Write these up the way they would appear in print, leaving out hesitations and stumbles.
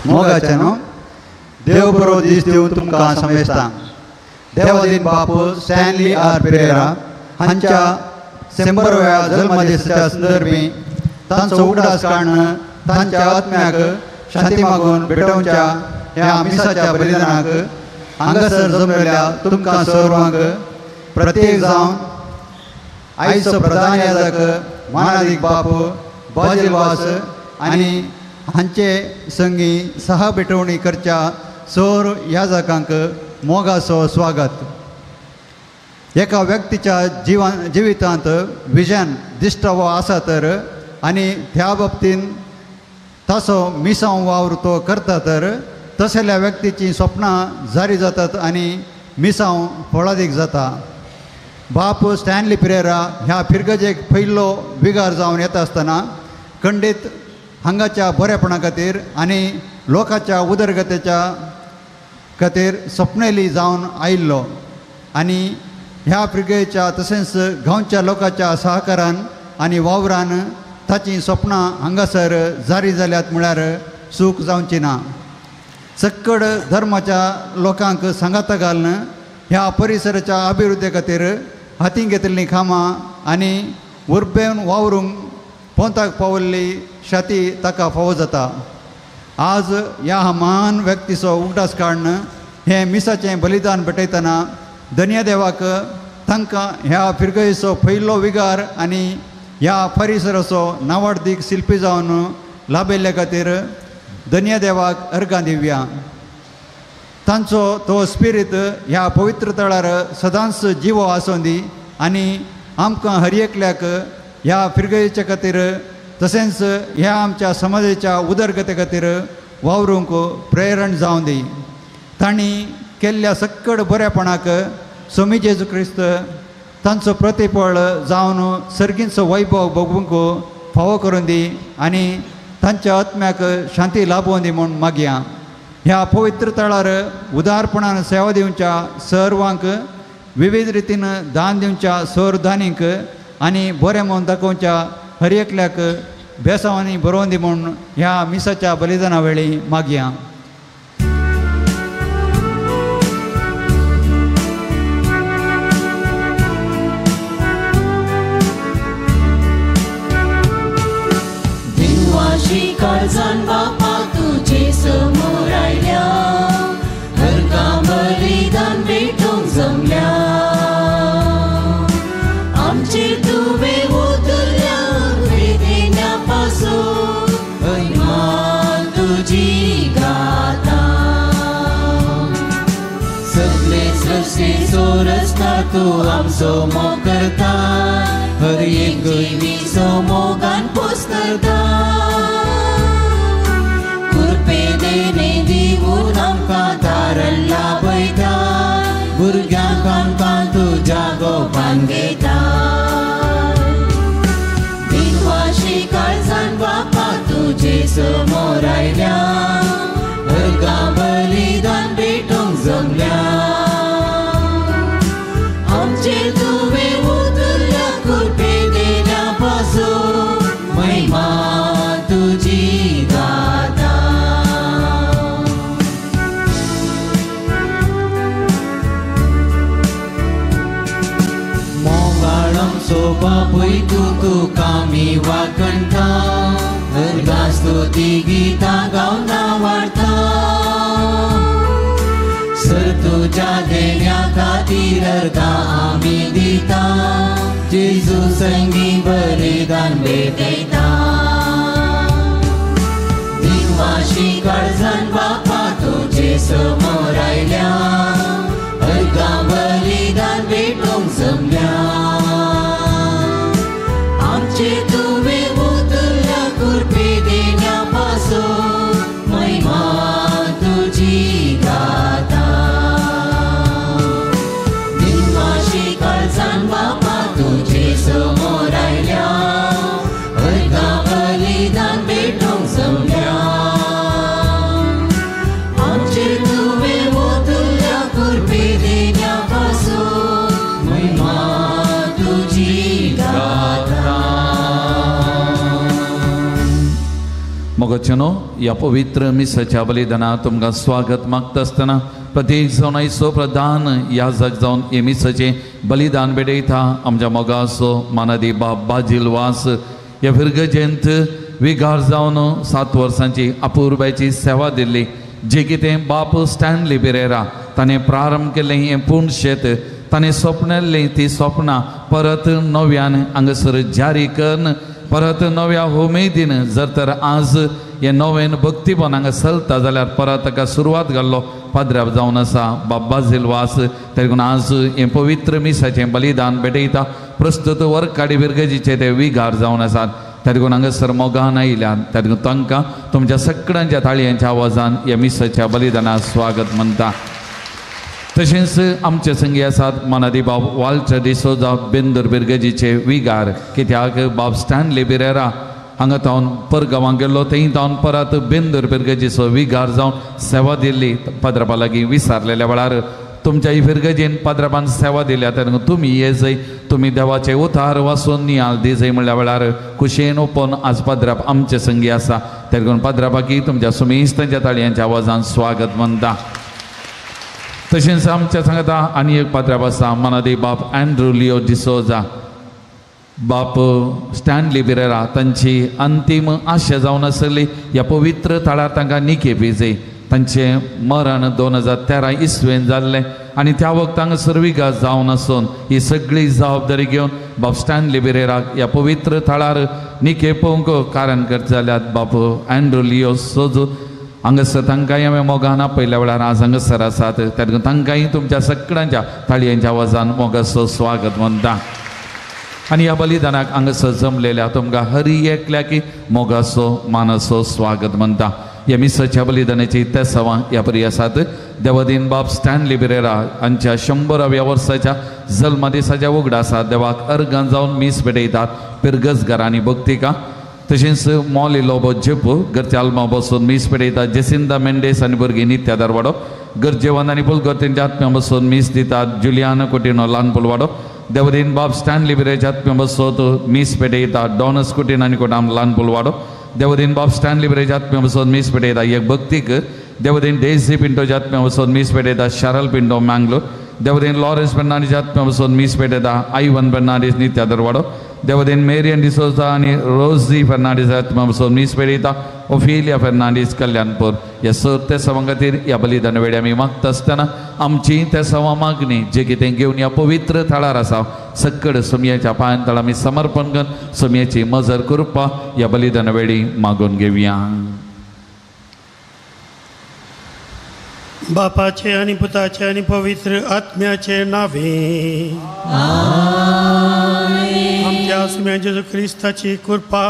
मोगाच्यानो देव बरो दीस दिवन तुमकां समजता. देवादीन बापू स्टॅनली आर पेरेरा हांच्या 100व्या जन्मदिसाच्या संदर्भी तांचो उगडास काडून तांच्या आत्म्याक शांती मागून भेटोवच्या ह्या मिसाच्या बलिदानाक हांगासर जमलेल्या तुमकां सर्वांक प्रत्येक जावन आयचो प्रधान याजक मानादीक बापू बाजिलवास आनी हांचे संगी सहा भेटवणी करच्या सौर याजकांक मोगाचो स्वागत. एका व्यक्तीच्या जिवितांत विजन दिश्ट वो आसा तर आनी त्या बाबतीन ताचो मिसांव वावर तो करता तर तसल्या व्यक्तीची स्वप्नां जारी जातात आनी मिसांव फळादीक जाता. बाप स्टॅनली पेरेरा ह्या फिरगजेक पयलो विगार जावन येता आसतना खंडीत हांगाच्या बरेपणा खातीर आनी लोकांच्या उदरगतेच्या खातीर स्वप्नेली जावन आयिल्लो आनी ह्या पिळगेच्या तशेंच गांवच्या लोकांच्या सहकारान आनी वावरान ताची स्वप्नां हांगासर जारी जाल्यात म्हळ्यार चूक जावची ना. चक्कड धर्माच्या लोकांक सांगाता घालून ह्या परिसराच्या अभिवृद्धी खातीर हातीन घेतिल्लीं कामां आनी उर्बेन वावरूंक पोंताक पावल्ली शाती ताका फावो जाता. आज ह्या महान व्यक्तीचो उगडास काडून हें मिसाचें बलिदान भेटयतना धन्य देवाक तांकां ह्या फिरगयेचो पयलो विगार आनी ह्या परिसराचो नावाडदीक शिल्पी जावन लाभिल्ल्या खातीर धन्य देवाक अर्गां दिवया. तांचो तो स्पिरीट ह्या पवित्र तळार सदांच जिवो आसूं दी आनी आमकां हर एकल्याक ह्या फिरगयेच्या खातीर तशेंच ह्या आमच्या समाजाच्या उदरगते खातीर वावरूंक प्रेरण जावं दी. तांणी केल्ल्या सक्कड बरेपणाक स्वामी जेजू क्रिस्त तांचो प्रतिफळ जावन सर्गींचो वैभव भोगूंक फावो करून दी आनी तांच्या आत्म्याक शांती लाभोवन दी म्हूण मागया. ह्या पवित्र तळार उदारपणान सेवा दिवच्या सर्वांक विविध रितीन दान दिवच्या दानींक आनी बरें म्हणून दाखोवच्या हर एकल्याक बेसांवांनी बरोवन दी म्हूण ह्या मिसाच्या बलिदाना वेळी मागया. काळजान बापा तुजे समोर आयल्या वर्षे सोरसता तू आमचो मोग करता हर एक जिवीचो मोगान पोसता कृपे देणे दिवून आमकां दारण लाभयता भुरग्यांक आमकां तुज्या गोपान घेता दिनवाशी काळजान बापा तुजे समोर आयल्या अर्गां बलिदान भेटोंक जमल्या आमचेर तुवें उतरल्या कृपे देण्या पासून महिमा तुजी गाता मोगाळांचो बापूय तूं कामी वाकणटा अर्गां स्तुती गितां गावन वाडटा सर तुज्या देण्या खातीर अर्गां आमी दिता जेजू संगी बलिदान भेटयता दिनवाशी काळजान बापा तुजे समोर आयल्या अर्गां बलिदान भेटोंक जमल्या आमचे तुवें उतरल्या कृपे देण्या पासून महिमा तुजी गाता दिनवाशी काळजान बापा तुजे समोर आयल्या अर्गां बलिदान भेटोंक जमल्या आमचे तुवें उतरल्या कृपे देण्या पासून महिमा तुजी गाता मोगचनो या पवित्र मिसाच्या बलिदानात तुमकां स्वागत मागता आसतना प्रत्येक जावन आयचो प्रधान याजक जावन हे मिसाचें बलिदान भेटयता आमच्या मोगाचो मानादी बाब बाजील वास ह्या फिरगजेंत विगार जावन 7 वर्सांची अपूर्बाची सेवा दिल्ली जे कितें बाप स्टॅनली बिरेरा ताणें प्रारंभ केल्लें हें पूर्ण शेत ताणें स्वप्नल्लीं ती स्वप्नां परत नव्यान हांगासर जारी करन परत नव्या उमेदीन जर तर आज हे नवें भक्तीपण हांगा चलता जाल्यार परत ताका सुरवात घाल्लो पाद्र्याप जावन आसा बाबा झिलवास देखून आज हें पवित्र मिसाचें बलिदान भेटयता प्रस्तुत वरकाडी बिरगजीचे ते विगार जावन आसात देखून हांगासर मोगान आयल्यात देखून तांकां तुमच्या सगळ्यांच्या ताळयांच्या आवाजान ह्या मिसाच्या बलिदानाक स्वागत म्हणटा तशेंच आमचे संगी आसात मानादी बाब वाल्टर डिसोजा बेंदूर बिरगजीचे विगार कित्याक बाब स्टॅनली बिरेरा हांगा तावन परगांवां गेल्लो थंय तावन परत बेंदूर बिरगजीचो विगार जावन सेवा दिल्ली पाद्रपा लागीं विसारलेल्या वेळार तुमच्या इफिरगजीन पाद्रपान सेवा दिल्या तेन्ना तुमी ये जंय तुमी देवाचे उतार वाचून नियाल दी जंय म्हणल्या वेळार कुशेन ओपन आज पाद्रप आमचे संगी आसा देखून पाद्रपाकी तुमच्या सुमेस्तांच्या ताळयांच्या आवाजान स्वागत म्हणटा तशेंच आमच्या सांगता आनी एक पाद्रप आसा मानादी बाप अँड्रू लिओ डिसोजा बाप स्टॅनली बिरेरा तांची अंतीम आशा जावन आसली ह्या पवित्र थळार तांकां निखेपी जाय तांचें मरण 2013 इस्वेन जाल्लें आनी त्या वखदां हांगासर विगार जावन आसून ही सगळी जबाबदारी घेवन बाप स्टॅनली बिरेराक ह्या पवित्र थळार निखेपोवंक कारण करता जाल्यार बाप अँड्रू लिओ सोजू हांगासर तांकांय हांवें मोगान आपयल्या वेळार आज हांगासर आसात त्या तांकांय तुमच्या सगळ्यांच्या ताळयांच्या आवाजान मोगाचो स्वागत म्हणटा आनी ह्या बलिदानाक हांगासर जमलेल्या तुमकां हर एकल्याकी मोगाचो मानाचो स्वागत म्हणटा ह्या मिसाच्या बलिदानाची तेसावां ह्या परी आसात देवादीन बाब स्टॅनली बिरेरा हांच्या 100व्या वर्साच्या जल्म दिसाच्या उगडा आसात देवाक अर्गां जावन मीस भेटयतात पिरगजगारांनी भक्तिका तशेंच मॉली लोबो जेपू घरच्या आल्मा बसून मीस पेटयतात जेसिंदा मेंडेस आनी भुरगीं नित्या दरवाडो गरजेवन आनी पुलगोतेंच्या आत्म्या बसून मीस दितात जुलियाना कुटिनो ल्हान पुलवाडो देवदीन बाब स्टॅनली बिरेच्या आत्म्या बसोत मीस पेटयतात डॉनस कुटीन आनी कोटाम ल्हान पुलवाडो देवदीन बाब स्टॅनली बिरेच्या आत्म्या बसून मीस पेटयतात एक भक्तीक देवदीन डेझी पिंटोच्या आत्म्या बसून मीस पेटयतात शारल पिंटो मँगलोर देवदीन लॉरेन्स फर्नांडीसच्या आत्म्या बसून मीस पेटयतात आयवन फर्नांडीस नित्या दरवाडो देवदीन मेरियन डिसोजा आनी रोजी फर्नांडीस आत्म्या बसून मीस पेटयता ओफिलिया फर्नांडीस कल्याणपूर ह्या ते सवां खातीर ह्या बलिदान वेळी आमी मागता आसतना आमची ते सवां मागणी जे कितें घेवन ह्या पवित्र थळार आसा सकड सुमयेच्या पांयां तळ आमी समर्पण करून सुमयेची मजर कृपा ह्या बलिदान वेळी मागून घेवया. बापाचे आणि पुताचे आणि पवित्र आत्म्याचे नावे आमच्या आत्म्या जेजू ख्रिस्ताची कृपा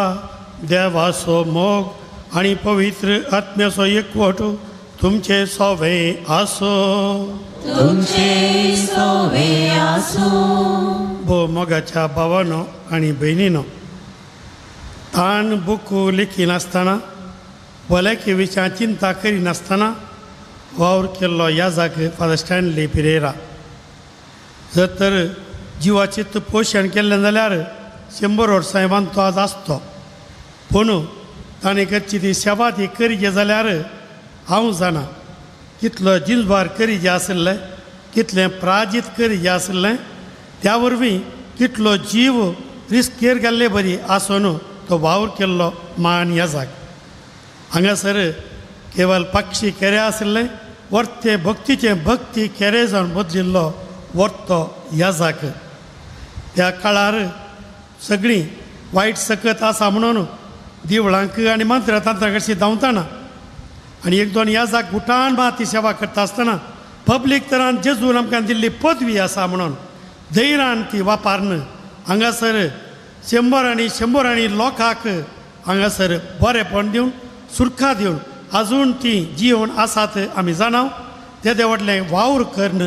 देवाचो मोग आणि पवित्र आत्म्याचो एकवट तुमचे सोवे आसो. तुमचे सोवे आसो. भो मोगाच्या भावानो आणि बहिणीनो, ताण बुकू लेखी नासतना भलायकी विशयां चिंता करिनासतना वावर केल्लो याजाक फादर स्टॅनली पिरेरा. जर तर जिवाचें पोशण केल्लें जाल्यार 100 वर्सां तो आज आसतो. पूण ताणें करची ती सेवा ती करिजे जाल्यार हांव जाणा कितलो जिनबार करिजे आसलें, कितलें प्राजीत करिजे आसलें, त्या वरवीं कितलो जीव रिस्केर घाल्ले बरी आसून तो वावर केल्लो मान याजाक. हांगासर केवळ पक्षी केरे आसलें, वर्ते भक्तीचें भक्ती केरे जावन बदलिल्लो वर्तो याजाक. त्या काळार सगळीं वायट सकत आसा म्हणून देवळांक आनी मंत्र तंत्रां कशी धांवताना आनी एक दोन याजाक गुटान बा ती सेवा करता आसतना पब्लीक तरान जेजून आमकां दिल्ली पदवी आसा म्हणून धैर्यान ती वापरन हांगासर 100 आनी लोकांक हांगासर बरेपण दिवन सुरखा दिवन आजून ती जीवन आसात आमी जाणाव. ते देवाटलें वावर करन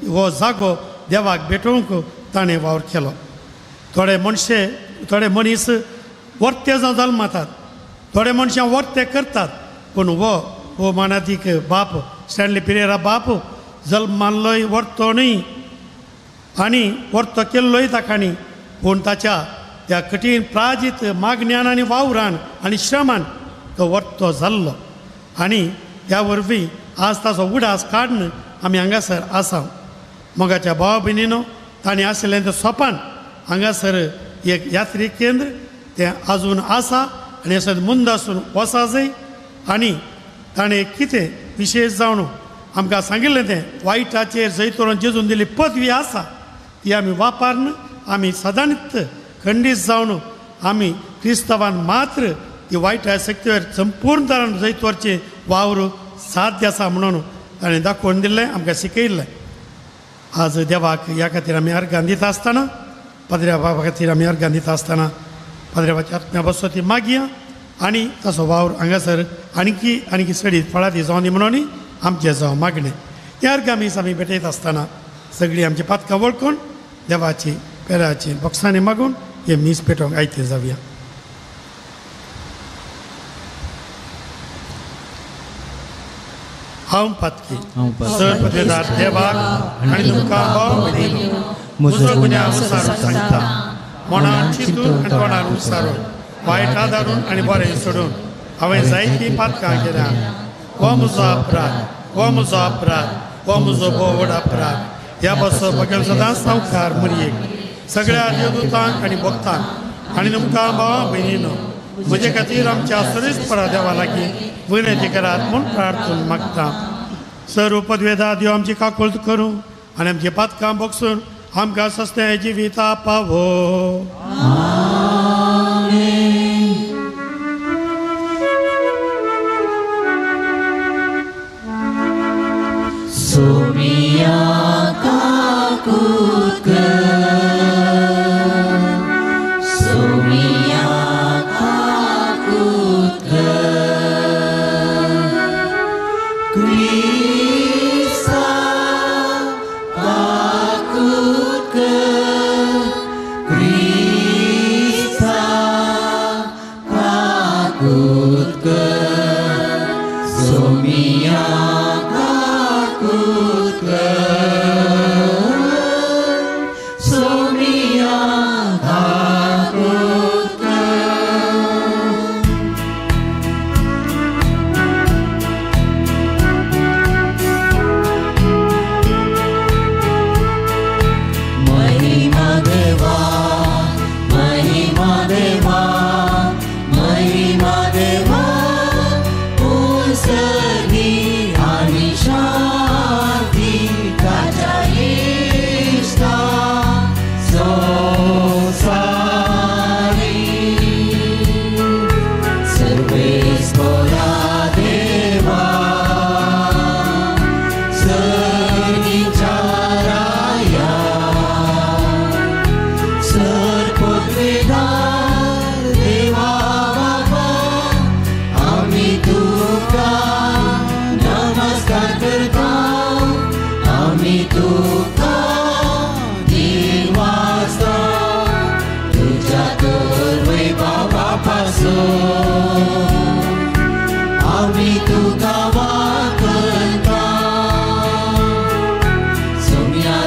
हो जागो देवाक भेटोवंक ताणें वावर केलो. थोडे मनीस वर्ते जावन जल्मातात, थोडे मनशां वर्ते करतात, पूण हो मानादीक बाप स्टॅनली पिरेरा बाप जल्म मानलोय वर्तो न्ही आनी वर्तो केल्लोय ताकाणी, पूण ताच्या त्या कठीण प्राजीत मागण्यान आनी वावरान आनी श्रमान तो वर्तो जाल्लो. आनी त्या वरवीं आज ताचो उडास काडन आमी हांगासर आसा. मोगाच्या भावा भयणीनो, ताणें आशिल्लें तें सोपान हांगासर एक यात्री केंद्र तें आजून आसा आनी असो मुंद आसून वसा जाय. आनी ताणें कितें विशेश जावन आमकां सांगिल्लें तें वायटाचेर जैतोरून जेजून दिल्ली पदवी आसा ती आमी वापरन आमी सदांच खंडीत जावन आमी क्रिस्तांवान मात्र ती वायटा शक्तीवर संपूर्ण तरान जैतवरचें वावर साध्य आसा म्हणून ताणें दाखोवन दिल्लें, आमकां शिकयल्लें. आज देवाक ह्या खातीर आमी अर्गां दिता आसतना, पाद्र्या बाबा खातीर आमी अर्गां दिता आसतना पाद्र्या बाबाच्या आत्म्या बसो ती मागया आनी ताचो वावर हांगासर आनीकी सडीत फळादी जावं दी म्हणून आमचें जावं मागणें. ह्या अर्गां मीस आमी भेटयत आसतना सगळीं आमची पातकां वळखून देवाची पेराची बक्षांनी मागून हे मीस पेटोवंक आयते जावया. हांव पातकी पदवेदार देवाक आनी तुमकां भाव भयणीनो म्हजो गुन्यांव विचारून सांगता. मनान चिंतून आनी तोंडार विचारून वायट आदारून आनी बरें सोडून हांवें जायतीं पातकां केल्या. हो म्हजो अपराध, हो म्हजो अपराध, हो म्हजो भोव व्हड अपराध. ह्या बसो बगेल सदांच संवकार मुरयेक सगळ्या देवदूतांक आनी भक्तांक आनी तुमकां भावा भयणीनो म्हजे खातीर आमच्या सरीसपरा देवा लागीं विनंती करात म्हूण प्रार्थून मागता. सर्व पदवेदार देव आमची काकूळट करूं आनी आमची पातकां बगसून आमकां सस्तें जिवीत पावो. सोमिया काकूट सोमिया काकूट क्रिस्ता काकूट क्रिस्ता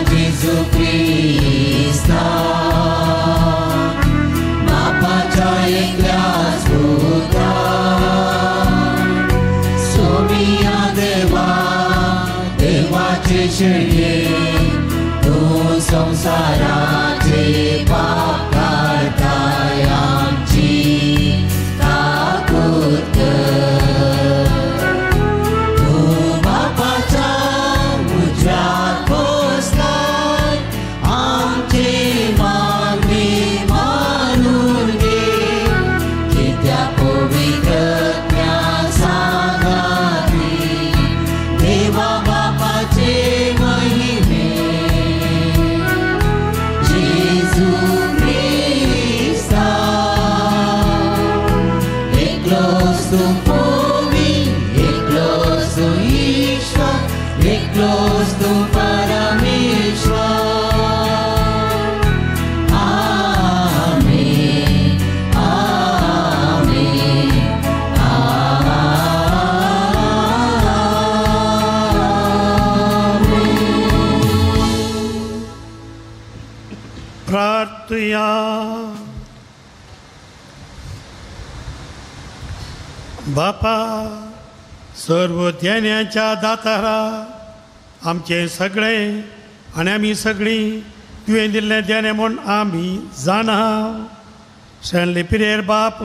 जेजू ख्रिस्ता बापाच्या एकल्याच पुत्रा सोमिया देवा देवाचे शेळये तू संसाराचे पाप काढताय आमची ताकद कर. तू बापाच्या उजव्यात बसलाय आमची मागणी मानून घे की त्या पवित्र ज्ञासागारी देवा बापाचे महिमे जेजू ख्रिस्ता एकलोच तू पोवी एकलोच तू ईश्वर एकलोच तू परमेश्वर. आमेन आमेन आमेन. प्रार्थया. बापा सर्व ध्यानाच्या दातारा आमचे सगळे आणि आमी सगळीं तुवें दिल्लें ध्यान म्हूण आमी जाणा. शेणले पिरेर बाप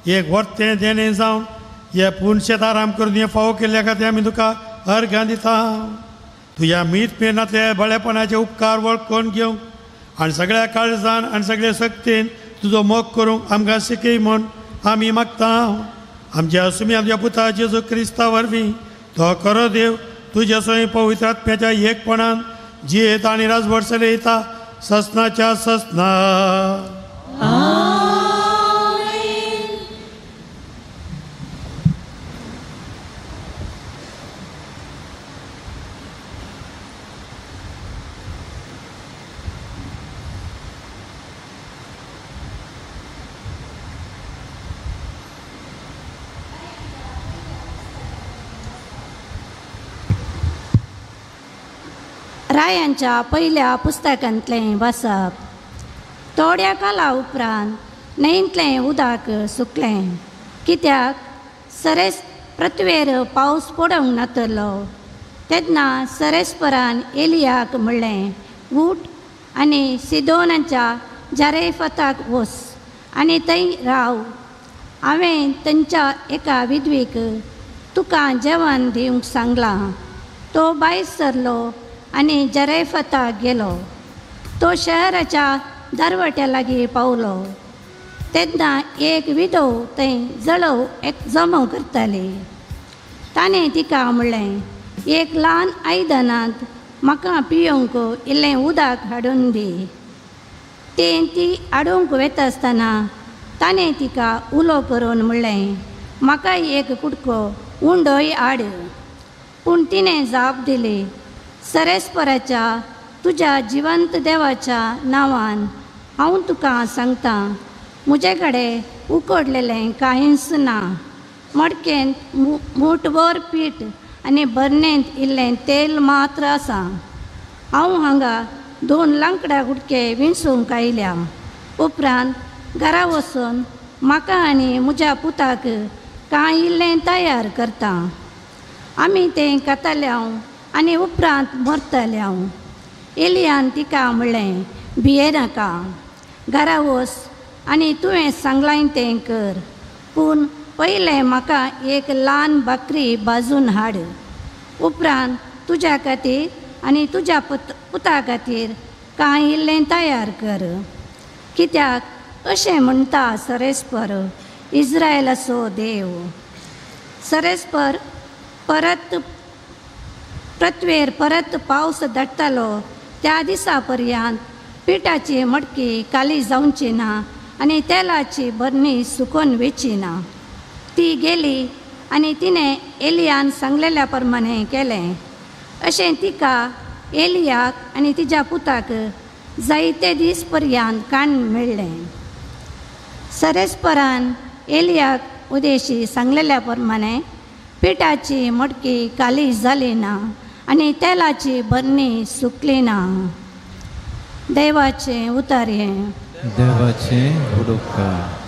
एक वर्तें देणें जावन हे पुणशेत आराम करून हे फावो केल्ल्या खातीर आमी तुका अर्घां दिता. तुज्या मीत मेहनतले बळेपणाचे उपकार वळखून घेवंक आनी सगळ्या काळजान आनी सगळे सक्तीन तुजो मोग करूंक आमकां शिकय म्हूण आमी मागता. आमच्या सुमी आमच्या पुता जेजू क्रिस्ता वरवीं तो खरो देव तुजे सोय पवित्र आत्म्याच्या एकपणान जियेत आनी राजवट चलयता ससनाच्या ससना. रायांच्या पहिल्या पुस्तकांतलें वाचप. थोड्या काला उपरांत न्हंयतलें उदक सुकलें कित्याक सरेस पृथ्वेर पावस पडोंक नातलो. तेन्ना सरेस्परान एलियाक म्हणलें उठ आनी सिदोनाच्या जारेफताक वच आनी थंय राव. हांवें थंयच्या एका विधवेक तुका जेवण दिवंक सांगलां. तो भायर सरलो आनी जारेफताक गेलो. तो शहराच्या दरवट्या लागीं पावलो. तेन्ना एक विधव थंय जळव जमो करताली. ताणें तिका म्हणलें एक ल्हान आयदनांत म्हाका पियोंक इल्लें उदक हाडून दी. तें ती हाडूंक वता आसतना ताणें तिका उलो करून म्हणलें म्हाका एक कुडको उंडोय हाड. पूण तिणें जाप दिली सरेस्पराच्या तुज्या जिवंत देवाच्या नांवान हांव तुका सांगतां म्हजे कडेन उकडलेलें कांयच ना. मडकेंत मूठभर पीठ आनी बरणेंत इल्लें तेल मात्र आसा. हांव हांगा 2 लांकड्या कुडके विणसूंक आयल्या. उपरांत घरा वचून म्हाका आनी म्हज्या पुताक कांय इल्लें तयार करता. आमी तें खाताल्या आनी उपरांत मरतल्या. एलियान तिका म्हणलें भियेनाका घरा वच आनी तुवें सांगलां तें कर. पूण पयलें म्हाका एक ल्हान बकरी भाजून हाड. उपरांत तुज्या खातीर आनी तुज्या पुता खातीर कांय इल्लें तयार कर. कित्याक अशें म्हणटा सरेस्पर इस्रायलाचो देव. सरेस्पर पृथ्वेर परत पावस धाडटालो त्या दिसा पर्यंत पिठाची मडकी काली जावची ना आनी तेलाची बरणी सुकोवन वेची ना. ती गेली आनी तिणें एलियान सांगलेल्या प्रमाणें केलें. अशें तिका एलियाक आनी तिच्या पुताक जायते दीस पर्यंत काण मेळ्ळें. सरेस्परान एलियाक उदेशी सांगलेल्या प्रमाणें पिठाची मडकी काली जाली ना आनी तेलाची बरणी सुकली ना. देवाचे उतारे. देवाचे उपकार.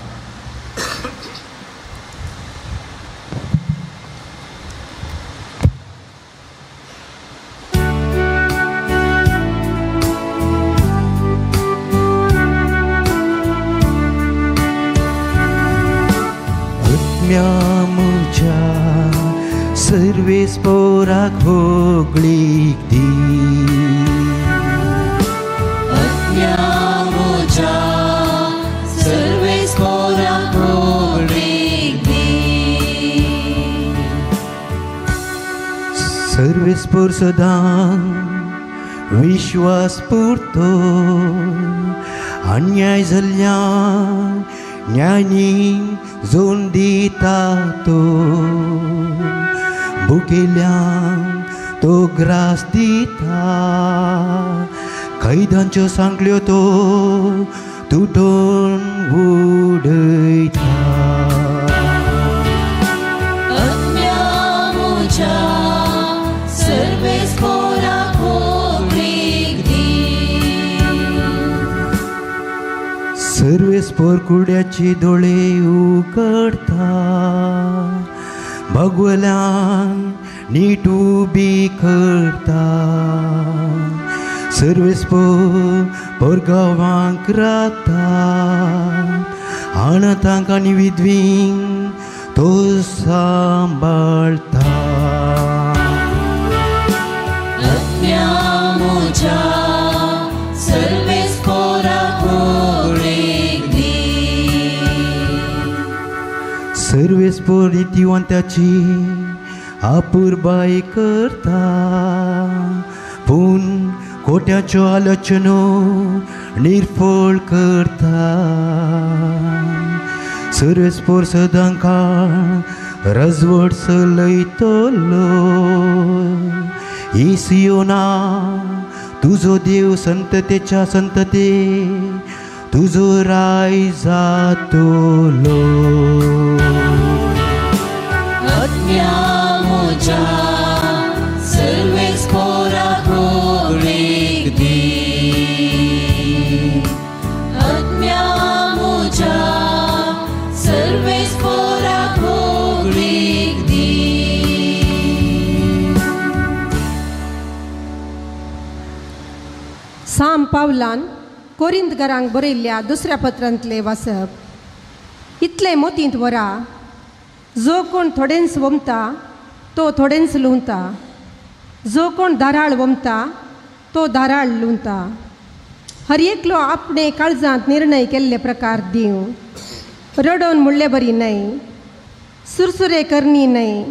म्यामुच्या सर्वेस्पोराक होगळीक दी. अज्ञामुच्या सर्वेस्पोराक होगळीक दी. सर्वेस्पोर सदां विश्वास पुरतो अन्याय जाल्ल्या न्यानी जोन दिता तो. भुकेल्यांक तो ग्रास दिता, कैदांच्यो सांगल्यो तो तुटोवन उडयता. अज्ञामुच्या सर्वेस्पोराक होगळीक दी. सर्वेस्पोर कुड्याचे दोळे उगडता, भगवल्यान नीट उबी करता. सर्वेस्पोर पोरगांवांक राखता, अनाथांक आनी विधवींक तो सांबाळता. अज्ञामुच्या सर्वेस्पोराक होगळीक दी. सर्वेस्पोर नितिवंताची आपुरबाय करता, पूण खोट्याच्यो आलोचनो निर्फळ करता. सर्वेस्पोर सदां काळ रजवट चलयतलो. ही सियोना तुजो देव संततेच्या संतते तुजो राय जातलो. अज्ञामुच्या सर्वेस्पोराक होगळीक दी. अज्ञामुच्या सर्वेस्पोराक होगळीक दी. साम पावलान कोरिंतकारांक बरयल्ल्या दुसऱ्या पत्रांतले वाचप. इतले मोतींत वरा, जो कोण थोडेंच वमता तो थोडेंच लुंवता. जो कोण दाराळ वमता तो दाराळ लुंवता. हर एकलो आपणे काळजांत निर्णय केल्ले प्रकार दिव. रडोवन म्हणले बरी न्हय, सुरसुरे करनी न्हय.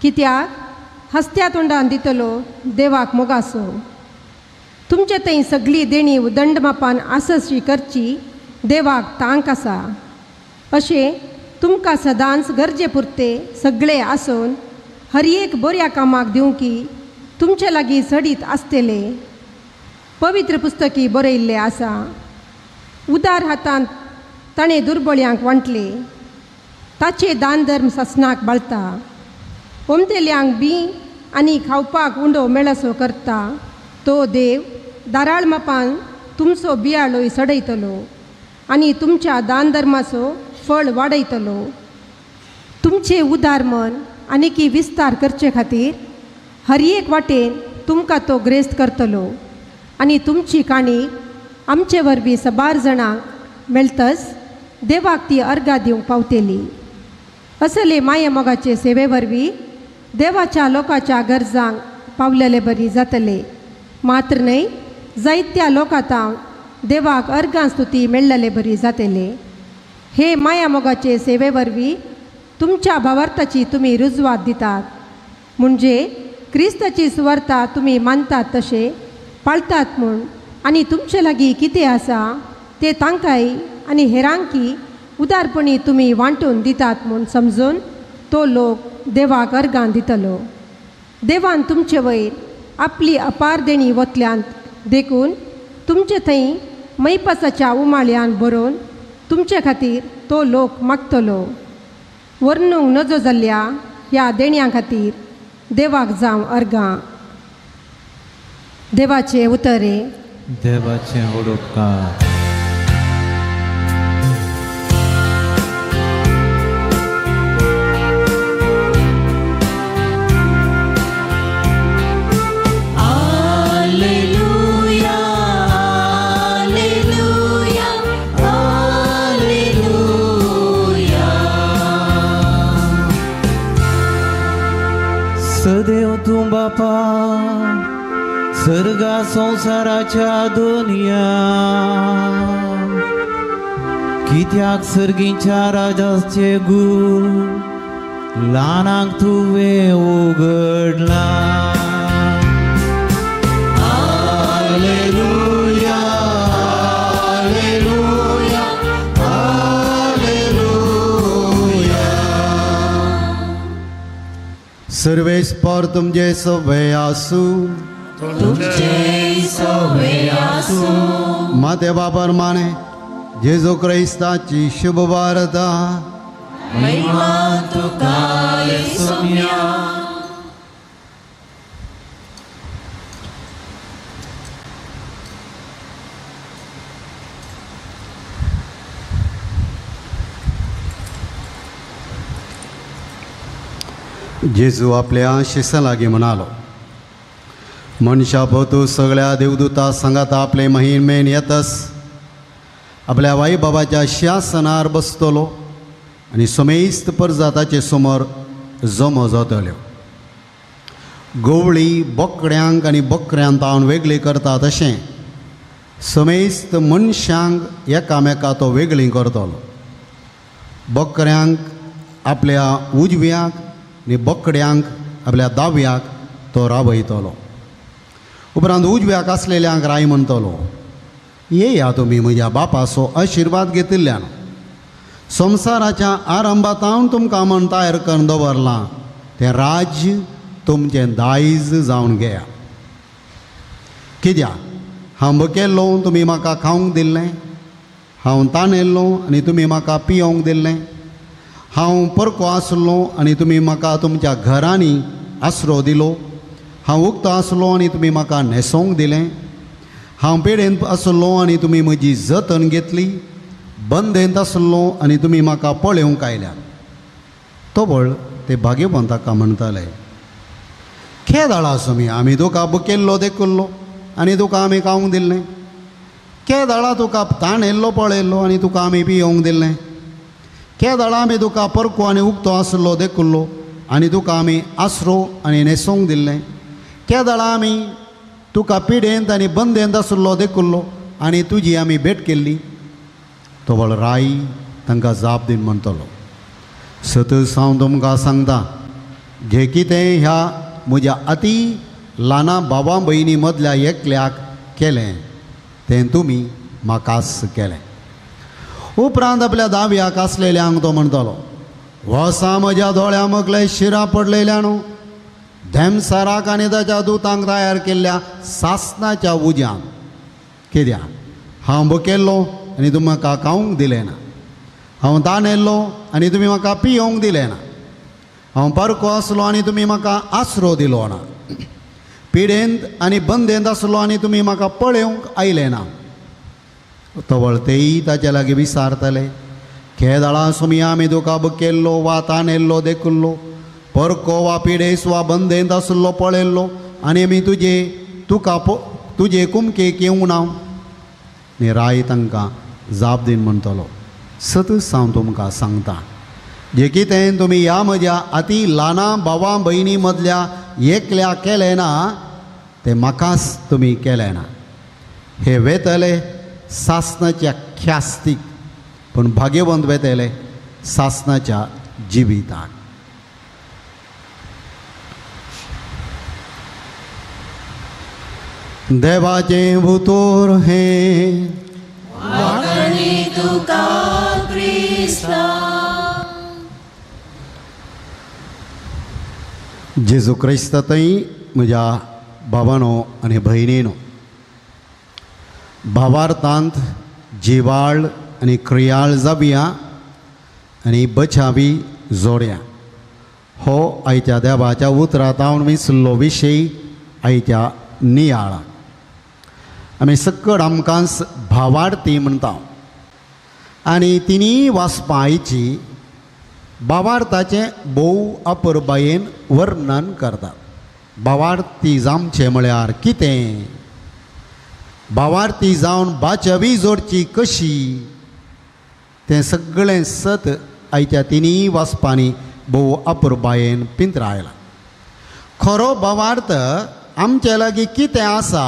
कित्याक हस्त्या तोंडान दितलो देवाक मोगासो. तुमचे थंय सगळी देणी दंडमापान आसशी करची देवाक तांक आसा. अशें तुमकां सदांच गरजे पुरते सगळे आसून हर एक बऱ्या कामाक दिवंकी तुमचे लागीं सडीत आसतले. पवित्र पुस्तकी बरयल्ले आसा, उदार हातांत ताणें दुर्बळ्यांक वांटले. ताचे दान धर्म सासणाक बाळता. ओमतेल्यांक बी आनी खावपाक उंडो मेळसो करता. तो देव दाराळ मापान तुमचो बियाळोय सडयतलो आनी तुमच्या दान धर्माचो फळ वाडयतलो. तुमचे उदार मन आनीकी विस्तार करचे खातीर हर एक वाटेन तुमकां तो ग्रेस्त करतलो आनी तुमची काणी आमचे वरवीं सबार जाणांक मेळटस देवाक ती अर्गां दिवंक पावतेली. असले माये मोगाचे सेवे वरवीं देवाच्या लोकांच्या गरजांक पावलेले बरी जातले. मात्र न्हय, जायत्या लोकांतां देवाक अर्गां स्तुती मेळ्ळले बरी जातले. हे माया मोगाचे सेवे वरवीं तुमच्या भावार्थाची तुमी रुजवात दितात. म्हणजे क्रिस्ताची सुवार्ता तुमी मानतात तशे पाळतात म्हूण आनी तुमचे लागीं कितें आसा ते तांकांय आनी हेरांकी उदारपणी तुमी वांटून दितात म्हूण समजून तो लोक देवाक अर्गां दितलो. देवान तुमचे वयर आपली अपार देणी वतल्यांत देखून तुमचे थंय मैपासाच्या उमाळ्यान बरोवन तुमचे खातीर तो लोक मागतलो. वर्णूंक नजो जाल्ल्या ह्या देण्यां खातीर देवाक जावं अर्गां. देवाचे उतरे. देवाचे उपकार Alleluia, Alleluia, Alleluia. सदैव तू बापा सर्गा संसाराच्या दुनिया कित्याक सर्गीच्या राजाचे गूळ ल्हानांक तुवें उगडला Alleluia, Alleluia, Alleluia. सर्वेस्पर तुमचे सवे आसू तुमचे सवे आसूं माते बाप्रमाणे जेजू क्रिस्ताची शुभ वार्ता महिमा तुका येसुम्या. जेजू आपल्या शिष्या लागीं म्हणालो, मनशा भोवतू सगळ्या देवदूता सांगात आपले महिमेन येतस आपल्या वाई बाबाच्या शासनार बसतलो आनी समेस्त परजाताचे समोर जमो जातल्यो. गोवळी बोकड्यांक आनी बकऱ्यांक तावन वेगळी करता तशें समेस्त मनशांक एकामेका तो वेगळी करतलो. बकऱ्यांक आपल्या उजव्याक आनी बकड्यांक आपल्या दाव्याक तो राबयतलो. उपरांत उजव्याक आसलेल्यांक राय म्हणटलो, येया तुमी म्हज्या बापाचो आशिर्वाद घेतिल्ल्यान. संवसाराच्या आरंभातावन तुमकां मन तयार करून दवरलां तें राज्य तुमचें दायज जावन घेया. कित्याक हांव भुकेल्लो तुमी म्हाका खावंक दिल्लें, हांव ताणेल्लो आनी तुमी म्हाका पियोंक दिल्लें, हांव परको आसलो आनी तुमी म्हाका तुमच्या घरांनी आसरो दिलो, हांव उक्तो आसलो आनी तुमी म्हाका न्हेसोवंक दिलें, हांव पेडेंत आसलो आनी तुमी म्हजी जतन घेतली, बंदेंत आसलो आनी तुमी म्हाका पळोवंक आयल्या. तोबळ ते भाग्यवंत ताका म्हणटाले, केदाळा सुमी आमी तुका भुकेल्लो देखुल्लो आनी तुका आमी खावंक दिल्लें, केदाळा तुका ताणेल्लो पळयल्लो आनी तुका आमी पियोवंक दिल्लें, केदाळा आमी तुका परको आनी उक्तो आसलो देखुल्लो आनी तुका आमी आसरो आनी न्हेसोवंक दिल्लें, केदाळा आमी तुका पिडेंत आनी बंदेंत आसलो देखुल्लो आनी तुजी आमी भेट केल्ली. तोबळ राय तांकां जाप दीन म्हणटलो, सतत हांव तुमकां सांगता, जे कितें ह्या म्हज्या अती ल्हाना भावा भयणी मदल्या एकल्याक केलें तें तुमी म्हाकाच केलें. उपरांत आपल्या दाव्याक आसलेल्यांक तो म्हणटलो, वसा म्हज्या दोळ्या मगले शिरा पडलेल्यानो धेमसाराक आनी ताच्या दुतांक तयार केल्ल्या सासणाच्या उज्यांत. कित्याक हांव भुकेल्लो आनी तुमी म्हाका खावंक दिलें ना, हांव ताणेल्लो आनी तुमी म्हाका पियोवंक दिलें ना, हांव परको आसलो आनी तुमी म्हाका आसरो दिलो ना, पिडेंत आनी बंदेंत आसलो आनी तुमी म्हाका पळोवंक आयले ना. तवळ तेय ताचे लागीं विचारतले, केदाळा सुमी आमी तुका भुकेल्लो वा ताणेल्लो देखुल्लो, परको वा पिडेस वा बंदेंत आसलो पळयल्लो आनी आमी तुजे कुमकेक येवंक ना. आनी राय तांकां जाप दीन म्हणटलो, सतत हांव तुमकां सांगता, जे कितें तुमी ह्या म्हज्या अती ल्हाना भावा भयणी मदल्या एकल्या केलें ना तें म्हाकाच तुमी केलें ना. हे वेतले सासणाच्या ख्यास्तीक पूण भाग्यवंत वेतले सासणाच्या जिविताक. देवाचें उतर हें वाकणी तुका क्रिस्ता. जेजू क्रिस्त थंय म्हज्या भावानो आनी भयणीनो, भावार्थांत जिवाळ आनी क्रियाळ जावया आनी बचावी जोड्या. हो आयच्या देवाच्या उतरांत हांव विसरलो विशय आयच्या नियाळा. आमी सकट आमकांच भावार्थी म्हणटा आनी तिनी वाचपाची भावार्थाचें भोव अपुरबायेन वर्णन करतात. भावार्थी जावचें म्हळ्यार कितें, भावार्थी जावन बाचवी जोडची कशी, तें सगळें सत आयच्या तिनी वाचपांनी भोव अपुरबायेन पिंजरायलां. खरो भावार्थ आमचे लागीं कितें आसा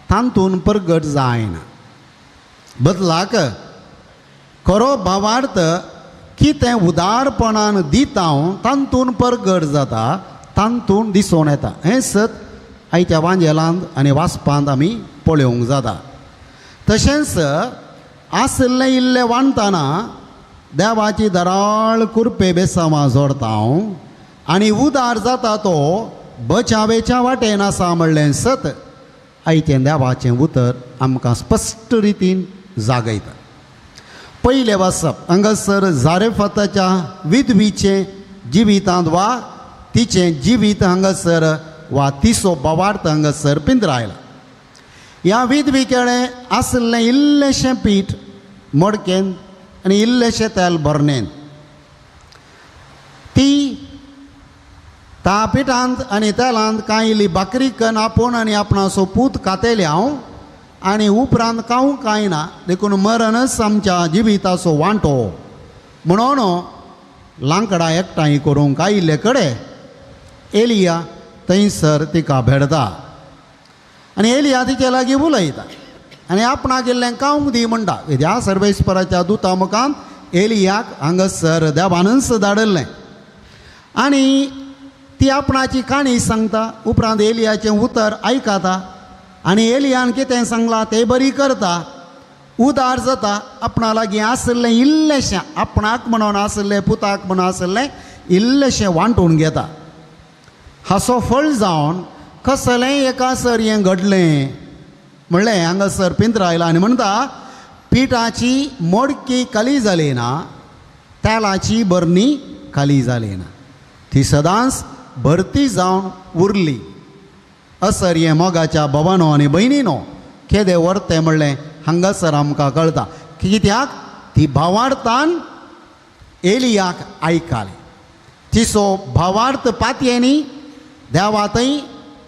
तातूंत प्रगट जायना. बदलाक खरो भावार्थ कितें उदारपणान दिता तातूंत प्रगट जाता, तातूंत दिसून येता. हें सत आयच्या वांजेलांत आनी वाचपांत आमी पळोवंक जाता. तशेंच आसलें इल्लें वाणटाना देवाची दराळ कुरपे बेसांवां जोडता हांव आनी उदार जाता तो बचावेच्या वाटेन आसा म्हणलें सत आयचें देवाचें उतर आमकां स्पश्ट रितीन जागयता. पयलें वाचप हांगासर जारेफताच्या विधवीचें जिवितांत वा तिचें जिवीत हांगासर वा तिचो भावार्थ हांगासर पिंजरायला. ह्या विधवी कडेन आसलें इल्लेशें पीठ मडकेन आनी इल्लेशें तेल भरणेन ती ता पिठांत आनी तेलांत कांय इल्ली बाकरी कन्न आपूण आनी आपणाचो पूत कातेले हांव आनी उपरांत कांय कांय ना देखून मरणच आमच्या जिविताचो वांटो म्हणून लांकडां एकठांय करूंक आयिल्ले कडेन एलिया थंयसर तिका भेटता आनी एलिया तिचे लागीं उलयता आनी आपणाक इल्लें कावंक दी म्हणटा. ह्या सर्वेस्पराच्या दुता मुखांत एलियाक हांगासर देवानच धाडल्लें आनी ती आपणाची काणी सांगता. उपरांत एलियाचें उतर आयकता आनी एलियान कितें सांगलां तें बरी करता, उदार जाता. आपणा लागीं आसलें इल्लेशें आपणाक म्हणून आसलें पुताक म्हणून आसलें इल्लेशें वांटून घेता. हाचो फळ जावन कसलेंय एकासर हें घडलें म्हणलें हांगासर पिंजरायलां आनी म्हणटा पिठाची मडकी खाली जाली ना, तेलाची बरणी खाली जाली ना, ती सदांच भरती जावन उरली. असर हें मोगाच्या भावानो आनी भयणीनो केदें व्हरतें म्हणलें हांगासर आमकां कळटा. कित्याक ती भावार्थान एलियाक आयकली. तिचो भावार्थ पातयेनी देवातय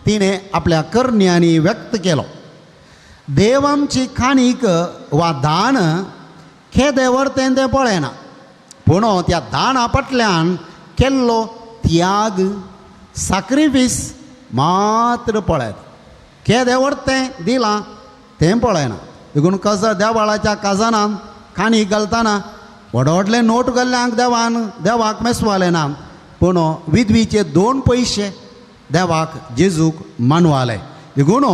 तिणें आपल्या कर्ण्यांनी व्यक्त केलो. देव आमची खाणीक वा दान केदें व्हरतें तें पळयना, पूण त्या दाना फाटल्यान केल्लो त्याग सॅक्रिफीस मात्र पळयता. केदें व्हरतें दिलां तें पळयना. देखून देवाळाच्या काजनांत खाणीक घालतना व्हड व्हडले नोट घाल्ल्यांक देवाक मेसवाले ना, पूण विधवीचे 2 पयशे देवाक जेजूक मानवाले. देखून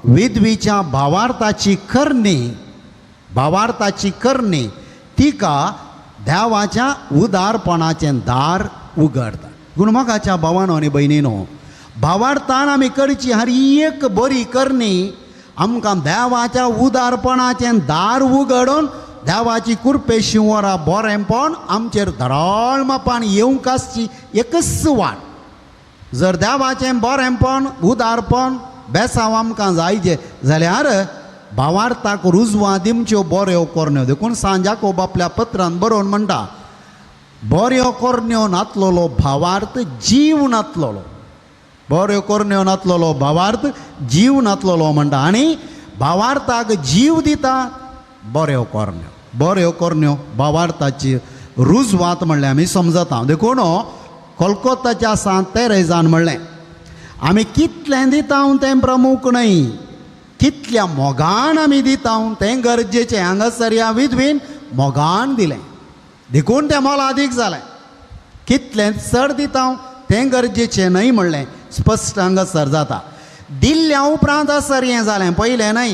विधवीच्या भावार्थाची करणी तिका देवाच्या उदारपणाचें दार उगडता. देखून मोगाच्या भावानो आनी भयणीनो भावार्थान आमी करची हर एक बरी करणी आमकां देवाच्या उदारपणाचें दार उगडून देवाची कुरपेशी वरां बरेंपण आमचेर धराळ मापान येवंक आसची एकच वाट. जर देवाचें बरेंपण उदारपण बेसांव आमकां जायचें जाल्यार भावार्थाक रुजवां दिवच्यो बऱ्यो कोरण्यो. देखून सांजाकोब आपल्या पत्रांत बरोवन म्हणटा बऱ्यो कोरण्यो नातलोलो भावार्थ जीव नातलोलो. बऱ्यो कोरण्यो नातलोलो भावार्थ जीव नातलोलो म्हणटा. आनी भावार्थाक जीव दिता बऱ्यो कोरण्यो भावार्थाची रुजवात म्हणल्यार आमी समजता. देखून कोलकाताच्या सांत तेरेजान म्हणलें आमी कितलें दिता तें प्रमुख न्हय, कितल्या मोगान आमी दिता तें गरजेचें. हांगासर ह्या विधवीन मोगान दिलें देखून तें मोलादीक जालें. कितलें चड दिता तें गरजेचें न्हय म्हणलें स्पश्ट हांगासर जाता. दिल्ल्या उपरांत आसर हें जालें, पयलें न्हय.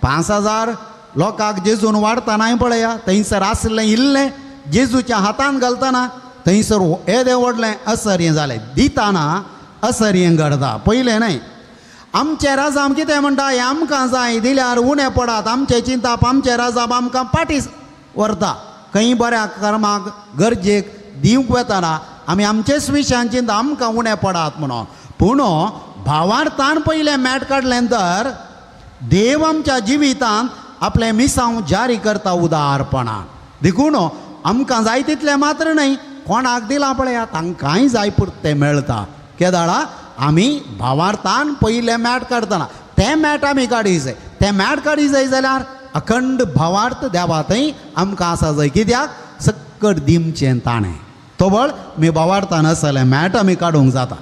5,000 लोकांक जेजून वाडतानाय पळया थंयसर आसलें इल्लें जेजूच्या हातांत घालतना थंयसर येदें व्हडलें असर हें जालें. दिताना असर हें घडता, पयलें न्हय. आमचे राजाम कितें म्हणटा हें आमकां जाय दिल्यार उणें पडात, आमचे चिंताप आमचे राजाब आमकां पाटी व्हरता. खंय बऱ्या कर्माक गरजेक दिवंक वेताना आमी आमचेच विशयान चिंता आमकां उणें पडात म्हणून. पूण भावार्थान पयलें मेट काडलें तर देव आमच्या जिवितांत आपले मिसांव जारी करता उदारपणान देखून आमकां जाय तितलें मात्र न्हय कोणाक दिलां पळया तांकांय जाय पुरतें मेळटा केदाळा आमी भावार्थान पयलें मॅट काडटना तें मॅट आमी काडी जाय तें मॅट काडी जाय जाल्यार अखंड भावार्थ देवातय आमकां आसा जाय कित्याक सकट दिमचें ताणें तोबळ मी भावार्थान आसलें मॅट आमी काडूंक जाता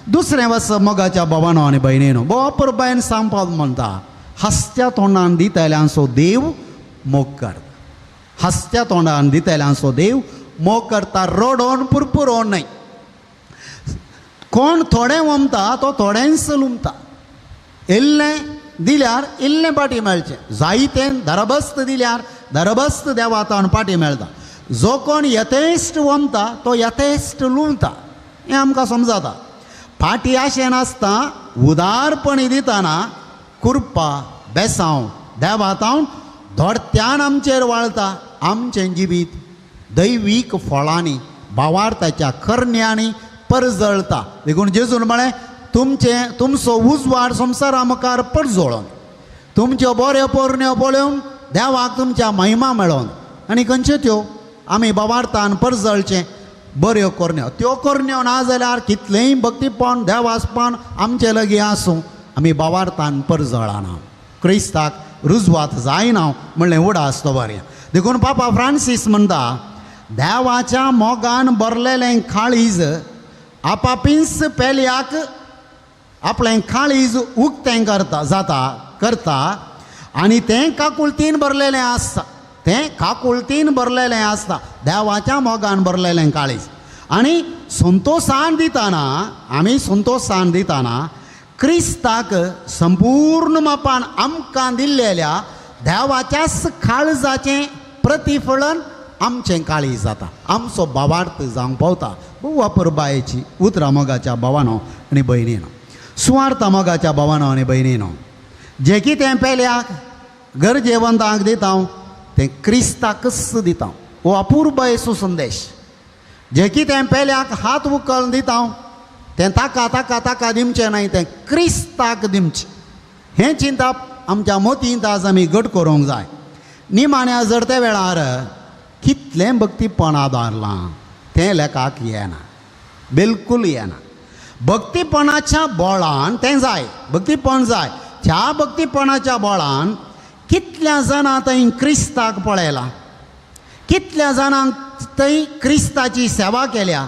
दुसरें वर्स मोगाच्या भावानो आनी भयणीनो बरोबर बायन सांगपाक म्हणटा हस्त्या तोंडान दितल्यांचो देव मोग करता हस्त्या तोंडान दितल्यांचो देव मोग करता रडोन पुरपुरोन न्हय कोण थोडें वमता तो थोडेंच लुमता इल्लें दिल्यार इल्लें पाटी मेळचें जायतें दरबस्त दिल्यार दरबस्त देवातान पाटी मेळटा जो कोण यथेश्ट वमता तो यथेश्ट लुमता हें आमकां समजता फाटी अशें नासता उदारपणी दितना कुरपा बेसांव देवातावन धोडत्यान आमचेर वाळटा आमचें जिवीत दैवीक फळांनी भावार्थाच्या करण्यांनी परजळटा देखून जेजून म्हळें तुमचो उजवाड संवसारा मुखार परजोळोन तुमच्यो बऱ्यो पोरण्यो पळोवन देवाक तुमच्या महिमा मेळोन आनी खंयच्यो त्यो आमी भावार्थान परजळचें बऱ्यो करण्यो त्यो करण्यो ना जाल्यार कितलेंय भक्तीपण देवासपण आमचे लागीं आसूं आमी भावार्थान परजळना क्रिस्ताक रुजवात जायना म्हणलें उडास तो बरें देखून पापा फ्रांसीस म्हणटा देवाच्या मोगान भरलेलें काळीज आपापींच पेल्याक आपलें काळीज उक्तें करता आनी तें काकुळतीन भरलेलें आसता तें काकुळतीन भरलेलें आसता देवाच्या मोगान भरलेलें काळीज आनी संतोशान दितना आमी संतोशान दितना क्रिस्ताक संपूर्ण मापान आमकां दिल्लेल्या देवाच्याच काळजाचें प्रतिफलन आमचें काळीज जाता आमचो भावार्थ जावंक पावता वापरबायेची उतरां मोगाच्या भावानो आनी भयणीनो सुवार्थ मोगाच्या भावानो आनी भयणीनो जें कितें पेल्याक गरजेवंतांक दिता तें क्रिस्ताकच दिता हो अपूर्व येसू संदेश जें कितें पेल्याक हात उखल दिता तें ताका ताका ताका दिवचें न्हय तें क्रिस्ताक दिवचें हें चिंता आमच्या मतींत आज आमी घट करूंक जाय निमाण्या जडते वेळार कितलें भक्तीपण आदारलां तें लेखाक येना बिलकूल येना भक्तीपणाच्या बळान तें जाय भक्तीपण जाय त्या भक्तीपणाच्या बळान कितल्या जाणां थंय क्रिस्ताक पळयला कितल्या जाणांक थंय क्रिस्ताची सेवा केल्या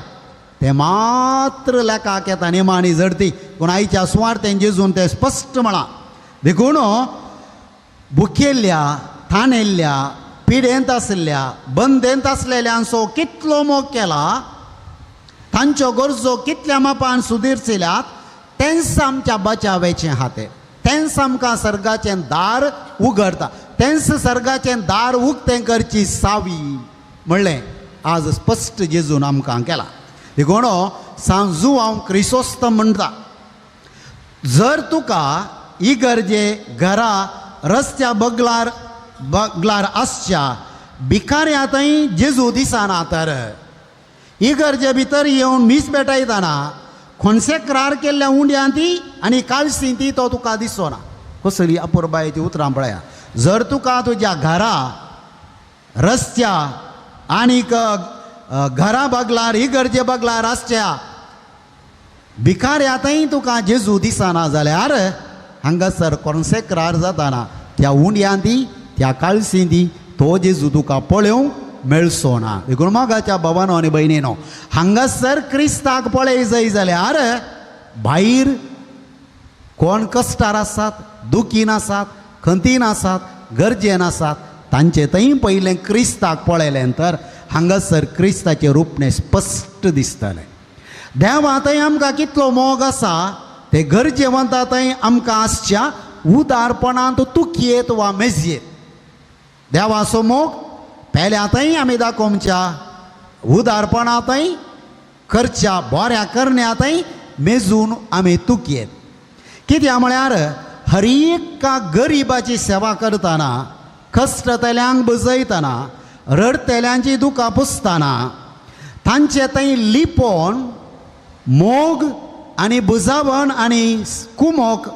तें मात्र लेखाक येता निमाणी जडती पूण आयच्या सुवार्थेन जेजून तें स्पश्ट म्हणा देखून भुकेल्ल्या थाणेल्ल्या पिडेंत आसलेल्या बंदेंत आसलेल्यांचो कितलो मोग केला तांच्यो गरजो कितल्या मापान सुदीरचिल्यात तेंच आमच्या बचावेचें हातें तेंच आमकां सर्गाचें दार उगडटा तेंच सर्गाचें दार उक्तें करची सावी म्हणलें आज स्पश्ट जेजून आमकां केला देखून सांजू हांव क्रिसोस्तम म्हणटा जर तुका इगर्जे घरा रस्त्या बगलार आसच्या भिकाऱ्यांतय जेजू दिसना तर इगर्जे भितर येवन मीस पेटयतना खोनसेक्रार केल्ल्या उंड्यांती आनी काळसींती तो तुका दिसना कसली अपुरबायेची उतरां पळया जर तुका तुज्या घरा रस्त्या आनीक घरा बगलार इगर्जे बगलार आसच्या भिकाऱ्यांतय तुका जेजू दिसना जाल्यार हांगासर खोनसेक्रार जाताना त्या उंड्यांती त्या काळसींती तो जेजू तुका पळोवंक मेळचो ना देखून मोगाच्या भावानो आनी भयणीनो हांगासर क्रिस्ताक पळय जाय जाल्यार भायर कोण कश्टार आसात दुखीन आसात खंतीन आसात गरजेन आसात तांचे थंय पयलें क्रिस्ताक पळयलें तर हांगासर क्रिस्ताचें रूपणें स्पश्ट दिसतलें देवा थंय आमकां कितलो मोग आसा ते गरजेवंता थंय आमकां आसच्या उदारपणांत तुकयेत वा मेजयेत देवाचो मोग पेल्यातय आमी दाखोवच्या उदारपणांतय करच्या बऱ्या करण्यातय मेजून आमी तुकयेत कित्याक म्हळ्यार हर एका गरिबाची सेवा करतना कश्टतल्यांक बुजयतना रडतल्यांची दुखां पुसतना तांचे थंय लिपोवन मोग आनी बुजावण आनी कुमोक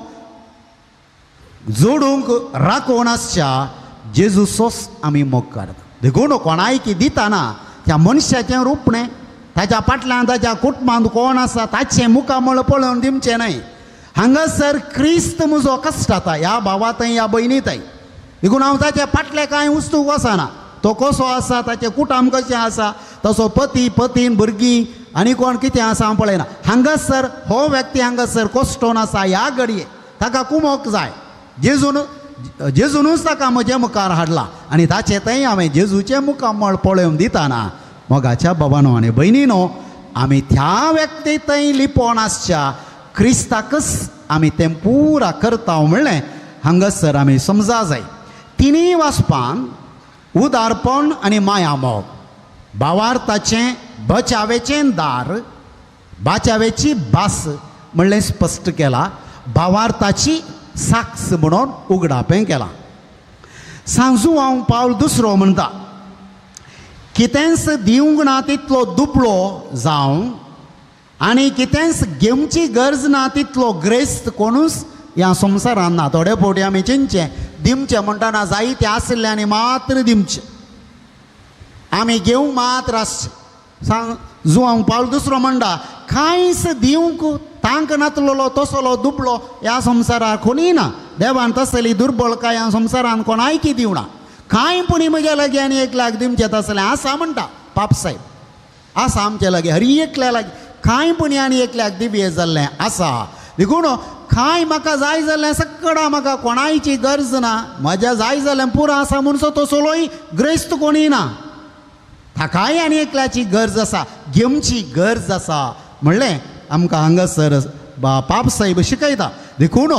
जोडूंक राखून आसच्या जेजूसोच आमी मोग करता. देखून कोणाय की दिताना त्या मनशाचें रुपणें ताच्या फाटल्यान ताच्या कुटुंबांत कोण आसा ताचें मुखामळ पळोवन दिवचें न्हय. हांगासर क्रिस्त म्हजो कश्टाता ह्या भावांतय ह्या भयणींतय. देखून हांव ताच्या फाटलें कांय वस्तूक वचना. तो कसो आसा, ताचें कुटुंब कशें आसा, तसो पती पतीन भुरगीं आनी कोण कितें आसा हांव पळयना. हांगासर हो व्यक्ती हांगासर कोश्टोन आसा ह्या घडये ताका कुमोक जाय. जेजूनूच ताका म्हजे मुखार हाडला आनी ताचे थंय हांवें जेजूचें मुखामळ पळोवन दिताना मोगाच्या बाबांनो आनी भयणीनो आमी त्या व्यक्ती थंय लिपोवन आसच्या क्रिस्ताकच आमी तें पुरा करता म्हणलें हांगासर आमी समजा जाय. तिनूय वाचपान उदारपण आनी माया मोग भावार्थाचें बचावेचें दार बाचावेची भास म्हणलें स्पश्ट केला. भावार्थाची साक्ष म्हणून उगडापें केलां. सांजू हांव पावल दुसरो म्हणटा कितेंच दिवंक ना तितलो दुबळो जावं आनी कितेंच घेवची गरज ना तितलो ग्रेस्त कोणूच ह्या संवसारांत ना. थोडे फावटी आमी चिंतचें दिवचें म्हणटाना जायते आसल्यांनी मात्र दिवचें, आमी घेवंक मात्र आसचें. सांग हांव पावल दुसरो म्हणटा कांयच दिवंक तांक नातलोलो तसलो दुबळो ह्या संवसाराक कोणूय ना. देवान तसली दुर्बळकाय ह्या संवसारान कोणाय की दिवना. कांय पुणी म्हज्या लागीं आनी एक लाख दिवचें तसलें आसा म्हणटा पाप साहेब. आसा आमचे लागीं हरी एकल्या लागीं कांय पुणी आनी एक लाख दिवये जाल्लें आसा. देखून कांय म्हाका जाय जाल्लें सक्कडां म्हाका कोणायची गरज ना. म्हज्या जाय जाल्लें पुरो आसा म्हणसो तसलोय ग्रेस्त कोणूय ना. ताकाय आनी एकल्याची गरज आसा, घेवची गरज आसा म्हणलें आमकां हांगासर पाप साहेब शिकयता. देखून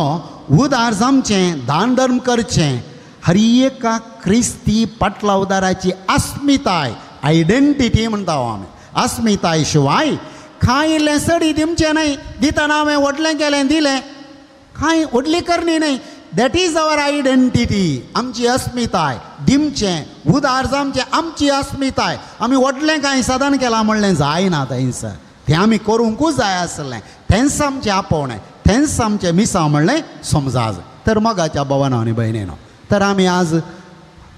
उदार जावचें, दान धर्म करचें, हर एका क्रिस्ती पाटलावदाराची अस्मिताय आयडेंटिटी म्हणटा आमी. अस्मिताय शिवाय कांय इल्लें सडी दिवचें न्हय. दितना हांवें व्हडलें केलें दिलें कांय व्हडली करणी न्हय. That is our identity. आमची अस्मिताय दिवचें, उदार जावचें आमची अस्मिताय. आमी व्हडलें कांय साधन केलां म्हणलें जायना थंयसर. तें आमी करूंकूच जाय आसलें. तेंच आमचें आपोवणें, तेंच आमचें मिसां म्हणलें समजा जाय. तर मोगाच्या भावांनो आनी भयणीनो तर आमी आज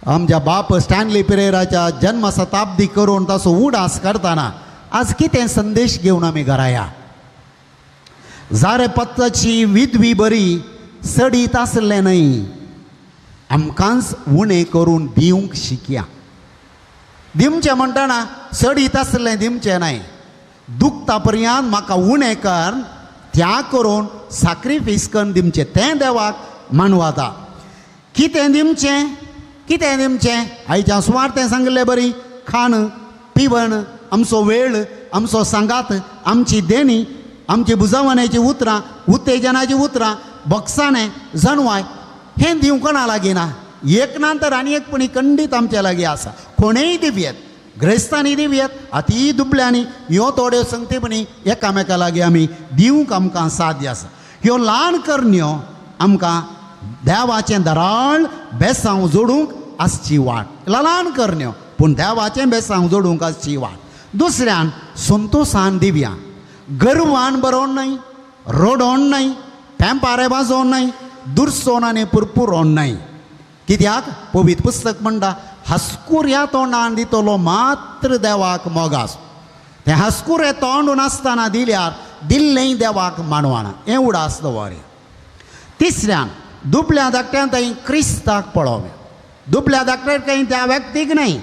आमच्या बाप स्टॅनली पिरेराच्या जन्म शताब्दी करून ताचो उडास करतना आज कितें संदेश घेवन आमी घरा या. जारेपत्राची विधवी बरी सडीत आसलें न्हय, आमकांच उणें करून दिवंक शिकया. दिवचें म्हणटना सडीत आसलें दिवचें न्हय. दुखता पर्यंत म्हाका उणें कर त्या करून सॅक्रिफीस करून दिवचें तें देवाक मानवाता. कितें दिवचें, कितें दिवचें आयच्या सुवार्तें सांगलें बरी खाण पिवण, आमचो वेळ, आमचो सांगात, आमची देणी, आमची बुजवण्याची उतरां, उत्तेजनाची उतरां, बक्षाणें, जणवाय हें दिवंक कोणा लागीं ना. एक नंतर आनी एक पुणी खंडीत आमच्या लागीं आसा. कोणेय दिव्येत, ग्रेस्तांनी दिव्येत, अती दुबळ्यांनी ह्यो थोड्यो संगतीपणी एकामेका लागीं आमी दिवंक आमकां साध्य आसा. ह्यो ल्हान करण्यो आमकां देवाचें दराळ बेसांव जोडूंक आसची वाट. ल्हान करण्यो पूण देवाचें बेसांव जोडूंक आसची वाट. दुसऱ्यान संतोशान दिवया, गर्वान बरोवन न्हय, रडोन न्हय, पेंपारे वाजोवन न्हय, दुरसोन आनी पुरपुरोन न्हय. कित्याक पवित्र पुस्तक म्हणटा हस्कुऱ्या तोंडान दितलो मात्र देवाक मोगास. तें हस्कुरें तोंड नासतना दिल्यार दिल्लें देवाक मानवाना. हें उडास दवरया. तिसऱ्यान दुबळ्या धाकट्यान थंय क्रिस्ताक पळोवया. दुबळ्या धाकट्याक थंय त्या व्यक्तीक न्हय,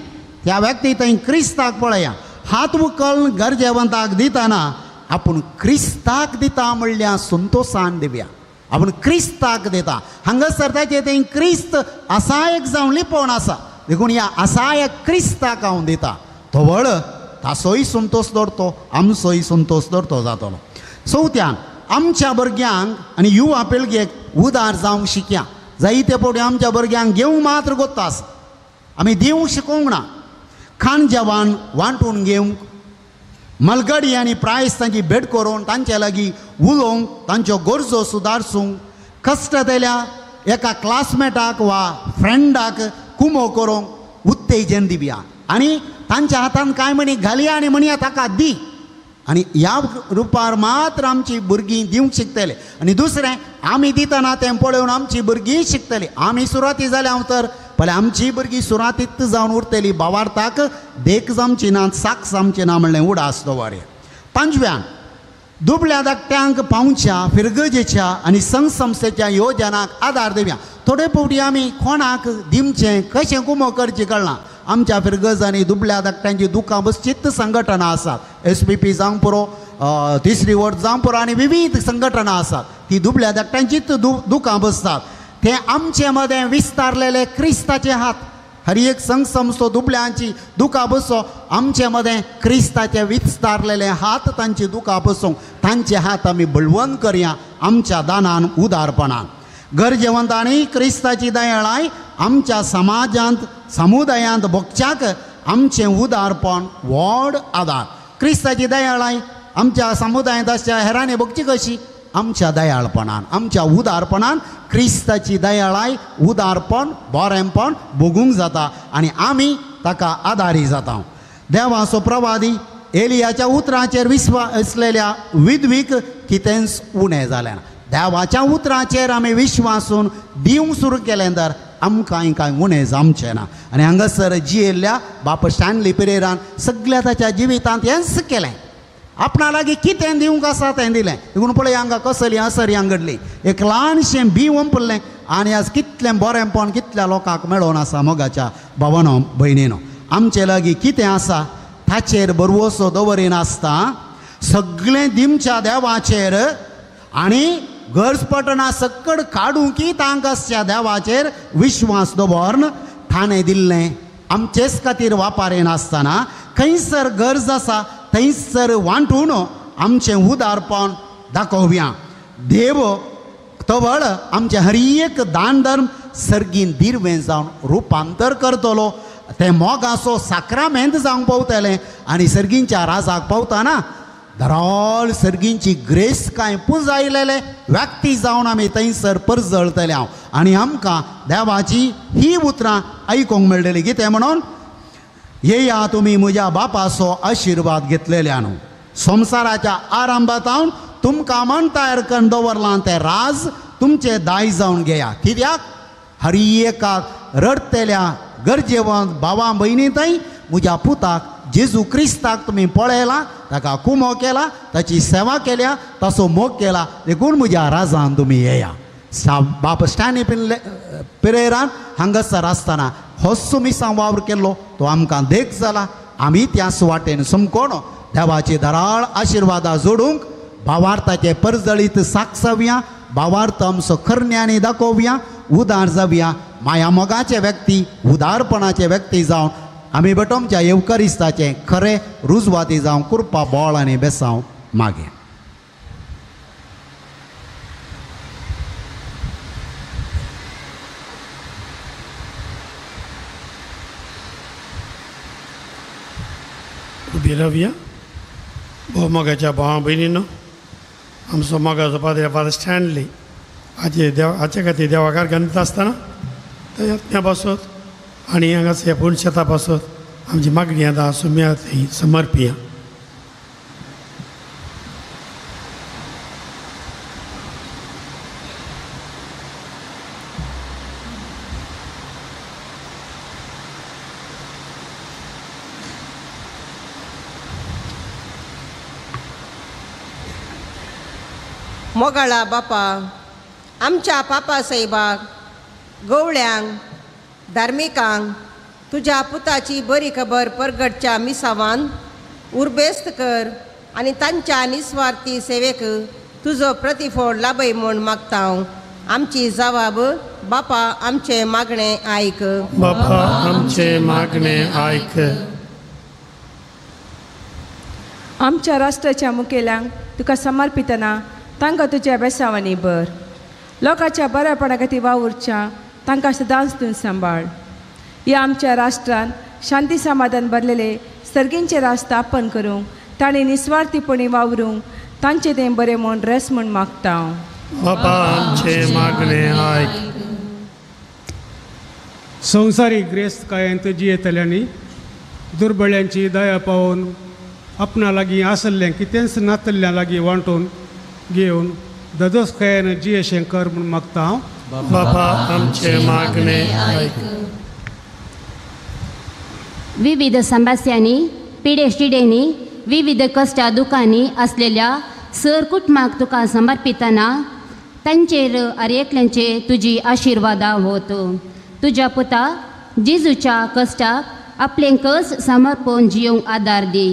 त्या व्यक्ती थंय क्रिस्ताक पळया. हात उखल गरजेवंताक दितना आपूण क्रिस्ताक दिता म्हणल्यार संतोशान दिवया. आपूण क्रिस्ताक दिता. हांगासर ताचे थंय क्रिस्त असायक जावन लिपोवन आसा. देखून ह्या असायक क्रिस्ताक हांव दिता. तो व्हड ताचोय संतोश दवरतो, आमचोय संतोश दवरतो जातलो. चवथ्यान आमच्या भुरग्यांक आनी युवा पिळगेक उदार जावंक शिकया. जायते फावटी आमच्या भुरग्यांक घेवंक मात्र गोत्ता आसा, आमी दिवंक शिकोवंक ना. खाण जेवण वांटून घेवंक, मलगडी आनी प्रायस तांची भेट करून तांचे लागीं उलोवंक, तांच्यो गरजो सुदारसूंक, कश्ट जाल्या एका क्लासमेटाक वा फ्रेंडाक कुमो करूंक उत्तेजन दिवया. आनी तांच्या हातान कांय म्हणी घालया आनी म्हणया ताका दी. आनी ह्या रुपार मात्र आमची भुरगीं दिवंक शिकतले आनी दुसरें आमी दितना तें पळोवन आमची भुरगीं शिकतलीं आमी सुरवाती जाल्या हांव तर पळय आमची भुरगीं सुरवातीत जावन उरतलीं भावार्थाक देख जमची ना साक जमची ना म्हणलें उडास दवरया. पांचव्यान दुबळ्या धाकट्यांक पावच्या फिरगजेच्या आनी संस्थेच्या योजनाक आदार दिवया. थोडे फावटी आमी कोणाक दिवचें कशें कुमो करचें कळना. आमच्या फिरगज आनी दुबळ्या धाकट्यांची दुकां बसचित्त संघटना आसात. SPP जावं पुरो तिसरी वोट जावं पुरो आनी विविध संघटना आसात. ती दुबळ्या धाकट्यांचीच दुकां बसतात. ते आमचे मदें विस्तारलेले क्रिस्ताचे हात हर एक संस्थो दुबळ्यांची दुकां बसो आमचे मदें क्रिस्ताचे विस्तारलेले हात तांची दुकां बसोवंक तांचे हात आमी बळवंत करया आमच्या दानान उदारपणान. गरजेवंतांनी क्रिस्ताची दयाळाय आमच्या समाजांत समुदायांत भोगच्याक आमचें उदारपण व्हड आदार. क्रिस्ताची दयाळाय आमच्या समुदायांत आसच्या हेरांनी भोगची कशी आमच्या दयाळपणान आमच्या उदारपणान क्रिस्ताची दयाळाय उदारपण बरेंपण भोगूंक जाता आनी आमी ताका आदारी जाता. देवाचो प्रवादी एलियाच्या उतरांचेर विस्वास आसलेल्या विधवीक कितेंच उणें जालें ना. देवाच्या उतरांचेर आमी विश्वासून दिवंक सुरू केलें तर आमकांय कांय उणें जावचें ना. आनी हांगासर जियेल्ल्या बाप स्टॅनली पिरेरान सगळ्या ताच्या जिवितांत हेंच केलें. आपणा लागीं कितें दिवंक आसा तें दिलें. देखून पळय हांगा कसली असरी हांगडली एक ल्हानशें बी वंपलें आनी आज कितलें बरेंपण कितल्या लोकांक मेळोन आसा. मोगाच्या भावानो भयणीनो आमचे लागीं कितें आसा ताचेर भरवोसो दवरिनासता सगळें दिमच्या देवाचेर आनी गरज पडना सक्कड काडूंकी तांकां देवाचेर विश्वास दवरन ताणें दिल्लें आमचेच खातीर वापरिनासतना खंयसर गरज आसा थंयसर वांटून आमचें उदारपण दाखोवया. देव तवळ आमचें हर एक दान धर्म सर्गीन दिरवें जावन रुपांतर करतलो. तें मोगाचो साक्रामेंत जावंक पावतलें आनी सर्गींच्या राजाक पावतना धराल सर्गींची ग्रेस कांय पुजायलेले व्यक्ती जावन आमी थंयसर परजळटले हांव आनी आमकां देवाची ही उतरां आयकूंक मेळटलीं. कितें म्हणून येया तुमी म्हज्या बापाचो आशिर्वाद घेतलेल्यान संवसाराच्या आरंभातावन तुमकां मन तयार करून दवरलां तें राज तुमचें दाय जावन घेया. कित्याक हर एकाक रडतेल्या गरजेवंत भावां भयणींतय म्हज्या पुताक जेजू क्रिस्ताक तुमी पळयला ताका कुमो केला ताची सेवा केल्या ताचो मोग केला देखून म्हज्या राजान तुमी येया. बाप स्टॅनी पिरेरान हांगासर आसतना होच मिसां वावर केल्लो तो आमकां देख जाला. आमी त्या सुवातेन समकोण देवाची धराळ आशिर्वादां जोडूंक भावार्थाचे परजळीत साक्षावया. भावार्थ आमचो खरण्यांनी दाखोवया. उदार जावया. माया मोगाचे व्यक्ती उदारपणाचे व्यक्ती जावन आमी बटोमच्या येवकारिस्ताचें खरें रुजवाती जावं कृपा बोळ आनी बेसांव मागे. उबी रावया. भोव मोगाच्या भावां भयणीनो आमचो मोगाचो फादर स्टॅनली हाचे खातीर देवाकार घालता आसतना त्या बसत आनी हांगास ह्या पुणशेता बसत आमची मागणी आतां सुम्या थंय समर्पिया. मोगाळा बापा आमच्या पापा साहेबाक गवळ्यांक धार्मिकांक तुज्या पुताची बरी खबर परगटच्या मिसावान उर्बेस्त कर आनी तांच्या निस्वार्थी सेवेक तुजो प्रतिफळ लाभय म्हूण मागता हांव. आमची जबाब बापा आमचे मागणें आयक. बापा आमचे मागणें आयक. आमच्या राष्ट्राच्या मुखेल्यांक तुका समर्पितना तांकां तुज्या बेसावांनी भर. लोकांच्या बऱ्यापणा खातीर वावुरच्या तांकां सदांच तूं सांबाळ. ह्या आमच्या राष्ट्रांत शांती समाधान भरलेले सर्गींचे राज स्थापन करूंक ताणें निस्वार्थीपणी वावरूंक तांचे तें बरें म्हूण रेस म्हूण मागता हांव. बापा आमचे मागणें आयक. संवसारीक ग्रेस्त कायांत जियेतल्यांनी दुर्बळ्यांची दया पावून आपणा लागीं आसल्लें कितेंच नातल्ल्या लागीं वांटून घेवन ददोस खयान जी शंकर म्हूण मागता हांव. बाबा आमचे मागणे ऐक. विविध समस्यांनी पिडेशिडेनी विविध कश्टा दुखांनी असलेल्या सर कुटुंबाक तुका समर्पितना तांचेर एकल्यांचे तुजी आशिर्वादा होत. तुज्या पुता जेजूच्या कश्टाक आपले कस समर्पण जियोंक आदार दी.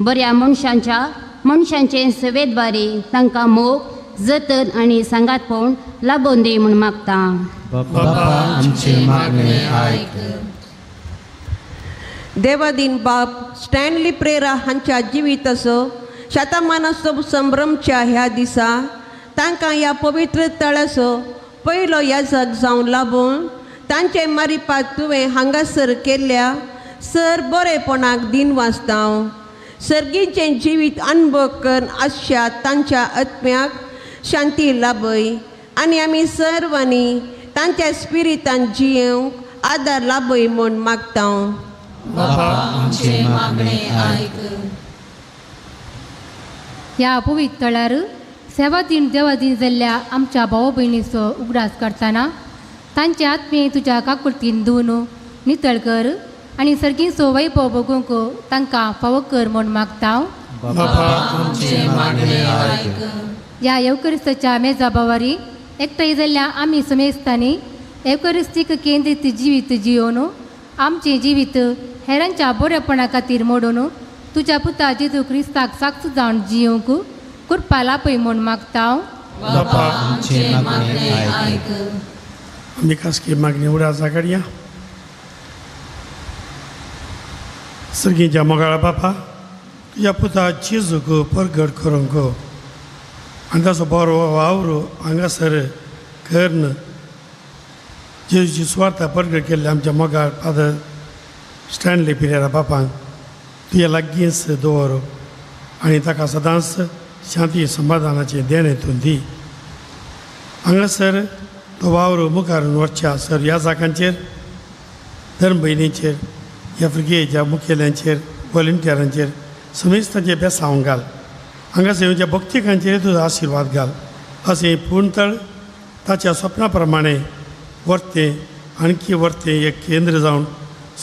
बऱ्या मनशांचे सेवेद्वारे तांकां मोग जतन आनी सांगातपण लाबोवन दी म्हूण मागता. बाबा आमचे मागणे ऐक. देवादीन बाप स्टॅनली प्रेरा हांच्या जिविताचो शतमानोत्सव संभ्रमच्या ह्या दिसा तांकां ह्या पवित्र तळाचो पयलो याजक जावन लाभून तांचे मारिपात तुवें हांगासर केल्ल्या सर बरेपणाक दिन वाचतां. सर्गीचें जिवीत अनुभव कर आशा तांच्या आत्म्याक शांती लाभय आनी आमी सर्वांनी तांच्या स्पिरितान जियेवंक आदार लाभय म्हूण मागता. बाबा आमचे मागणे ऐक. ह्या पवित्र तळार सेवा दिन देवा दिन जाल्ल्या आमच्या भाव भयणीचो उगडास करतना तांचे आत्मे तुज्या काकुळतीन धुवन नितळ कर आनी सर्गीचो वैभव भोगूंक तांकां फावो कर म्हूण मागता. बाबा आमचे मागणे ऐक. ह्या एवकरिस्ताच्या मेजा बावारी एकठांय जाल्ल्या आमी समेस्तांनी एवकरिस्तीक केंद्रीत जिवीत जियोवन आमचें जिवीत हेरांच्या बरेपणा खातीर मोडून तुज्या पुता जेजू क्रिस्ताक साक्ष जावन जियोंक कृपा लापय म्हूण मागता. बाबा आमचे मागणे ऐक. आमी खासगी मागणी उडा जागडया. सर्गीच्या मोगाळा बापा तुज्या पुता जेजूक परगट करूंक आनी ताचो बरो वावर हांगासर करन जेजूची स्वार्था परगट केल्ले आमच्या मोगाळ फादर स्टॅनली पिरेरा बापांक तुज्या लागींच दवर आनी ताका सदांच शांती समाधानाचें देण हितून दी. हांगासर तो वावर मुखार व्हरच्या सर ह्या जागांचेर धर्म भयणींचेर ह्या फ्रिगेच्या मुखेल्यांचेर व्हॉलंटियरांचेर समेस्तांचेर बेसांव घाल. हांगासर येवच्या भक्तिकांचेर तुजो आशिर्वाद घाल. अशें पूर्णतळ ताच्या स्वप्ना प्रमाणे वर्तें आणखी वर्तें एक केंद्र जावन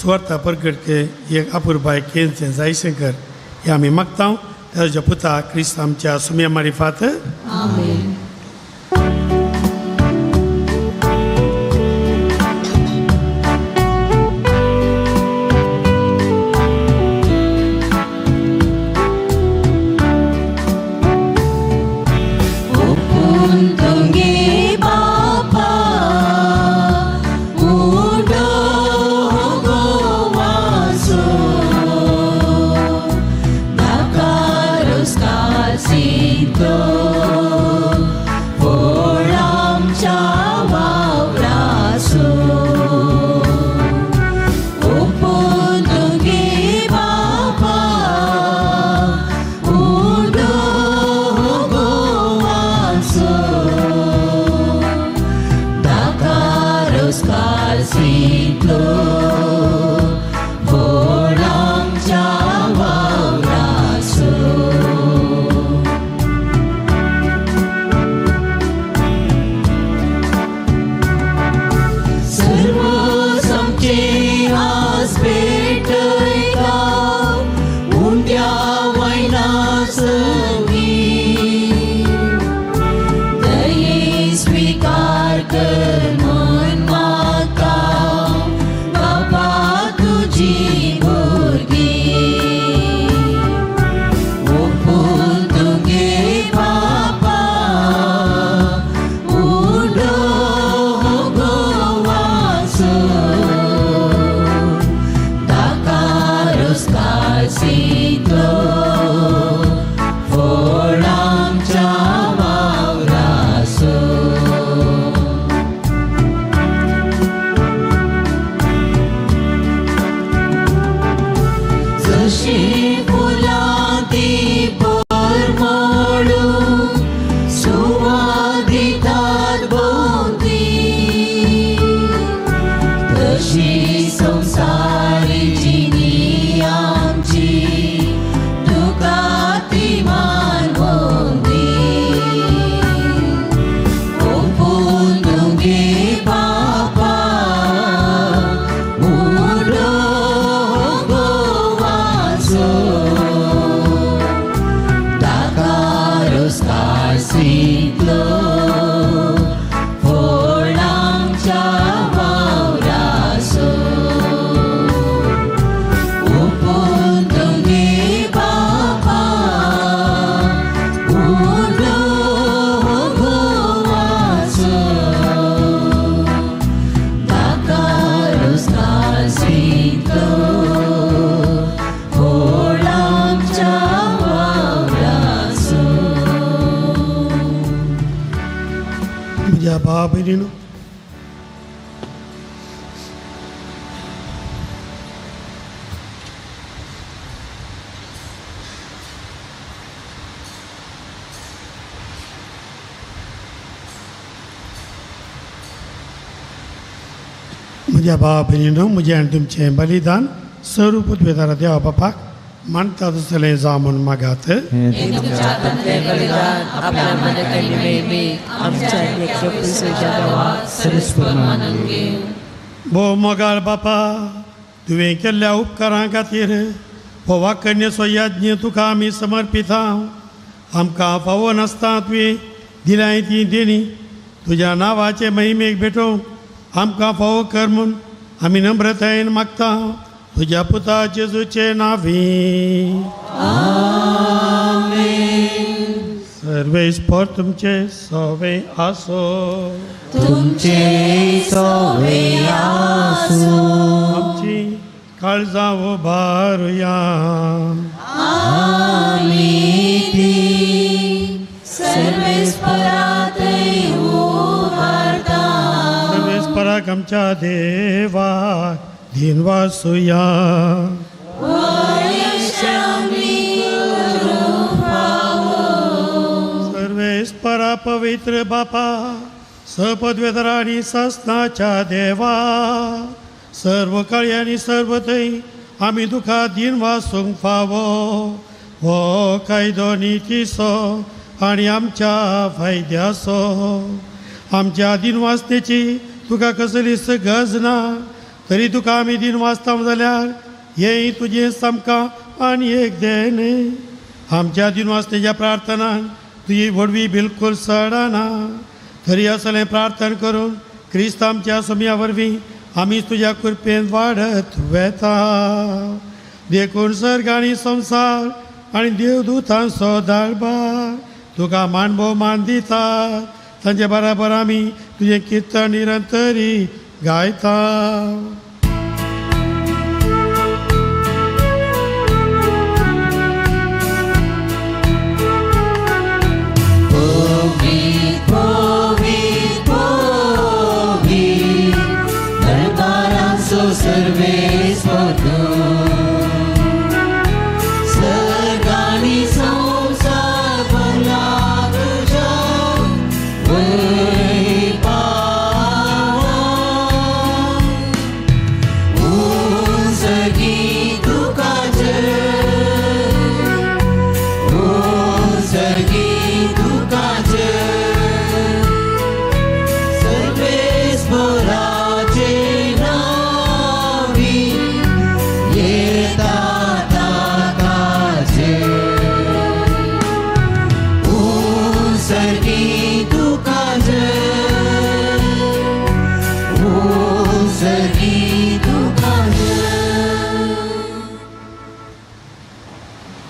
सुवार्ता परगट के एक अपुरबाय केंद्र जायशें कर हें आमी मागता. ताच्या पुता क्रिस्त आमच्या सुम्या मारिफात. आमेन. संसारी जिनी आमची तुका भयणीनो, म्हज्या भावा भयणीनो, म्हजें आनी तुमचें बलिदान स्वरूप वेतारा देवा बापाक मानता तसलें जावं म्हूण मागात. भो मोगाळ बापा, तुवें केल्ल्या उपकारां खातीर हो वाकणेचो यज्ञ तुका आमी समर्पिता. आमकां फावो नासता तुवें दिल्याय ती देणी तुज्या नांवाचे महिमेक भेटोवंक आमकां फावो कर म्हूण आमी नम्रतायेन मागता. तुज्या पुता जेजूचे नांवी. सर्वेस्पर तुमचे सवे आसो. तुमचे सवे आसो. आमची काळजां उबारुया. सर्वेस्पराक आमच्या देवा दिनवासुया. सर्वेस्परा पवित्र बापा, सपदवेदरा आनी सस्नाच्या देवा, सर्व काळी आनी सर्व थंय आमी तुका दिनवासूंक फावो. हो कायदो नितीसो आनी आमच्या फायद्याचो. आमच्या दिनवासनेची तुका कसलीच गरज ना, तरी तुका आमी दिन वाचता जाल्यार हें तुजें सामकां आनी एक देण. आमच्या दिन वाचनेच्या प्रार्थनान तुजी व्हडवी बिलकूल सडना, तरी असलें प्रार्थना करून क्रिस्त आमच्या सोम्या वरवीं आमी तुज्या कृपेन वाडत वेता. देखून सर्ग आनी संवसार आनी देवदूतांचो दरबार तुका मानभोव मान दितात. तांचे बराबर आमी तुजें किर्तन निरंतरी गायता.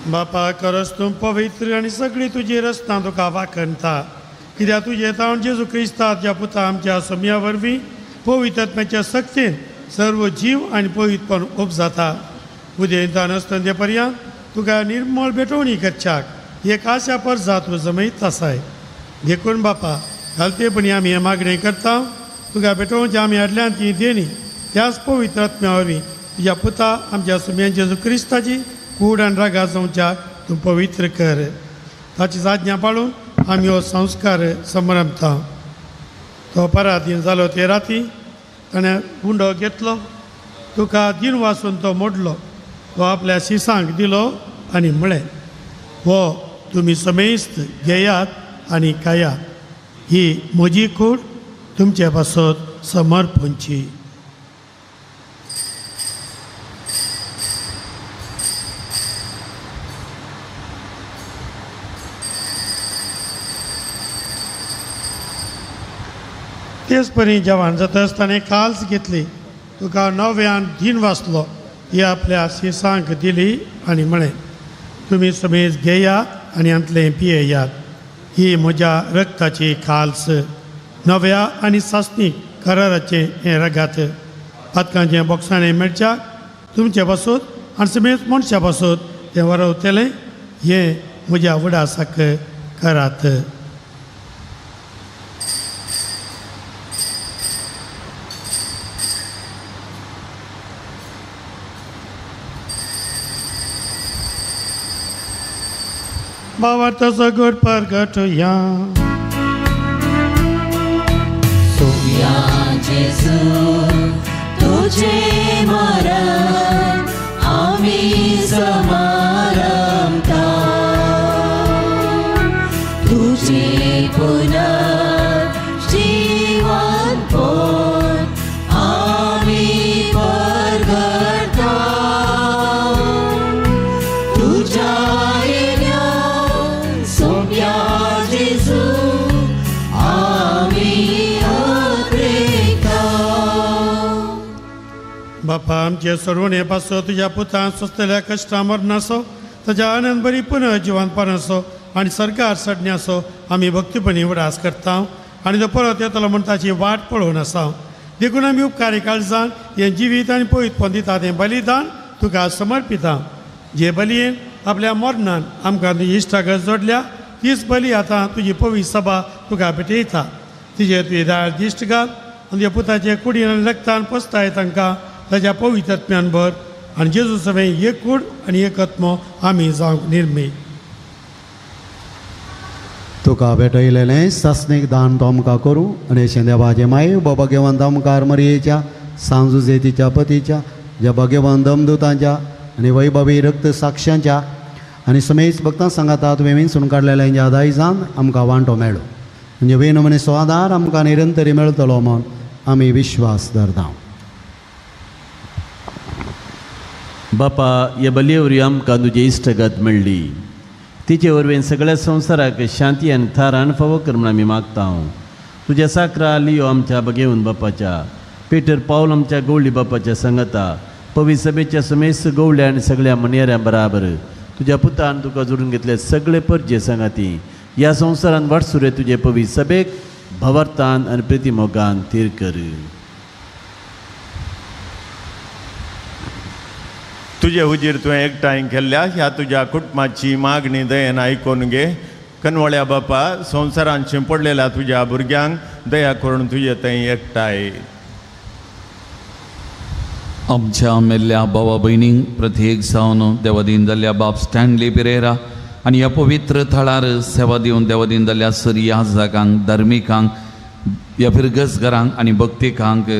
बापा, खरंच तूं पवित्र आनी सगळी तुजी रस्तां तुका वाखणता. कित्याक तुजें तावन जेजू क्रिस्ताच्या पुता आमच्या सोम्या वरवीं पवित्रत्म्याच्या सक्तीन सर्व जीव आनी पवित्रपण उब जाता. उदेंता नसतना पर्यंत तुका निर्मळ भेटवणी करच्याक एक आशा परजा तूं जमयत आसाय. देखून बापा, घालतेपणी आमी हें मागणें करता. तुका भेटोवच्या आमी हाडल्यान ती देणी त्याच पवित्रत्म्या वरवीं तुज्या पुता आमच्या सोम्या जेजू क्रिस्ताची कूड आनी रागा जावच्याक तूं पवित्र कर. ताची आज्ञा पाळून आमी हो संस्कार समरमता. तो पराधीन जालो ते राती ताणें उंडो घेतलो, तुका दिन वाचून तो मोडलो, तो आपल्या शिसांक दिलो आनी म्हळें, हो तुमी समेस्त घेयात आनी खायात. ही म्हजी कूड तुमचे पासत समर्पणची. तेच परी जेवण जाता आसतना काल्स घेतली, तुका नव्यान दिन वाचलो, ही आपल्या शिसांक दिली आनी म्हळें, तुमी समेज घेयात आनी अंतलें पियेयात. ही म्हज्या रक्ताची खाल्स, नव्या आनी सासणीक कराराचें हें रगात. पातकांचे बॉक्सांनी मेळच्याक तुमचे पासून आनी समेज मनशा पासून तें वरवतलें. हें म्हज्या उडासाक करात. भावार्थाचो गोड परगटुया. सोव्या जेजू तुझे मरण आम्ही समारंभता, तुझे पुनर्जीवन पोट आम्ही परगटता. तुझ्या येण्यान सोव्या जेजू आम्ही बापा आमचे सर्वणे पासो तुझ्या पुतान सोंसलेल्या कश्टा मरणासो ताच्या आनंद बरी पुनः जिवंतपणाचो आनी सरकार सडण्याचो आमी भक्तीपणी उडास करता आनी तो परत येतलो म्हण ताची वाट पळोवन आसा. देखून आमी उपकारी काळजान हें जिवीत आनी पवित्रपण दिता तें बलिदान तुका समर्पिता. जे बलयेन आपल्या मरणान आमकां तुजी इश्टागत जोडल्या तीच बली आतां तुजी पवित्र सभा तुका भेटयता. तिजे तुवें दाळ दिश्ट घाल आनी तुज्या पुताचे कुडीन आनी रक्तान पसताय तांकां ताच्या पवित्र आत्म्यान भर आनी जेजू सगळें एक कूड आनी एक आत्मो आमी जावंक निर्मेय. तुका भेटयलेलें सासणीक दान तो आमकां करूं आनी शेंदेवाचे माये भगवंत आमकार मरयेच्या सांजुजेतीच्या पतीच्या ज्या भगवंत दमदूतांच्या आनी वैभवी रक्त साक्षांच्या आनी समेत भक्तां सांगाता तुवें विंचून काडलेल्या ज्या दायजान आमकां वांटो मेळ्ळो म्हणजे विनमनेचो आदार आमकां निरंतरी मेळटलो म्हूण आमी विश्वास धरता. बापा ह्या बलयेवरी आमकां तुजी इश्टगत मेळ्ळी, तिचे वरवीं सगळ्या संवसाराक शांती आनी थारान फावो कर म्हूण आमी मागता. तुज्या साकरा लियो आमच्या भगवंत बापाच्या, पेटर पावल आमच्या गवळी बापाच्या संगता, पवित्र सभेच्या समेस्त गवळ्या आनी सगळ्या मणयाऱ्यां बराबर तुज्या पुतान तुका जोडून घेतले सगळे परजे सांगाती ह्या संवसारान वाटसुरे तुजे पवित्र सभेक भवार्थान आनी प्रतिमोगान तीर कर. तुझे हुजीर तुवें एकठांय केल्ल्या ह्या तुज्या कुटुंबाची मागणी दयेन आयकून घे. कनवळ्या बापा संवसारान शिंपडलेल्या तुज्या भुरग्यांक दया करून तुजे थंय एकठांय. आमच्या मेल्ल्या भावा भयणींक प्रत्येक जावन देवादीन जाल्ल्या बाब स्टॅनली पिरेरा आनी ह्या पवित्र थळार सेवा दिवन देवादीन जाल्ल्या सरिया जागांक धर्मिकांक ह्या फिरगसगरांक आनी भक्तिकांक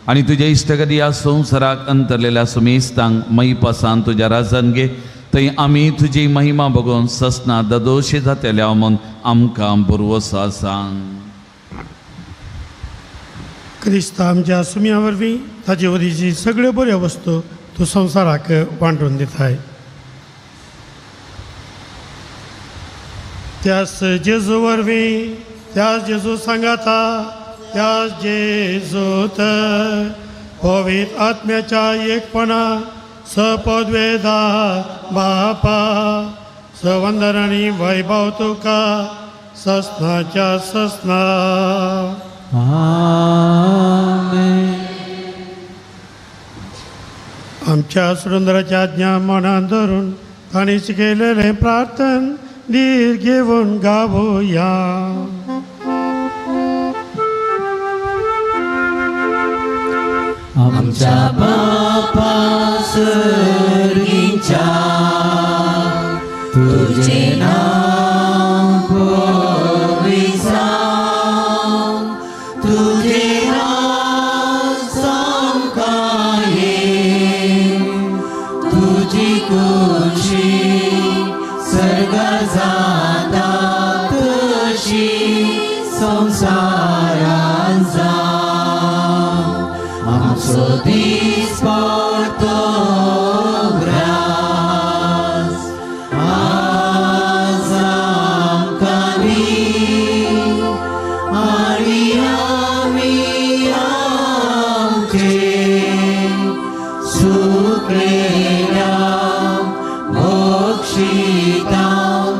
आनी तुज्या इश्टगती ह्या संवसाराक अंतरलेल्या सुमेस्तांक मई पासान तुज्या राजान घे. थंय आमी तुजी महिमा बघून ससना ददोशी जातल्या म्हूण आमकां बरवसो सांग. क्रिस्त आमच्या सुम्या वरवीं ताचे वरीची सगळ्यो बऱ्यो वस्तू तूं संवसाराक वांटून दिताय. त्याच जेजू वरवीं त्याच जेजू सांगाता त्याच जेजूत पवित्र आत्म्याच्या एकपणा सपदवेदा बापा सवंदन आनी वैभव तुका ससनाच्या ससना. आमच्या सुंदराच्या आज्ञा मनान धरून ताणी शिकयलेलें प्रार्थन धीर घेवन गावया. आमच्या बापा सर्गीच्या तुझे नाम पवित्र जावं, तुझे राज आमकां येवं, तुझी खुशी स्वर्गार जाता तशी संवसारान जावं. आमचो दीस पडतो ग्रास आज आमकां दी आनी आमी आमचे सुकलेल्या मोक्षिता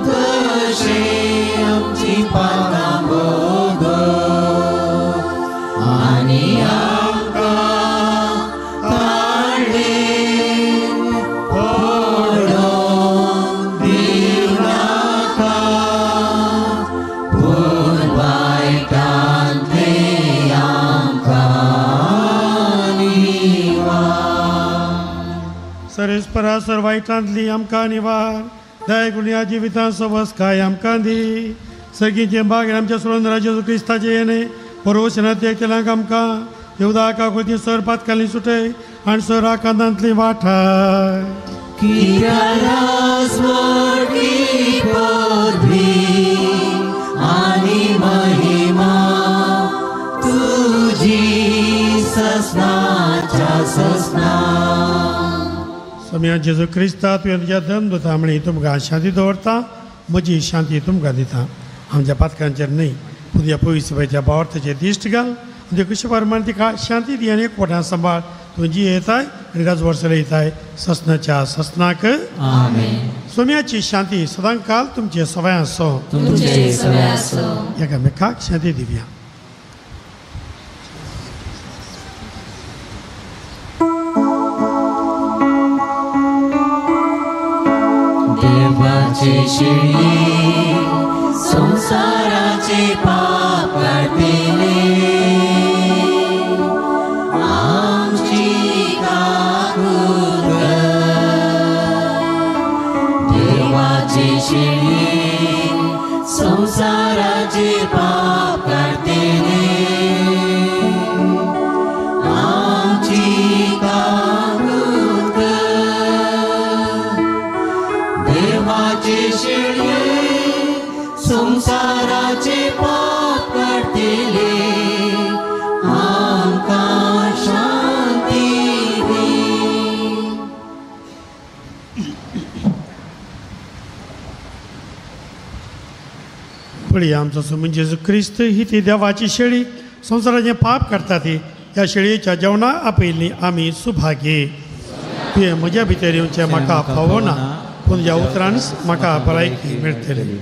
तशें आमची पानां भोगो आनी सरेस्परा सर्वायटांतली आमकां निवार दया करून या जिवितां सोबत काय आमकां दी सगळींचे बाग आमच्या सुरंदरा जेजू क्रिस्ताचे येणे परोशनात एकटेल्यांक आमकां येवदा काकोती सर पातकाली सुटय आनी सर आकांतांतली वाठाय आणि महिमा तुझी ससनाच्या ससना समया जेजू क्रिस्ता तुवें तुज्या धन दोता म्हणी तुमकां शांती दवरता म्हजी शांती तुमकां दिता आमच्या पातकांचेर न्हय तुज्या पवित्रच्या बावर्थाचेर दिश्ट घाल म्हणजे कशे प्रमाणे तिका शांती दी आनी एकवटान सांबाळ तुजी येताय आनी राज वर्साला येताय ससनाच्या ससनाक सोम्याची शांती सदां काल तुमचे सवय आसो एकामेकाक शांती दिवया देवाचे शिळी संसाराचे पाप काढिले आमची काकूर देवाचे शिळी संसाराचे पाप काढिले आमची काकूर देवाचे शिळी संसाराचे पाप काढिले आमकां शांती दी पळया आमचो समज जेजू क्रिस्त ही ती देवाची शेळी संसाराचें पाप काडटा ती ह्या शेळयेच्या जेवणा आपयल्ली आमी सुभागी तुवें म्हज्या भितर येवचें म्हाका फावो ना पूण ह्या उतरान म्हाका भलायकी मेळटली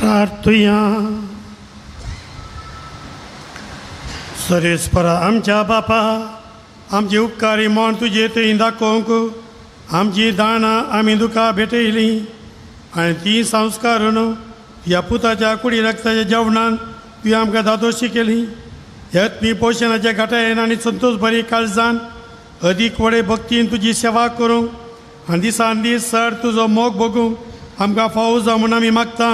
प्रार्थुया. सर्वेस्परा आमच्या बापा, आमचे उपकारी म्हण तुजे थंय दाखोवंक आमची दानां आमी तुका भेटयली आनी ती संस्कारून ह्या पुताच्या कुडी रक्ताच्या जेवणान तुवें आमकां दादोशी केली. यत्मी पोशणाच्या घाटायेन आनी संतोश बरी काळजान अदीक व्हडे भक्तीन तुजी सेवा करूंक आनी दिसान दीस सर तुजो मोग बगूंक आमकां फावो जावं म्हूण आमी मागता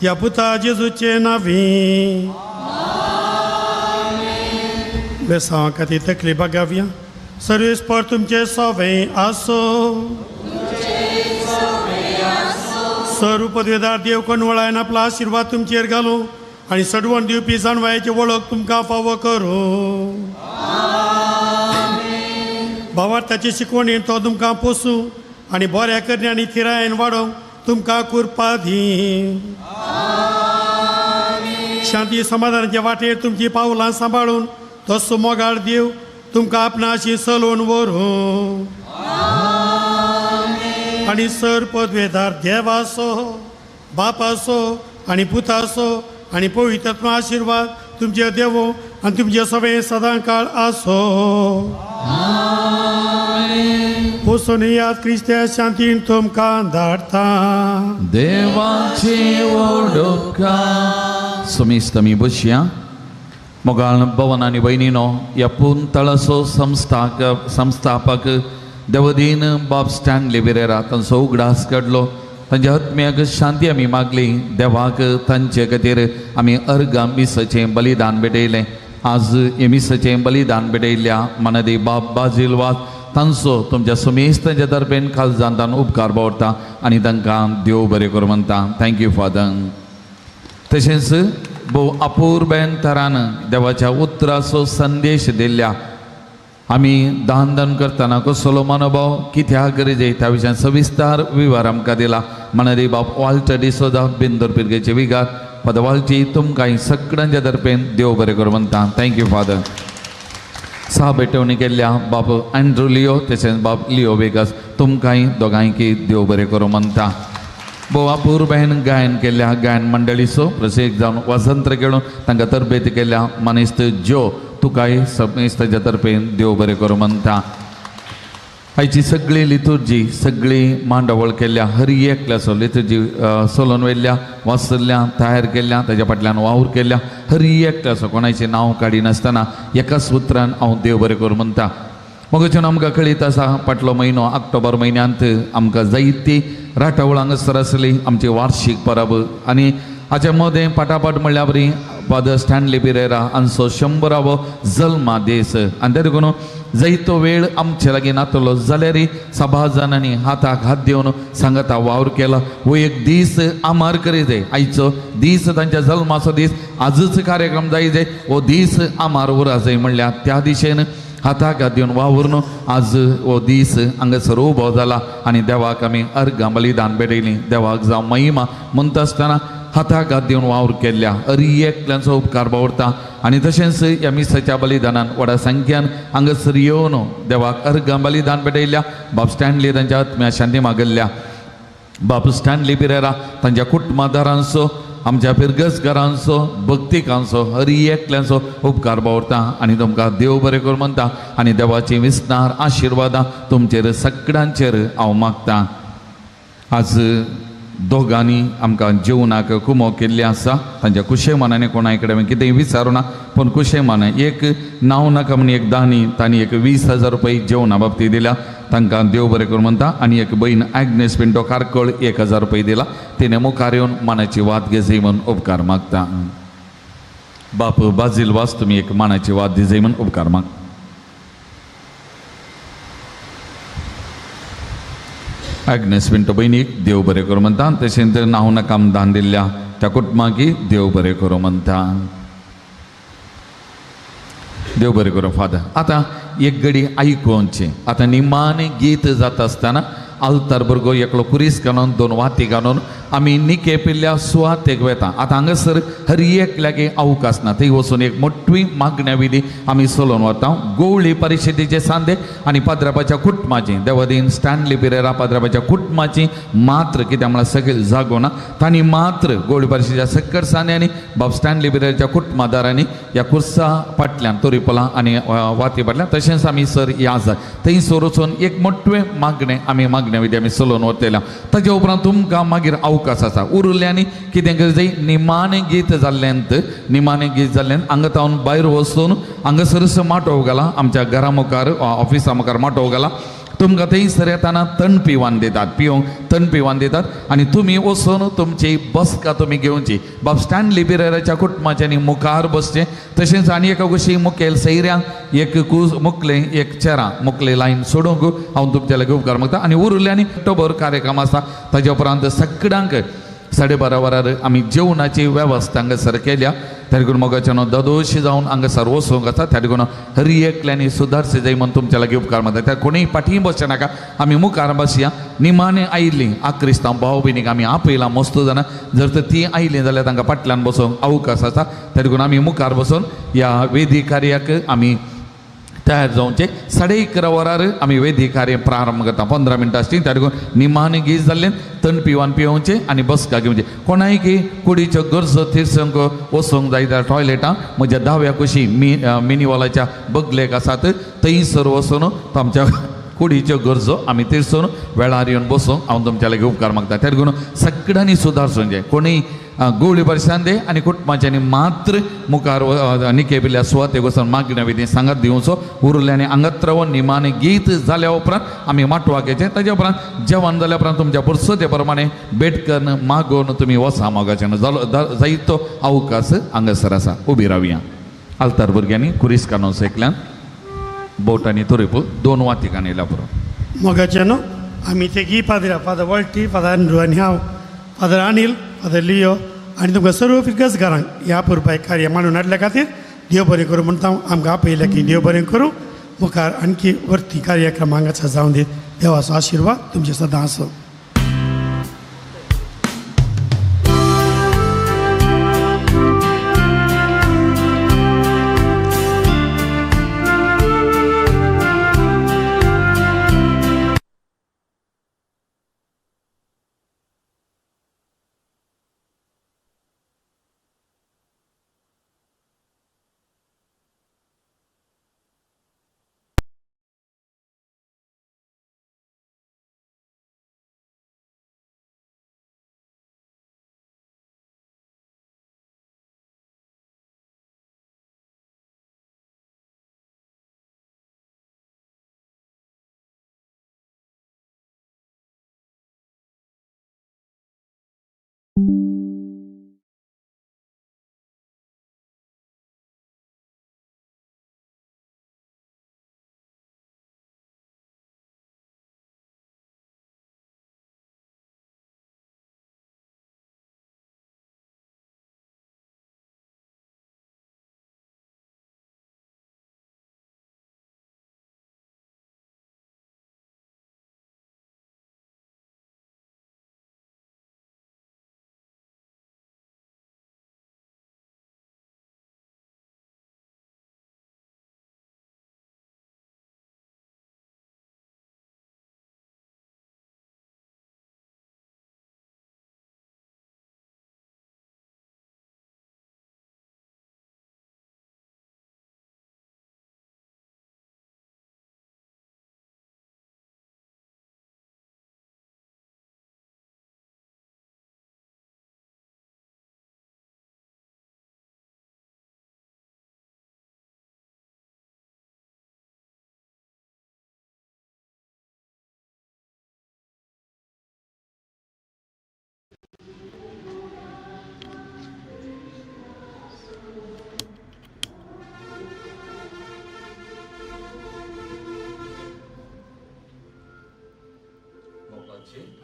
ह्या पुता जेजूचे नांवी. बेसांवा खातीर तकली बागाव्या. सर्वेस्पर तुमचे सोवें आसो. सर पदवेदार देव कनवळायन आपलो आशिर्वाद तुमचेर घालूं आनी सडवण दिवपी जाणवायेची वळख तुमकां फावो करूं. भावार्थाची शिकवणीन तो तुमकां पोसूं आनी बऱ्या करण्यांनी थिरायेन वाडोवंक तुमकां कृपा दी. शांती समाधानाच्या वाटेर तुमची पावलां सांबाळून तसो मोगाळ देव तुमकां आपणाशी चलोवन व्हरूं. आनी सर पदवेदार देवाचो बापाचो आनी पुताचो आनी पवित्रात्मा आशिर्वाद तुमचे देवो आनी तुमचे सगळे सदां काळ आसो. पोसून याद क्रिस्त्या शांतीन तुमकां धाडटा. देवाची ओडोका सुमिस्तमी बसया. मोगाळ भवन आनी भयणीनो, ह्या पुंतळाचो संस्थापक देवदीन बाब स्टॅनली बिरेरा तांचो उगडास काडलो. तांच्या आत्म्याक शांती आमी मागली. देवाक तांचे खातीर आमी अर्ग मिसाचें बलिदान भेटयलें. आज हे मिसाचें बलिदान भेटयल्ल्या मानदी बाब बाजील वाज तांचो तुमच्या सुमेस्तांच्या तर्फेन काळजांतान उपकार भावरता आनी तांकां देव बरें करूं म्हणटा. Thank you father. तशेंच भोव अपूर्वेन तरान देवाच्या उतराचो संदेश दिल्ल्या आमी दान करतना कसलो मनोभाव कित्याक गरजे त्या विशयान सविस्तार विवर आमकां दिला. मानदी बाब वाल्टर डिसोजा बिंदोर पिरगेचे विगार पदवालची तुमकां सगळ्यांच्या तर्फेन देव बरें करूं म्हणटा. Thank you father. सहा भेटवणी केल्ल्या बाब अँड्रू लिओ तशेंच बाब लिओ वेगास तुमकांय दोगांयकी देव बरें करूं म्हणटा. भोव अपूर्वेन गायन केल्ल्या गायन मंडळीचो प्रशेक जावन वसंत्र खेळून तांकां तरबेती केल्ल्या मनिस्त जो तुकाय समेस्ताच्या तर्फेन देव बरें करूं म्हणटा. आयची सगळी लितुर्जी सगळी मांडवळ केल्ल्या हर एकल्याचो लितुर्जी सोलोन वेल्ल्या वाचल्या तयार केल्ल्या ताच्या फाटल्यान वावर केल्ल्या हर एकल्याचो कोणाचें नांव काडी नासतना एका सुत्रान हांव देव बरें करूं म्हणटा. मगच्यान आमकां कळीत आसा फाटलो म्हयनो ऑक्टोबर म्हयन्यांत आमकां जायती राटावळ हांगासर आसली आमची वार्षिक परब आनी हाच्या मदें पाटापाट म्हणल्या बरी फादर स्टॅनली बिरेरा हांचो 100वा जल्मा दीस आनी ते देखून जायतो वेळ आमचे लागीं नातलो जाल्यारय सभा जाणांनी हाताक हात दिवन सांगता वावर केला. हो एक दीस आमार करीत जाय. आयचो दीस तांच्या जल्माचो दीस आजच कार्यक्रम जाय जाय हो दीस आमार उरा जाय म्हणल्यार त्या दिशेन हाताक हात दिवन वावरून आज हो दीस हांगासर उबो जाला आनी देवाक आमी अर्गां बलिदान भेटयलीं. देवाक जावं महिमा म्हणटा आसतना हाताक हात दिवन वावर केल्ल्या हर एकल्यांचो उपकार भावरता. आनी तशेंच ह्या मिसाच्या बलिदानान व्हडा संख्यान हांगासर येवन देवाक अर्गां बलिदान भेटयल्या. बाब स्टॅनली तांच्या आत्म्या शांती मागल्ल्या. बाब स्टॅनली बिरेरा तांच्या कुटुंबादारांचो आमच्या पिरगसकारांचो भक्तिकांचो हर एकल्यांचो उपकार भावरता आनी तुमकां देव बरें करूं म्हणटा आनी देवाची विस्तार आशिर्वादां तुमचेर सगळ्यांचेर हांव मागतां. आज दोगांनी आमकां जेवणाक कुमो केल्ले आसा. तांच्या कुशे मनाने कोणाय कडेन कितेंय विचारूं ना पूण कुशे मनान एक नांव नाका म्हण एक दानी तांणी एक 20,000 रुपया जेवणा बाबतींत दिल्या. तांकां देव बरें करूं म्हणटा. आनी एक भयण ॲग्नेस पिंटो कारकळ 1,000 रुपया दिला. तिणें मुखार येवन मानाची वाद घेजय म्हूण उपकार मागता. बाप बाजील वास तुमी एक मानाची वाद दिजय म्हूण उपकार माग. ॲग्नेस पिंटो भयणीक देव बरें करूं म्हणटा. तशेंच नांव नाका दान दिल्ल्या त्या कुटुंबाकी देव बरें करूं म्हणटा. देव बरें करूं फादर. आतां एक घडी आयकुवचें. आतां निमाणें गीत जाता आसतना आल्तार भुरगो एकलो कुरीस घालून 2 वाती घालून आमी निकेपिल्ल्या सुवातेक वेता. आतां हांगासर हर एक लागी अवकाश ना, थंय वचून एक मोठी मागण्या विधी आमी चलोवन वता. गोवळी परिशदेचे सांदे आनी पाद्रापाच्या कुटुंबाची देवादीन स्टॅनली पिरेरा पाद्रापाच्या कुटुंबाची मात्र कित्याक म्हळ्यार सकयल जागो ना, तांणी मात्र गोवळी परिशदेच्या सकयल सांद्यांनी बाब स्टॅनली पिरेराच्या कुटुंबादारांनी ह्या कुर्सा फाटल्यान तोरीपला आनी वाती फाटल्यान तशेंच आमी सर या जाय थंय सर वचून एक मोठे मागणे आमी मागण्या विधी आमी चलोवन वतलेल्या. ताजे उपरांत तुमकां मागीर अवकाश आसा. उरिल्ल्यांनी कितें करचें, निमाणें गीत जाल्ल्यांत हांगा तावन भायर वचून हांगासर माटोव घाला, आमच्या घरा मुखार ऑफिसा मुखार माटोव घाला. तुमकां थंयसर येताना तणपिवान दितात, पिवंक तणपिवान दितात आनी तुमी वचून तुमची बसका तुमी घेवची. बाब स्टॅनली पिरेराच्या कुटुंबाच्यांनी मुखार बसचें. तशेंच आनी एका कशी मुखेल सैऱ्यांक एक मुखलें एक चेरां मुखलें लायन सोडूंक हांव तुमच्या लागीं उपकार मागता. आनी उरिल्ल्यांनी ऑक्टोबर कार्यक्रम आसा. ताजे उपरांत सगळ्यांक 12:30 वरार आमी जेवणाची वेवस्था हांगासर केल्या. त्या देखून मोगाच्यान दोदोशी जावन हांगासर वचूंक आसा. त्या देखून हर एकल्यांनी सुदारचे जाय म्हणून तुमच्या लागीं उपकार मागता. त्या कोणीय फाटीं बसचे नाका, आमी मुखार बसया. निमाणें आयिल्लीं आक्रिस्तांव भाव भयणीक आमी आपयलां मस्त जाणां. जर तर तीं आयलीं जाल्यार तांकां फाटल्यान बसूंक अवकाश आसा. त्या देखून आमी मुखार बसून ह्या वेदी कार्याक आमी तयार जावचे. 11:30 वरार आमी वेदी कार्य प्रारंभ करता. 15 मिनटां आसची. त्या देखून निमाणें गीत जाल्लें तण पिवान पिवचें आनी बसका घेवचें. कोणाय की कुडीच्यो गरजो तिरसंक वचूंक जाय जाल्यार टॉयलेटां म्हज्या दाव्या कुशी मिनी वॉलाच्या बगलेक आसात, थंयसर वचून आमच्या कुडीच्यो गरजो आमी तिरसून वेळार येवन बसूंक हांव तुमच्या लागीं उपकार मागता. त्या देखून सगळ्यांनी सुदारसूंक जाय. कोणीय गोवळी परिशांदे आनी कुटुंबाच्यांनी मात्र मुखार निकेपिल्ल्या सुवातेक वचून मागण्या विधी सांगात दिवचो. उरिल्ल्यांनी हांगात रावन निमाणें गीत जाल्या उपरांत आमी माटवाक येचें. ताजे उपरांत जेवण जाल्या उपरांत तुमच्या पुरसुते प्रमाणे भेटकन मागोवन तुमी वचा. मोगाच्यान जायतो अवकाश हांगासर आसा. उबी रावया. आल्तार भुरग्यांनी कुरीस कांदो सेकल्यान बोट आनी तोरीपूल 2 वातिकान येयल्या पुरो. मोगाच्यान आमी ते गी पाद्र्या फादर वॉल्टी फादर एंड्रू आनी हांव फादर अनिल फादर लियो आनी तुमकां सर्व फिगस घरांक ह्या पुरबाय कार्य मांडून हाडल्या खातीर देव बरें करूं म्हणटा. आमकां आपयल्या की देव बरें करूं. मुखार आणखी वर्ती कार्यक्रमांक जावं दीत. देवाचो आशिर्वाद तुमचे सदां आसूं.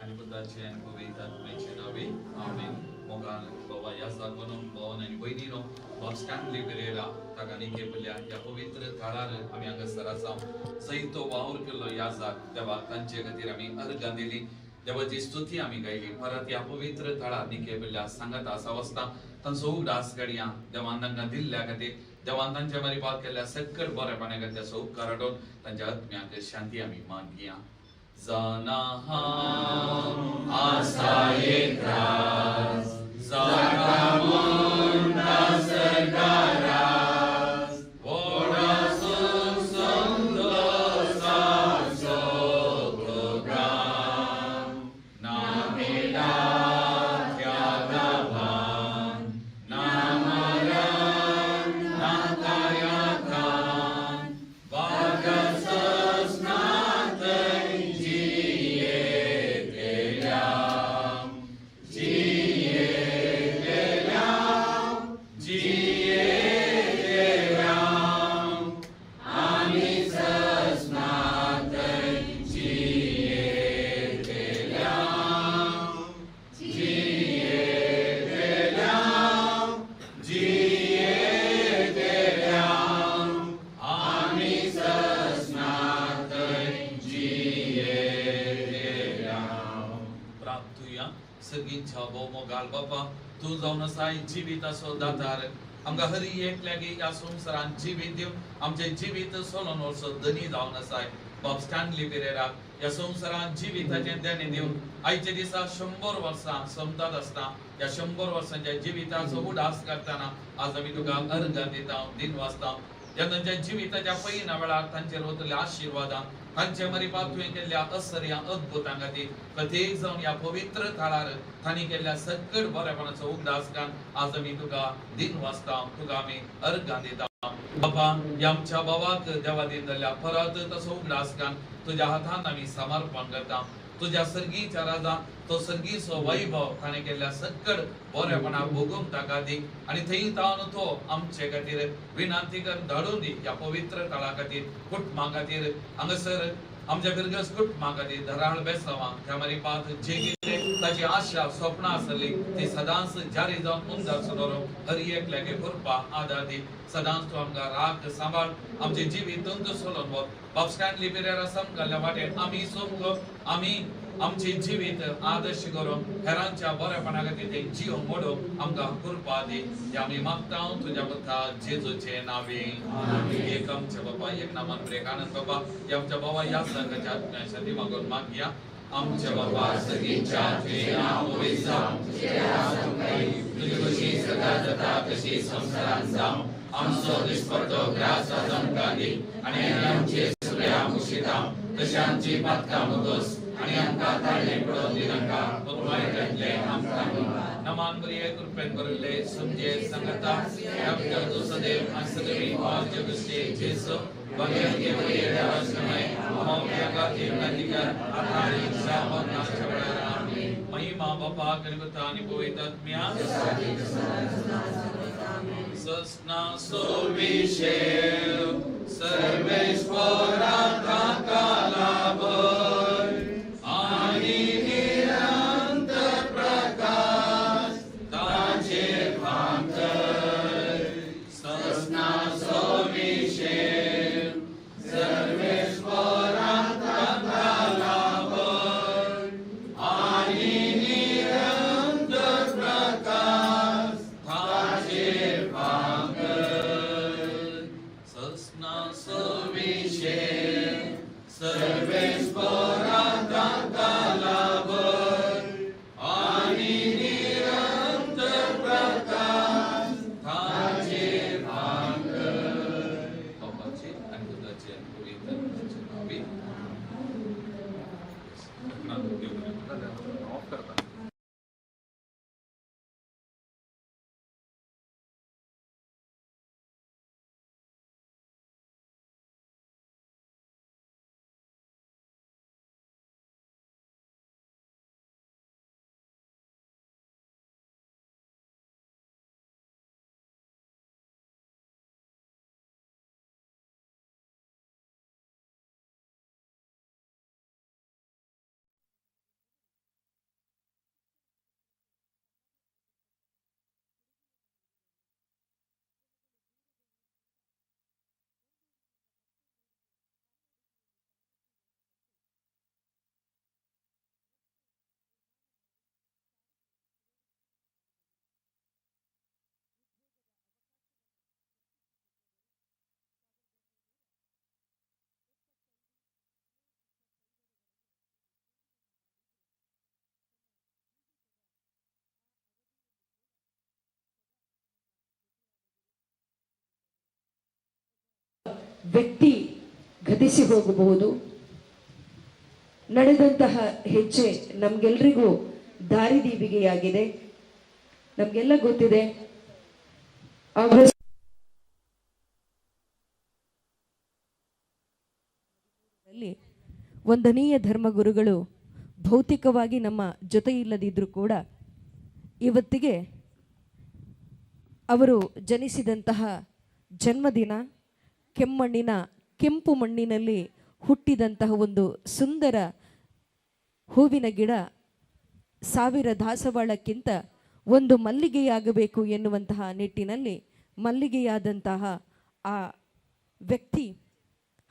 आणि बुद्धाचे आणि पवित्र आत्म्याचे नावे आमेन. मोगान बाबा या जागोन भावन आनी भयणीनो बाब स्टॅनली पिरेरा ताका निकेपिल्ल्या ह्या पवित्र काळार आमी हांगासर आसा. सैतो वावर केल्लो या जाग देवाक तांचे खातीर आमी अर्गां दिली. देवाची स्तुती आम्ही गायली परत या पवित्र थळात निकेल्या सांगत असा अवस्था तांचो उगडास घडया देवान तांकां दिल्ल्या खातीर देवान तांच्या बरी बात केल्या सकट बरेपणा खातीर उपकार हाडून तांच्या आत्म्याक शांती आमी मागया जाना हांव आसा एक रास जागा मोंडा सरकारास वडासून संतोषाचो प्रोग्राम नामेला त्यागावान नामरण नाकायाकान वागसस नातै जियेतेल्याम जियेतेल्याम आमी सस्नातै जियेतेल्याम जियेतेल्याम जियेतेल्याम आमी सस्नातै जियेतेल्याम प्राप्तुया सगळींच्या भोवमोगाल बापा तूं जावन आसाय जिवीत असो दातार आमकां हरी एकल्यागे ह्या संवसारान जिवीत दिवन आमचे जिवीत सोलोन वर्सो धनी जावन आसाय बाब स्टॅनली पेरेराक ह्या संवसारान जिविताचें देणे दिवन आयचे दिसा 100 वर्सां समतात आसता ह्या 100 वर्सांच्या जिविताचो उडास करतना आज आमी तुका अर्घ दिता दिन वाचता ह्या तांच्या जिविताच्या पयल्या वेळार तांचेर वतल्या आशिर्वादां तांचे मरिपाक तुवें केल्ल्या असर्या अद्भुतां खातीर प्रत्येक जावन ह्या पवित्र थळार तांणी केल्ल्या सकट बरेपणाचो उगडास कान आज आमी तुका दिन वाचता तुका आमी अर्घ दिता बाबा ह्या आमच्या भावाक देवा दिन जाल्ल्या परत तसो उगडास कान तुज्या हातान आमी समर्पण करता तुझ्या सर्गीच्या राजा तो सर्गीचो वैभव ताणें केल्ल्या सकट बरेपणाक भोगूंक ताका दी आनी थंय तावन तो आमचे खातीर विनंती कर धाडून दी ह्या पवित्र तळा खातीर कुटुंबा खातीर हांगासर आमच्या बिरगस कुटुंबा खातीर धराळ बेसांवां त्या मरिपात जे कितें ताची आशा स्वप्नां आसली ती सदांच जारी जावन उंदर सुदारूंक हरी एकल्यागे कृपा आदार दी सदांच तूं आमकां राख सांबाळ आमचे जिवीत सोलोन वच बाब स्टॅनली पेरेरा समकाल्या वाटेन आमी सोमको आमी आमचे जिवीत आदर्श करून हेरांच्या बरेपणा खातीर ते जीव मोडोवंक आमकां कृपा दी हें आमी मागता तुज्या पुता जेजूचे नांवें एक आमच्या बाबा एक नामान ब्रेक आनंद बाबा हे आमच्या बाबा ह्या संघाच्या आत्म्यासाठी मागून मागया आमच्या बाबा सगळींच्या तुझें नांव पवित्र जावं तुजी कशी सदा जाता तशी संवसारांत जावं आमचो दिसपडटो ग्रास आज आमकां दी आनी आमचे सगळ्या मुशीतां तशी आमची पातकां मुगोस आणि आमकां ताळ्ळे पडोवन दिनाका पुरवायतले आमकां नमान बरी कृपेन भरले समजे संगता आमच्या तो सदैव सदैव वाज जगते जेसो भगवान के बरी देवासमय अमोक्या का तीर्णाधिकार आधारी शामन नाचवडा आमीन महिमा बापा कनिपता आणि पवित्र आत्म्या सस्ना सोविशेव सर्वेश्वरा कालाभर आणि निरंतर प्रकाश ताचे भांकर सस्ना सोविशेव सर्वेश्वरांचा कालाभर आणि निरंतर प्रकाश ताचे भांकर सस्ना सोविशेव सर्वेश्वरांचा कालाभर आणि निरंतर प्रकाश ताचे भांगर बापाचे आणि पुत्राचे आणि पवित्र आत्म्याचे नावे ವ್ಯಕ್ತಿ ಗತಿಸಿ ಹೋಗಬಹುದು. ನಡೆದಂತಹ ಹೆಜ್ಜೆ ನಮಗೆಲ್ರಿಗೂ ದಾರಿದೀವಿಗೆಯಾಗಿದೆ. ನಮಗೆಲ್ಲ ಗೊತ್ತಿದೆ ಆಗಸ್ಟ್ 1ನೇ ಧರ್ಮಗುರುಗಳು ಭೌತಿಕವಾಗಿ ನಮ್ಮ ಜೊತೆ ಇಲ್ಲದಿದ್ದರೂ ಕೂಡ ಇವತ್ತಿಗೆ ಅವರು ಜನಿಸಿದಂತಹ ಜನ್ಮದಿನ ಕೆಂಪು ಮಣ್ಣಿನಲ್ಲಿ ಹುಟ್ಟಿದಂತಹ ಒಂದು ಸುಂದರ ಹೂವಿನ ಗಿಡ 1000 ದಾಸವಾಳಕ್ಕಿಂತ ಒಂದು ಮಲ್ಲಿಗೆಯಾಗಬೇಕು ಎನ್ನುವಂತಹ ನಿಟ್ಟಿನಲ್ಲಿ ಮಲ್ಲಿಗೆಯಾದಂತಹ ಆ ವ್ಯಕ್ತಿ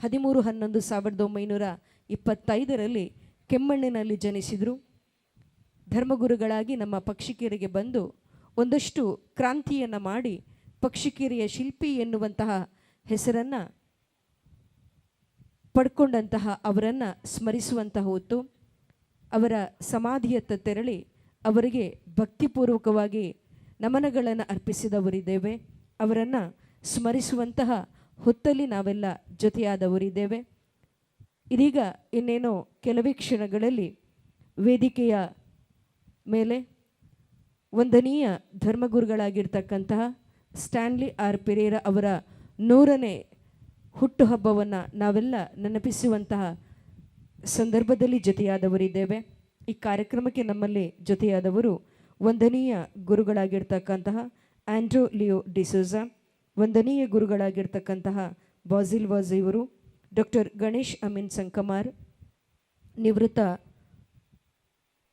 13/11/1925 ಕೆಮ್ಮಣ್ಣಿನಲ್ಲಿ ಜನಿಸಿದರು. ಧರ್ಮಗುರುಗಳಾಗಿ ನಮ್ಮ ಪಕ್ಷಿಕೆರೆಗೆ ಬಂದು ಒಂದಷ್ಟು ಕ್ರಾಂತಿಯನ್ನು ಮಾಡಿ ಪಕ್ಷಿಕೆರೆಯ ಶಿಲ್ಪಿ ಎನ್ನುವಂತಹ ಹೆಸರನ್ನು ಪಡ್ಕೊಂಡಂತಹ ಅವರನ್ನು ಸ್ಮರಿಸುವಂತಹ ಹೊತ್ತು ಅವರ ಸಮಾಧಿಯತ್ತ ತೆರಳಿ ಅವರಿಗೆ ಭಕ್ತಿಪೂರ್ವಕವಾಗಿ ನಮನಗಳನ್ನು ಅರ್ಪಿಸಿದವರಿದ್ದೇವೆ. ಅವರನ್ನು ಸ್ಮರಿಸುವಂತಹ ಹೊತ್ತಲ್ಲಿ ನಾವೆಲ್ಲ ಜೊತೆಯಾದವರಿದ್ದೇವೆ. ಇದೀಗ ಇನ್ನೇನೋ ಕೆಲವೇ ಕ್ಷಣಗಳಲ್ಲಿ ವೇದಿಕೆಯ ಮೇಲೆ ವಂದನೀಯ ಧರ್ಮಗುರುಗಳಾಗಿರ್ತಕ್ಕಂತಹ ಸ್ಟ್ಯಾನ್ಲಿ ಆರ್ ಪೆರೇರಾ ಅವರ 100ನೇ ಹುಟ್ಟುಹಬ್ಬವನ್ನು ನಾವೆಲ್ಲ ನೆನಪಿಸುವಂತಹ ಸಂದರ್ಭದಲ್ಲಿ ಜೊತೆಯಾದವರಿದ್ದೇವೆ. ಈ ಕಾರ್ಯಕ್ರಮಕ್ಕೆ ನಮ್ಮಲ್ಲಿ ಜೊತೆಯಾದವರು ವಂದನೀಯ ಗುರುಗಳಾಗಿರ್ತಕ್ಕಂತಹ ಆಂಡ್ರೋ ಲಿಯೋ ಡಿಸೋಜಾ, ವಂದನೀಯ ಗುರುಗಳಾಗಿರ್ತಕ್ಕಂತಹ ಬಾಜಿಲ್ ವಾಜ್ ಇವರು, ಡಾಕ್ಟರ್ ಗಣೇಶ್ ಅಮೀನ್ ಸಂಕಮಾರ್, ನಿವೃತ್ತ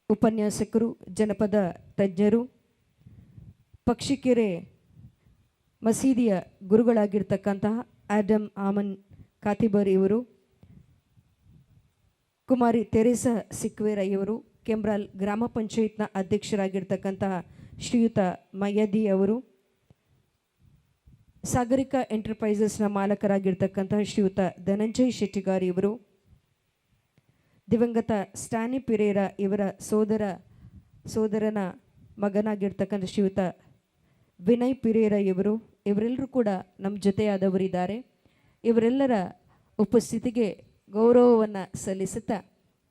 ಉಪನ್ಯಾಸಕರು, ಜನಪದ ತಜ್ಞರು, ಪಕ್ಷಿಕೆರೆ ಮಸೀದಿಯ ಗುರುಗಳಾಗಿರ್ತಕ್ಕಂತಹ ಆಡಮ್ ಆಮನ್ ಕಾತಿಬರ್ ಇವರು, ಕುಮಾರಿ ತೆರೇಸಾ ಸಿಕ್ವೇರ ಇವರು, ಕೆಂಬ್ರಾಲ್ ಗ್ರಾಮ ಪಂಚಾಯತ್ನ ಅಧ್ಯಕ್ಷರಾಗಿರ್ತಕ್ಕಂತಹ ಶ್ರೀಯುತ ಮಯ್ಯದಿ ಅವರು, ಸಾಗರಿಕಾ ಎಂಟರ್ಪ್ರೈಸಸ್ನ ಮಾಲಕರಾಗಿರ್ತಕ್ಕಂತಹ ಶ್ರೀಯುತ ಧನಂಜಯ್ ಶೆಟ್ಟಿಗಾರ್ ಇವರು, ದಿವಂಗತ ಸ್ಟ್ಯಾನಿ ಪೆರೇರಾ ಇವರ ಸೋದರನ ಮಗನಾಗಿರ್ತಕ್ಕಂಥ ಶ್ರೀಯುತ ವಿನಯ್ ಪೆರೇರಾ ಇವರು, ಇವರೆಲ್ಲರೂ ಕೂಡ ನಮ್ಮ ಜೊತೆಯಾದವರಿದ್ದಾರೆ. ಇವರೆಲ್ಲರ ಉಪಸ್ಥಿತಿಗೆ ಗೌರವವನ್ನು ಸಲ್ಲಿಸುತ್ತಾ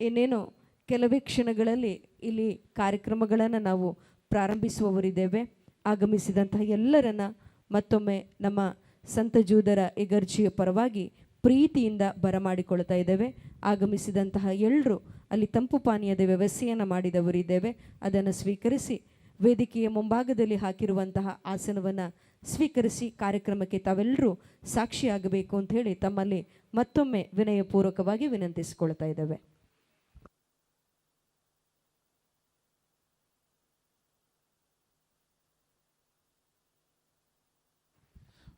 ಇನ್ನೇನು ಕೆಲವೇ ಕ್ಷಣಗಳಲ್ಲಿ ಇಲ್ಲಿ ಕಾರ್ಯಕ್ರಮಗಳನ್ನು ನಾವು ಪ್ರಾರಂಭಿಸುವವರಿದ್ದೇವೆ. ಆಗಮಿಸಿದಂತಹ ಎಲ್ಲರನ್ನ ಮತ್ತೊಮ್ಮೆ ನಮ್ಮ ಸಂತ ಜೂದರ ಇಗರ್ಜಿಯ ಪರವಾಗಿ ಪ್ರೀತಿಯಿಂದ ಬರಮಾಡಿಕೊಳ್ತಾ ಇದ್ದೇವೆ. ಆಗಮಿಸಿದಂತಹ ಎಲ್ಲರೂ ಅಲ್ಲಿ ತಂಪು ಪಾನೀಯದ ವ್ಯವಸ್ಥೆಯನ್ನು ಮಾಡಿದವರಿದ್ದೇವೆ. ಅದನ್ನು ಸ್ವೀಕರಿಸಿ ವೇದಿಕೆಯ ಮುಂಭಾಗದಲ್ಲಿ ಹಾಕಿರುವಂತಹ ಆಸನವನ್ನು ಸ್ವೀಕರಿಸಿ ಕಾರ್ಯಕ್ರಮಕ್ಕೆ ತಾವೆಲ್ಲರೂ ಸಾಕ್ಷಿಯಾಗಬೇಕು ಅಂತ ಹೇಳಿ ತಮ್ಮಲ್ಲಿ ಮತ್ತೊಮ್ಮೆ ವಿನಯಪೂರ್ವಕವಾಗಿ ವಿನಂತಿಸಿಕೊಳ್ತಾ ಇದ್ದೇವೆ.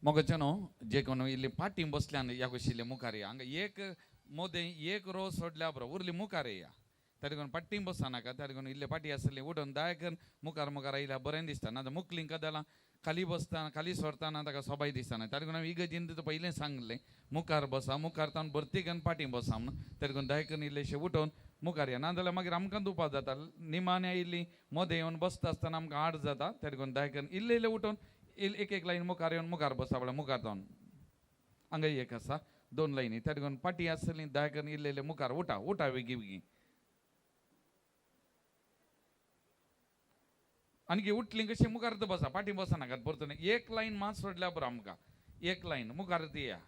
मोगचनो जे कोण इल्ली पाटी बसल्यान या गोष्टीले मुखार या हांगा एक मोदे एक रो सोडल्या बरो उरली मुखार या तरी कोण पट्टी बसना नाका तरी कोण इल्ले पाटी आसली उठून दायकन मुखार मुखार आयल्या बरें दिसता ना मुखलिंग कदाला खाली बसताना खाली सोडताना ताका सोबाय दिसना तरी कोण इगजीन पयलें सांगलें मुखार बसा मुखार तावन भरतीकन पाटी बसा म्हणून तरी कोण दायकन इल्लेशें उठून मुखार या नाजाल्यार मागीर आमकां दुपार जाता निमाण्या इल्ली मोदे येवन बसता आसतना आमकां आड जाता तरी कोण दायकन इल्ले इल्ले उठून एक एक लाईन मुखार येवन मुखार बसा म्हळ्यार मुखार जावन हांगा एक आसा 2 लायनी तरी कोण पाटी आसली दायकन इल्ले इल्ले मुखार उठा उठा बेगी बेगी आणखी उठली कशी मुखार बसा पाटी बसा नाका परतून एक लाईन मात सोडल्या बरो आमकां एक लाईन मुखार या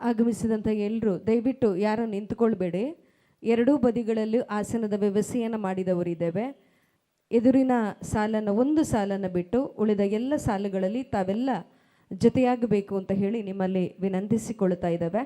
ಆಗಮಿಸಿದಂಥ ಎಲ್ಲರೂ ದಯವಿಟ್ಟು ಯಾರು ನಿಂತುಕೊಳ್ಬೇಡಿ. ಎರಡೂ ಬದಿಗಳಲ್ಲೂ ಆಸನದ ವ್ಯವಸ್ಥೆಯನ್ನು ಮಾಡಿದವರಿದ್ದೇವೆ. ಎದುರಿನ ಸಾಲನ್ನು ಒಂದು ಸಾಲನ್ನು ಬಿಟ್ಟು ಉಳಿದ ಎಲ್ಲ ಸಾಲುಗಳಲ್ಲಿ ತಾವೆಲ್ಲ ಜೊತೆಯಾಗಬೇಕು ಅಂತ ಹೇಳಿ ನಿಮ್ಮಲ್ಲಿ ವಿನಂತಿಸಿಕೊಳ್ತಾ ಇದ್ದಾವೆ.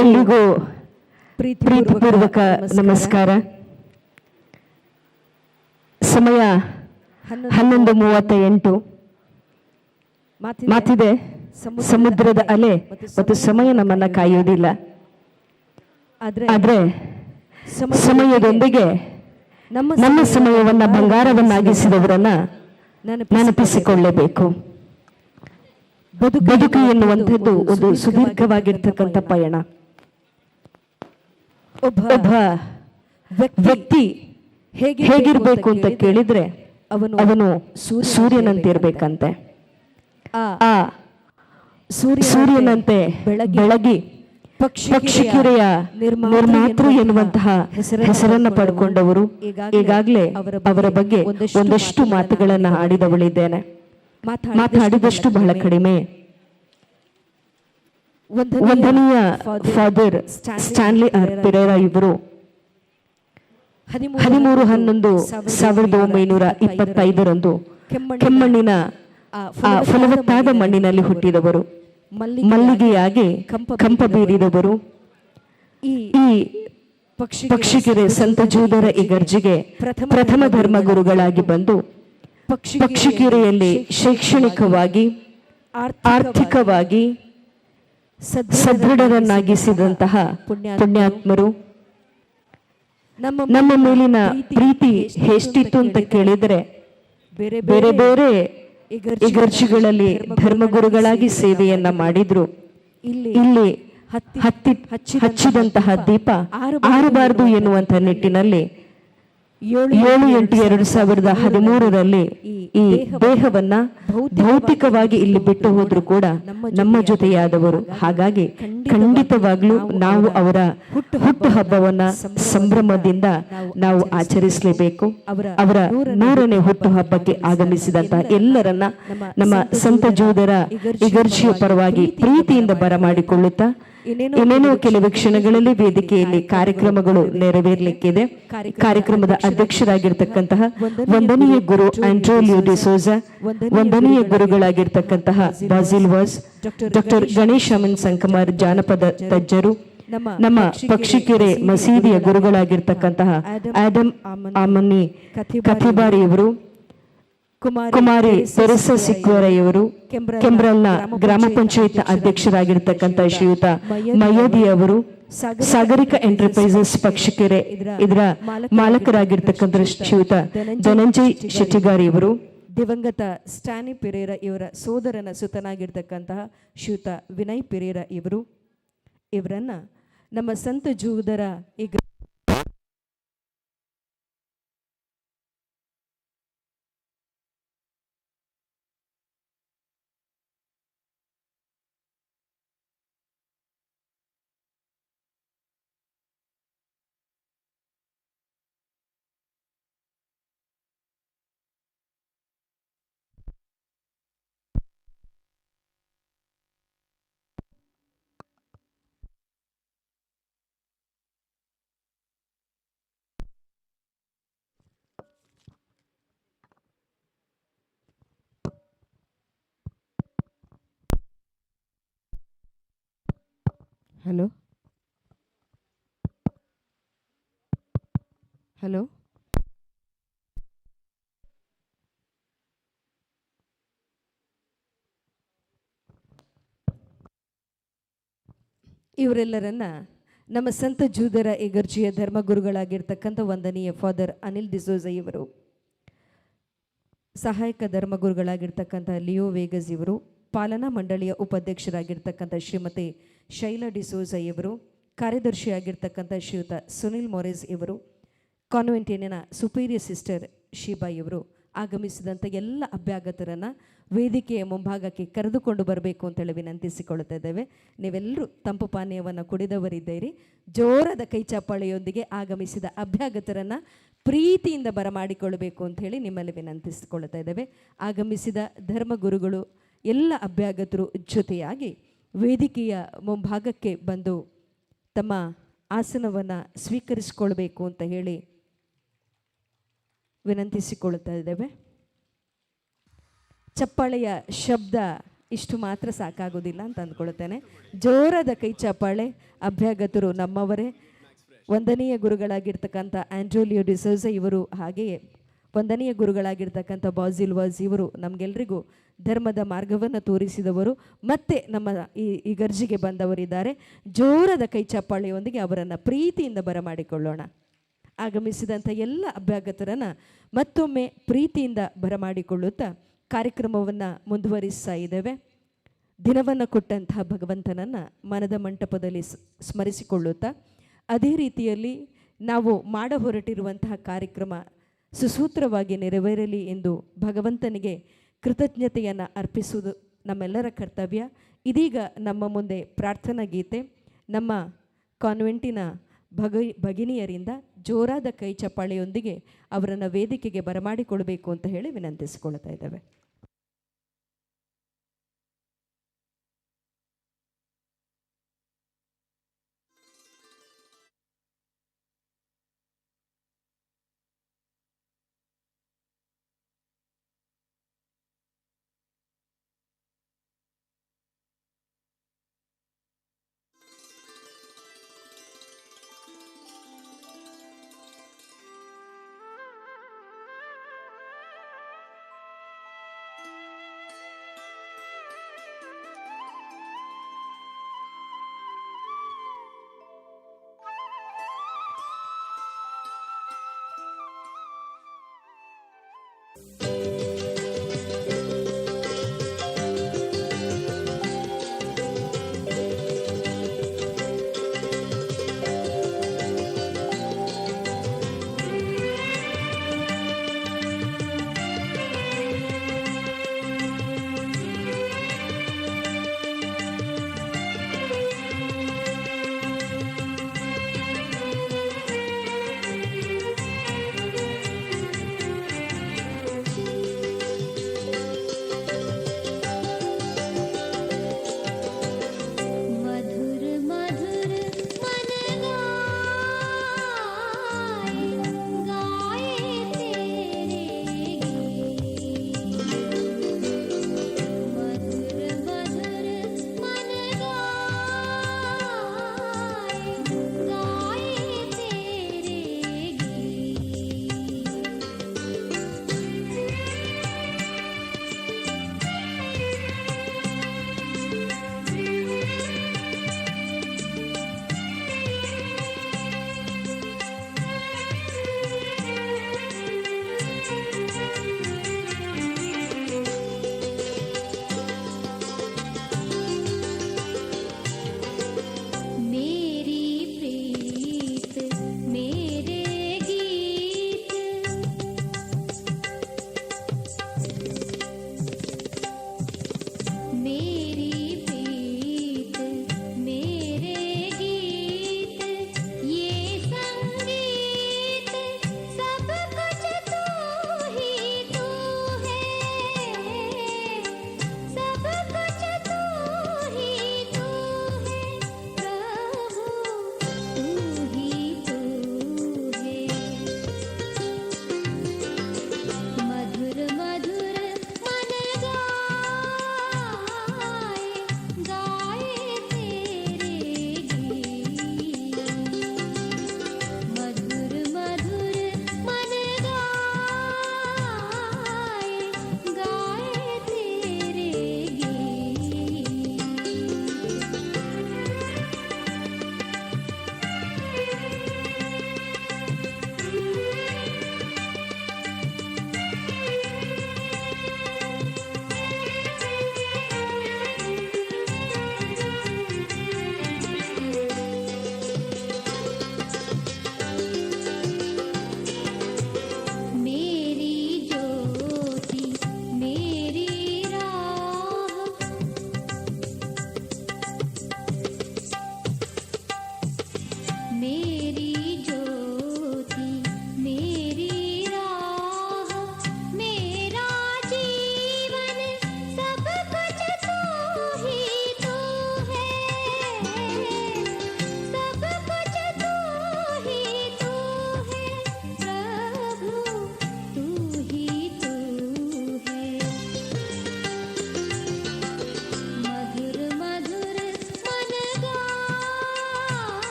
ಎಲ್ರಿಗೂ ಪ್ರೀತಿಪೂರ್ವಕ ನಮಸ್ಕಾರ. ಸಮಯ 11:38 ಮಾತಿದೆ. ಸಮುದ್ರದ ಅಲೆ ಮತ್ತು ಸಮಯ ನಮ್ಮನ್ನ ಕಾಯುವುದಿಲ್ಲ, ಆದ್ರೆ ಸಮಯದೊಂದಿಗೆ ನಮ್ಮ ಸಮಯವನ್ನ ಬಂಗಾರವನ್ನಾಗಿಸಿದವರನ್ನ ನೆನಪಿಸಿಕೊಳ್ಳಬೇಕು. ಬದುಕು ಎನ್ನುವಂಥದ್ದು ಒಂದು ಸುದೀರ್ಘವಾಗಿರ್ತಕ್ಕಂಥ ಪಯಣ. ಒಬ್ಬ ವ್ಯಕ್ತಿ ಹೇಗಿರ್ಬೇಕು ಅಂತ ಕೇಳಿದ್ರೆ ಅವನು ಸೂರ್ಯನಂತಿರ್ಬೇಕಂತೆ. ಆ ಸೂರ್ಯನಂತೆ ಬೆಳಗಿ ಪಕ್ಷಿಕೆರೆಯ ನಿರ್ಮಾತೃ ಎನ್ನುವಂತಹ ಹೆಸರನ್ನ ಪಡ್ಕೊಂಡವರು. ಈಗಾಗಲೇ ಅವರ ಬಗ್ಗೆ ಒಂದಷ್ಟು ಮಾತುಗಳನ್ನ ಆಡಿದವಳಿದ್ದೇನೆ. ಮಾತಾಡಿದಷ್ಟು ಬಹಳ ಕಡಿಮೆ. ವಂದನೀಯ ಫಾದರ್ ಸ್ಟ್ಯಾನ್ಲಿ ಆರ್ ಪಿರೇರಾ ಇವರು 13/11/1925 ಕೆಮ್ಮಣ್ಣಿನ ಫಲವತ್ತಾದ ಮಣ್ಣಿನಲ್ಲಿ ಹುಟ್ಟಿದವರು. ಮಲ್ಲಿಗೆಯಾಗಿ ಕಂಪ ಬೀರಿದವರು. ಈ ಪಕ್ಷಿಗೆರೆ ಸಂತ ಜೂದರ ಇಗರ್ಜಿಗೆ ಪ್ರಥಮ ಧರ್ಮ ಗುರುಗಳಾಗಿ ಬಂದು ಪಕ್ಷಿಕೆರೆಯಲ್ಲಿ ಶೈಕ್ಷಣಿಕವಾಗಿ ಆರ್ಥಿಕವಾಗಿ ಸದೃಢರನ್ನಾಗಿಸಿದಂತಹ ಪುಣ್ಯಾತ್ಮರು. ನಮ್ಮ ಮೇಲಿನ ಪ್ರೀತಿ ಎಷ್ಟಿತ್ತು ಅಂತ ಕೇಳಿದರೆ ಬೇರೆ ಬೇರೆ ಇಗರ್ಜಿಗಳಲ್ಲಿ ಧರ್ಮಗುರುಗಳಾಗಿ ಸೇವೆಯನ್ನ ಮಾಡಿದ್ರು. ಇಲ್ಲಿ ಹಚ್ಚಿದಂತಹ ದೀಪ ಆರಬಾರದು ಎನ್ನುವಂತಹ ನಿಟ್ಟಿನಲ್ಲಿ 7/8/2013 ಈ ದೇಹವನ್ನ ಭೌತಿಕವಾಗಿ ಇಲ್ಲಿ ಬಿಟ್ಟು ಹೋದ್ರು ಕೂಡ ನಮ್ಮ ಜೊತೆಯಾದವರು. ಹಾಗಾಗಿ ಖಂಡಿತವಾಗ್ಲೂ ನಾವು ಅವರ ಹುಟ್ಟು ಹಬ್ಬವನ್ನ ಸಂಭ್ರಮದಿಂದ ನಾವು ಆಚರಿಸಲೇಬೇಕು. ಅವರ 100ನೇ ಹುಟ್ಟು ಹಬ್ಬಕ್ಕೆ ಆಗಮಿಸಿದಂತಹ ಎಲ್ಲರನ್ನ ನಮ್ಮ ಸಂತ ಜೂದರ ಇಗರ್ಜಿಯ ಪರವಾಗಿ ಪ್ರೀತಿಯಿಂದ ಬರಮಾಡಿಕೊಳ್ಳುತ್ತಾ ಇನ್ನೇನೋ ಕೆಲವು ಕ್ಷಣಗಳಲ್ಲಿ ವೇದಿಕೆಯಲ್ಲಿ ಕಾರ್ಯಕ್ರಮಗಳು ನೆರವೇರಲಿಕ್ಕಿದೆ. ಕಾರ್ಯಕ್ರಮದ ಅಧ್ಯಕ್ಷರಾಗಿರ್ತಕ್ಕಂತಹ ವಂದನೀಯ ಗುರು ಆಂಡ್ರೋಲಿಯೋ ಡಿಸೋಜಾ, ವಂದನೀಯ ಗುರುಗಳಾಗಿರ್ತಕ್ಕಂತಹ ಬಾಸಿಲ್ ವಾಸ್, ಡಾಕ್ಟರ್ ಗಣೇಶ್ ಅಮನ್ ಸಂಕಮಾರ್ ಜಾನಪದ ತಜ್ಜರು, ನಮ್ಮ ಪಕ್ಷಿಕೆರೆ ಮಸೀದಿಯ ಗುರುಗಳಾಗಿರ್ತಕ್ಕಂತಹ ಆಡಮ್ ಆಮನಿ ಕಥಿಬಾರಿಯವರು, ಕುಮಾರಿ ತೆರೆಸಾ ಸಿಕ್ವರಯ್ಯವರು, ಕೆಂಬ್ರಲ್ನ ಗ್ರಾಮ ಪಂಚಾಯತ್ ಅಧ್ಯಕ್ಷರಾಗಿರ್ತಕ್ಕಂಥ ಶ್ರೀಯುತ ಮಯ್ಯದಿ ಅವರು, ಸಾಗರಿಕ ಎಂಟರ್ಪ್ರೈಸಸ್ ಪಕ್ಷಕೆರೆ ಇದರ ಮಾಲಕರಾಗಿರ್ತಕ್ಕಂಥ ಶ್ರೀಯುತ ಧನಂಜಯ್ ಶೆಟ್ಟಿಗಾರ್ ಇವರು, ದಿವಂಗತ ಸ್ಟ್ಯಾನಿ ಪೆರೇರ ಇವರ ಸೋದರನ ಸುತನಾಗಿರ್ತಕ್ಕಂತಹ ಶ್ರೀಯುತ ವಿನಯ್ ಪೆರೇರ ಇವರನ್ನು ನಮ್ಮ ಸಂತ ಜೂದರ ಈಗ ಹಲೋ ಹಲೋ ಇವರೆಲ್ಲರನ್ನ ನಮ್ಮ ಸಂತ ಜೂದರ ಇಗರ್ಜಿಯ ಧರ್ಮಗುರುಗಳಾಗಿರ್ತಕ್ಕಂಥ ವಂದನೀಯ ಫಾದರ್ ಅನಿಲ್ ಡಿಸೋಜ ಇವರು, ಸಹಾಯಕ ಧರ್ಮಗುರುಗಳಾಗಿರ್ತಕ್ಕಂಥ ಲಿಯೋ ವೇಗಸ್ ಇವರು, ಪಾಲನಾ ಮಂಡಳಿಯ ಉಪಾಧ್ಯಕ್ಷರಾಗಿರ್ತಕ್ಕಂಥ ಶ್ರೀಮತಿ ಶೈಲಾ ಡಿಸೋಜ ಇವರು, ಕಾರ್ಯದರ್ಶಿಯಾಗಿರ್ತಕ್ಕಂಥ ಶ್ರೀಯುತ ಸುನಿಲ್ ಮೊರೆಸ್ ಇವರು, ಕಾನ್ವೆಂಟಿನ ಸುಪೀರಿಯರ್ ಸಿಸ್ಟರ್ ಶೀಬಾ ಇವರು ಆಗಮಿಸಿದಂಥ ಎಲ್ಲ ಅಭ್ಯಾಗತರನ್ನು ವೇದಿಕೆಯ ಮುಂಭಾಗಕ್ಕೆ ಕರೆದುಕೊಂಡು ಬರಬೇಕು ಅಂತೇಳಿ ವಿನಂತಿಸಿಕೊಳ್ತಾ ಇದ್ದೇವೆ. ನೀವೆಲ್ಲರೂ ತಂಪು ಪಾನೀಯವನ್ನು ಕುಡಿದವರಿದ್ದೀರಿ. ಜೋರದ ಕೈ ಚಪ್ಪಾಳೆಯೊಂದಿಗೆ ಆಗಮಿಸಿದ ಅಭ್ಯಾಗತರನ್ನು ಪ್ರೀತಿಯಿಂದ ಬರಮಾಡಿಕೊಳ್ಳಬೇಕು ಅಂಥೇಳಿ ನಿಮ್ಮಲ್ಲಿ ವಿನಂತಿಸಿಕೊಳ್ತಾ ಇದ್ದೇವೆ. ಆಗಮಿಸಿದ ಧರ್ಮಗುರುಗಳು ಎಲ್ಲ ಅಭ್ಯಾಗತರು ಜೊತೆಯಾಗಿ ವೇದಿಕೆಯ ಮುಂಭಾಗಕ್ಕೆ ಬಂದು ತಮ್ಮ ಆಸನವನ್ನು ಸ್ವೀಕರಿಸಿಕೊಳ್ಬೇಕು ಅಂತ ಹೇಳಿ ವಿನಂತಿಸಿಕೊಳ್ತಾ ಇದ್ದೇವೆ. ಚಪ್ಪಾಳೆಯ ಶಬ್ದ ಇಷ್ಟು ಮಾತ್ರ ಸಾಕಾಗೋದಿಲ್ಲ ಅಂತ ಅಂದ್ಕೊಳ್ತೇನೆ. ಜೋರಾದ ಕೈ ಚಪ್ಪಾಳೆ. ಅಭ್ಯಾಗತರು ನಮ್ಮವರೇ, ವಂದನೀಯ ಗುರುಗಳಾಗಿರ್ತಕ್ಕಂಥ ಆಂಡ್ರೋಲಿಯೋ ಡಿಸೋಜ ಇವರು, ಹಾಗೆಯೇ ವಂದನೀಯ ಗುರುಗಳಾಗಿರ್ತಕ್ಕಂಥ ಬಾಜಿಲ್ ವಾಜ್ ಇವರು ನಮಗೆಲ್ಲರಿಗೂ ಧರ್ಮದ ಮಾರ್ಗವನ್ನು ತೋರಿಸಿದವರು, ಮತ್ತೆ ನಮ್ಮ ಈ ಗರ್ಜಿಗೆ ಬಂದವರಿದ್ದಾರೆ. ಜೋರದ ಕೈ ಚಪ್ಪಾಳೆಯೊಂದಿಗೆ ಅವರನ್ನು ಪ್ರೀತಿಯಿಂದ ಬರಮಾಡಿಕೊಳ್ಳೋಣ. ಆಗಮಿಸಿದಂಥ ಎಲ್ಲ ಅಭ್ಯಾಗತರನ್ನು ಮತ್ತೊಮ್ಮೆ ಪ್ರೀತಿಯಿಂದ ಬರಮಾಡಿಕೊಳ್ಳುತ್ತಾ ಕಾರ್ಯಕ್ರಮವನ್ನು ಮುಂದುವರಿಸ್ತಾ ಇದ್ದೇವೆ. ದಿನವನ್ನು ಕೊಟ್ಟಂತಹ ಭಗವಂತನನ್ನು ಮನದ ಮಂಟಪದಲ್ಲಿ ಸ್ಮರಿಸಿಕೊಳ್ಳುತ್ತಾ ಅದೇ ರೀತಿಯಲ್ಲಿ ನಾವು ಮಾಡ ಹೊರಟಿರುವಂತಹ ಕಾರ್ಯಕ್ರಮ ಸುಸೂತ್ರವಾಗಿ ನೆರವೇರಲಿ ಎಂದು ಭಗವಂತನಿಗೆ ಕೃತಜ್ಞತೆಯನ್ನು ಅರ್ಪಿಸುವುದು ನಮ್ಮೆಲ್ಲರ ಕರ್ತವ್ಯ. ಇದೀಗ ನಮ್ಮ ಮುಂದೆ ಪ್ರಾರ್ಥನಾ ಗೀತೆ ನಮ್ಮ ಕಾನ್ವೆಂಟಿನ ಭಗಿನಿಯರಿಂದ ಜೋರಾದ ಕೈ ಚಪ್ಪಾಳೆಯೊಂದಿಗೆ ಅವರನ್ನು ವೇದಿಕೆಗೆ ಬರಮಾಡಿಕೊಳ್ಬೇಕು ಅಂತ ಹೇಳಿ ವಿನಂತಿಸಿಕೊಳ್ತಾ ಇದ್ದೇವೆ.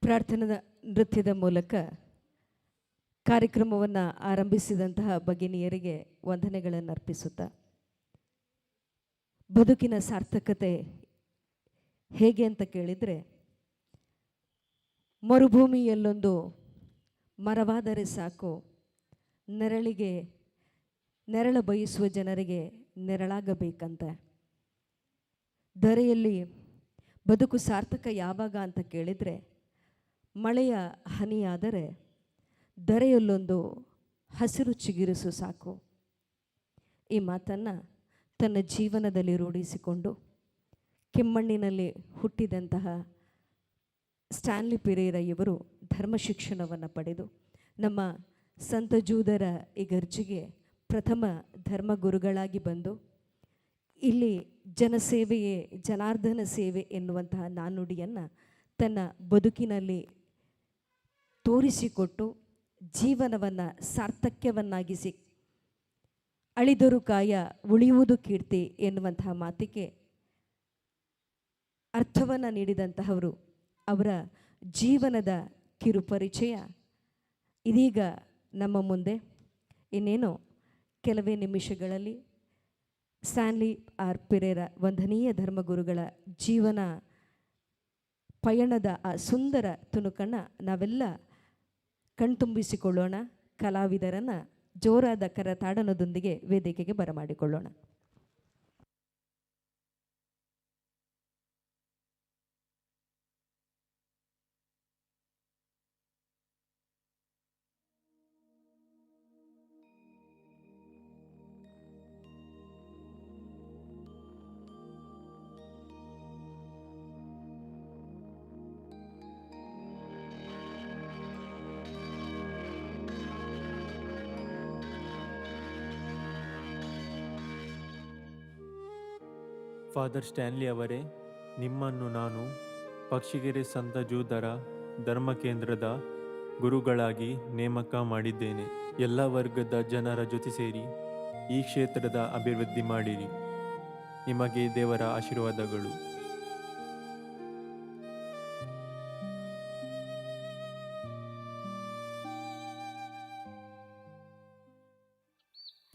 ಪ್ರಾರ್ಥನಾ ನೃತ್ಯದ ಮೂಲಕ ಕಾರ್ಯಕ್ರಮವನ್ನು ಆರಂಭಿಸಿದಂತಹ ಭಗಿನಿಯರಿಗೆ ವಂದನೆಗಳನ್ನು ಅರ್ಪಿಸುತ್ತಾ, ಬದುಕಿನ ಸಾರ್ಥಕತೆ ಹೇಗೆ ಅಂತ ಕೇಳಿದರೆ, ಮರುಭೂಮಿಯಲ್ಲೊಂದು ಮರವಾದರೆ ಸಾಕು, ನೆರಳು ಬಯಸುವ ಜನರಿಗೆ ನೆರಳಾಗಬೇಕಂತ. ಧರೆಯಲ್ಲಿ ಬದುಕು ಸಾರ್ಥಕ ಯಾವಾಗ ಅಂತ ಕೇಳಿದರೆ, ಮಳೆಯ ಹನಿಯಾದರೆ ಧರೆಯಲ್ಲೊಂದು ಹಸಿರು ಚಿಗುರಿಸು ಸಾಕು. ಈ ಮಾತನ್ನು ತನ್ನ ಜೀವನದಲ್ಲಿ ರೂಢಿಸಿಕೊಂಡು ಕೆಮ್ಮಣ್ಣಿನಲ್ಲಿ ಹುಟ್ಟಿದಂತಹ ಸ್ಟ್ಯಾನ್ಲಿ ಪೆರೇರಾ ಇವರು ಧರ್ಮ ಶಿಕ್ಷಣವನ್ನು ಪಡೆದು ನಮ್ಮ ಸಂತ ಜೂದರ ಇಗರ್ಜಿಗೆ ಪ್ರಥಮ ಧರ್ಮಗುರುಗಳಾಗಿ ಬಂದು ಇಲ್ಲಿ ಜನಸೇವೆಯೇ ಜನಾರ್ದನ ಸೇವೆ ಎನ್ನುವಂತಹ ನಾನುಡಿಯನ್ನು ತನ್ನ ಬದುಕಿನಲ್ಲಿ ತೋರಿಸಿಕೊಟ್ಟು ಜೀವನವನ್ನು ಸಾರ್ಥಕ್ಯವನ್ನಾಗಿಸಿ ಅಳಿದರು ಕಾಯ ಉಳಿಯುವುದು ಕೀರ್ತಿ ಎನ್ನುವಂತಹ ಮಾತಿಗೆ ಅರ್ಥವನ್ನು ನೀಡಿದಂತಹವರು. ಅವರ ಜೀವನದ ಕಿರುಪರಿಚಯ ಇದೀಗ ನಮ್ಮ ಮುಂದೆ. ಇನ್ನೇನು ಕೆಲವೇ ನಿಮಿಷಗಳಲ್ಲಿ ಸ್ಟ್ಯಾನ್ಲಿ ಆರ್ ಪೆರೇರಾ ವಂದನೀಯ ಧರ್ಮಗುರುಗಳ ಜೀವನ ಪಯಣದ ಆ ಸುಂದರ ತುಣುಕನ್ನು ನಾವೆಲ್ಲ ಕಣ್ತುಂಬಿಸಿಕೊಳ್ಳೋಣ. ಕಲಾವಿದರನ್ನು ಜೋರಾದ ಕರತಾಡನದೊಂದಿಗೆ ವೇದಿಕೆಗೆ ಬರಮಾಡಿಕೊಳ್ಳೋಣ. ಫಾದರ್ ಸ್ಟ್ಯಾನ್ಲಿ ಅವರೇ, ನಿಮ್ಮನ್ನು ನಾನು ಪಕ್ಷಿಗೆರೆ ಸಂತ ಜೂದರ ಧರ್ಮ ಕೇಂದ್ರದ ಗುರುಗಳಾಗಿ ನೇಮಕ ಮಾಡಿದ್ದೇನೆ. ಎಲ್ಲ ವರ್ಗದ ಜನರ ಜೊತೆ ಸೇರಿ ಈ ಕ್ಷೇತ್ರದ ಅಭಿವೃದ್ಧಿ ಮಾಡಿರಿ. ನಿಮಗೆ ದೇವರ ಆಶೀರ್ವಾದಗಳು.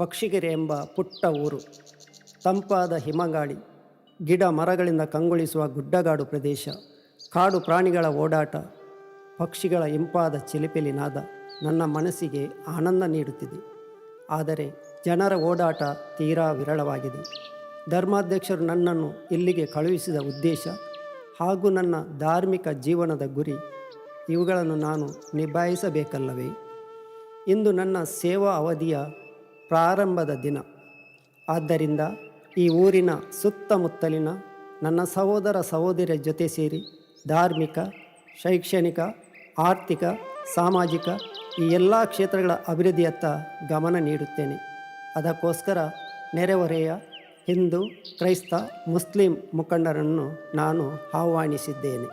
ಪಕ್ಷಿಗೆರೆ ಎಂಬ ಪುಟ್ಟ ಊರು, ತಂಪಾದ ಹಿಮಗಾಳಿ, ಗಿಡ ಮರಗಳಿಂದ ಕಂಗೊಳಿಸುವ ಗುಡ್ಡಗಾಡು ಪ್ರದೇಶ, ಕಾಡು ಪ್ರಾಣಿಗಳ ಓಡಾಟ, ಪಕ್ಷಿಗಳ ಇಂಪಾದ ಚಿಲಿಪಿಲಿ ನಾದ ನನ್ನ ಮನಸ್ಸಿಗೆ ಆನಂದ ನೀಡುತ್ತಿದೆ. ಆದರೆ ಜನರ ಓಡಾಟ ತೀರಾ ವಿರಳವಾಗಿದೆ. ಧರ್ಮಾಧ್ಯಕ್ಷರು ನನ್ನನ್ನು ಇಲ್ಲಿಗೆ ಕಳುಹಿಸಿದ ಉದ್ದೇಶ ಹಾಗೂ ನನ್ನ ಧಾರ್ಮಿಕ ಜೀವನದ ಗುರಿ ಇವುಗಳನ್ನು ನಾನು ನಿಭಾಯಿಸಬೇಕಲ್ಲವೇ? ಇಂದು ನನ್ನ ಸೇವಾ ಅವಧಿಯ ಪ್ರಾರಂಭದ ದಿನ. ಆದ್ದರಿಂದ ಈ ಊರಿನ ಸುತ್ತಮುತ್ತಲಿನ ನನ್ನ ಸಹೋದರ ಸಹೋದರಿಯರ ಜೊತೆ ಸೇರಿ ಧಾರ್ಮಿಕ, ಶೈಕ್ಷಣಿಕ, ಆರ್ಥಿಕ, ಸಾಮಾಜಿಕ ಈ ಎಲ್ಲ ಕ್ಷೇತ್ರಗಳ ಅಭಿವೃದ್ಧಿಯತ್ತ ಗಮನ ನೀಡುತ್ತೇನೆ. ಅದಕ್ಕೋಸ್ಕರ ನೆರೆಹೊರೆಯ ಹಿಂದೂ, ಕ್ರೈಸ್ತ, ಮುಸ್ಲಿಂ ಮುಖಂಡರನ್ನು ನಾನು ಆಹ್ವಾನಿಸಿದ್ದೇನೆ.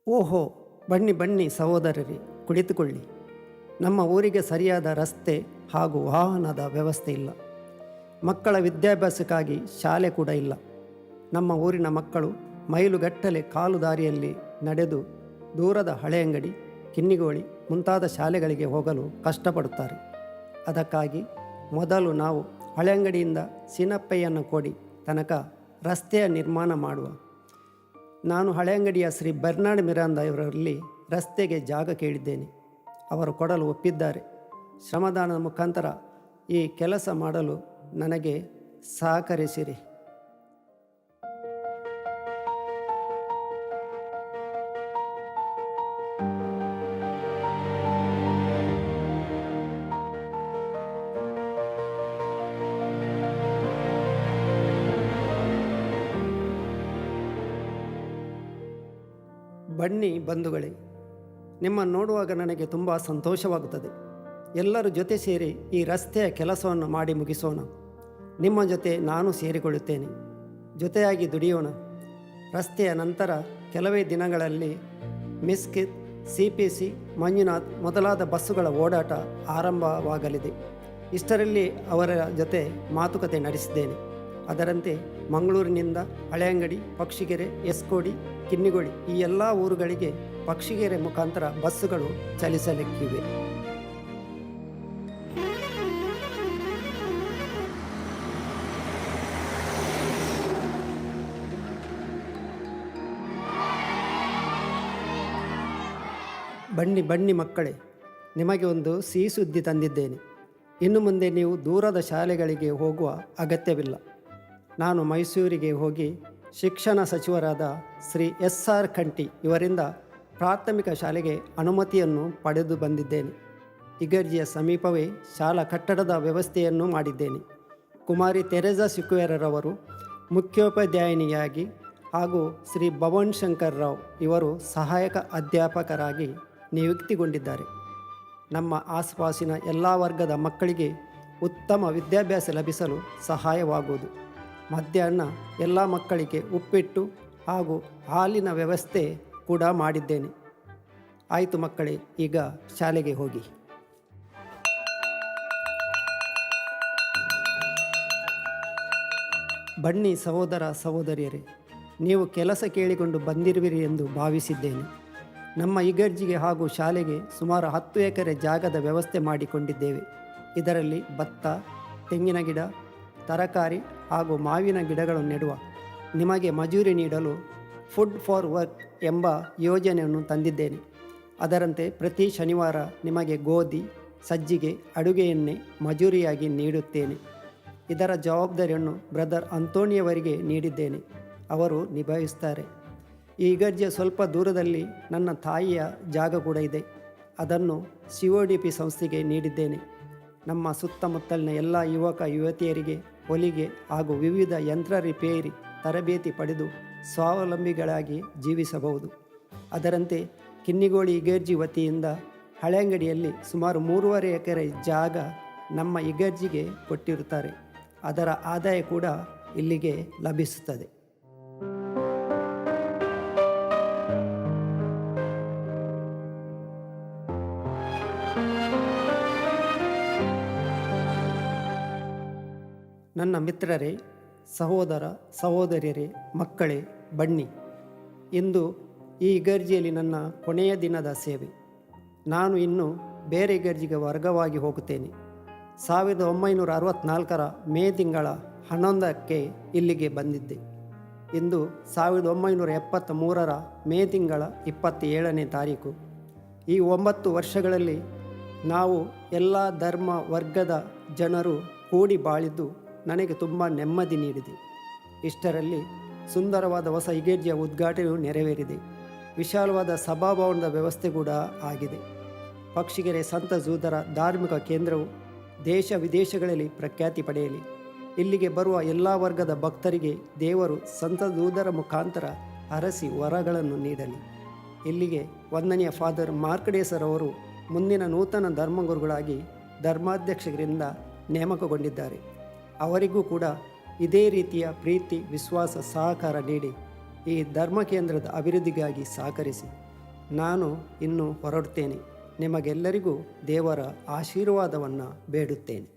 ಓಹೋ, ಬನ್ನಿ ಬನ್ನಿ ಸಹೋದರರೇ, ಕುಳಿತುಕೊಳ್ಳಿ. ನಮ್ಮ ಊರಿಗೆ ಸರಿಯಾದ ರಸ್ತೆ ಹಾಗೂ ವಾಹನದ ವ್ಯವಸ್ಥೆ ಇಲ್ಲ. ಮಕ್ಕಳ ವಿದ್ಯಾಭ್ಯಾಸಕ್ಕಾಗಿ ಶಾಲೆ ಕೂಡ ಇಲ್ಲ. ನಮ್ಮ ಊರಿನ ಮಕ್ಕಳು ಮೈಲುಗಟ್ಟಲೆ ಕಾಲು ದಾರಿಯಲ್ಲಿ ನಡೆದು ದೂರದ ಹಳೆಯಂಗಡಿ, ಕಿನ್ನಿಗೋಳಿ ಮುಂತಾದ ಶಾಲೆಗಳಿಗೆ ಹೋಗಲು ಕಷ್ಟಪಡುತ್ತಾರೆ. ಅದಕ್ಕಾಗಿ ಮೊದಲು ನಾವು ಹಳೆಯಂಗಡಿಯಿಂದ ಸಿನಪ್ಪಯ್ಯನ ಕೋಡಿ ತನಕ ರಸ್ತೆಯ ನಿರ್ಮಾಣ ಮಾಡುವ. ನಾನು ಹಳೆಯಂಗಡಿಯ ಶ್ರೀ ಬರ್ನಾಡ್ ಮಿರಾಂದ ಇವರಲ್ಲಿ ರಸ್ತೆಗೆ ಜಾಗ ಕೇಳಿದ್ದೇನೆ. ಅವರು ಕೊಡಲು ಒಪ್ಪಿದ್ದಾರೆ. ಶ್ರಮದಾನದ ಮುಖಾಂತರ ಈ ಕೆಲಸ ಮಾಡಲು ನನಗೆ ಸಹಕರಿಸಿರಿ. ಬನ್ನಿ ಬಂಧುಗಳೇ, ನಿಮ್ಮನ್ನು ನೋಡುವಾಗ ನನಗೆ ತುಂಬ ಸಂತೋಷವಾಗುತ್ತದೆ. ಎಲ್ಲರೂ ಜೊತೆ ಸೇರಿ ಈ ರಸ್ತೆಯ ಕೆಲಸವನ್ನು ಮಾಡಿ ಮುಗಿಸೋಣ. ನಿಮ್ಮ ಜೊತೆ ನಾನು ಸೇರಿಕೊಳ್ಳುತ್ತೇನೆ. ಜೊತೆಯಾಗಿ ದುಡಿಯೋಣ. ರಸ್ತೆಯ ನಂತರ ಕೆಲವೇ ದಿನಗಳಲ್ಲಿ ಮಿಸ್ಕಿತ್ CPC, ಮಂಜುನಾಥ್ ಮೊದಲಾದ ಬಸ್ಸುಗಳ ಓಡಾಟ ಆರಂಭವಾಗಲಿದೆ. ಇಷ್ಟರಲ್ಲಿ ಅವರ ಜೊತೆ ಮಾತುಕತೆ ನಡೆಸಿದ್ದೇನೆ. ಅದರಂತೆ ಮಂಗಳೂರಿನಿಂದ ಹಳೆಯಂಗಡಿ, ಪಕ್ಷಿಗೆರೆ, ಎಸ್ಕೋಡಿ, ಕಿನ್ನಿಗೋಡಿ ಈ ಎಲ್ಲ ಊರುಗಳಿಗೆ ಪಕ್ಷಿಗೆರೆ ಮುಖಾಂತರ ಬಸ್ಸುಗಳು ಚಲಿಸಲಿಕ್ಕಿವೆ. ಬನ್ನಿ ಬನ್ನಿ ಮಕ್ಕಳೇ, ನಿಮಗೆ ಒಂದು ಸಿಹಿ ಸುದ್ದಿ ತಂದಿದ್ದೇನೆ. ಇನ್ನು ಮುಂದೆ ನೀವು ದೂರದ ಶಾಲೆಗಳಿಗೆ ಹೋಗುವ ಅಗತ್ಯವಿಲ್ಲ. ನಾನು ಮೈಸೂರಿಗೆ ಹೋಗಿ ಶಿಕ್ಷಣ ಸಚಿವರಾದ ಶ್ರೀ SR ಕಂಠಿ ಇವರಿಂದ ಪ್ರಾಥಮಿಕ ಶಾಲೆಗೆ ಅನುಮತಿಯನ್ನು ಪಡೆದು ಬಂದಿದ್ದೇನೆ. ಇಗರ್ಜಿಯ ಸಮೀಪವೇ ಶಾಲಾ ಕಟ್ಟಡದ ವ್ಯವಸ್ಥೆಯನ್ನು ಮಾಡಿದ್ದೇನೆ. ಕುಮಾರಿ ತೆರೆಸಾ ಸಿಕ್ವೇರರವರು ಮುಖ್ಯೋಪಾಧ್ಯಾಯಿನಿಯಾಗಿ ಹಾಗೂ ಶ್ರೀ ಭವನ್ ಶಂಕರ್ ರಾವ್ ಇವರು ಸಹಾಯಕ ಅಧ್ಯಾಪಕರಾಗಿ ನಿಯುಕ್ತಿಗೊಂಡಿದ್ದಾರೆ. ನಮ್ಮ ಆಸುಪಾಸಿನ ಎಲ್ಲ ವರ್ಗದ ಮಕ್ಕಳಿಗೆ ಉತ್ತಮ ವಿದ್ಯಾಭ್ಯಾಸ ಲಭಿಸಲು ಸಹಾಯವಾಗುವುದು. ಮಧ್ಯಾಹ್ನ ಎಲ್ಲ ಮಕ್ಕಳಿಗೆ ಉಪ್ಪಿಟ್ಟು ಹಾಗೂ ಹಾಲಿನ ವ್ಯವಸ್ಥೆ ಕೂಡ ಮಾಡಿದ್ದೇನೆ. ಆಯಿತು ಮಕ್ಕಳೇ, ಈಗ ಶಾಲೆಗೆ ಹೋಗಿ. ಬನ್ನಿ ಸಹೋದರ ಸಹೋದರಿಯರೇ, ನೀವು ಕೆಲಸ ಕೇಳಿಕೊಂಡು ಬಂದಿರುವಿರಿ ಎಂದು ಭಾವಿಸಿದ್ದೇನೆ. ನಮ್ಮ ಇಗರ್ಜಿಗೆ ಹಾಗೂ ಶಾಲೆಗೆ ಸುಮಾರು 10 ಎಕರೆ ಜಾಗದ ವ್ಯವಸ್ಥೆ ಮಾಡಿಕೊಂಡಿದ್ದೇವೆ. ಇದರಲ್ಲಿ ಭತ್ತ, ತೆಂಗಿನ ಗಿಡ, ತರಕಾರಿ ಹಾಗೂ ಮಾವಿನ ಗಿಡಗಳನ್ನು ನೆಡುವ ನಿಮಗೆ ಮಜೂರಿ ನೀಡಲು ಫುಡ್ ಫಾರ್ ವರ್ಕ್ ಎಂಬ ಯೋಜನೆಯನ್ನು ತಂದಿದ್ದೇನೆ. ಅದರಂತೆ ಪ್ರತಿ ಶನಿವಾರ ನಿಮಗೆ ಗೋಧಿ, ಸಜ್ಜಿಗೆ, ಅಡುಗೆ ಎಣ್ಣೆ ಮಜೂರಿಯಾಗಿ ನೀಡುತ್ತೇನೆ. ಇದರ ಜವಾಬ್ದಾರಿಯನ್ನು ಬ್ರದರ್ ಅಂತೋಣಿಯವರಿಗೆ ನೀಡಿದ್ದೇನೆ. ಅವರು ನಿಭಾಯಿಸ್ತಾರೆ. ಈ ಇಗರ್ಜಿಯ ಸ್ವಲ್ಪ ದೂರದಲ್ಲಿ ನನ್ನ ತಾಯಿಯ ಜಾಗ ಕೂಡ ಇದೆ. ಅದನ್ನು CODP ಸಂಸ್ಥೆಗೆ ನೀಡಿದ್ದೇನೆ. ನಮ್ಮ ಸುತ್ತಮುತ್ತಲಿನ ಎಲ್ಲ ಯುವಕ ಯುವತಿಯರಿಗೆ ಹೊಲಿಗೆ ಹಾಗೂ ವಿವಿಧ ಯಂತ್ರ ರಿಪೇರಿ ತರಬೇತಿ ಪಡೆದು ಸ್ವಾವಲಂಬಿಗಳಾಗಿ ಜೀವಿಸಬಹುದು. ಅದರಂತೆ ಕಿನ್ನಿಗೋಳಿ ಇಗರ್ಜಿ ವತಿಯಿಂದ ಹಳೆಯಂಗಡಿಯಲ್ಲಿ ಸುಮಾರು 3.5 ಎಕರೆ ಜಾಗ ನಮ್ಮ ಇಗರ್ಜಿಗೆ ಕೊಟ್ಟಿರುತ್ತಾರೆ. ಅದರ ಆದಾಯ ಕೂಡ ಇಲ್ಲಿಗೆ ಲಭಿಸುತ್ತದೆ. ನನ್ನ ಮಿತ್ರರೇ, ಸಹೋದರ ಸಹೋದರಿಯರೇ, ಮಕ್ಕಳೇ, ಬನ್ನಿ. ಇಂದು ಈ ಇಗರ್ಜಿಯಲ್ಲಿ ನನ್ನ ಕೊನೆಯ ದಿನದ ಸೇವೆ. ನಾನು ಇನ್ನು ಬೇರೆ ಇಗರ್ಜಿಗೆ ವರ್ಗವಾಗಿ ಹೋಗುತ್ತೇನೆ. 1964 ಮೇ ತಿಂಗಳ 11ಕ್ಕೆ ಇಲ್ಲಿಗೆ ಬಂದಿದ್ದೆ. ಇಂದು 1973 ಮೇ ತಿಂಗಳ 27ನೇ ತಾರೀಕು. ಈ 9 ವರ್ಷಗಳಲ್ಲಿ ನಾವು ಎಲ್ಲ ಧರ್ಮ ವರ್ಗದ ಜನರು ಕೂಡಿ ಬಾಳಿದ್ದು ನನಗೆ ತುಂಬ ನೆಮ್ಮದಿ ನೀಡಿದೆ. ಇಷ್ಟರಲ್ಲಿ ಸುಂದರವಾದ ಹೊಸ ಇಗರ್ಜಿಯ ಉದ್ಘಾಟನೆಯು ನೆರವೇರಿದೆ. ವಿಶಾಲವಾದ ಸಭಾಭವನದ ವ್ಯವಸ್ಥೆ ಕೂಡ ಆಗಿದೆ. ಪಕ್ಷಿಗೆರೆ ಸಂತ ಜೂದರ ಧಾರ್ಮಿಕ ಕೇಂದ್ರವು ದೇಶ ವಿದೇಶಗಳಲ್ಲಿ ಪ್ರಖ್ಯಾತಿ ಪಡೆಯಲಿ. ಇಲ್ಲಿಗೆ ಬರುವ ಎಲ್ಲ ವರ್ಗದ ಭಕ್ತರಿಗೆ ದೇವರು ಸಂತ ಜೂದರ ಮುಖಾಂತರ ಹರಸಿ ವರಗಳನ್ನು ನೀಡಲಿ. ಇಲ್ಲಿಗೆ ವಂದನೀಯ ಫಾದರ್ ಮಾರ್ಕಡೇಸರ್ ಅವರು ಮುಂದಿನ ನೂತನ ಧರ್ಮಗುರುಗಳಾಗಿ ಧರ್ಮಾಧ್ಯಕ್ಷರಿಂದ ನೇಮಕಗೊಂಡಿದ್ದಾರೆ. ಅವರಿಗೂ ಕೂಡ ಇದೇ ರೀತಿಯ ಪ್ರೀತಿ, ವಿಶ್ವಾಸ, ಸಹಕಾರ ನೀಡಿ ಈ ಧರ್ಮ ಕೇಂದ್ರದ ಅಭಿವೃದ್ಧಿಗಾಗಿ ಸಹಕರಿಸಿ. ನಾನು ಇನ್ನು ಹೊರಡುತ್ತೇನೆ. ನಿಮಗೆಲ್ಲರಿಗೂ ದೇವರ ಆಶೀರ್ವಾದವನ್ನು ಬೇಡುತ್ತೇನೆ.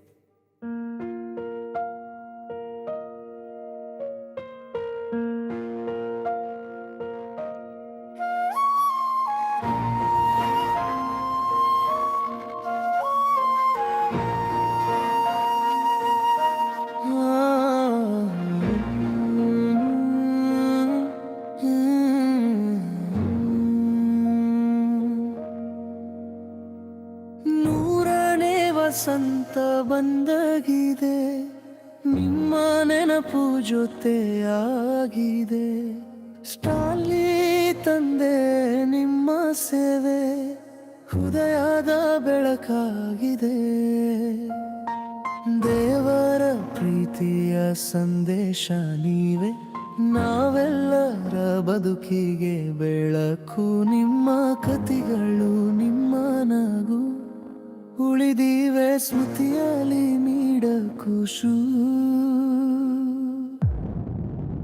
ವಸಂತ ಬಂದಾಗಿದೆ, ನಿಮ್ಮ ನೆನಪು ಜೊತೆಯಾಗಿದೆ. ಸ್ಟಾಲಿ ತಂದೆ ನಿಮ್ಮ ಸೇವೆ ಹೃದಯದ ಬೆಳಕಾಗಿದೆ. ದೇವರ ಪ್ರೀತಿಯ ಸಂದೇಶ ನೀವೇ, ನಾವೆಲ್ಲರ ಬದುಕಿಗೆ ಬೆಳಕು. ನಿಮ್ಮ ಕಥೆಗಳು, ನಿಮ್ಮ ನಗು ಉಳಿದಿವೆ ಸ್ಮೃತಿಯಲ್ಲಿ ನೀಡ ಖುಷು.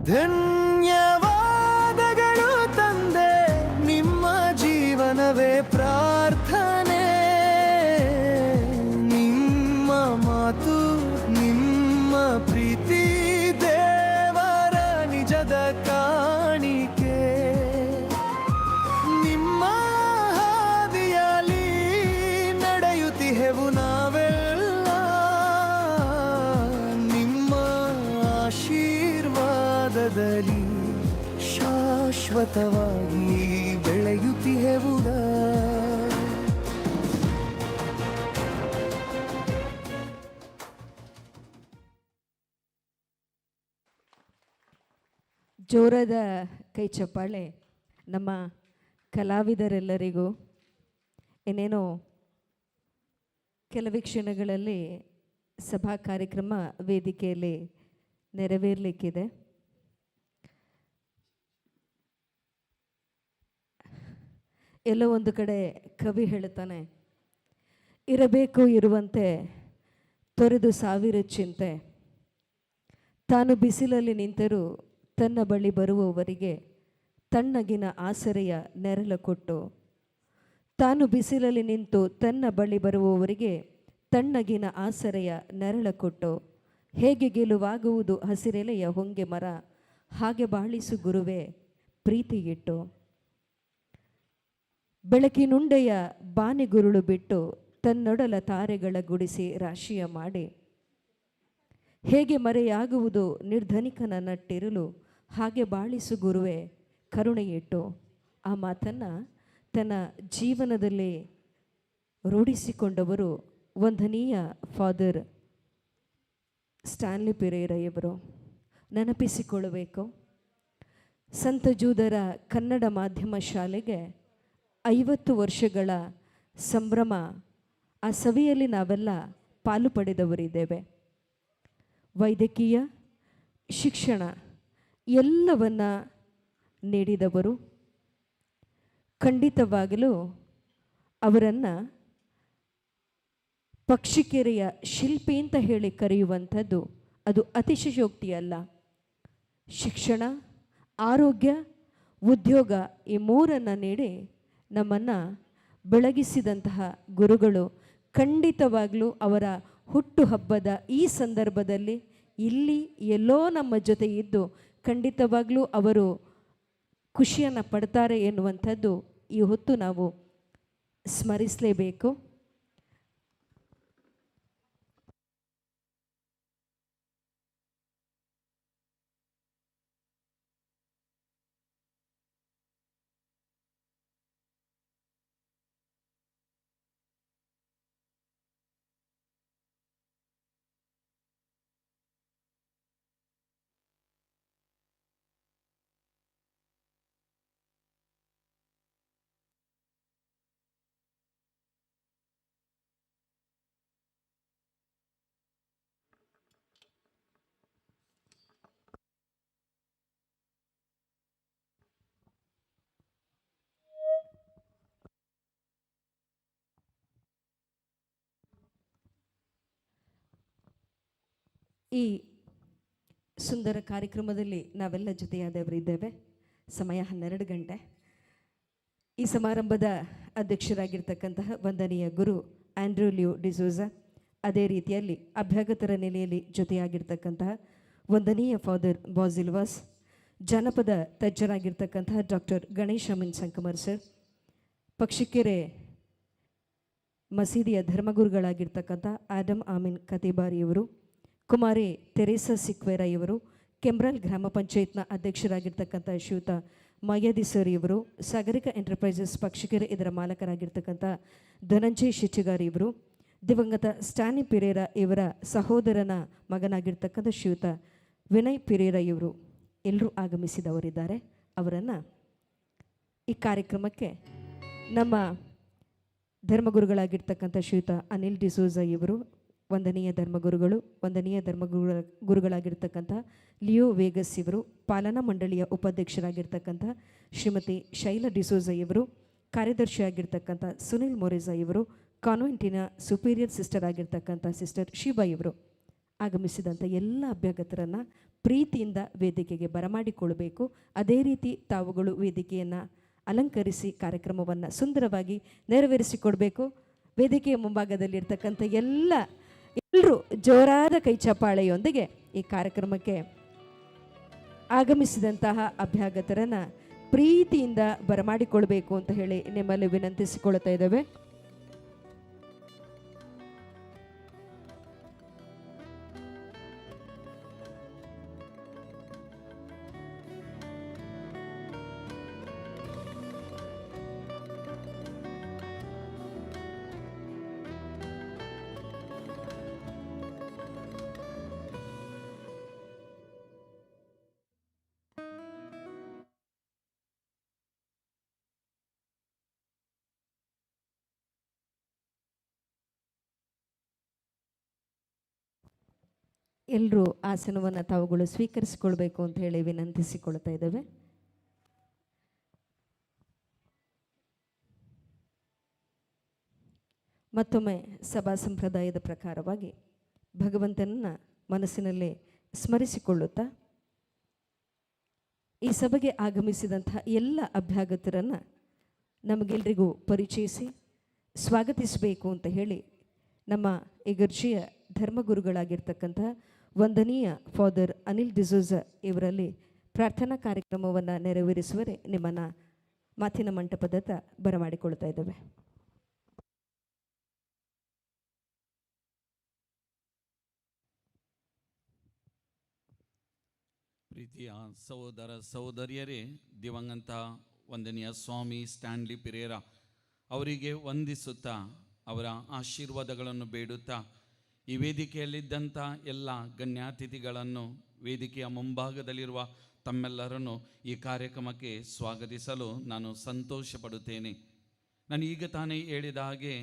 ಧನ್ಯವಾದಗಳು ತಂದೆ, ನಿಮ್ಮ ಜೀವನವೇ ಪರ್ವತವಾಗಿ ಬೆಳೆಯುತ್ತಿಹೆವುದ. ಜೋರಾದ ಕೈ ಚಪ್ಪಾಳೆ ನಮ್ಮ ಕಲಾವಿದರೆಲ್ಲರಿಗೂ. ಏನೇನೋ ಕೆಲವೇ ಕ್ಷಣಗಳಲ್ಲಿ ಸಭಾ ಕಾರ್ಯಕ್ರಮ ವೇದಿಕೆಯಲ್ಲಿ ನೆರವೇರಲಿಕ್ಕಿದೆ. ಎಲ್ಲೋ ಒಂದು ಕಡೆ ಕವಿ ಹೇಳುತ್ತಾನೆ, ಇರಬೇಕು ಇರುವಂತೆ ತೊರೆದು ಸಾವಿರ ಚಿಂತೆ, ತಾನು ಬಿಸಿಲಲ್ಲಿ ನಿಂತರೂ ತನ್ನ ಬಳಿ ಬರುವವರಿಗೆ ತಣ್ಣಗಿನ ಆಸರೆಯ ನೆರಳು ಕೊಟ್ಟು, ತಾನು ಬಿಸಿಲಲ್ಲಿ ನಿಂತು ತನ್ನ ಬಳಿ ಬರುವವರಿಗೆ ತಣ್ಣಗಿನ ಆಸರೆಯ ನೆರಳು ಕೊಟ್ಟು, ಹೇಗೆ ಗೆಲುವಾಗುವುದು ಹಸಿರೆಲೆಯ ಹೊಂಗೆ ಮರ, ಹಾಗೆ ಬಾಳಿಸು ಗುರುವೇ ಪ್ರೀತಿಗಿಟ್ಟು. ಬೆಳಕಿನುಂಡೆಯ ಬಾನಿಗುರುಳು ಬಿಟ್ಟು ತನ್ನೊಡಲ ತಾರೆಗಳ ಗುಡಿಸಿ ರಾಶಿಯ ಮಾಡಿ, ಹೇಗೆ ಮರೆಯಾಗುವುದು ನಿರ್ಧನಿಕನ ನಟ್ಟಿರಲು, ಹಾಗೆ ಬಾಳಿಸು ಗುರುವೇ ಕರುಣೆಯಿಟ್ಟು. ಆ ಮಾತನ್ನು ತನ್ನ ಜೀವನದಲ್ಲಿ ರೂಢಿಸಿಕೊಂಡವರು ವಂದನೀಯ ಫಾದರ್ ಸ್ಟ್ಯಾನ್ಲಿ ಪೆರೇರಾ ಇವರು. ನೆನಪಿಸಿಕೊಳ್ಳಬೇಕು, ಸಂತ ಜೂದರ ಕನ್ನಡ ಮಾಧ್ಯಮ ಶಾಲೆಗೆ 50 ವರ್ಷಗಳ ಸಂಭ್ರಮ. ಆ ಸವಿಯಲ್ಲಿ ನಾವೆಲ್ಲ ಪಾಲು ಪಡೆದವರಿದ್ದೇವೆ. ವೈದ್ಯಕೀಯ ಶಿಕ್ಷಣ ಎಲ್ಲವನ್ನ ನೀಡಿದವರು. ಖಂಡಿತವಾಗಲೂ ಅವರನ್ನು ಪಕ್ಷಿಕೆರೆಯ ಶಿಲ್ಪಿ ಅಂತ ಹೇಳಿ ಕರೆಯುವಂಥದ್ದು ಅದು ಅತಿಶಯೋಕ್ತಿಯಲ್ಲ. ಶಿಕ್ಷಣ, ಆರೋಗ್ಯ, ಉದ್ಯೋಗ ಈ ಮೂರನ್ನು ನೀಡಿ ನಮ್ಮನ್ನು ಬೆಳಗಿಸಿದಂತಹ ಗುರುಗಳು ಖಂಡಿತವಾಗಲೂ ಅವರ ಹುಟ್ಟುಹಬ್ಬದ ಈ ಸಂದರ್ಭದಲ್ಲಿ ಇಲ್ಲಿ ಎಲ್ಲೋ ನಮ್ಮ ಜೊತೆ ಇದ್ದು ಖಂಡಿತವಾಗಲೂ ಅವರು ಖುಷಿಯನ್ನು ಪಡ್ತಾರೆ ಎನ್ನುವಂಥದ್ದು ಈ ಹೊತ್ತು ನಾವು ಸ್ಮರಿಸಲೇಬೇಕು. ಈ ಸುಂದರ ಕಾರ್ಯಕ್ರಮದಲ್ಲಿ ನಾವೆಲ್ಲ ಜೊತೆಯಾದವರಿದ್ದೇವೆ. ಸಮಯ 12 ಗಂಟೆ. ಈ ಸಮಾರಂಭದ ಅಧ್ಯಕ್ಷರಾಗಿರ್ತಕ್ಕಂತಹ ವಂದನೀಯ ಗುರು ಆಂಡ್ರೂ ಲಿಯೋ ಡಿಸೋಜಾ, ಅದೇ ರೀತಿಯಲ್ಲಿ ಅಭ್ಯಾಗತರ ನೆಲೆಯಲ್ಲಿ ಜೊತೆಯಾಗಿರ್ತಕ್ಕಂತಹ ವಂದನೀಯ ಫಾದರ್ ಬಾಸಿಲ್ವಾಸ್, ಜಾನಪದ ತಜ್ಞರಾಗಿರ್ತಕ್ಕಂತಹ ಡಾಕ್ಟರ್ ಗಣೇಶ್ ಅಮೀನ್ ಸಂಕಮರ್ ಸರ್, ಪಕ್ಷಿಕೆರೆ ಮಸೀದಿಯ ಧರ್ಮಗುರುಗಳಾಗಿರ್ತಕ್ಕಂಥ ಆಡಮ್ ಆಮೀನ್ ಕತಿಬಾರಿಯವರು, ಕುಮಾರಿ ತೆರೇಸಾ ಸಿಕ್ವೇರಾ ಇವರು, ಕೆಂಬ್ರಲ್ ಗ್ರಾಮ ಪಂಚಾಯತ್ನ ಅಧ್ಯಕ್ಷರಾಗಿರ್ತಕ್ಕಂಥ ಶ್ರೀಯುತ ಮಯ್ಯದಿ ಸರ್ ಇವರು, ಸಾಗರಿಕ ಎಂಟರ್ಪ್ರೈಸಸ್ ಪಕ್ಷಿಕೆರೆ ಇದರ ಮಾಲಕರಾಗಿರ್ತಕ್ಕಂಥ ಧನಂಜಯ್ ಶಿಚಿಗಾರ್ ಇವರು, ದಿವಂಗತ ಸ್ಟ್ಯಾನಿ ಪೆರೇರಾ ಇವರ ಸಹೋದರನ ಮಗನಾಗಿರ್ತಕ್ಕಂಥ ಶ್ರೀಯುತ ವಿನಯ್ ಪೆರೇರಾ ಇವರು ಎಲ್ಲರೂ ಆಗಮಿಸಿದವರಿದ್ದಾರೆ. ಅವರನ್ನು ಈ ಕಾರ್ಯಕ್ರಮಕ್ಕೆ ನಮ್ಮ ಧರ್ಮಗುರುಗಳಾಗಿರ್ತಕ್ಕಂಥ ಶ್ರೀಯುತ ಅನಿಲ್ ಡಿಸೋಜಾ ಇವರು, ವಂದನೀಯ ಗುರುಗಳಾಗಿರ್ತಕ್ಕಂಥ ಲಿಯೋ ವೇಗಸ್ ಇವರು, ಪಾಲನಾ ಮಂಡಳಿಯ ಉಪಾಧ್ಯಕ್ಷರಾಗಿರ್ತಕ್ಕಂಥ ಶ್ರೀಮತಿ ಶೈಲಾ ಡಿಸೋಜಾ ಇವರು, ಕಾರ್ಯದರ್ಶಿಯಾಗಿರ್ತಕ್ಕಂಥ ಸುನಿಲ್ ಮೊರೆಜಾ ಇವರು, ಕಾನ್ವೆಂಟಿನ ಸುಪೀರಿಯರ್ ಸಿಸ್ಟರ್ ಆಗಿರ್ತಕ್ಕಂಥ ಸಿಸ್ಟರ್ ಶಿಬಾ ಇವರು ಆಗಮಿಸಿದಂಥ ಎಲ್ಲ ಅಭ್ಯಾಗತರನ್ನು ಪ್ರೀತಿಯಿಂದ ವೇದಿಕೆಗೆ ಬರಮಾಡಿಕೊಳ್ಳಬೇಕು. ಅದೇ ರೀತಿ ತಾವುಗಳು ವೇದಿಕೆಯನ್ನು ಅಲಂಕರಿಸಿ ಕಾರ್ಯಕ್ರಮವನ್ನು ಸುಂದರವಾಗಿ ನೆರವೇರಿಸಿಕೊಡಬೇಕು. ವೇದಿಕೆಯ ಮುಂಭಾಗದಲ್ಲಿರ್ತಕ್ಕಂಥ ಎಲ್ಲರೂ ಜೋರಾದ ಕೈ ಚಪ್ಪಾಳೆಯೊಂದಿಗೆ ಈ ಕಾರ್ಯಕ್ರಮಕ್ಕೆ ಆಗಮಿಸಿದಂತಹ ಅಭ್ಯಾಗತರನ್ನು ಪ್ರೀತಿಯಿಂದ ಬರಮಾಡಿಕೊಳ್ಬೇಕು ಅಂತ ಹೇಳಿ ನಿಮ್ಮಲ್ಲಿ ವಿನಂತಿಸಿಕೊಳ್ತಾ ಇದ್ದೇವೆ. ಎಲ್ಲರೂ ಆಸನವನ್ನು ತಾವುಗಳು ಸ್ವೀಕರಿಸಿಕೊಳ್ಬೇಕು ಅಂತ ಹೇಳಿ ವಿನಂತಿಸಿಕೊಳ್ತಾ ಇದ್ದೇವೆ. ಮತ್ತೊಮ್ಮೆ ಸಭಾ ಸಂಪ್ರದಾಯದ ಪ್ರಕಾರವಾಗಿ ಭಗವಂತನನ್ನು ಮನಸ್ಸಿನಲ್ಲೇ ಸ್ಮರಿಸಿಕೊಳ್ಳುತ್ತಾ ಈ ಸಭೆಗೆ ಆಗಮಿಸಿದಂತಹ ಎಲ್ಲ ಅಭ್ಯಾಗತರನ್ನು ನಮಗೆಲ್ಲರಿಗೂ ಪರಿಚಯಿಸಿ ಸ್ವಾಗತಿಸಬೇಕು ಅಂತ ಹೇಳಿ ನಮ್ಮ ಇಗರ್ಜಿಯ ಧರ್ಮಗುರುಗಳಾಗಿರ್ತಕ್ಕಂಥ ವಂದನೀಯ ಫಾದರ್ ಅನಿಲ್ ಡಿಸೋಜ ಇವರಲ್ಲಿ ಪ್ರಾರ್ಥನಾ ಕಾರ್ಯಕ್ರಮವನ್ನು ನೆರವೇರಿಸುವರೆ ನಿಮ್ಮನ್ನು ಮಾತಿನ ಮಂಟಪದತ್ತ ಬರಮಾಡಿಕೊಳ್ತಾ ಇದ್ದೇವೆ. ಪ್ರೀತಿಯ ಸಹೋದರ ಸಹೋದರಿಯರೇ, ದಿವಂಗತ ವಂದನೀಯ ಸ್ವಾಮಿ ಸ್ಟ್ಯಾನ್ಲಿ ಪಿರೇರ ಅವರಿಗೆ ವಂದಿಸುತ್ತಾ ಅವರ ಆಶೀರ್ವಾದಗಳನ್ನು ಬೇಡುತ್ತಾ ಈ ವೇದಿಕೆಯಲ್ಲಿದ್ದಂಥ ಎಲ್ಲ ಗಣ್ಯಾತಿಥಿಗಳನ್ನು, ವೇದಿಕೆಯ ಮುಂಭಾಗದಲ್ಲಿರುವ ತಮ್ಮೆಲ್ಲರನ್ನು ಈ ಕಾರ್ಯಕ್ರಮಕ್ಕೆ ಸ್ವಾಗತಿಸಲು ನಾನು ಸಂತೋಷ ಪಡುತ್ತೇನೆ. ನಾನು ಈಗ ತಾನೇ ಹೇಳಿದ ಹಾಗೆ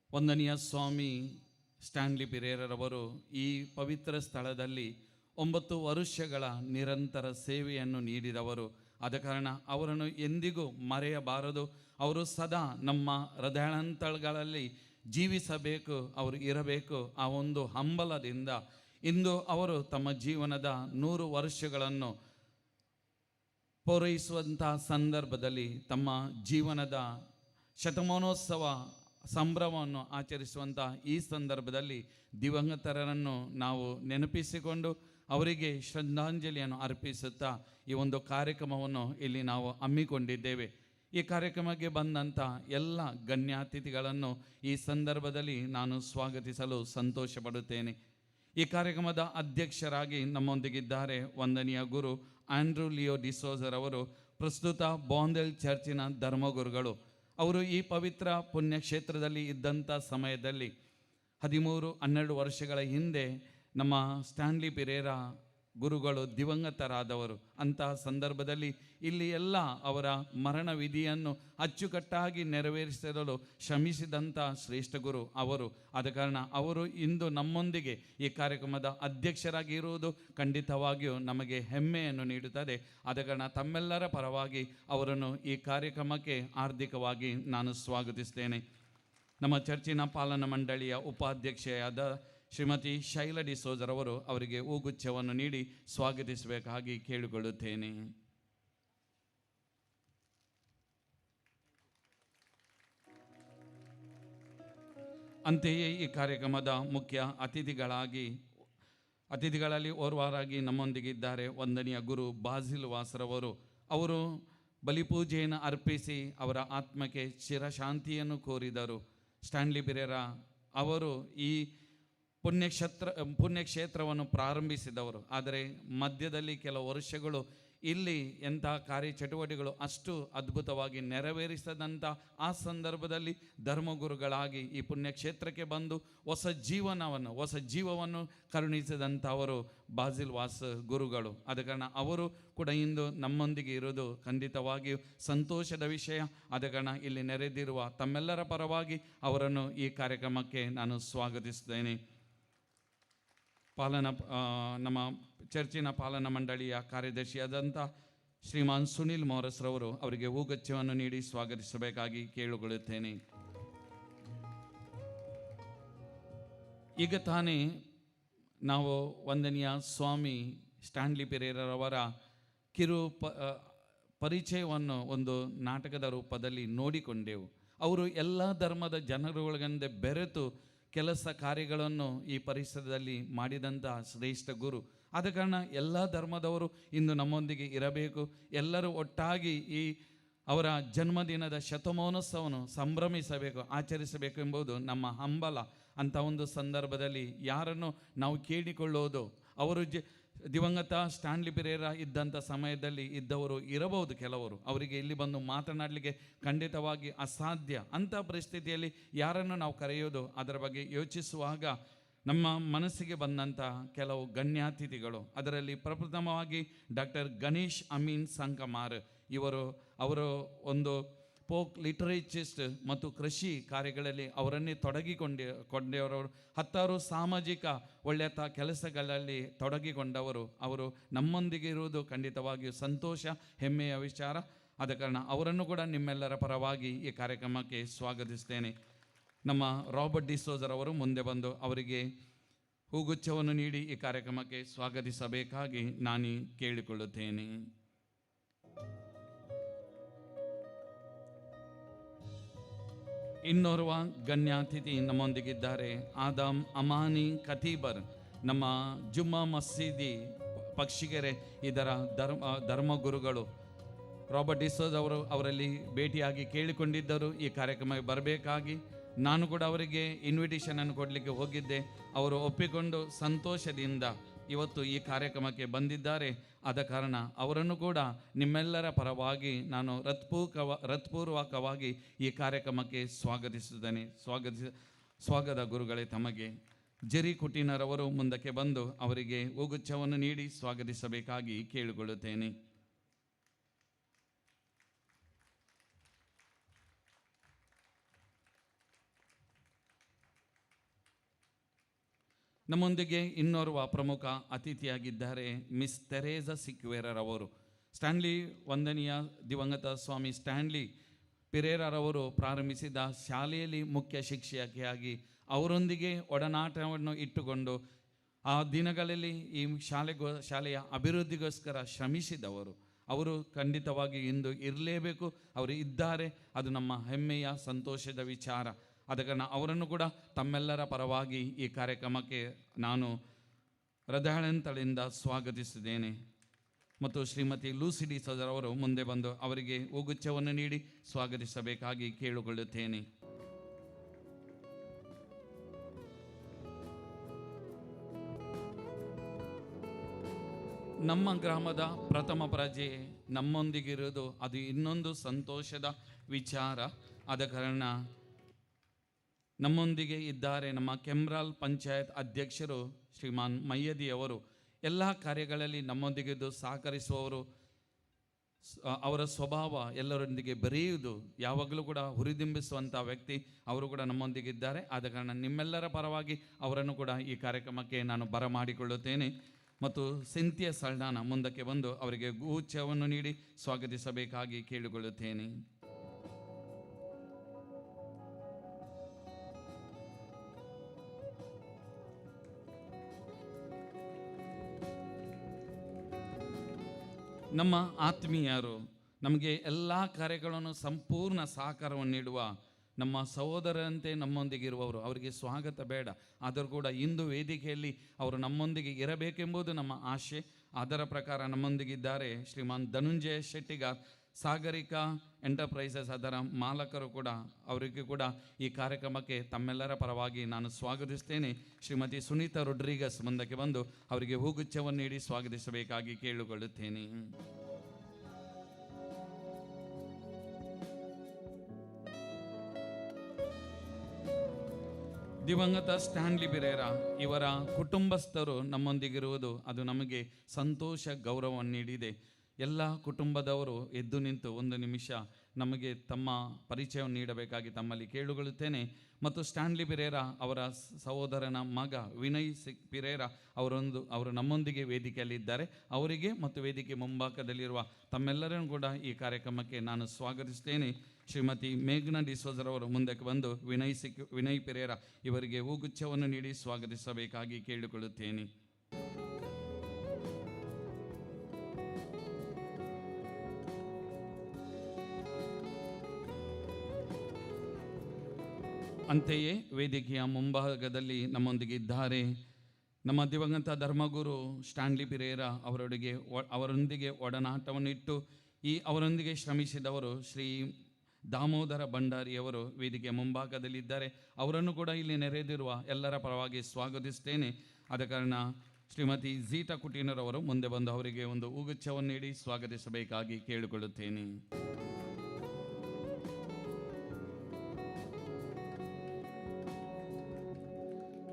ವಂದನೀಯ ಸ್ವಾಮಿ ಸ್ಟ್ಯಾನ್ಲಿ ಪಿರೇರರವರು ಈ ಪವಿತ್ರ ಸ್ಥಳದಲ್ಲಿ 9 ವರ್ಷಗಳ ನಿರಂತರ ಸೇವೆಯನ್ನು ನೀಡಿದವರು. ಆದ ಕಾರಣ ಅವರನ್ನು ಎಂದಿಗೂ ಮರೆಯಬಾರದು. ಅವರು ಸದಾ ನಮ್ಮ ಹೃದಯಾಂತಗಳಲ್ಲಿ ಜೀವಿಸಬೇಕು, ಅವರು ಇರಬೇಕು. ಆ ಒಂದು ಹಂಬಲದಿಂದ ಇಂದು ಅವರು ತಮ್ಮ ಜೀವನದ 100 ವರ್ಷಗಳನ್ನು ಪೂರೈಸುವಂಥ ಸಂದರ್ಭದಲ್ಲಿ ತಮ್ಮ ಜೀವನದ ಶತಮಾನೋತ್ಸವ ಸಂಭ್ರಮವನ್ನು ಆಚರಿಸುವಂಥ ಈ ಸಂದರ್ಭದಲ್ಲಿ ದಿವಂಗತರನ್ನು ನಾವು ನೆನಪಿಸಿಕೊಂಡು ಅವರಿಗೆ ಶ್ರದ್ಧಾಂಜಲಿಯನ್ನು ಅರ್ಪಿಸುತ್ತಾ ಈ ಒಂದು ಕಾರ್ಯಕ್ರಮವನ್ನು ಇಲ್ಲಿ ನಾವು ಹಮ್ಮಿಕೊಂಡಿದ್ದೇವೆ. ಈ ಕಾರ್ಯಕ್ರಮಕ್ಕೆ ಬಂದಂಥ ಎಲ್ಲ ಗಣ್ಯಾತಿಥಿಗಳನ್ನು ಈ ಸಂದರ್ಭದಲ್ಲಿ ನಾನು ಸ್ವಾಗತಿಸಲು ಸಂತೋಷ ಪಡುತ್ತೇನೆ. ಈ ಕಾರ್ಯಕ್ರಮದ ಅಧ್ಯಕ್ಷರಾಗಿ ನಮ್ಮೊಂದಿಗಿದ್ದಾರೆ ವಂದನೀಯ ಗುರು ಆಂಡ್ರೂ ಲಿಯೋ ಡಿಸೋಜರವರು, ಪ್ರಸ್ತುತ ಬಾಂದೆಲ್ ಚರ್ಚಿನ ಧರ್ಮಗುರುಗಳು. ಅವರು ಈ ಪವಿತ್ರ ಪುಣ್ಯಕ್ಷೇತ್ರದಲ್ಲಿ ಇದ್ದಂಥ ಸಮಯದಲ್ಲಿ 13-12 ವರ್ಷಗಳ ಹಿಂದೆ ನಮ್ಮ ಸ್ಟ್ಯಾನ್ಲಿ ಪಿರೇರ ಗುರುಗಳು ದಿವಂಗತರಾದವರು. ಅಂತಹ ಸಂದರ್ಭದಲ್ಲಿ ಇಲ್ಲಿ ಎಲ್ಲ ಅವರ ಮರಣ ವಿಧಿಯನ್ನು ಅಚ್ಚುಕಟ್ಟಾಗಿ ನೆರವೇರಿಸಲು ಶ್ರಮಿಸಿದಂಥ ಶ್ರೇಷ್ಠ ಗುರು ಅವರು. ಆದ ಕಾರಣ ಅವರು ಇಂದು ನಮ್ಮೊಂದಿಗೆ ಈ ಕಾರ್ಯಕ್ರಮದ ಅಧ್ಯಕ್ಷರಾಗಿ ಇರುವುದು ಖಂಡಿತವಾಗಿಯೂ ನಮಗೆ ಹೆಮ್ಮೆಯನ್ನು ನೀಡುತ್ತದೆ. ಆದ ಕಾರಣ ತಮ್ಮೆಲ್ಲರ ಪರವಾಗಿ ಅವರನ್ನು ಈ ಕಾರ್ಯಕ್ರಮಕ್ಕೆ ಹಾರ್ದಿಕವಾಗಿ ನಾನು ಸ್ವಾಗತಿಸ್ತೇನೆ. ನಮ್ಮ ಚರ್ಚಿನ ಪಾಲನಾ ಮಂಡಳಿಯ ಉಪಾಧ್ಯಕ್ಷೆಯಾದ ಶ್ರೀಮತಿ ಶೈಲಾ ಡಿಸೋಜರವರು ಅವರಿಗೆ ಹೂಗುಚ್ಛವನ್ನು ನೀಡಿ ಸ್ವಾಗತಿಸಬೇಕಾಗಿ ಕೇಳಿಕೊಳ್ಳುತ್ತೇನೆ. ಅಂತೆಯೇ ಈ ಕಾರ್ಯಕ್ರಮದ ಮುಖ್ಯ ಅತಿಥಿಗಳಲ್ಲಿ ಓರ್ವರಾಗಿ ನಮ್ಮೊಂದಿಗಿದ್ದಾರೆ ವಂದನೀಯ ಗುರು ಬಾಜಿಲ್ ವಾಸರವರು. ಅವರು ಬಲಿಪೂಜೆಯನ್ನು ಅರ್ಪಿಸಿ ಅವರ ಆತ್ಮಕ್ಕೆ ಚಿರಶಾಂತಿಯನ್ನು ಕೋರಿದರು. ಸ್ಟ್ಯಾನ್ಲಿ ಪಿರೇರ ಅವರು ಈ ಪುಣ್ಯಕ್ಷೇತ್ರವನ್ನು ಪ್ರಾರಂಭಿಸಿದವರು. ಆದರೆ ಮಧ್ಯದಲ್ಲಿ ಕೆಲವು ವರ್ಷಗಳು ಇಲ್ಲಿ ಎಂಥ ಕಾರ್ಯಚಟುವಟಿಕೆಗಳು ಅಷ್ಟು ಅದ್ಭುತವಾಗಿ ನೆರವೇರಿಸದಂಥ ಆ ಸಂದರ್ಭದಲ್ಲಿ ಧರ್ಮಗುರುಗಳಾಗಿ ಈ ಪುಣ್ಯಕ್ಷೇತ್ರಕ್ಕೆ ಬಂದು ಹೊಸ ಜೀವವನ್ನು ಕರುಣಿಸಿದಂಥವರು ಬಾಜಿಲ್ ವಾಸ್ ಗುರುಗಳು. ಆದ ಕಾರಣ ಅವರು ಕೂಡ ಇಂದು ನಮ್ಮೊಂದಿಗೆ ಇರೋದು ಖಂಡಿತವಾಗಿಯೂ ಸಂತೋಷದ ವಿಷಯ. ಆದ ಕಾರಣ ಇಲ್ಲಿ ನೆರೆದಿರುವ ತಮ್ಮೆಲ್ಲರ ಪರವಾಗಿ ಅವರನ್ನು ಈ ಕಾರ್ಯಕ್ರಮಕ್ಕೆ ನಾನು ಸ್ವಾಗತಿಸುತ್ತೇನೆ. ನಮ್ಮ ಚರ್ಚಿನ ಪಾಲನಾ ಮಂಡಳಿಯ ಕಾರ್ಯದರ್ಶಿಯಾದಂಥ ಶ್ರೀಮಾನ್ ಸುನಿಲ್ ಮೋರಸ್ರವರು ಅವರಿಗೆ ಹೂಗುಚ್ಛವನ್ನು ನೀಡಿ ಸ್ವಾಗತಿಸಬೇಕಾಗಿ ಕೇಳಿಕೊಳ್ಳುತ್ತೇನೆ. ಈಗ ತಾನೇ ನಾವು ವಂದನೀಯ ಸ್ವಾಮಿ ಸ್ಟ್ಯಾನ್ಲಿ ಪಿರೇರರವರ ಪರಿಚಯವನ್ನು ಒಂದು ನಾಟಕದ ರೂಪದಲ್ಲಿ ನೋಡಿಕೊಂಡೆವು. ಅವರು ಎಲ್ಲ ಧರ್ಮದ ಜನರುಗಳಿಂದ ಬೆರೆತು ಕೆಲಸ ಕಾರ್ಯಗಳನ್ನು ಈ ಪರಿಸರದಲ್ಲಿ ಮಾಡಿದಂಥ ಶ್ರೇಷ್ಠ ಗುರು. ಆದ ಕಾರಣ ಎಲ್ಲ ಧರ್ಮದವರು ಇಂದು ನಮ್ಮೊಂದಿಗೆ ಇರಬೇಕು, ಎಲ್ಲರೂ ಒಟ್ಟಾಗಿ ಈ ಅವರ ಜನ್ಮದಿನದ ಶತಮಾನೋತ್ಸವವನ್ನು ಸಂಭ್ರಮಿಸಬೇಕು, ಆಚರಿಸಬೇಕು ಎಂಬುದು ನಮ್ಮ ಹಂಬಲ. ಅಂಥ ಒಂದು ಸಂದರ್ಭದಲ್ಲಿ ಯಾರನ್ನು ನಾವು ಕೇಳಿಕೊಳ್ಳೋದು, ಅವರು ದಿವಂಗತ ಸ್ಟ್ಯಾನ್ಲಿ ಪಿರೇರ ಇದ್ದಂಥ ಸಮಯದಲ್ಲಿ ಇದ್ದವರು ಇರಬಹುದು, ಕೆಲವರು ಅವರಿಗೆ ಇಲ್ಲಿ ಬಂದು ಮಾತನಾಡಲಿಕ್ಕೆ ಖಂಡಿತವಾಗಿ ಅಸಾಧ್ಯ. ಅಂಥ ಪರಿಸ್ಥಿತಿಯಲ್ಲಿ ಯಾರನ್ನು ನಾವು ಕರೆಯೋದು, ಅದರ ಬಗ್ಗೆ ಯೋಚಿಸುವಾಗ ನಮ್ಮ ಮನಸ್ಸಿಗೆ ಬಂದಂಥ ಕೆಲವು ಗಣ್ಯಾತಿಥಿಗಳು, ಅದರಲ್ಲಿ ಪ್ರಪ್ರಥಮವಾಗಿ ಡಾಕ್ಟರ್ ಗಣೇಶ್ ಅಮೀನ್ ಸಂಕಮಾರ್ ಅವರು ಒಂದು ಫೋಕ್ ಲಿಟರೇಚರಿಸ್ಟ್ ಮತ್ತು ಕೃಷಿ ಕಾರ್ಯಗಳಲ್ಲಿ ಅವರನ್ನೇ ಕೊಂಡವರು ಹತ್ತಾರು ಸಾಮಾಜಿಕ ಒಳ್ಳೆಯ ಕೆಲಸಗಳಲ್ಲಿ ತೊಡಗಿಕೊಂಡವರು. ಅವರು ನಮ್ಮೊಂದಿಗೆ ಇರುವುದು ಖಂಡಿತವಾಗಿಯೂ ಸಂತೋಷ, ಹೆಮ್ಮೆಯ ವಿಚಾರ. ಆದ ಕಾರಣ ಅವರನ್ನು ಕೂಡ ನಿಮ್ಮೆಲ್ಲರ ಪರವಾಗಿ ಈ ಕಾರ್ಯಕ್ರಮಕ್ಕೆ ಸ್ವಾಗತಿಸ್ತೇನೆ. ನಮ್ಮ ರಾಬರ್ಟ್ ಡಿಸೋಜರ್ ಅವರು ಮುಂದೆ ಬಂದು ಅವರಿಗೆ ಹೂಗುಚ್ಛವನ್ನು ನೀಡಿ ಈ ಕಾರ್ಯಕ್ರಮಕ್ಕೆ ಸ್ವಾಗತಿಸಬೇಕಾಗಿ ನಾನು ಕೇಳಿಕೊಳ್ಳುತ್ತೇನೆ. ಇನ್ನೋರ್ವ ಗಣ್ಯಾತಿಥಿ ನಮ್ಮೊಂದಿಗಿದ್ದಾರೆ. ಆದಮ್ ಅಮಾನಿ ಖತೀಬರ್, ನಮ್ಮ ಜುಮ್ಮಾ ಮಸೀದಿ ಪಕ್ಷಿಗೆರೆ ಇದರ ಧರ್ಮಗುರುಗಳು. ರಾಬರ್ಟ್ ಡಿಸೋಜ್ ಅವರು ಅವರಲ್ಲಿ ಭೇಟಿಯಾಗಿ ಕೇಳಿಕೊಂಡಿದ್ದರು ಈ ಕಾರ್ಯಕ್ರಮಕ್ಕೆ ಬರಬೇಕಾಗಿ. ನಾನು ಕೂಡ ಅವರಿಗೆ ಇನ್ವಿಟೇಷನನ್ನು ಕೊಡಲಿಕ್ಕೆ ಹೋಗಿದ್ದೆ. ಅವರು ಒಪ್ಪಿಕೊಂಡು ಸಂತೋಷದಿಂದ ಇವತ್ತು ಈ ಕಾರ್ಯಕ್ರಮಕ್ಕೆ ಬಂದಿದ್ದಾರೆ. ಆದ ಕಾರಣ ಅವರನ್ನು ಕೂಡ ನಿಮ್ಮೆಲ್ಲರ ಪರವಾಗಿ ನಾನು ಹೃತ್ಪೂರ್ವಕವಾಗಿ ಈ ಕಾರ್ಯಕ್ರಮಕ್ಕೆ ಸ್ವಾಗತಿಸುತ್ತೇನೆ. ಸ್ವಾಗತ ಗುರುಗಳೇ ತಮಗೆ. ಜೆರಿ ಕುಟೀನರವರು ಮುಂದಕ್ಕೆ ಬಂದು ಅವರಿಗೆ ಹೂಗುಚ್ಛವನ್ನು ನೀಡಿ ಸ್ವಾಗತಿಸಬೇಕಾಗಿ ಕೇಳಿಕೊಳ್ಳುತ್ತೇನೆ. ನಮ್ಮೊಂದಿಗೆ ಇನ್ನೋರ್ವ ಪ್ರಮುಖ ಅತಿಥಿಯಾಗಿದ್ದಾರೆ ಮಿಸ್ ತೆರೇಸಾ ಸಿಕ್ವೇರರವರು. ಸ್ಟ್ಯಾನ್ಲಿ ವಂದನೀಯ ದಿವಂಗತ ಸ್ವಾಮಿ ಸ್ಟ್ಯಾನ್ಲಿ ಪಿರೇರರವರು ಪ್ರಾರಂಭಿಸಿದ ಶಾಲೆಯಲ್ಲಿ ಮುಖ್ಯ ಶಿಕ್ಷಕಿಯಾಗಿ ಅವರೊಂದಿಗೆ ಒಡನಾಟವನ್ನು ಇಟ್ಟುಕೊಂಡು ಆ ದಿನಗಳಲ್ಲಿ ಈ ಶಾಲೆಯ ಅಭಿವೃದ್ಧಿಗೋಸ್ಕರ ಶ್ರಮಿಸಿದವರು. ಅವರು ಖಂಡಿತವಾಗಿ ಇಂದು ಇರಲೇಬೇಕು, ಅವರು ಇದ್ದಾರೆ. ಅದು ನಮ್ಮ ಹೆಮ್ಮೆಯ ಸಂತೋಷದ ವಿಚಾರ. ಆದ ಕಾರಣ ಅವರನ್ನು ಕೂಡ ತಮ್ಮೆಲ್ಲರ ಪರವಾಗಿ ಈ ಕಾರ್ಯಕ್ರಮಕ್ಕೆ ನಾನು ಹೃದಯಾಂತಳಿಂದ ಸ್ವಾಗತಿಸಿದ್ದೇನೆ. ಮತ್ತು ಶ್ರೀಮತಿ ಲೂಸಿ ಡಿಸೋಜರ್ ಅವರು ಮುಂದೆ ಬಂದು ಅವರಿಗೆ ಹೂಗುಚ್ಛವನ್ನು ನೀಡಿ ಸ್ವಾಗತಿಸಬೇಕಾಗಿ ಕೇಳಿಕೊಳ್ಳುತ್ತೇನೆ. ನಮ್ಮ ಗ್ರಾಮದ ಪ್ರಥಮ ಪ್ರಜೆ ನಮ್ಮೊಂದಿಗಿರೋದು ಅದು ಇನ್ನೊಂದು ಸಂತೋಷದ ವಿಚಾರ. ಆದ ಕಾರಣ ನಮ್ಮೊಂದಿಗೆ ಇದ್ದಾರೆ ನಮ್ಮ ಕೆಮ್ರಾಲ್ ಪಂಚಾಯತ್ ಅಧ್ಯಕ್ಷರು ಶ್ರೀಮಾನ್ ಮಯ್ಯದಿಯವರು. ಎಲ್ಲ ಕಾರ್ಯಗಳಲ್ಲಿ ನಮ್ಮೊಂದಿಗಿದ್ದು ಸಹಕರಿಸುವವರು. ಅವರ ಸ್ವಭಾವ ಎಲ್ಲರೊಂದಿಗೆ ಬೆರೆಯುವುದು, ಯಾವಾಗಲೂ ಕೂಡ ಹುರಿದಿಂಬಿಸುವಂಥ ವ್ಯಕ್ತಿ. ಅವರು ಕೂಡ ನಮ್ಮೊಂದಿಗಿದ್ದಾರೆ. ಆದ ಕಾರಣ ನಿಮ್ಮೆಲ್ಲರ ಪರವಾಗಿ ಅವರನ್ನು ಕೂಡ ಈ ಕಾರ್ಯಕ್ರಮಕ್ಕೆ ನಾನು ಬರಮಾಡಿಕೊಳ್ಳುತ್ತೇನೆ. ಮತ್ತು ಸಿಂಥಿಯಾ ಸಲ್ಡಾನ ಮುಂದಕ್ಕೆ ಬಂದು ಅವರಿಗೆ ಹೂಗುಚ್ಛವನ್ನು ನೀಡಿ ಸ್ವಾಗತಿಸಬೇಕಾಗಿ ಕೇಳಿಕೊಳ್ಳುತ್ತೇನೆ. ನಮ್ಮ ಆತ್ಮೀಯರು, ನಮಗೆ ಎಲ್ಲ ಕಾರ್ಯಗಳನ್ನು ಸಂಪೂರ್ಣ ಸಹಕಾರವನ್ನು ನೀಡುವ ನಮ್ಮ ಸಹೋದರಂತೆ ನಮ್ಮೊಂದಿಗಿರುವವರು, ಅವರಿಗೆ ಸ್ವಾಗತ ಬೇಡ. ಆದರೂ ಕೂಡ ಇಂದು ವೇದಿಕೆಯಲ್ಲಿ ಅವರು ನಮ್ಮೊಂದಿಗೆ ಇರಬೇಕೆಂಬುದು ನಮ್ಮ ಆಶೆ. ಅದರ ಪ್ರಕಾರ ನಮ್ಮೊಂದಿಗಿದ್ದಾರೆ ಶ್ರೀಮಾನ್ ಧನುಂಜಯ ಶೆಟ್ಟಿಗಾರ್, ಸಾಗರಿಕಾ ಎಂಟರ್ಪ್ರೈಸಸ್ ಅದರ ಮಾಲಕರು ಕೂಡ. ಅವರಿಗೆ ಕೂಡ ಈ ಕಾರ್ಯಕ್ರಮಕ್ಕೆ ತಮ್ಮೆಲ್ಲರ ಪರವಾಗಿ ನಾನು ಸ್ವಾಗತಿಸ್ತೇನೆ. ಶ್ರೀಮತಿ ಸುನೀತಾ ರೊಡ್ರಿಗಸ್ ಮುಂದಕ್ಕೆ ಬಂದು ಅವರಿಗೆ ಹೂಗುಚ್ಛವನ್ನು ನೀಡಿ ಸ್ವಾಗತಿಸಬೇಕಾಗಿ ಕೇಳಿಕೊಳ್ಳುತ್ತೇನೆ. ದಿವಂಗತ ಸ್ಟ್ಯಾನ್ಲಿ ಪಿರೇರಾ ಇವರ ಕುಟುಂಬಸ್ಥರು ನಮ್ಮೊಂದಿಗಿರುವುದು ಅದು ನಮಗೆ ಸಂತೋಷ, ಗೌರವವನ್ನು ನೀಡಿದೆ. ಎಲ್ಲ ಕುಟುಂಬದವರು ಎದ್ದು ನಿಂತು ಒಂದು ನಿಮಿಷ ನಮಗೆ ತಮ್ಮ ಪರಿಚಯವನ್ನು ನೀಡಬೇಕಾಗಿ ತಮ್ಮಲ್ಲಿ ಕೇಳಿಕೊಳ್ಳುತ್ತೇನೆ. ಮತ್ತು ಸ್ಟ್ಯಾನ್ಲಿ ಪಿರೇರಾ ಅವರ ಸಹೋದರನ ಮಗ ವಿನಯ್ ಪಿರೇರಾ ಅವರು ನಮ್ಮೊಂದಿಗೆ ವೇದಿಕೆಯಲ್ಲಿದ್ದಾರೆ. ಅವರಿಗೆ ಮತ್ತು ವೇದಿಕೆ ಮುಂಭಾಗದಲ್ಲಿರುವ ತಮ್ಮೆಲ್ಲರನ್ನು ಕೂಡ ಈ ಕಾರ್ಯಕ್ರಮಕ್ಕೆ ನಾನು ಸ್ವಾಗತಿಸ್ತೇನೆ. ಶ್ರೀಮತಿ ಮೇಘನಾ ಡಿಸೋಜರ್ ಅವರು ಮುಂದಕ್ಕೆ ಬಂದು ವಿನಯ್ ಪಿರೇರಾ ಇವರಿಗೆ ಹೂಗುಚ್ಛವನ್ನು ನೀಡಿ ಸ್ವಾಗತಿಸಬೇಕಾಗಿ ಕೇಳಿಕೊಳ್ಳುತ್ತೇನೆ. ಅಂತೆಯೇ ವೇದಿಕೆಯ ಮುಂಭಾಗದಲ್ಲಿ ನಮ್ಮೊಂದಿಗೆ ಇದ್ದಾರೆ ನಮ್ಮ ದಿವಂಗತ ಧರ್ಮಗುರು ಸ್ಟ್ಯಾನ್ಲಿ ಪಿರೇರಾ ಅವರೊಂದಿಗೆ ಒಡನಾಟವನ್ನಿಟ್ಟು ಅವರೊಂದಿಗೆ ಶ್ರಮಿಸಿದವರು ಶ್ರೀ ದಾಮೋದರ ಭಂಡಾರಿಯವರು ವೇದಿಕೆಯ ಮುಂಭಾಗದಲ್ಲಿದ್ದಾರೆ. ಅವರನ್ನು ಕೂಡ ಇಲ್ಲಿ ನೆರೆದಿರುವ ಎಲ್ಲರ ಪರವಾಗಿ ಸ್ವಾಗತಿಸ್ತೇನೆ. ಆದ ಕಾರಣ ಶ್ರೀಮತಿ ಝೀಟಾ ಕುಟೀನರವರು ಮುಂದೆ ಬಂದು ಅವರಿಗೆ ಒಂದು ಹೂಗುಚ್ಛವನ್ನು ನೀಡಿ ಸ್ವಾಗತಿಸಬೇಕಾಗಿ ಕೇಳಿಕೊಳ್ಳುತ್ತೇನೆ.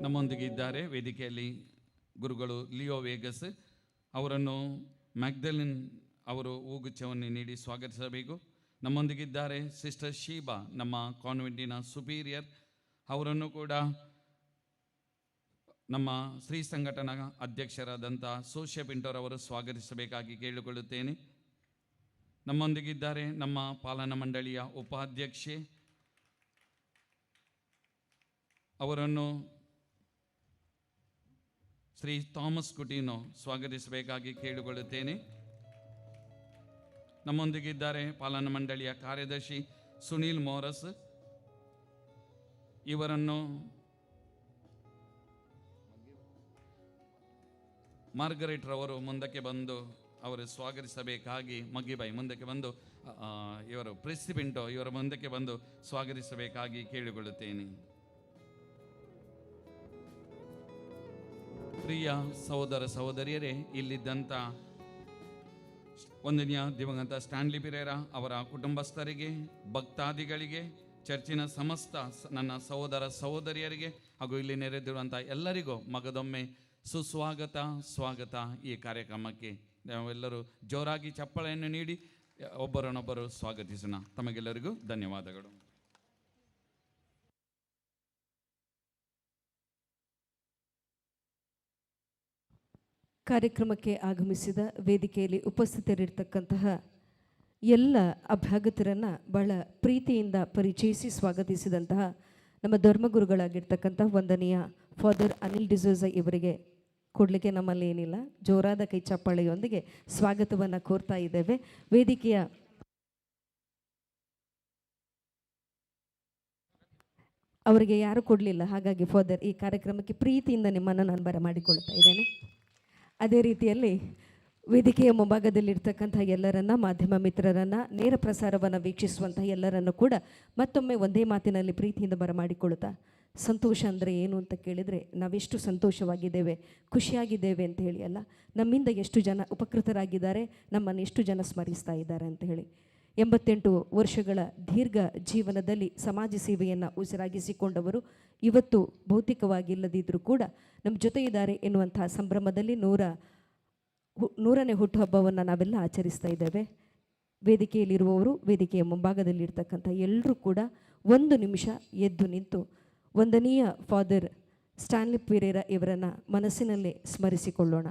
ನಮ್ಮೊಂದಿಗೆ ಇದ್ದಾರೆ ವೇದಿಕೆಯಲ್ಲಿ ಗುರುಗಳು ಲಿಯೋ ವೇಗಸ್, ಅವರನ್ನು ಮ್ಯಾಗ್ದಲಿನ್ ಅವರು ಹೂಗುಚ್ಛವನ್ನು ನೀಡಿ ಸ್ವಾಗತಿಸಬೇಕು. ನಮ್ಮೊಂದಿಗಿದ್ದಾರೆ ಸಿಸ್ಟರ್ ಶೀಬಾ, ನಮ್ಮ ಕಾನ್ವೆಂಟಿನ ಸುಪೀರಿಯರ್. ಅವರನ್ನು ಕೂಡ ನಮ್ಮ ಸ್ತ್ರೀ ಸಂಘಟನಾ ಅಧ್ಯಕ್ಷರಾದಂಥ ಸೋಷಿಯ ಪಿಂಟೋರವರು ಸ್ವಾಗತಿಸಬೇಕಾಗಿ ಕೇಳಿಕೊಳ್ಳುತ್ತೇನೆ. ನಮ್ಮೊಂದಿಗಿದ್ದಾರೆ ನಮ್ಮ ಪಾಲನಾ ಮಂಡಳಿಯ ಉಪಾಧ್ಯಕ್ಷೆ, ಅವರನ್ನು ಶ್ರೀ ಥಾಮಸ್ ಕುಟೀನೋ ಸ್ವಾಗತಿಸಬೇಕಾಗಿ ಕೇಳಿಕೊಳ್ಳುತ್ತೇನೆ. ನಮ್ಮೊಂದಿಗಿದ್ದಾರೆ ಪಾಲನಾ ಮಂಡಳಿಯ ಕಾರ್ಯದರ್ಶಿ ಸುನೀಲ್ ಮೋರಸ್. ಇವರನ್ನು ಮಾರ್ಗರೆಟ್ ರವರು ಮುಂದಕ್ಕೆ ಬಂದು ಅವರು ಸ್ವಾಗತಿಸಬೇಕಾಗಿ, ಮಗ್ಗಿಬಾಯಿ ಮುಂದಕ್ಕೆ ಬಂದು ಇವರು ಪ್ರೆಸಿಡೆಂಟು ಇವರ ಮುಂದಕ್ಕೆ ಬಂದು ಸ್ವಾಗತಿಸಬೇಕಾಗಿ ಕೇಳಿಕೊಳ್ಳುತ್ತೇನೆ. ಪ್ರಿಯ ಸಹೋದರ ಸಹೋದರಿಯರೇ, ಇಲ್ಲಿದ್ದಂಥ ವಂದನೀಯ ದಿವಂಗತ ಸ್ಟ್ಯಾನ್ಲಿ ಪಿರೇರಾ ಅವರ ಕುಟುಂಬಸ್ಥರಿಗೆ, ಭಕ್ತಾದಿಗಳಿಗೆ, ಚರ್ಚಿನ ಸಮಸ್ತ ನನ್ನ ಸಹೋದರ ಸಹೋದರಿಯರಿಗೆ ಹಾಗೂ ಇಲ್ಲಿ ನೆರೆದಿರುವಂಥ ಎಲ್ಲರಿಗೂ ಮಗದೊಮ್ಮೆ ಸುಸ್ವಾಗತ, ಸ್ವಾಗತ ಈ ಕಾರ್ಯಕ್ರಮಕ್ಕೆ. ನಾವೆಲ್ಲರೂ ಜೋರಾಗಿ ಚಪ್ಪಾಳೆಯನ್ನು ನೀಡಿ ಒಬ್ಬರನ್ನೊಬ್ಬರು ಸ್ವಾಗತಿಸೋಣ. ತಮಗೆಲ್ಲರಿಗೂ ಧನ್ಯವಾದಗಳು. ಕಾರ್ಯಕ್ರಮಕ್ಕೆ ಆಗಮಿಸಿದ ವೇದಿಕೆಯಲ್ಲಿ ಉಪಸ್ಥಿತರಿರ್ತಕ್ಕಂತಹ ಎಲ್ಲ ಅಭ್ಯಾಗತರನ್ನು ಬಹಳ ಪ್ರೀತಿಯಿಂದ ಪರಿಚಯಿಸಿ ಸ್ವಾಗತಿಸಿದಂತಹ ನಮ್ಮ ಧರ್ಮಗುರುಗಳಾಗಿರ್ತಕ್ಕಂಥ ವಂದನೀಯ ಫಾದರ್ ಅನಿಲ್ ಡಿಸೋಜ ಇವರಿಗೆ ಕೊಡಲಿಕ್ಕೆ ನಮ್ಮಲ್ಲಿ ಏನಿಲ್ಲ, ಜೋರಾದ ಕೈ ಚಪ್ಪಾಳೆಯೊಂದಿಗೆ ಸ್ವಾಗತವನ್ನು ಕೋರ್ತಾ ಇದ್ದೇವೆ. ವೇದಿಕೆಯ ಅವರಿಗೆ ಯಾರು ಕೊಡಲಿಲ್ಲ, ಹಾಗಾಗಿ ಫಾದರ್ ಈ ಕಾರ್ಯಕ್ರಮಕ್ಕೆ ಪ್ರೀತಿಯಿಂದ ನಿಮ್ಮನ್ನು ನಾನು ಬರಮಾಡಿಕೊಳ್ತಾ ಇದ್ದೇನೆ. ಅದೇ ರೀತಿಯಲ್ಲಿ ವೇದಿಕೆಯ ಮುಂಭಾಗದಲ್ಲಿರ್ತಕ್ಕಂಥ ಎಲ್ಲರನ್ನ, ಮಾಧ್ಯಮ ಮಿತ್ರರನ್ನು, ನೇರ ಪ್ರಸಾರವನ್ನು ವೀಕ್ಷಿಸುವಂಥ ಎಲ್ಲರನ್ನು ಕೂಡ ಮತ್ತೊಮ್ಮೆ ಒಂದೇ ಮಾತಿನಲ್ಲಿ ಪ್ರೀತಿಯಿಂದ ಬರಮಾಡಿಕೊಳ್ತಾ, ಸಂತೋಷ ಅಂದರೆ ಏನು ಅಂತ ಕೇಳಿದರೆ ನಾವೆಷ್ಟು ಸಂತೋಷವಾಗಿದ್ದೇವೆ, ಖುಷಿಯಾಗಿದ್ದೇವೆ ಅಂತ ಹೇಳಿ ಅಲ್ಲ, ನಮ್ಮಿಂದ ಎಷ್ಟು ಜನ ಉಪಕೃತರಾಗಿದ್ದಾರೆ, ನಮ್ಮನ್ನು ಎಷ್ಟು ಜನ ಸ್ಮರಿಸ್ತಾ ಇದ್ದಾರೆ ಅಂತ ಹೇಳಿ. 88 ವರ್ಷಗಳ ದೀರ್ಘ ಜೀವನದಲ್ಲಿ ಸಮಾಜ ಸೇವೆಯನ್ನು ಉಸಿರಾಗಿಸಿಕೊಂಡವರು ಇವತ್ತು ಭೌತಿಕವಾಗಿ ಇಲ್ಲದಿದ್ದರೂ ಕೂಡ ನಮ್ಮ ಜೊತೆ ಇದ್ದಾರೆ ಎನ್ನುವಂಥ ಸಂಭ್ರಮದಲ್ಲಿ 100ನೇ ಹುಟ್ಟುಹಬ್ಬವನ್ನು ನಾವೆಲ್ಲ ಆಚರಿಸ್ತಾ ಇದ್ದೇವೆ. ವೇದಿಕೆಯಲ್ಲಿರುವವರು, ವೇದಿಕೆಯ ಮುಂಭಾಗದಲ್ಲಿರ್ತಕ್ಕಂಥ ಎಲ್ಲರೂ ಕೂಡ ಒಂದು ನಿಮಿಷ ಎದ್ದು ನಿಂತು ವಂದನೀಯ ಫಾದರ್ ಸ್ಟ್ಯಾನ್ಲಿ ಪಿರೇರಾ ಇವರನ್ನು ಮನಸ್ಸಿನಲ್ಲೇ ಸ್ಮರಿಸಿಕೊಳ್ಳೋಣ.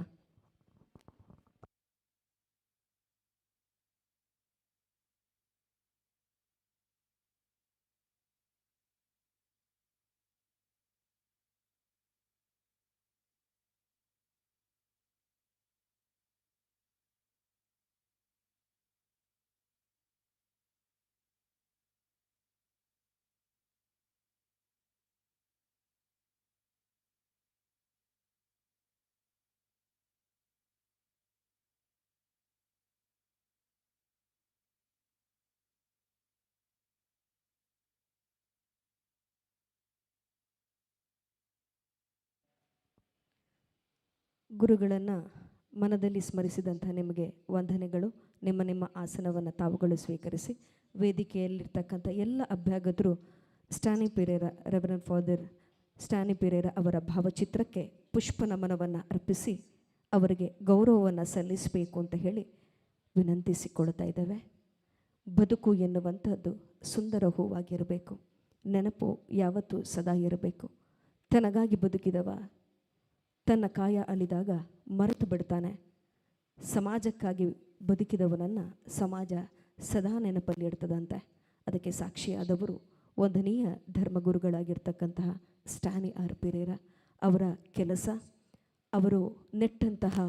ಗುರುಗಳನ್ನು ಮನದಲ್ಲಿ ಸ್ಮರಿಸಿದಂಥ ನಿಮಗೆ ವಂದನೆಗಳು. ನಿಮ್ಮ ನಿಮ್ಮ ಆಸನವನ್ನು ತಾವುಗಳು ಸ್ವೀಕರಿಸಿ. ವೇದಿಕೆಯಲ್ಲಿರ್ತಕ್ಕಂಥ ಎಲ್ಲ ಅಭ್ಯಾಗತರು ಸ್ಟ್ಯಾನಿ ಪಿರೇರಾ, ರೆವರೆಂಡ್ ಫಾದರ್ ಸ್ಟ್ಯಾನಿ ಪಿರೇರಾ ಅವರ ಭಾವಚಿತ್ರಕ್ಕೆ ಪುಷ್ಪ ನಮನವನ್ನು ಅರ್ಪಿಸಿ ಅವರಿಗೆ ಗೌರವವನ್ನು ಸಲ್ಲಿಸಬೇಕು ಅಂತ ಹೇಳಿ ವಿನಂತಿಸಿಕೊಳ್ತಾ ಇದ್ದೇವೆ. ಬದುಕು ಎನ್ನುವಂಥದ್ದು ಸುಂದರ ಹೂವಾಗಿರಬೇಕು. ನೆನಪು ಯಾವತ್ತೂ ಸದಾ ಇರಬೇಕು. ತನಗಾಗಿ ಬದುಕಿದವ ತನ್ನ ಕಾಯ ಅಳಿದಾಗ ಮರೆತು ಬಿಡ್ತಾನೆ. ಸಮಾಜಕ್ಕಾಗಿ ಬದುಕಿದವನನ್ನು ಸಮಾಜ ಸದಾ ನೆನಪಲ್ಲಿ ಇಡ್ತದಂತೆ. ಅದಕ್ಕೆ ಸಾಕ್ಷಿಯಾದವರು ವಂದನೀಯ ಧರ್ಮಗುರುಗಳಾಗಿರ್ತಕ್ಕಂತಹ ಸ್ಟ್ಯಾನಿ ಆರ್ ಪಿರೇರಾ ಅವರ ಕೆಲಸ. ಅವರು ನೆಟ್ಟಂತಹ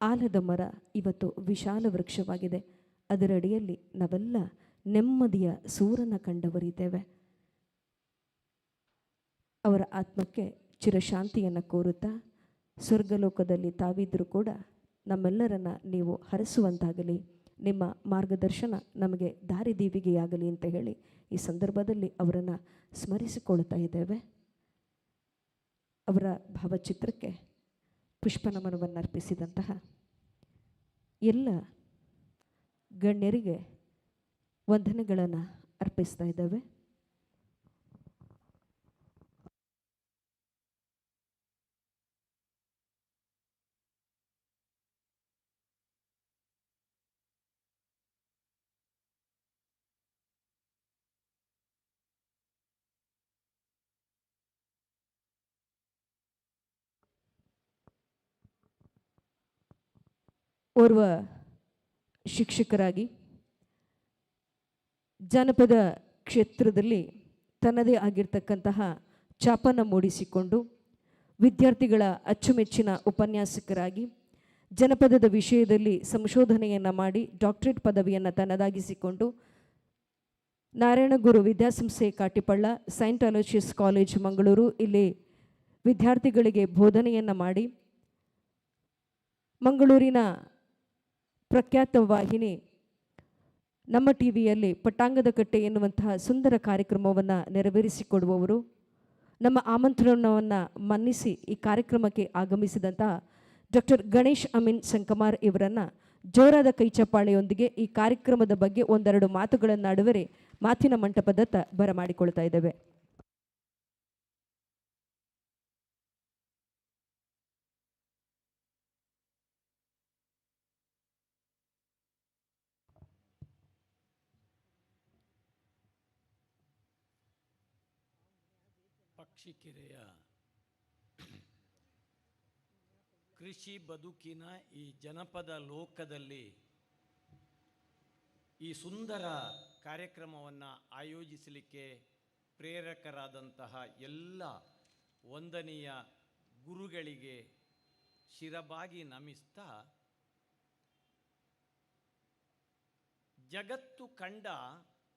ಆಲದ ಮರ ಇವತ್ತು ವಿಶಾಲ ವೃಕ್ಷವಾಗಿದೆ. ಅದರಡಿಯಲ್ಲಿ ನಾವೆಲ್ಲ ನೆಮ್ಮದಿಯ ಸೂರನ್ನು ಕಂಡವರಿದ್ದೇವೆ. ಅವರ ಆತ್ಮಕ್ಕೆ ಚಿರಶಾಂತಿಯನ್ನು ಕೋರುತ್ತಾ, ಸ್ವರ್ಗಲೋಕದಲ್ಲಿ ತಾವಿದ್ದರೂ ಕೂಡ ನಮ್ಮೆಲ್ಲರನ್ನು ನೀವು ಹರಿಸುವಂತಾಗಲಿ, ನಿಮ್ಮ ಮಾರ್ಗದರ್ಶನ ನಮಗೆ ದಾರಿದೀವಿಗೆಯಾಗಲಿ ಅಂತ ಹೇಳಿ ಈ ಸಂದರ್ಭದಲ್ಲಿ ಅವರನ್ನು ಸ್ಮರಿಸಿಕೊಳ್ತಾ ಇದ್ದೇವೆ. ಅವರ ಭಾವಚಿತ್ರಕ್ಕೆ ಪುಷ್ಪನಮನವನ್ನು ಅರ್ಪಿಸಿದಂತಹ ಎಲ್ಲ ಗಣ್ಯರಿಗೆ ವಂದನೆಗಳನ್ನು ಅರ್ಪಿಸ್ತಾ ಇದ್ದೇವೆ. ಓರ್ವ ಶಿಕ್ಷಕರಾಗಿ ಜಾನಪದ ಕ್ಷೇತ್ರದಲ್ಲಿ ತನ್ನದೇ ಆಗಿರ್ತಕ್ಕಂತಹ ಛಾಪನ್ನು ಮೂಡಿಸಿಕೊಂಡು ವಿದ್ಯಾರ್ಥಿಗಳ ಅಚ್ಚುಮೆಚ್ಚಿನ ಉಪನ್ಯಾಸಕರಾಗಿ ಜನಪದದ ವಿಷಯದಲ್ಲಿ ಸಂಶೋಧನೆಯನ್ನು ಮಾಡಿ ಡಾಕ್ಟರೇಟ್ ಪದವಿಯನ್ನು ತನ್ನದಾಗಿಸಿಕೊಂಡು ನಾರಾಯಣಗುರು ವಿದ್ಯಾಸಂಸ್ಥೆ Katipalla Saint Aloysius college Mangaluru ಇಲ್ಲಿ ವಿದ್ಯಾರ್ಥಿಗಳಿಗೆ ಬೋಧನೆಯನ್ನು ಮಾಡಿ ಮಂಗಳೂರಿನ ಪ್ರಖ್ಯಾತ ವಾಹಿನಿ ನಮ್ಮ ಟಿ ವಿಯಲ್ಲಿ ಪಟ್ಟಾಂಗದ ಕಟ್ಟೆ ಎನ್ನುವಂತಹ ಸುಂದರ ಕಾರ್ಯಕ್ರಮವನ್ನು ನೆರವೇರಿಸಿಕೊಡುವವರು, ನಮ್ಮ ಆಮಂತ್ರಣವನ್ನು ಮನ್ನಿಸಿ ಈ ಕಾರ್ಯಕ್ರಮಕ್ಕೆ ಆಗಮಿಸಿದಂತಹ ಡಾಕ್ಟರ್ ಗಣೇಶ್ ಅಮೀನ್ ಸಂಕಮಾರ್ ಇವರನ್ನು ಜೋರಾದ ಕೈಚಪ್ಪಾಳೆಯೊಂದಿಗೆ ಈ ಕಾರ್ಯಕ್ರಮದ ಬಗ್ಗೆ ಒಂದೆರಡು ಮಾತುಗಳನ್ನಾಡುವರೆ ಮಾತಿನ ಮಂಟಪದತ್ತ ಬರಮಾಡಿಕೊಳ್ತಾ ಇದ್ದೇವೆ. ಪಕ್ಷಿಕೆರೆಯ ಕೃಷಿ ಬದುಕಿನ ಈ ಜನಪದ ಲೋಕದಲ್ಲಿ ಈ ಸುಂದರ ಕಾರ್ಯಕ್ರಮವನ್ನು ಆಯೋಜಿಸಲಿಕ್ಕೆ ಪ್ರೇರಕರಾದಂತಹ ಎಲ್ಲ ವಂದನೀಯ ಗುರುಗಳಿಗೆ ಶಿರಬಾಗಿ ನಮಿಸ್ತಾ, ಜಗತ್ತು ಕಂಡ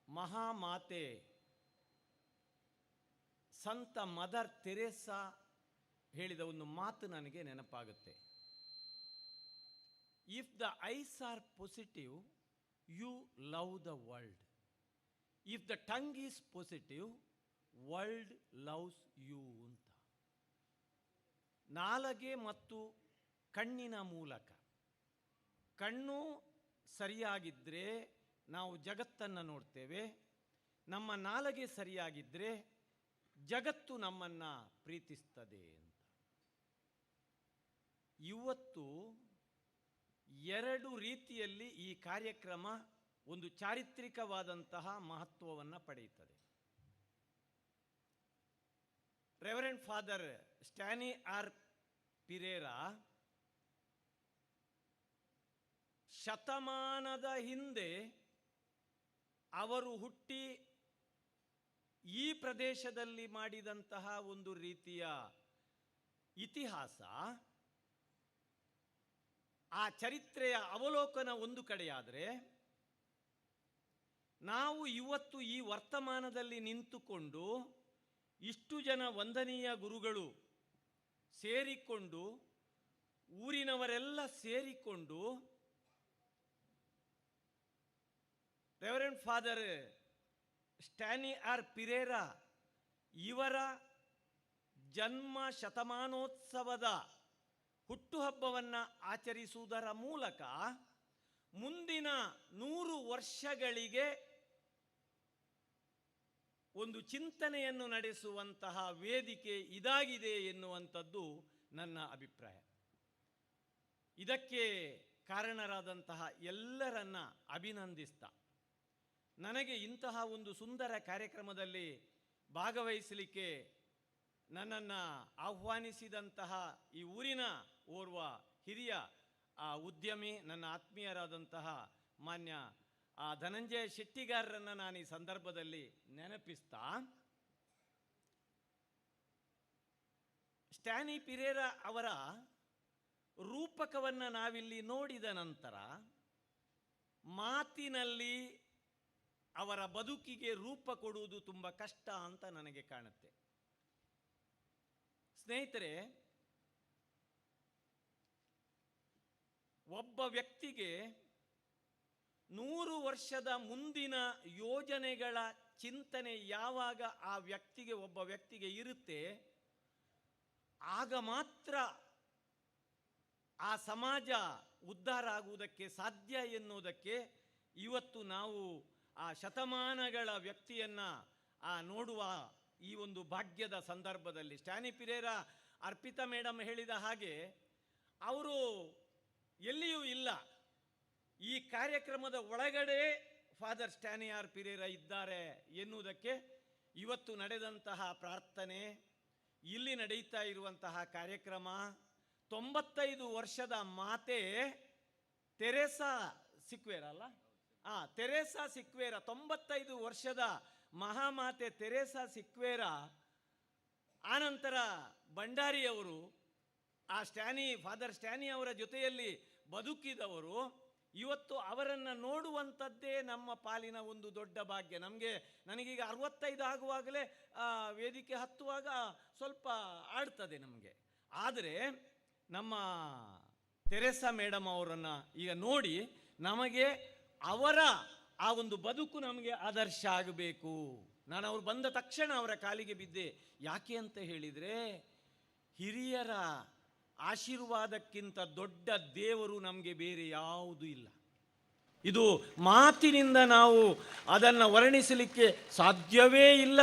ಮಹಾಮಾತೆ ಸಂತ ಮದರ್ ತೆರೇಸಾ ಹೇಳಿದ ಒಂದು ಮಾತು ನನಗೆ ನೆನಪಾಗುತ್ತೆ. If the eyes are positive you love the world, if the tongue is positive world loves you ಅಂತ. ನಾಲಗೆ ಮತ್ತು ಕಣ್ಣಿನ ಮೂಲಕ, ಕಣ್ಣು ಸರಿಯಾಗಿದ್ದರೆ ನಾವು ಜಗತ್ತನ್ನು ನೋಡ್ತೇವೆ, ನಮ್ಮ ನಾಲಗೆ ಸರಿಯಾಗಿದ್ದರೆ ಜಗತ್ತು ನಮ್ಮನ್ನು ಪ್ರೀತಿಸ್ತದೆ ಅಂತ. ಇವತ್ತು ಎರಡು ರೀತಿಯಲ್ಲಿ ಈ ಕಾರ್ಯಕ್ರಮ ಒಂದು ಚಾರಿತ್ರಿಕವಾದಂತಹ ಮಹತ್ವವನ್ನು ಪಡೆಯುತ್ತದೆ. Reverend father Stany R Pereira ಶತಮಾನದ ಹಿಂದೆ ಅವರು ಹುಟ್ಟಿ ಈ ಪ್ರದೇಶದಲ್ಲಿ ಮಾಡಿದಂತಹ ಒಂದು ರೀತಿಯ ಇತಿಹಾಸ, ಆ ಚರಿತ್ರೆಯ ಅವಲೋಕನ ಒಂದು ಕಡೆಯಾದರೆ, ನಾವು ಇವತ್ತು ಈ ವರ್ತಮಾನದಲ್ಲಿ ನಿಂತುಕೊಂಡು ಇಷ್ಟು ಜನ ವಂದನೀಯ ಗುರುಗಳು ಸೇರಿಕೊಂಡು, ಊರಿನವರೆಲ್ಲ ಸೇರಿಕೊಂಡು reverend father Stany R Pereira ಇವರ ಜನ್ಮ ಶತಮಾನೋತ್ಸವದ ಹುಟ್ಟುಹಬ್ಬವನ್ನು ಆಚರಿಸುವುದರ ಮೂಲಕ ಮುಂದಿನ 100 ವರ್ಷಗಳಿಗೆ ಒಂದು ಚಿಂತನೆಯನ್ನು ನಡೆಸುವಂತಹ ವೇದಿಕೆ ಇದಾಗಿದೆ ಎನ್ನುವಂಥದ್ದು ನನ್ನ ಅಭಿಪ್ರಾಯ. ಇದಕ್ಕೆ ಕಾರಣರಾದಂತಹ ಎಲ್ಲರನ್ನ ಅಭಿನಂದಿಸ್ತಾ, ನನಗೆ ಇಂತಹ ಒಂದು ಸುಂದರ ಕಾರ್ಯಕ್ರಮದಲ್ಲಿ ಭಾಗವಹಿಸಲಿಕ್ಕೆ ನನ್ನನ್ನು ಆಹ್ವಾನಿಸಿದಂತಹ ಈ ಊರಿನ ಓರ್ವ ಹಿರಿಯ ಉದ್ಯಮಿ, ನನ್ನ ಆತ್ಮೀಯರಾದಂತಹ ಮಾನ್ಯ ಧನಂಜಯ ಶೆಟ್ಟಿಗಾರರನ್ನು ನಾನು ಈ ಸಂದರ್ಭದಲ್ಲಿ ನೆನಪಿಸ್ತಾ, ಸ್ಟ್ಯಾನಿ ಪಿರೇರಾ ಅವರ ರೂಪಕವನ್ನು ನಾವಿಲ್ಲಿ ನೋಡಿದ ನಂತರ ಮಾತಿನಲ್ಲಿ ಅವರ ಬದುಕಿಗೆ ರೂಪ ಕೊಡುವುದು ತುಂಬ ಕಷ್ಟ ಅಂತ ನನಗೆ ಕಾಣುತ್ತೆ. ಸ್ನೇಹಿತರೆ, ಒಬ್ಬ ವ್ಯಕ್ತಿಗೆ 100 ವರ್ಷದ ಮುಂದಿನ ಯೋಜನೆಗಳ ಚಿಂತನೆ ಯಾವಾಗ ಒಬ್ಬ ವ್ಯಕ್ತಿಗೆ ಇರುತ್ತೆ, ಆಗ ಮಾತ್ರ ಆ ಸಮಾಜ ಉದ್ಧಾರ ಆಗುವುದಕ್ಕೆ ಸಾಧ್ಯ ಎನ್ನುವುದಕ್ಕೆ ಇವತ್ತು ನಾವು ಆ ಶತಮಾನಗಳ ವ್ಯಕ್ತಿಯನ್ನು ನೋಡುವ ಈ ಒಂದು ಭಾಗ್ಯದ ಸಂದರ್ಭದಲ್ಲಿ ಸ್ಟ್ಯಾನಿ ಪಿರೇರಾ, ಅರ್ಪಿತಾ ಮೇಡಮ್ ಹೇಳಿದ ಹಾಗೆ ಅವರು ಎಲ್ಲಿಯೂ ಇಲ್ಲ, ಈ ಕಾರ್ಯಕ್ರಮದ ಒಳಗಡೆ ಫಾದರ್ ಸ್ಟ್ಯಾನಿ ಆರ್ ಪಿರೇರಾ ಇದ್ದಾರೆ ಎನ್ನುವುದಕ್ಕೆ ಇವತ್ತು ನಡೆದಂತಹ ಪ್ರಾರ್ಥನೆ, ಇಲ್ಲಿ ನಡೀತಾ ಇರುವಂತಹ ಕಾರ್ಯಕ್ರಮ, 95 ವರ್ಷದ ಮಾತೆ ತೆರೇಸಾ ಸಿಕ್ವೇರ ಅಲ್ಲ, ತೆರೇಸಾ ಸಿಕ್ವೇರ, 95 ವರ್ಷದ ಮಹಾಮಾತೆ ತೆರೇಸಾ ಸಿಕ್ವೇರ, ಆನಂತರ ಭಂಡಾರಿಯವರು, ಆ ಫಾದರ್ ಸ್ಟ್ಯಾನಿ ಅವರ ಜೊತೆಯಲ್ಲಿ ಬದುಕಿದವರು. ಇವತ್ತು ಅವರನ್ನು ನೋಡುವಂಥದ್ದೇ ನಮ್ಮ ಪಾಲಿನ ಒಂದು ದೊಡ್ಡ ಭಾಗ್ಯ. ನನಗೀಗ 65 ಆಗುವಾಗಲೇ ವೇದಿಕೆ ಹತ್ತುವಾಗ ಸ್ವಲ್ಪ ಆಡ್ತದೆ ನಮಗೆ. ಆದರೆ ನಮ್ಮ ತೆರೇಸಾ ಮೇಡಮ್ ಅವರನ್ನು ಈಗ ನೋಡಿ ನಮಗೆ ಅವರ ಆ ಒಂದು ಬದುಕು ನಮಗೆ ಆದರ್ಶ ಆಗಬೇಕು. ನಾನು ಅವ್ರು ಬಂದ ತಕ್ಷಣ ಅವರ ಕಾಲಿಗೆ ಬಿದ್ದೆ. ಯಾಕೆ ಅಂತ ಹೇಳಿದರೆ, ಹಿರಿಯರ ಆಶೀರ್ವಾದಕ್ಕಿಂತ ದೊಡ್ಡ ದೇವರು ನಮಗೆ ಬೇರೆ ಯಾವುದೂ ಇಲ್ಲ. ಇದು ಮಾತಿನಿಂದ ನಾವು ಅದನ್ನು ವರ್ಣಿಸಲಿಕ್ಕೆ ಸಾಧ್ಯವೇ ಇಲ್ಲ.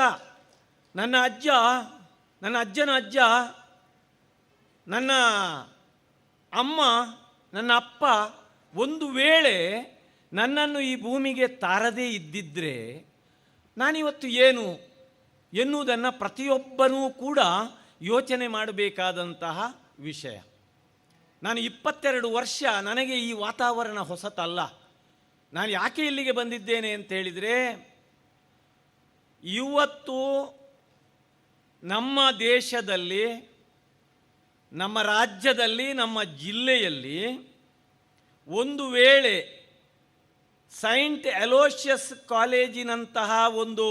ನನ್ನ ಅಜ್ಜನ ಅಜ್ಜ, ನನ್ನ ಅಮ್ಮ, ನನ್ನ ಅಪ್ಪ ಒಂದು ವೇಳೆ ನನ್ನನ್ನು ಈ ಭೂಮಿಗೆ ತಾರದೇ ಇದ್ದಿದ್ದರೆ ನಾನಿವತ್ತು ಏನು ಎನ್ನುವುದನ್ನು ಪ್ರತಿಯೊಬ್ಬನೂ ಕೂಡ ಯೋಚನೆ ಮಾಡಬೇಕಾದಂತಹ ವಿಷಯ. ನಾನು 22 ವರ್ಷ, ನನಗೆ ಈ ವಾತಾವರಣ ಹೊಸತಲ್ಲ. ನಾನು ಯಾಕೆ ಇಲ್ಲಿಗೆ ಬಂದಿದ್ದೇನೆ ಅಂತ ಹೇಳಿದರೆ, ಇವತ್ತು ನಮ್ಮ ದೇಶದಲ್ಲಿ, ನಮ್ಮ ರಾಜ್ಯದಲ್ಲಿ, ನಮ್ಮ ಜಿಲ್ಲೆಯಲ್ಲಿ ಒಂದು ವೇಳೆ ಸೈಂಟ್ ಅಲೋಷಿಯಸ್ ಕಾಲೇಜಿನಂತಹ ಒಂದು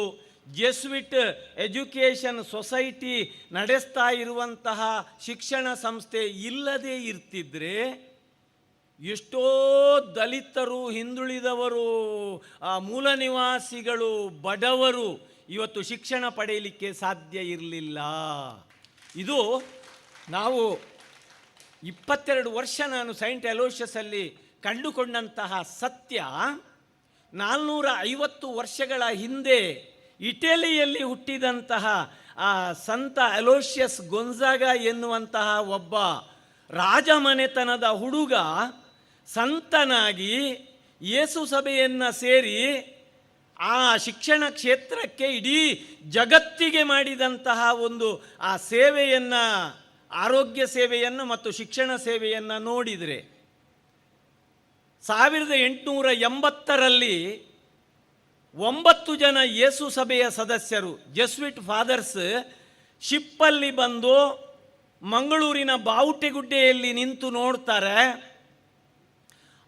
ಜೆಸ್ವಿಟ್ ಎಜುಕೇಷನ್ ಸೊಸೈಟಿ ನಡೆಸ್ತಾ ಇರುವಂತಹ ಶಿಕ್ಷಣ ಸಂಸ್ಥೆ ಇಲ್ಲದೇ ಇರ್ತಿದ್ರೆ ಎಷ್ಟೋ ದಲಿತರು, ಹಿಂದುಳಿದವರು, ಮೂಲ ನಿವಾಸಿಗಳು, ಬಡವರು ಇವತ್ತು ಶಿಕ್ಷಣ ಪಡೆಯಲಿಕ್ಕೆ ಸಾಧ್ಯ ಇರಲಿಲ್ಲ. ಇದು ನಾವು 22 ವರ್ಷ ನಾನು ಸೈಂಟ್ ಅಲೋಷಿಯಸಲ್ಲಿ ಕಂಡುಕೊಂಡಂತಹ ಸತ್ಯ. 450 ವರ್ಷಗಳ ಹಿಂದೆ ಇಟಲಿಯಲ್ಲಿ ಹುಟ್ಟಿದಂತಹ ಆ ಸಂತ ಅಲೋಷಿಯಸ್ ಗೊನ್ಜಾಗ ಎನ್ನುವಂತಹ ಒಬ್ಬ ರಾಜಮನೆತನದ ಹುಡುಗ ಸಂತನಾಗಿ ಯೇಸು ಸಭೆಯನ್ನು ಸೇರಿ ಆ ಶಿಕ್ಷಣ ಕ್ಷೇತ್ರಕ್ಕೆ, ಇಡೀ ಜಗತ್ತಿಗೆ ಮಾಡಿದಂತಹ ಒಂದು ಆ ಸೇವೆಯನ್ನು, ಆರೋಗ್ಯ ಸೇವೆಯನ್ನು ಮತ್ತು ಶಿಕ್ಷಣ ಸೇವೆಯನ್ನು ನೋಡಿದರೆ 1880ರಲ್ಲಿ 9 ಜನ ಯೇಸು ಸಭೆಯ ಸದಸ್ಯರು, ಜೆಸ್ವಿಟ್ ಫಾದರ್ಸ್, ಶಿಪ್ಪಲ್ಲಿ ಬಂದು ಮಂಗಳೂರಿನ ಬಾವುಟೆಗುಡ್ಡೆಯಲ್ಲಿ ನಿಂತು ನೋಡ್ತಾರೆ.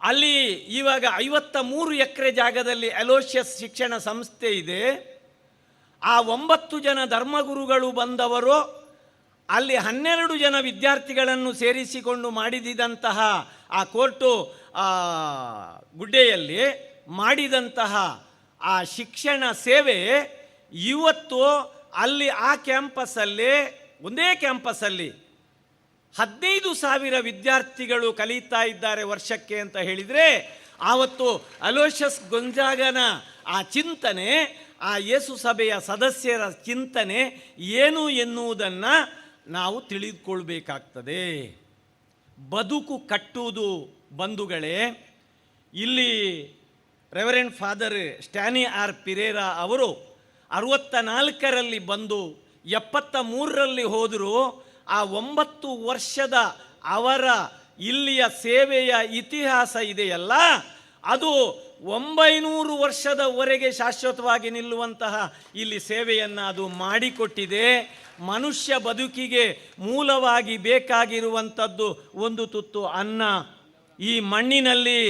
ಅಲ್ಲಿ ಇವಾಗ 53 ಎಕರೆ ಜಾಗದಲ್ಲಿ ಅಲೋಷಿಯಸ್ ಶಿಕ್ಷಣ ಸಂಸ್ಥೆ ಇದೆ. ಆ 9 ಜನ ಧರ್ಮಗುರುಗಳು ಬಂದವರು ಅಲ್ಲಿ 12 ಜನ ವಿದ್ಯಾರ್ಥಿಗಳನ್ನು ಸೇರಿಸಿಕೊಂಡು ಮಾಡಿದಂತಹ ಆ ಕೋರ್ಟು ಗುಡ್ಡೆಯಲ್ಲಿ ಮಾಡಿದಂತಹ ಆ ಶಿಕ್ಷಣ ಸೇವೆ ಇವತ್ತು ಅಲ್ಲಿ ಆ ಕ್ಯಾಂಪಸ್ಸಲ್ಲಿ, ಒಂದೇ ಕ್ಯಾಂಪಸ್ಸಲ್ಲಿ 15,000 ವಿದ್ಯಾರ್ಥಿಗಳು ಕಲಿತಾ ಇದ್ದಾರೆ ವರ್ಷಕ್ಕೆ ಅಂತ ಹೇಳಿದರೆ, ಆವತ್ತು ಅಲೋಷಿಯಸ್ ಗೊನ್ಜಾಗನ ಆ ಚಿಂತನೆ, ಆ ಯೇಸು ಸಭೆಯ ಸದಸ್ಯರ ಚಿಂತನೆ ಏನು ಎನ್ನುವುದನ್ನು ನಾವು ತಿಳಿದುಕೊಳ್ಬೇಕಾಗ್ತದೆ. ಬದುಕು ಕಟ್ಟುವುದು ಬಂಧುಗಳೇ. ಇಲ್ಲಿ reverend father Stany R Pereira ಅವರು 64ರಲ್ಲಿ ಬಂದು 73ರಲ್ಲಿ ಹೋದರು. ಆ 9 ವರ್ಷದ ಅವರ ಇಲ್ಲಿಯ ಸೇವೆಯ ಇತಿಹಾಸ ಇದೆಯಲ್ಲ, ಅದು 900 ವರ್ಷದವರೆಗೆ ಶಾಶ್ವತವಾಗಿ ನಿಲ್ಲುವಂತಹ ಇಲ್ಲಿ ಸೇವೆಯನ್ನು ಅದು ಮಾಡಿಕೊಟ್ಟಿದೆ. ಮನುಷ್ಯ ಬದುಕಿಗೆ ಮೂಲವಾಗಿ ಬೇಕಾಗಿರುವಂಥದ್ದು ಒಂದು ತುತ್ತು ಅನ್ನ. ಈ ಮಣ್ಣಿನಲ್ಲಿ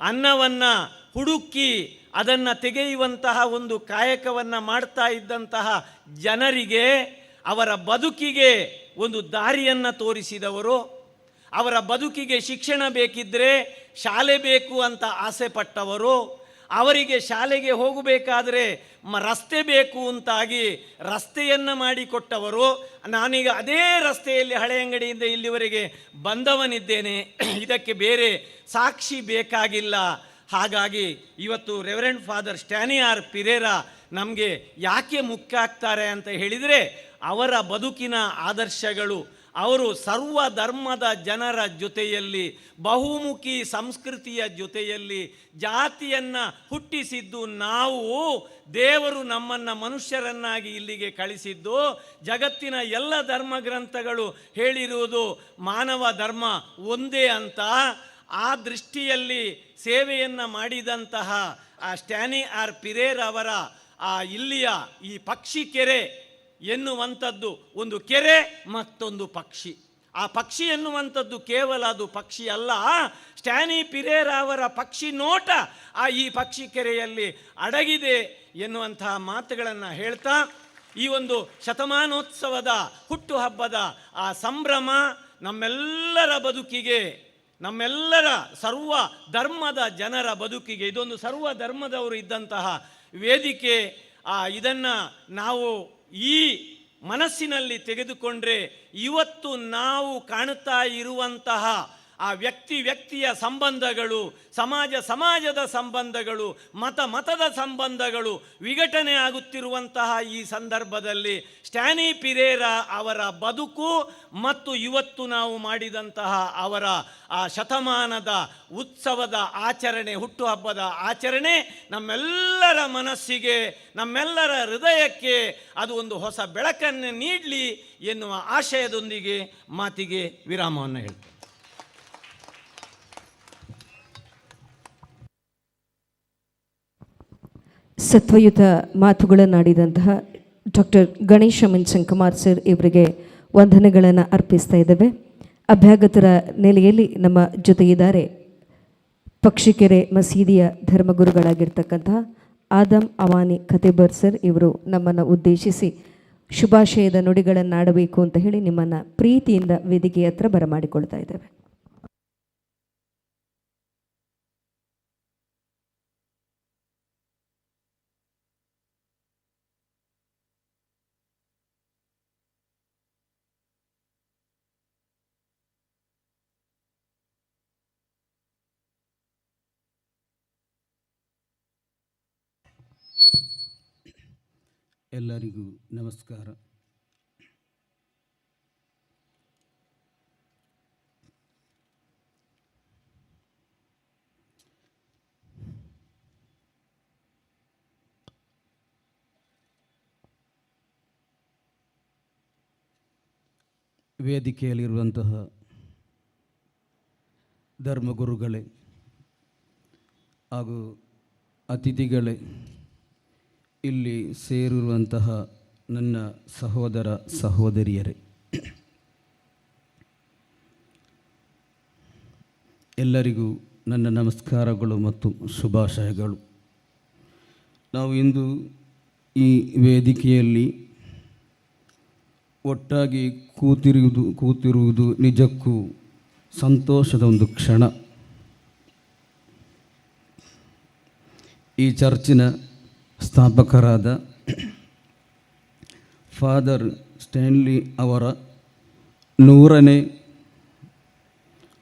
ಅನ್ನವನ್ನು ಹುಡುಕಿ ಅದನ್ನು ತೆಗೆಯುವಂತಹ ಒಂದು ಕಾಯಕವನ್ನು ಮಾಡ್ತಾ ಇದ್ದಂತಹ ಜನರಿಗೆ, ಅವರ ಬದುಕಿಗೆ ಒಂದು ದಾರಿಯನ್ನು ತೋರಿಸಿದವರು. ಅವರ ಬದುಕಿಗೆ ಶಿಕ್ಷಣ ಬೇಕಿದ್ದರೆ ಶಾಲೆ ಬೇಕು ಅಂತ ಆಸೆ ಪಟ್ಟವರು. ಅವರಿಗೆ ಶಾಲೆಗೆ ಹೋಗಬೇಕಾದ್ರೆ ರಸ್ತೆ ಬೇಕು ಅಂತಾಗಿ ರಸ್ತೆಯನ್ನು ಮಾಡಿಕೊಟ್ಟವರು. ನಾನೀಗ ಅದೇ ರಸ್ತೆಯಲ್ಲಿ ಹಳೆ ಅಂಗಡಿಯಿಂದ ಇಲ್ಲಿವರೆಗೆ ಬಂದವನಿದ್ದೇನೆ. ಇದಕ್ಕೆ ಬೇರೆ ಸಾಕ್ಷಿ ಬೇಕಾಗಿಲ್ಲ. ಹಾಗಾಗಿ ಇವತ್ತು reverend father Stany R Pereira ನಮಗೆ ಯಾಕೆ ಮುಖ್ಯ ಆಗ್ತಾರೆ ಅಂತ ಹೇಳಿದರೆ, ಅವರ ಬದುಕಿನ ಆದರ್ಶಗಳು, ಅವರು ಸರ್ವ ಧರ್ಮದ ಜನರ ಜೊತೆಯಲ್ಲಿ, ಬಹುಮುಖಿ ಸಂಸ್ಕೃತಿಯ ಜೊತೆಯಲ್ಲಿ ಜಾತಿಯನ್ನು ಹುಟ್ಟಿಸಿದ್ದು ನಾವು. ದೇವರು ನಮ್ಮನ್ನು ಮನುಷ್ಯರನ್ನಾಗಿ ಇಲ್ಲಿಗೆ ಕಳಿಸಿದ್ದು. ಜಗತ್ತಿನ ಎಲ್ಲ ಧರ್ಮ ಗ್ರಂಥಗಳು ಹೇಳಿರುವುದು ಮಾನವ ಧರ್ಮ ಒಂದೇ ಅಂತ. ಆ ದೃಷ್ಟಿಯಲ್ಲಿ ಸೇವೆಯನ್ನು ಮಾಡಿದಂತಹ ಆ ಸ್ಟ್ಯಾನಿ ಆರ್ ಪಿರೇರ್ ಅವರ ಆ ಇಲ್ಲಿಯ ಈ ಪಕ್ಷಿ ಕೆರೆ ಎನ್ನುವಂಥದ್ದು ಒಂದು ಕೆರೆ ಮತ್ತೊಂದು ಪಕ್ಷಿ. ಆ ಪಕ್ಷಿ ಎನ್ನುವಂಥದ್ದು ಕೇವಲ ಅದು ಪಕ್ಷಿ ಅಲ್ಲ, ಸ್ಟ್ಯಾನಿ ಪಿರೇರ ಅವರ ಪಕ್ಷಿ ನೋಟ ಈ ಪಕ್ಷಿ ಕೆರೆಯಲ್ಲಿ ಅಡಗಿದೆ ಎನ್ನುವಂತಹ ಮಾತುಗಳನ್ನು ಹೇಳ್ತಾ ಈ ಒಂದು ಶತಮಾನೋತ್ಸವದ ಹುಟ್ಟುಹಬ್ಬದ ಆ ಸಂಭ್ರಮ ನಮ್ಮೆಲ್ಲರ ಬದುಕಿಗೆ, ನಮ್ಮೆಲ್ಲರ ಸರ್ವ ಧರ್ಮದ ಜನರ ಬದುಕಿಗೆ ಇದೊಂದು ಸರ್ವ ಧರ್ಮದವರು ಇದ್ದಂತಹ ವೇದಿಕೆ. ಇದನ್ನು ನಾವು ಈ ಮನಸ್ಸಿನಲ್ಲಿ ತೆಗೆದುಕೊಂಡ್ರೆ ಇವತ್ತು ನಾವು ಕಾಣುತ್ತಾ ಇರುವಂತಹ ಆ ವ್ಯಕ್ತಿಯ ಸಂಬಂಧಗಳು, ಸಮಾಜದ ಸಂಬಂಧಗಳು, ಮತದ ಸಂಬಂಧಗಳು ವಿಘಟನೆ ಆಗುತ್ತಿರುವಂತಹ ಈ ಸಂದರ್ಭದಲ್ಲಿ ಸ್ಟ್ಯಾನಿ ಪಿರೇರ ಅವರ ಬದುಕು ಮತ್ತು ಇವತ್ತು ನಾವು ಮಾಡಿದಂತಹ ಅವರ ಆ ಶತಮಾನದ ಉತ್ಸವದ ಆಚರಣೆ, ಹುಟ್ಟುಹಬ್ಬದ ಆಚರಣೆ ನಮ್ಮೆಲ್ಲರ ಮನಸ್ಸಿಗೆ, ನಮ್ಮೆಲ್ಲರ ಹೃದಯಕ್ಕೆ ಅದು ಒಂದು ಹೊಸ ಬೆಳಕನ್ನು ನೀಡಲಿ ಎನ್ನುವ ಆಶಯದೊಂದಿಗೆ ಮಾತಿಗೆ ವಿರಾಮವನ್ನು ಹೇಳ್ತೇನೆ. ಸತ್ವಯುತ ಮಾತುಗಳನ್ನಾಡಿದಂತಹ ಡಾಕ್ಟರ್ ಗಣೇಶ ಮನ್ಸಂಕುಮಾರ್ ಸರ್ ಇವರಿಗೆ ವಂದನೆಗಳನ್ನು ಅರ್ಪಿಸ್ತಾ ಇದ್ದೇವೆ. ಅಭ್ಯಾಗತರ ನೆಲೆಯಲ್ಲಿ ನಮ್ಮ ಜೊತೆಗಿದ್ದಾರೆ ಪಕ್ಷಿಕೆರೆ ಮಸೀದಿಯ ಧರ್ಮಗುರುಗಳಾಗಿರ್ತಕ್ಕಂತಹ ಆದಮ್ ಅವಾನಿ ಖತೀಬರ್ ಸರ್. ಇವರು ನಮ್ಮನ್ನು ಉದ್ದೇಶಿಸಿ ಶುಭಾಶಯದ ನುಡಿಗಳನ್ನಾಡಬೇಕು ಅಂತ ಹೇಳಿ ನಿಮ್ಮನ್ನು ಪ್ರೀತಿಯಿಂದ ವೇದಿಕೆಯ ಹತ್ರ ಬರಮಾಡಿಕೊಳ್ತಾ ಇದ್ದೇವೆ. ಎಲ್ಲರಿಗೂ ನಮಸ್ಕಾರ. ವೇದಿಕೆಯಲ್ಲಿರುವಂತಹ ಧರ್ಮಗುರುಗಳೇ ಹಾಗೂ ಅತಿಥಿಗಳೇ, ಇಲ್ಲಿ ಸೇರಿರುವಂತಹ ನನ್ನ ಸಹೋದರ ಸಹೋದರಿಯರೇ, ಎಲ್ಲರಿಗೂ ನನ್ನ ನಮಸ್ಕಾರಗಳು ಮತ್ತು ಶುಭಾಶಯಗಳು. ನಾವು ಇಂದು ಈ ವೇದಿಕೆಯಲ್ಲಿ ಒಟ್ಟಾಗಿ ಕೂತಿರುವುದು ನಿಜಕ್ಕೂ ಸಂತೋಷದ ಒಂದು ಕ್ಷಣ. ಈ ಚರ್ಚಿನ ಸ್ಥಾಪಕರಾದ ಫಾದರ್ ಸ್ಟ್ಯಾನ್ಲಿ ಅವರ 100ನೇ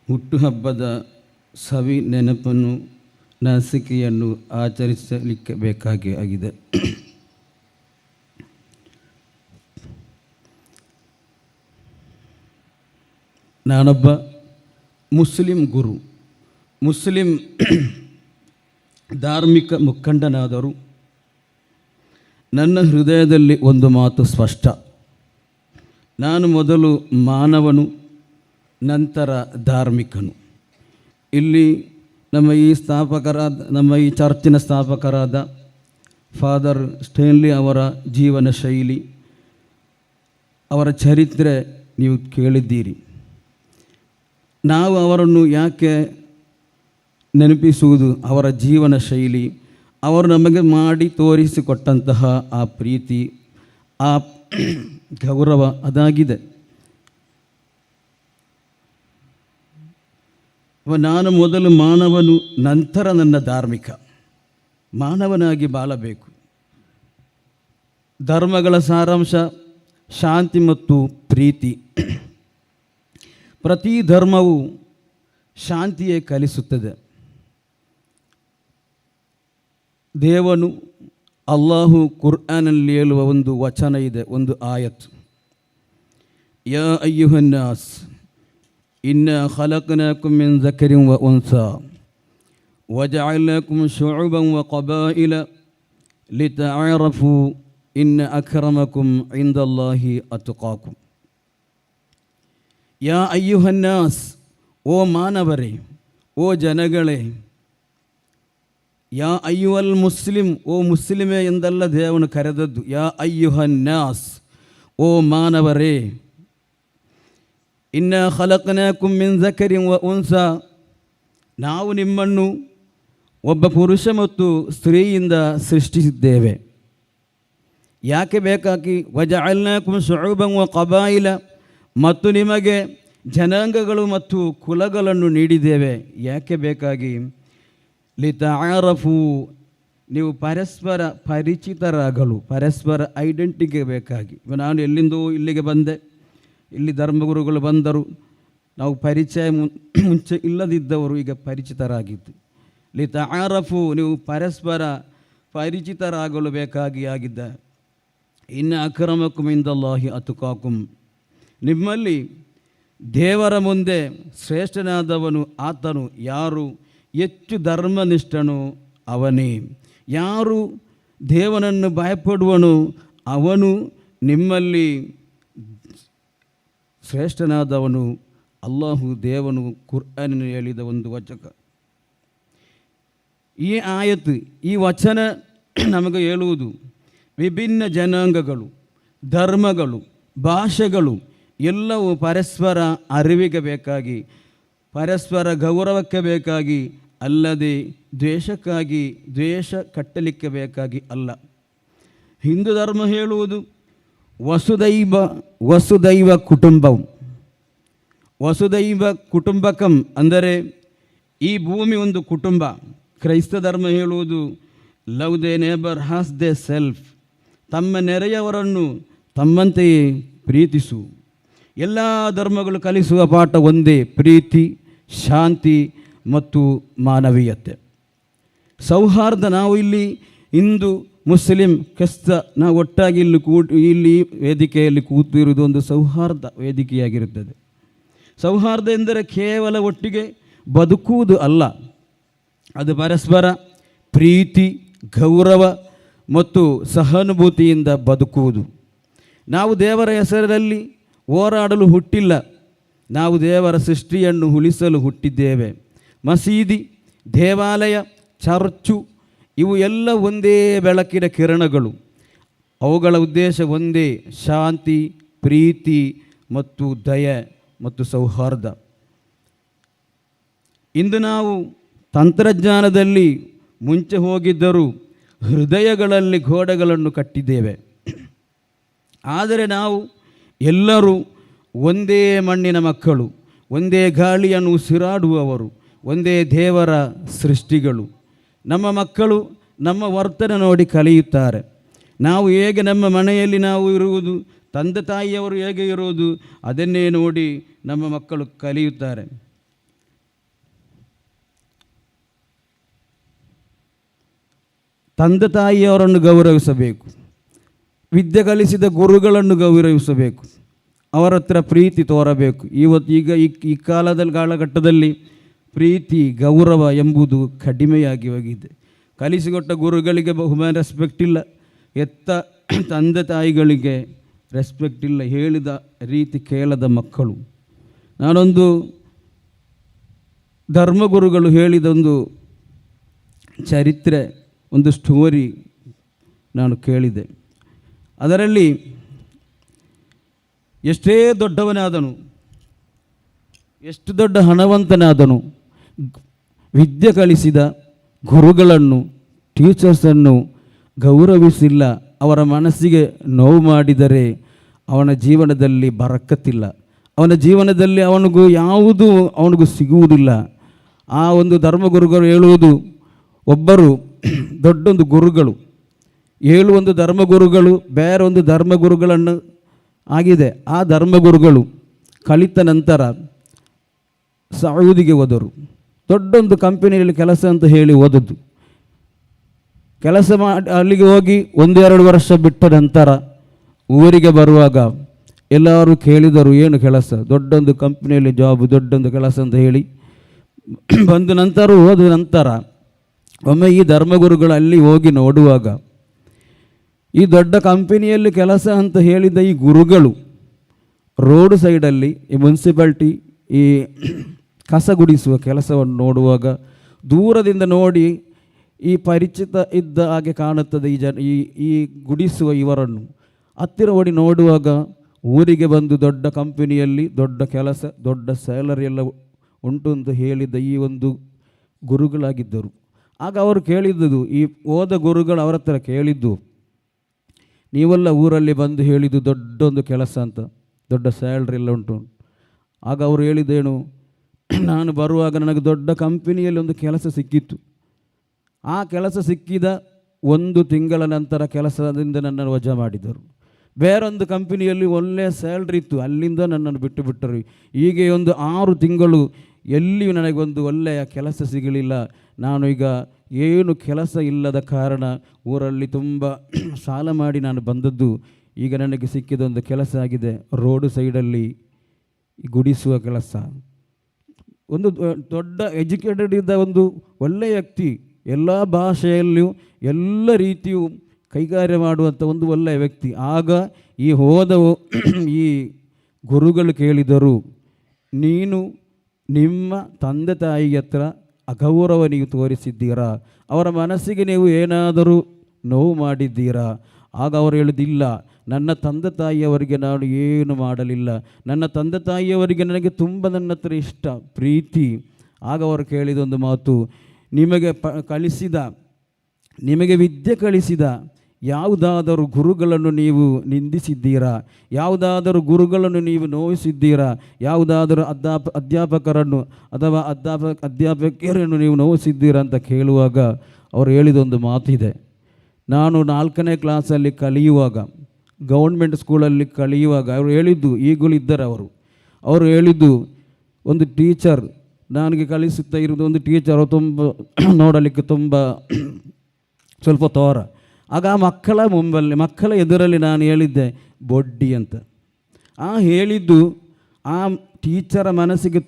ಹುಟ್ಟುಹಬ್ಬದ ಸವಿ ನೆನಪನ್ನು ನಾಸಿಕೆಯನ್ನು ಆಚರಿಸಲಿಕ್ಕೆ ಬೇಕಾಗಿ ಆಗಿದೆ. ನಾನೊಬ್ಬ ಮುಸ್ಲಿಂ ಗುರು, ಮುಸ್ಲಿಂ ಧಾರ್ಮಿಕ ಮುಖಂಡನಾದರೂ ನನ್ನ ಹೃದಯದಲ್ಲಿ ಒಂದು ಮಾತು ಸ್ಪಷ್ಟ. ನಾನು ಮೊದಲು ಮಾನವನು, ನಂತರ ಧಾರ್ಮಿಕನು. ಇಲ್ಲಿ ನಮ್ಮ ಈ ಚರ್ಚಿನ ಸ್ಥಾಪಕರಾದ ಫಾದರ್ ಸ್ಟ್ಯಾನ್ಲಿ ಅವರ ಜೀವನ ಶೈಲಿ, ಅವರ ಚರಿತ್ರೆ ನೀವು ಕೇಳಿದ್ದೀರಿ. ನಾವು ಅವರನ್ನು ಯಾಕೆ ನೆನಪಿಸುವುದು? ಅವರ ಜೀವನ ಶೈಲಿ, ಅವರು ನಮಗೆ ಮಾಡಿ ತೋರಿಸಿಕೊಟ್ಟಂತಹ ಆ ಪ್ರೀತಿ, ಆ ಗೌರವ ಅದಾಗಿದೆ. ನಾನು ಮೊದಲು ಮಾನವನು, ನಂತರ ನನ್ನ ಧಾರ್ಮಿಕ. ಮಾನವನಾಗಿ ಬಾಳಬೇಕು. ಧರ್ಮಗಳ ಸಾರಾಂಶ ಶಾಂತಿ ಮತ್ತು ಪ್ರೀತಿ. ಪ್ರತಿ ಧರ್ಮವು ಶಾಂತಿಯೇ ಕಲಿಸುತ್ತದೆ. ದೇವನು ಅಲ್ಲಾಹು ಕುರ್ಆನಲ್ಲಿ ಹೇಳುವ ಒಂದು ವಚನ ಇದೆ, ಒಂದು ಆಯತ್. ಯಾ ಅಯ್ಯುಹನ್ನಾಸ್ ಇನ್ನ ಖಲಕ್ನಾಕುಂ ಮಿನ್ ذكರಿನ್ ವ ಉನ್ಸಾ ವಜಅಲ್ನಾಕುಂ ಶುಅಬನ್ ವ क़ಬಾಯಿಲ ಲಿತಅರಫು ಇನ್ನ ಅಕ್ರಮಕುಂ ಇಂದಲ್ಲಾಹಿ ಅತ್ಕಾಕುಂ. ಯಾ ಅಯ್ಯುಹನ್ನಾಸ್, ಓ ಮಾನವರೇ, ಓ ಓ ಜನಗಳೇ, ಯಾ ಅಯ್ಯುಹಲ್ ಮುಸ್ಲಿಂ, ಓ ಮುಸ್ಲಿಮೇ ಎಂದಲ್ಲ ದೇವನು ಕರೆದದ್ದು. ಯಾ ಅಯ್ಯುಹನ್ ನಾಸ್, ಓ ಮಾನವರೇ. ಇನ್ನ ಖಲಕ್ನಾಕುಂ ಮಿನ್ ಝಕರಿನ್ ವ ಉನ್ಸಾ, ನಾವು ನಿಮ್ಮನ್ನು ಒಬ್ಬ ಪುರುಷ ಮತ್ತು ಸ್ತ್ರೀಯಿಂದ ಸೃಷ್ಟಿಸಿದ್ದೇವೆ. ಯಾಕೆ ಬೇಕಾಗಿ? ವಜಅಲ್ನಾಕುಂ ಶುಅಬನ್ ವ ಕಬಾಯಿಲ, ಮತ್ತು ನಿಮಗೆ ಜನಾಂಗಗಳು ಮತ್ತು ಕುಲಗಳನ್ನು ನೀಡಿದ್ದೇವೆ. ಯಾಕೆ ಬೇಕಾಗಿ? ಲಿತಆರಫು, ನೀವು ಪರಸ್ಪರ ಪರಿಚಿತರಾಗಲು, ಪರಸ್ಪರ ಐಡೆಂಟಿಟಿ ಬೇಕಾಗಿ. ನಾನು ಎಲ್ಲಿಂದೋ ಇಲ್ಲಿಗೆ ಬಂದೆ, ಇಲ್ಲಿ ಧರ್ಮಗುರುಗಳು ಬಂದರು, ನಾವು ಪರಿಚಯ ಮುಂಚೆ ಇಲ್ಲದಿದ್ದವರು ಈಗ ಪರಿಚಿತರಾಗಿದ್ದು. ಲಿತಆರಫು, ನೀವು ಪರಸ್ಪರ ಪರಿಚಿತರಾಗಲು ಬೇಕಾಗಿ ಆಗಿದ್ದ. ಇನ್ನ ಅಕ್ರಮಕುಂ ಇಂದಲ್ಲಾಹಿ ಅತ್ಕಾಕುಂ, ನಿಮ್ಮಲ್ಲಿ ದೇವರ ಮುಂದೆ ಶ್ರೇಷ್ಠನಾದವನು ಆತನು. ಯಾರು ಹೆಚ್ಚು ಧರ್ಮನಿಷ್ಠನು ಅವನೇ. ಯಾರು ದೇವನನ್ನು ಭಯಪಡುವನು ಅವನು ನಿಮ್ಮಲ್ಲಿ ಶ್ರೇಷ್ಠನಾದವನು. ಅಲ್ಲಾಹು ದೇವನು ಕುರ್ಆನ್ ಹೇಳಿದ ಒಂದು ವಚನ. ಈ ಆಯತ್, ಈ ವಚನ ನಮಗೆ ಹೇಳುವುದು ವಿಭಿನ್ನ ಜನಾಂಗಗಳು, ಧರ್ಮಗಳು, ಭಾಷೆಗಳು ಎಲ್ಲವೂ ಪರಸ್ಪರ ಅರಿವಿಗೆ ಬೇಕಾಗಿ, ಪರಸ್ಪರ ಗೌರವಕ್ಕೆ ಬೇಕಾಗಿ, ಅಲ್ಲದೆ ದ್ವೇಷಕ್ಕಾಗಿ, ದ್ವೇಷ ಕಟ್ಟಲಿಕ್ಕೆ ಬೇಕಾಗಿ ಅಲ್ಲ. ಹಿಂದೂ ಧರ್ಮ ಹೇಳುವುದು ವಸುದೈವ ಕುಟುಂಬಂ, ವಸುದೈವ ಕುಟುಂಬಕಂ, ಅಂದರೆ ಈ ಭೂಮಿ ಒಂದು ಕುಟುಂಬ. ಕ್ರೈಸ್ತ ಧರ್ಮ ಹೇಳುವುದು love thy neighbour as thyself, ತಮ್ಮ ನೆರೆಯವರನ್ನು ತಮ್ಮಂತೆಯೇ ಪ್ರೀತಿಸು. ಎಲ್ಲ ಧರ್ಮಗಳು ಕಲಿಸುವ ಪಾಠ ಒಂದೇ, ಪ್ರೀತಿ, ಶಾಂತಿ ಮತ್ತು ಮಾನವೀಯತೆ, ಸೌಹಾರ್ದ. ನಾವು ಇಲ್ಲಿ ಹಿಂದೂ, ಮುಸ್ಲಿಂ, ಕ್ರಿಸ್ತ ನಾವು ಒಟ್ಟಾಗಿ ಇಲ್ಲಿ ವೇದಿಕೆಯಲ್ಲಿ ಕೂತಿರುವುದು ಒಂದು ಸೌಹಾರ್ದ ವೇದಿಕೆಯಾಗಿರುತ್ತದೆ. ಸೌಹಾರ್ದ ಎಂದರೆ ಕೇವಲ ಒಟ್ಟಿಗೆ ಬದುಕುವುದು ಅಲ್ಲ, ಅದು ಪರಸ್ಪರ ಪ್ರೀತಿ, ಗೌರವ ಮತ್ತು ಸಹಾನುಭೂತಿಯಿಂದ ಬದುಕುವುದು. ನಾವು ದೇವರ ಹೆಸರಲ್ಲಿ ಹೋರಾಡಲು ಹುಟ್ಟಿಲ್ಲ, ನಾವು ದೇವರ ಸೃಷ್ಟಿಯನ್ನು ಉಳಿಸಲು ಹುಟ್ಟಿದ್ದೇವೆ. ಮಸೀದಿ, ದೇವಾಲಯ, ಚರ್ಚು ಇವು ಎಲ್ಲ ಒಂದೇ ಬೆಳಕಿನ ಕಿರಣಗಳು. ಅವುಗಳ ಉದ್ದೇಶ ಒಂದೇ, ಶಾಂತಿ, ಪ್ರೀತಿ ಮತ್ತು ದಯೆ ಮತ್ತು ಸೌಹಾರ್ದ. ಇಂದು ನಾವು ತಂತ್ರಜ್ಞಾನದಲ್ಲಿ ಮುಂಚೆ ಹೋಗಿದ್ದರೂ ಹೃದಯಗಳಲ್ಲಿ ಗೋಡೆಗಳನ್ನು ಕಟ್ಟಿದ್ದೇವೆ. ಆದರೆ ನಾವು ಎಲ್ಲರೂ ಒಂದೇ ಮಣ್ಣಿನ ಮಕ್ಕಳು, ಒಂದೇ ಗಾಳಿಯನ್ನು ಉಸಿರಾಡುವವರು, ಒಂದೇ ದೇವರ ಸೃಷ್ಟಿಗಳು. ನಮ್ಮ ಮಕ್ಕಳು ನಮ್ಮ ವರ್ತನೆ ನೋಡಿ ಕಲಿಯುತ್ತಾರೆ. ನಾವು ಹೇಗೆ ನಮ್ಮ ಮನೆಯಲ್ಲಿ ನಾವು ಇರುವುದು, ತಂದೆ ತಾಯಿಯವರು ಹೇಗೆ ಇರುವುದು, ಅದನ್ನೇ ನೋಡಿ ನಮ್ಮ ಮಕ್ಕಳು ಕಲಿಯುತ್ತಾರೆ. ತಂದೆ ತಾಯಿಯವರನ್ನು ಗೌರವಿಸಬೇಕು, ವಿದ್ಯೆ ಕಲಿಸಿದ ಗುರುಗಳನ್ನು ಗೌರವಿಸಬೇಕು, ಅವರ ಹತ್ರ ಪ್ರೀತಿ ತೋರಬೇಕು. ಈಗ ಈ ಕಾಲಘಟ್ಟದಲ್ಲಿ ಪ್ರೀತಿ, ಗೌರವ ಎಂಬುದು ಕಡಿಮೆಯಾಗಿ ಹೋಗಿದೆ. ಕಲಿಸಿಕೊಟ್ಟ ಗುರುಗಳಿಗೆ ಬಹುಮಾನ ರೆಸ್ಪೆಕ್ಟ್ ಇಲ್ಲ, ಎತ್ತ ತಂದೆ ತಾಯಿಗಳಿಗೆ ರೆಸ್ಪೆಕ್ಟ್ ಇಲ್ಲ, ಹೇಳಿದ ರೀತಿ ಕೇಳದ ಮಕ್ಕಳು. ನಾನೊಂದು ಧರ್ಮಗುರುಗಳು ಹೇಳಿದೊಂದು ಚರಿತ್ರೆ, ಒಂದು ಸ್ಟೋರಿ ನಾನು ಕೇಳಿದೆ. ಅದರಲ್ಲಿ ಎಷ್ಟೇ ದೊಡ್ಡವನಾದನು, ಎಷ್ಟು ದೊಡ್ಡ ಹಣವಂತನಾದನು, ವಿದ್ಯೆ ಕಲಿಸಿದ ಗುರುಗಳನ್ನು, ಟೀಚರ್ಸನ್ನು ಗೌರವಿಸಿಲ್ಲ, ಅವರ ಮನಸ್ಸಿಗೆ ನೋವು ಮಾಡಿದರೆ ಅವನ ಜೀವನದಲ್ಲಿ ಬರಕತ್ತಿಲ್ಲ, ಅವನ ಜೀವನದಲ್ಲಿ ಅವನಿಗೂ ಸಿಗುವುದಿಲ್ಲ. ಆ ಒಂದು ಧರ್ಮಗುರುಗಳು ಹೇಳುವುದು, ಒಬ್ಬರು ದೊಡ್ಡೊಂದು ಗುರುಗಳು, ಒಂದು ಧರ್ಮಗುರುಗಳು ಬೇರೊಂದು ಧರ್ಮಗುರುಗಳನ್ನು ಆಗಿದೆ. ಆ ಧರ್ಮಗುರುಗಳು ಕಲಿತ ನಂತರ ಸೌದಿಗೆ ಹೋದರು. ದೊಡ್ಡೊಂದು ಕಂಪನಿಯಲ್ಲಿ ಕೆಲಸ ಅಂತ ಹೇಳಿ ಹೋದದ್ದು. ಕೆಲಸ ಮಾಡಿ ಅಲ್ಲಿಗೆ ಹೋಗಿ 1-2 ವರ್ಷ ಬಿಟ್ಟ ನಂತರ ಊರಿಗೆ ಬರುವಾಗ ಎಲ್ಲರೂ ಕೇಳಿದರು, ಏನು ಕೆಲಸ? ದೊಡ್ಡೊಂದು ಕಂಪ್ನಿಯಲ್ಲಿ ಜಾಬ್, ದೊಡ್ಡೊಂದು ಕೆಲಸ ಅಂತ ಹೇಳಿ ಬಂದ ನಂತರ ಹೋದ ನಂತರ ಒಮ್ಮೆ ಈ ಧರ್ಮಗುರುಗಳು ಅಲ್ಲಿ ಹೋಗಿ ನೋಡುವಾಗ, ಈ ದೊಡ್ಡ ಕಂಪನಿಯಲ್ಲಿ ಕೆಲಸ ಅಂತ ಹೇಳಿದ ಈ ಗುರುಗಳು ರೋಡ್ ಸೈಡಲ್ಲಿ, ಈ ಮುನ್ಸಿಪಾಲ್ಟಿ, ಈ ಕಸ ಗುಡಿಸುವ ಕೆಲಸವನ್ನು ನೋಡುವಾಗ ದೂರದಿಂದ ನೋಡಿ ಈ ಪರಿಚಿತ ಇದ್ದ ಹಾಗೆ ಕಾಣುತ್ತದೆ ಈ ಗುಡಿಸುವ ಇವರನ್ನು. ಹತ್ತಿರ ಓಡಿ ನೋಡುವಾಗ ಊರಿಗೆ ಬಂದು ದೊಡ್ಡ ಕಂಪನಿಯಲ್ಲಿ ದೊಡ್ಡ ಕೆಲಸ, ದೊಡ್ಡ ಸ್ಯಾಲರಿ ಎಲ್ಲ ಉಂಟು ಅಂತ ಹೇಳಿದ್ದ ಈ ಒಂದು ಗುರುಗಳಾಗಿದ್ದರು. ಆಗ ಅವರು ಕೇಳಿದ್ದುದು, ಈ ಹೋದ ಗುರುಗಳು ಅವರ ಹತ್ರ ಕೇಳಿದ್ದು, ನೀವೆಲ್ಲ ಊರಲ್ಲಿ ಬಂದು ಹೇಳಿದ್ದು ದೊಡ್ಡೊಂದು ಕೆಲಸ ಅಂತ, ದೊಡ್ಡ ಸ್ಯಾಲ್ರಿ ಎಲ್ಲ ಉಂಟು. ಆಗ ಅವರು ಹೇಳಿದ್ದೇನು, ನಾನು ಬರುವಾಗ ನನಗೆ ದೊಡ್ಡ ಕಂಪನಿಯಲ್ಲಿ ಒಂದು ಕೆಲಸ ಸಿಕ್ಕಿತ್ತು. ಆ ಕೆಲಸ ಸಿಕ್ಕಿದ 1 ತಿಂಗಳ ನಂತರ ಕೆಲಸದಿಂದ ನನ್ನನ್ನು ವಜಾ ಮಾಡಿದರು. ಬೇರೊಂದು ಕಂಪನಿಯಲ್ಲಿ ಒಳ್ಳೆಯ ಸ್ಯಾಲ್ರಿ ಇತ್ತು, ಅಲ್ಲಿಂದ ನನ್ನನ್ನು ಬಿಟ್ಟರು. ಹೀಗೆ ಒಂದು 6 ತಿಂಗಳು ಎಲ್ಲಿಯೂ ನನಗೊಂದು ಒಳ್ಳೆಯ ಕೆಲಸ ಸಿಗಲಿಲ್ಲ. ನಾನು ಈಗ ಏನು ಕೆಲಸ ಇಲ್ಲದ ಕಾರಣ ಊರಲ್ಲಿ ತುಂಬ ಸಾಲ ಮಾಡಿ ನಾನು ಬಂದದ್ದು. ಈಗ ನನಗೆ ಸಿಕ್ಕಿದೊಂದು ಕೆಲಸ ಆಗಿದೆ, ರೋಡು ಸೈಡಲ್ಲಿ ಗುಡಿಸುವ ಕೆಲಸ. ಒಂದು ದೊಡ್ಡ ಎಜುಕೇಟೆಡ್ ಇದ್ದ ಒಂದು ಒಳ್ಳೆಯ ವ್ಯಕ್ತಿ, ಎಲ್ಲ ಭಾಷೆಯಲ್ಲಿಯೂ ಎಲ್ಲ ರೀತಿಯೂ ಕೈಗಾರ್ಯ ಮಾಡುವಂಥ ಒಂದು ಒಳ್ಳೆಯ ವ್ಯಕ್ತಿ. ಆಗ ಈ ಹೋದ ಈ ಗುರುಗಳು ಕೇಳಿದರು, ನೀನು ನಿಮ್ಮ ತಂದೆ ತಾಯಿ ಹತ್ರ ಅಗೌರವ ನೀವು ತೋರಿಸಿದ್ದೀರಾ, ಅವರ ಮನಸ್ಸಿಗೆ ನೀವು ಏನಾದರೂ ನೋವು ಮಾಡಿದ್ದೀರಾ? ಆಗ ಅವರು ಹೇಳೋದಿಲ್ಲ, ನನ್ನ ತಂದೆ ತಾಯಿಯವರಿಗೆ ನಾನು ಏನು ಮಾಡಲಿಲ್ಲ, ನನ್ನ ತಂದೆ ತಾಯಿಯವರಿಗೆ ನನಗೆ ತುಂಬ ನನ್ನ ಹತ್ರ ಇಷ್ಟ, ಪ್ರೀತಿ. ಆಗ ಅವರು ಕೇಳಿದೊಂದು ಮಾತು, ನಿಮಗೆ ವಿದ್ಯೆ ಕಲಿಸಿದ ಯಾವುದಾದರೂ ಗುರುಗಳನ್ನು ನೀವು ನಿಂದಿಸಿದ್ದೀರಾ? ಯಾವುದಾದರೂ ಗುರುಗಳನ್ನು ನೀವು ನೋವಿಸಿದ್ದೀರಾ? ಯಾವುದಾದರೂ ಅಧ್ಯಾಪಕರನ್ನು ಅಥವಾ ಅಧ್ಯಾಪಕಿಯರನ್ನು ನೀವು ನೋವಿಸಿದ್ದೀರಾ ಅಂತ ಕೇಳುವಾಗ ಅವರು ಹೇಳಿದೊಂದು ಮಾತಿದೆ. ನಾನು 4ನೇ ಕ್ಲಾಸಲ್ಲಿ ಕಲಿಯುವಾಗ, ಗೌರ್ಮೆಂಟ್ ಸ್ಕೂಲಲ್ಲಿ ಕಲಿಯುವಾಗ ಅವರು ಹೇಳಿದ್ದು, ಈಗಲಿದ್ದಾರೆ ಅವರು ಹೇಳಿದ್ದು, ಒಂದು ಟೀಚರ್ ನನಗೆ ಕಲಿಸುತ್ತಾ ಇರೋದು ಒಂದು ಟೀಚರು ತುಂಬ ನೋಡಲಿಕ್ಕೆ ತುಂಬ ಸ್ವಲ್ಪ ತೋರ. ಆಗ ಆ ಮಕ್ಕಳ ಎದುರಲ್ಲಿ ನಾನು ಹೇಳಿದ್ದೆ ಬೊಡ್ಡಿ ಅಂತ. ಹೇಳಿದ್ದು ಆ ಟೀಚರ ಮನಸ್ಸಿಗೆ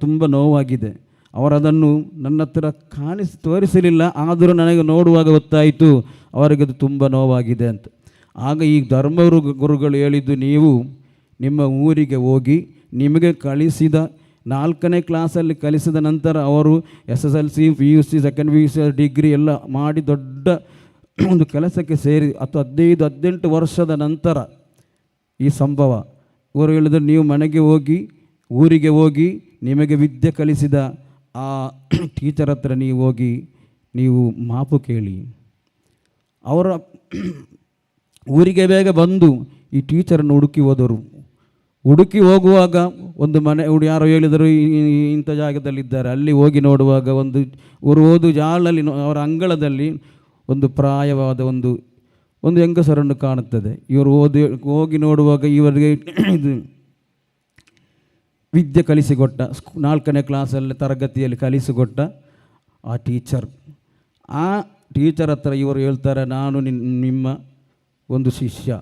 ತುಂಬ ನೋವಾಗಿದೆ. ಅವರದನ್ನು ನನ್ನ ಹತ್ರ ತೋರಿಸಲಿಲ್ಲ, ಆದರೂ ನನಗೆ ನೋಡುವಾಗ ಗೊತ್ತಾಯಿತು ಅವರಿಗೆ ಅದು ತುಂಬ ನೋವಾಗಿದೆ ಅಂತ. ಆಗ ಈ ಗುರುಗಳು ಹೇಳಿದ್ದು, ನೀವು ನಿಮ್ಮ ಊರಿಗೆ ಹೋಗಿ ನಿಮಗೆ ಕಲಿಸಿದ 4ನೇ ಕ್ಲಾಸಲ್ಲಿ ಕಲಿಸಿದ ನಂತರ ಅವರು SSLC, PUC, second PUC, degree ಎಲ್ಲ ಮಾಡಿ ದೊಡ್ಡ ಒಂದು ಕೆಲಸಕ್ಕೆ ಸೇರಿ 15-18 ವರ್ಷದ ನಂತರ ಈ ಸಂಭವ. ಇವರು ಹೇಳಿದ್ರು, ನೀವು ಮನೆಗೆ ಹೋಗಿ ಊರಿಗೆ ಹೋಗಿ ನಿಮಗೆ ವಿದ್ಯೆ ಕಲಿಸಿದ ಆ ಟೀಚರ್ ಹತ್ರ ನೀವು ಹೋಗಿ ನೀವು ಮಾಪು ಕೇಳಿ. ಅವರ ಊರಿಗೆ ಬೇಗ ಬಂದು ಈ ಟೀಚರನ್ನು ಹುಡುಕಿ ಹೋಗುವಾಗ ಒಂದು ಮನೆ ಯಾರೋ ಹೇಳಿದರು ಇಂಥ ಜಾಗದಲ್ಲಿದ್ದಾರೆ. ಅಲ್ಲಿ ಹೋಗಿ ನೋಡುವಾಗ ಇವರು ಓದು ಜಾಲಲ್ಲಿ ಅವರ ಅಂಗಳದಲ್ಲಿ ಒಂದು ಪ್ರಾಯವಾದ ಒಂದು ಹೆಂಗಸರನ್ನು ಕಾಣುತ್ತದೆ. ಇವರು ಹೋಗಿ ನೋಡುವಾಗ ಇವರಿಗೆ ಇದು ವಿದ್ಯೆ ಕಲಿಸಿಕೊಟ್ಟ 4ನೇ ಕ್ಲಾಸಲ್ಲಿ ತರಗತಿಯಲ್ಲಿ ಕಲಿಸಿಕೊಟ್ಟ ಆ ಟೀಚರ್ ಹತ್ರ ಇವರು ಹೇಳ್ತಾರೆ, ನಾನು ನಿಮ್ಮ ಒಂದು ಶಿಷ್ಯ,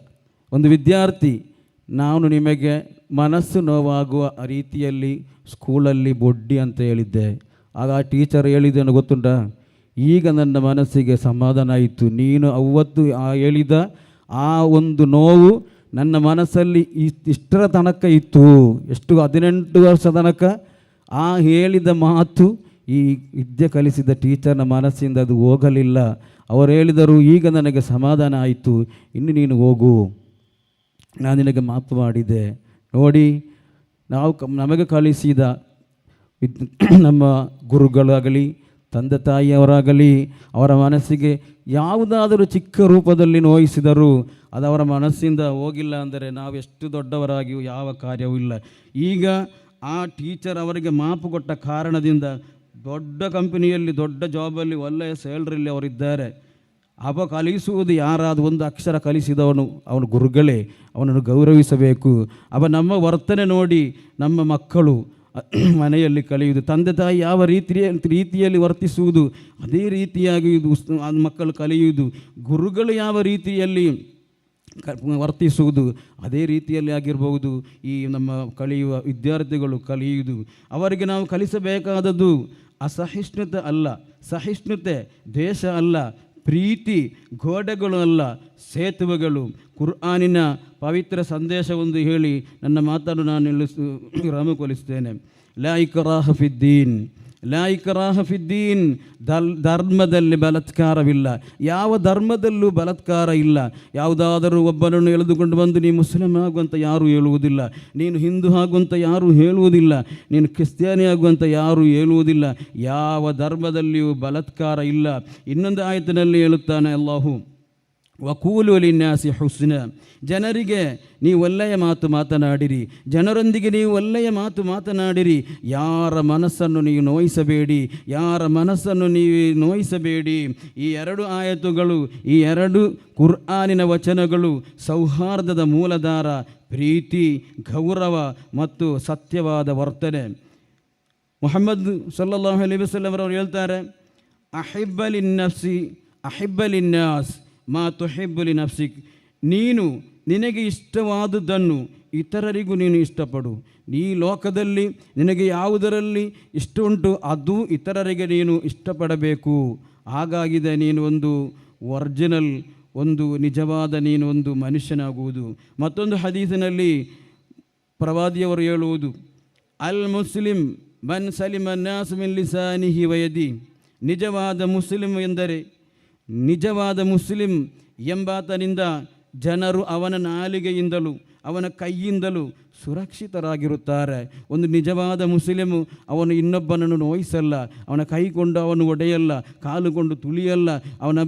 ಒಂದು ವಿದ್ಯಾರ್ಥಿ, ನಾನು ನಿಮಗೆ ಮನಸ್ಸು ನೋವಾಗುವ ರೀತಿಯಲ್ಲಿ ಸ್ಕೂಲಲ್ಲಿ ಬೊಡ್ಡಿ ಅಂತ ಹೇಳಿದ್ದೆ. ಆಗ ಆ ಟೀಚರ್ ಹೇಳಿದ್ದೇನು ಗೊತ್ತುಂಟ, ಈಗ ನನ್ನ ಮನಸ್ಸಿಗೆ ಸಮಾಧಾನ ಆಯಿತು. ನೀನು ಅವತ್ತು ಹೇಳಿದ ಆ ಒಂದು ನೋವು ನನ್ನ ಮನಸ್ಸಲ್ಲಿ ಇಷ್ಟರ ತನಕ ಇತ್ತು, ಎಷ್ಟು 18 ವರ್ಷ ತನಕ ಆ ಹೇಳಿದ ಮಾತು ಈ ವಿದ್ಯೆ ಕಲಿಸಿದ ಟೀಚರ್ನ ಮನಸ್ಸಿಂದ ಅದು ಹೋಗಲಿಲ್ಲ. ಅವರು ಹೇಳಿದರು, ಈಗ ನನಗೆ ಸಮಾಧಾನ ಆಯಿತು, ಇನ್ನು ನೀನು ಹೋಗು, ನಾನು ನಿನಗೆ ಮಾತು ಮಾಡಿದೆ. ನೋಡಿ, ನಮಗೆ ಕಲಿಸಿದ ನಮ್ಮ ಗುರುಗಳಾಗಲಿ ತಂದೆ ತಾಯಿಯವರಾಗಲಿ ಅವರ ಮನಸ್ಸಿಗೆ ಯಾವುದಾದರೂ ಚಿಕ್ಕ ರೂಪದಲ್ಲಿ ನೋಯಿಸಿದರೂ ಅದು ಅವರ ಮನಸ್ಸಿಂದ ಹೋಗಿಲ್ಲ ಅಂದರೆ ನಾವೆಷ್ಟು ದೊಡ್ಡವರಾಗಿಯೂ ಯಾವ ಕಾರ್ಯವೂ ಇಲ್ಲ. ಈಗ ಆ ಟೀಚರ್ ಅವರಿಗೆ ಮಾಪು ಕೊಟ್ಟ ಕಾರಣದಿಂದ ದೊಡ್ಡ ಕಂಪನಿಯಲ್ಲಿ ದೊಡ್ಡ ಜಾಬಲ್ಲಿ ಒಳ್ಳೆಯ ಸ್ಯಾಲ್ರಿಯಲ್ಲಿ ಅವರಿದ್ದಾರೆ. ಕಲಿಸುವುದು ಯಾರಾದರೂ ಒಂದು ಅಕ್ಷರ ಕಲಿಸಿದವನು ಅವನು ಗುರುಗಳೇ, ಅವನನ್ನು ಗೌರವಿಸಬೇಕು. ನಮ್ಮ ವರ್ತನೆ ನೋಡಿ ನಮ್ಮ ಮಕ್ಕಳು ಮನೆಯಲ್ಲಿ ಕಲಿಯುವುದು, ತಂದೆ ತಾಯಿ ಯಾವ ರೀತಿಯಲ್ಲಿ ವರ್ತಿಸುವುದು ಅದೇ ರೀತಿಯಾಗಿ ಮಕ್ಕಳು ಕಲಿಯುವುದು, ಗುರುಗಳು ಯಾವ ರೀತಿಯಲ್ಲಿ ವರ್ತಿಸುವುದು ಅದೇ ರೀತಿಯಲ್ಲಿ ಆಗಿರಬಹುದು ಈ ನಮ್ಮ ಕಲಿಯುವ ವಿದ್ಯಾರ್ಥಿಗಳು ಕಲಿಯುವುದು. ಅವರಿಗೆ ನಾವು ಕಲಿಸಬೇಕಾದದ್ದು ಅಸಹಿಷ್ಣುತೆ ಅಲ್ಲ, ಸಹಿಷ್ಣುತೆ, ದ್ವೇಷ ಅಲ್ಲ, ಪ್ರೀತಿ, ಗೋಡೆಗಳು ಅಲ್ಲ, ಸೇತುವೆಗಳು. ಕುರ್ಆನಿನ ಪವಿತ್ರ ಸಂದೇಶವೊಂದು ಹೇಳಿ ನನ್ನ ಮಾತನ್ನು ನಾನು ವಿರಾಮಗೊಳಿಸುತ್ತೇನೆ. ಲಾ ಇಕ್ರಾಹ ಫಿದ್ದೀನ್, ಲಾ ಇಕ್ರಾಹ ಫಿದ್ದೀನ್, ಧರ್ಮದಲ್ಲಿ ಬಲಾತ್ಕಾರವಿಲ್ಲ. ಯಾವ ಧರ್ಮದಲ್ಲೂ ಬಲಾತ್ಕಾರ ಇಲ್ಲ. ಯಾವುದಾದರೂ ಒಬ್ಬನನ್ನು ಎಳೆದುಕೊಂಡು ಬಂದು ನೀನು ಮುಸ್ಲಿಂ ಆಗುವಂತ ಯಾರೂ ಹೇಳುವುದಿಲ್ಲ, ನೀನು ಹಿಂದೂ ಆಗುವಂತ ಯಾರೂ ಹೇಳುವುದಿಲ್ಲ, ನೀನು ಕ್ರಿಸ್ತ್ಯಾನಿ ಆಗುವಂತ ಯಾರೂ ಹೇಳುವುದಿಲ್ಲ. ಯಾವ ಧರ್ಮದಲ್ಲಿಯೂ ಬಲಾತ್ಕಾರ ಇಲ್ಲ. ಇನ್ನೊಂದು ಆಯತಿನಲ್ಲಿ ಹೇಳುತ್ತಾನೆ ಅಲ್ಲಾಹು, ವಕೂಲು ಲಿನ್ನಾಸಿ ಹುಸ್ನ, ಜನರಿಗೆ ನೀವು ಒಳ್ಳೆಯ ಮಾತು ಮಾತನಾಡಿರಿ, ಜನರೊಂದಿಗೆ ನೀವು ಒಳ್ಳೆಯ ಮಾತು ಮಾತನಾಡಿರಿ, ಯಾರ ಮನಸ್ಸನ್ನು ನೀವು ನೋಯಿಸಬೇಡಿ, ಯಾರ ಮನಸ್ಸನ್ನು ನೀವು ನೋಯಿಸಬೇಡಿ. ಈ ಎರಡು ಆಯತುಗಳು, ಈ ಎರಡು ಕುರ್ಆನಿನ ವಚನಗಳು ಸೌಹಾರ್ದದ ಮೂಲಧಾರ, ಪ್ರೀತಿ, ಗೌರವ ಮತ್ತು ಸತ್ಯವಾದ ವರ್ತನೆ. ಮುಹಮ್ಮದ್ ಸಲ್ಲಲ್ಲಾಹು ಅಲೈಹಿ ವಸಲ್ಲಂ ಅವರು ಹೇಳ್ತಾರೆ, ಅಹಿಬ್ಬಲಿನ್ನಾಸ್ ಮಾ ತುಹಿಬ್ಬುಲಿ ನಫ್ಸಿಕ್, ನೀನು ನಿನಗೆ ಇಷ್ಟವಾದುದನ್ನು ಇತರರಿಗೂ ನೀನು ಇಷ್ಟಪಡು. ಈ ಲೋಕದಲ್ಲಿ ನಿನಗೆ ಯಾವುದರಲ್ಲಿ ಇಷ್ಟ ಉಂಟು ಅದು ಇತರರಿಗೆ ನೀನು ಇಷ್ಟಪಡಬೇಕು. ಹಾಗಾಗಿದೆ ನೀನು ಒಂದು ಒರಿಜಿನಲ್, ಒಂದು ನಿಜವಾದ ನೀನು ಒಂದು ಮನುಷ್ಯನಾಗುವುದು. ಮತ್ತೊಂದು ಹದೀಸಿನಲ್ಲಿ ಪ್ರವಾದಿಯವರು ಹೇಳುವುದು, ಅಲ್ ಮುಸ್ಲಿಂ ಮನ್ ಸಲಿಮ ನಾಸ್ ಮಿನ್ ಲಿಸಾನಿಹಿ ವಯದಿ, ನಿಜವಾದ ಮುಸ್ಲಿಂ ಎಂದರೆ, ನಿಜವಾದ ಮುಸ್ಲಿಂ ಎಂಬಾತನಿಂದ ಜನರು ಅವನ ನಾಲಿಗೆಯಿಂದಲೂ ಅವನ ಕೈಯಿಂದಲೂ ಸುರಕ್ಷಿತರಾಗಿರುತ್ತಾರೆ. ಒಂದು ನಿಜವಾದ ಮುಸ್ಲಿಮು ಅವನು ಇನ್ನೊಬ್ಬನನ್ನು ನೋಯಿಸಲ್ಲ, ಅವನ ಕೈಕೊಂಡು ಅವನು ಒಡೆಯಲ್ಲ, ಕಾಲುಕೊಂಡು ತುಳಿಯಲ್ಲ, ಅವನ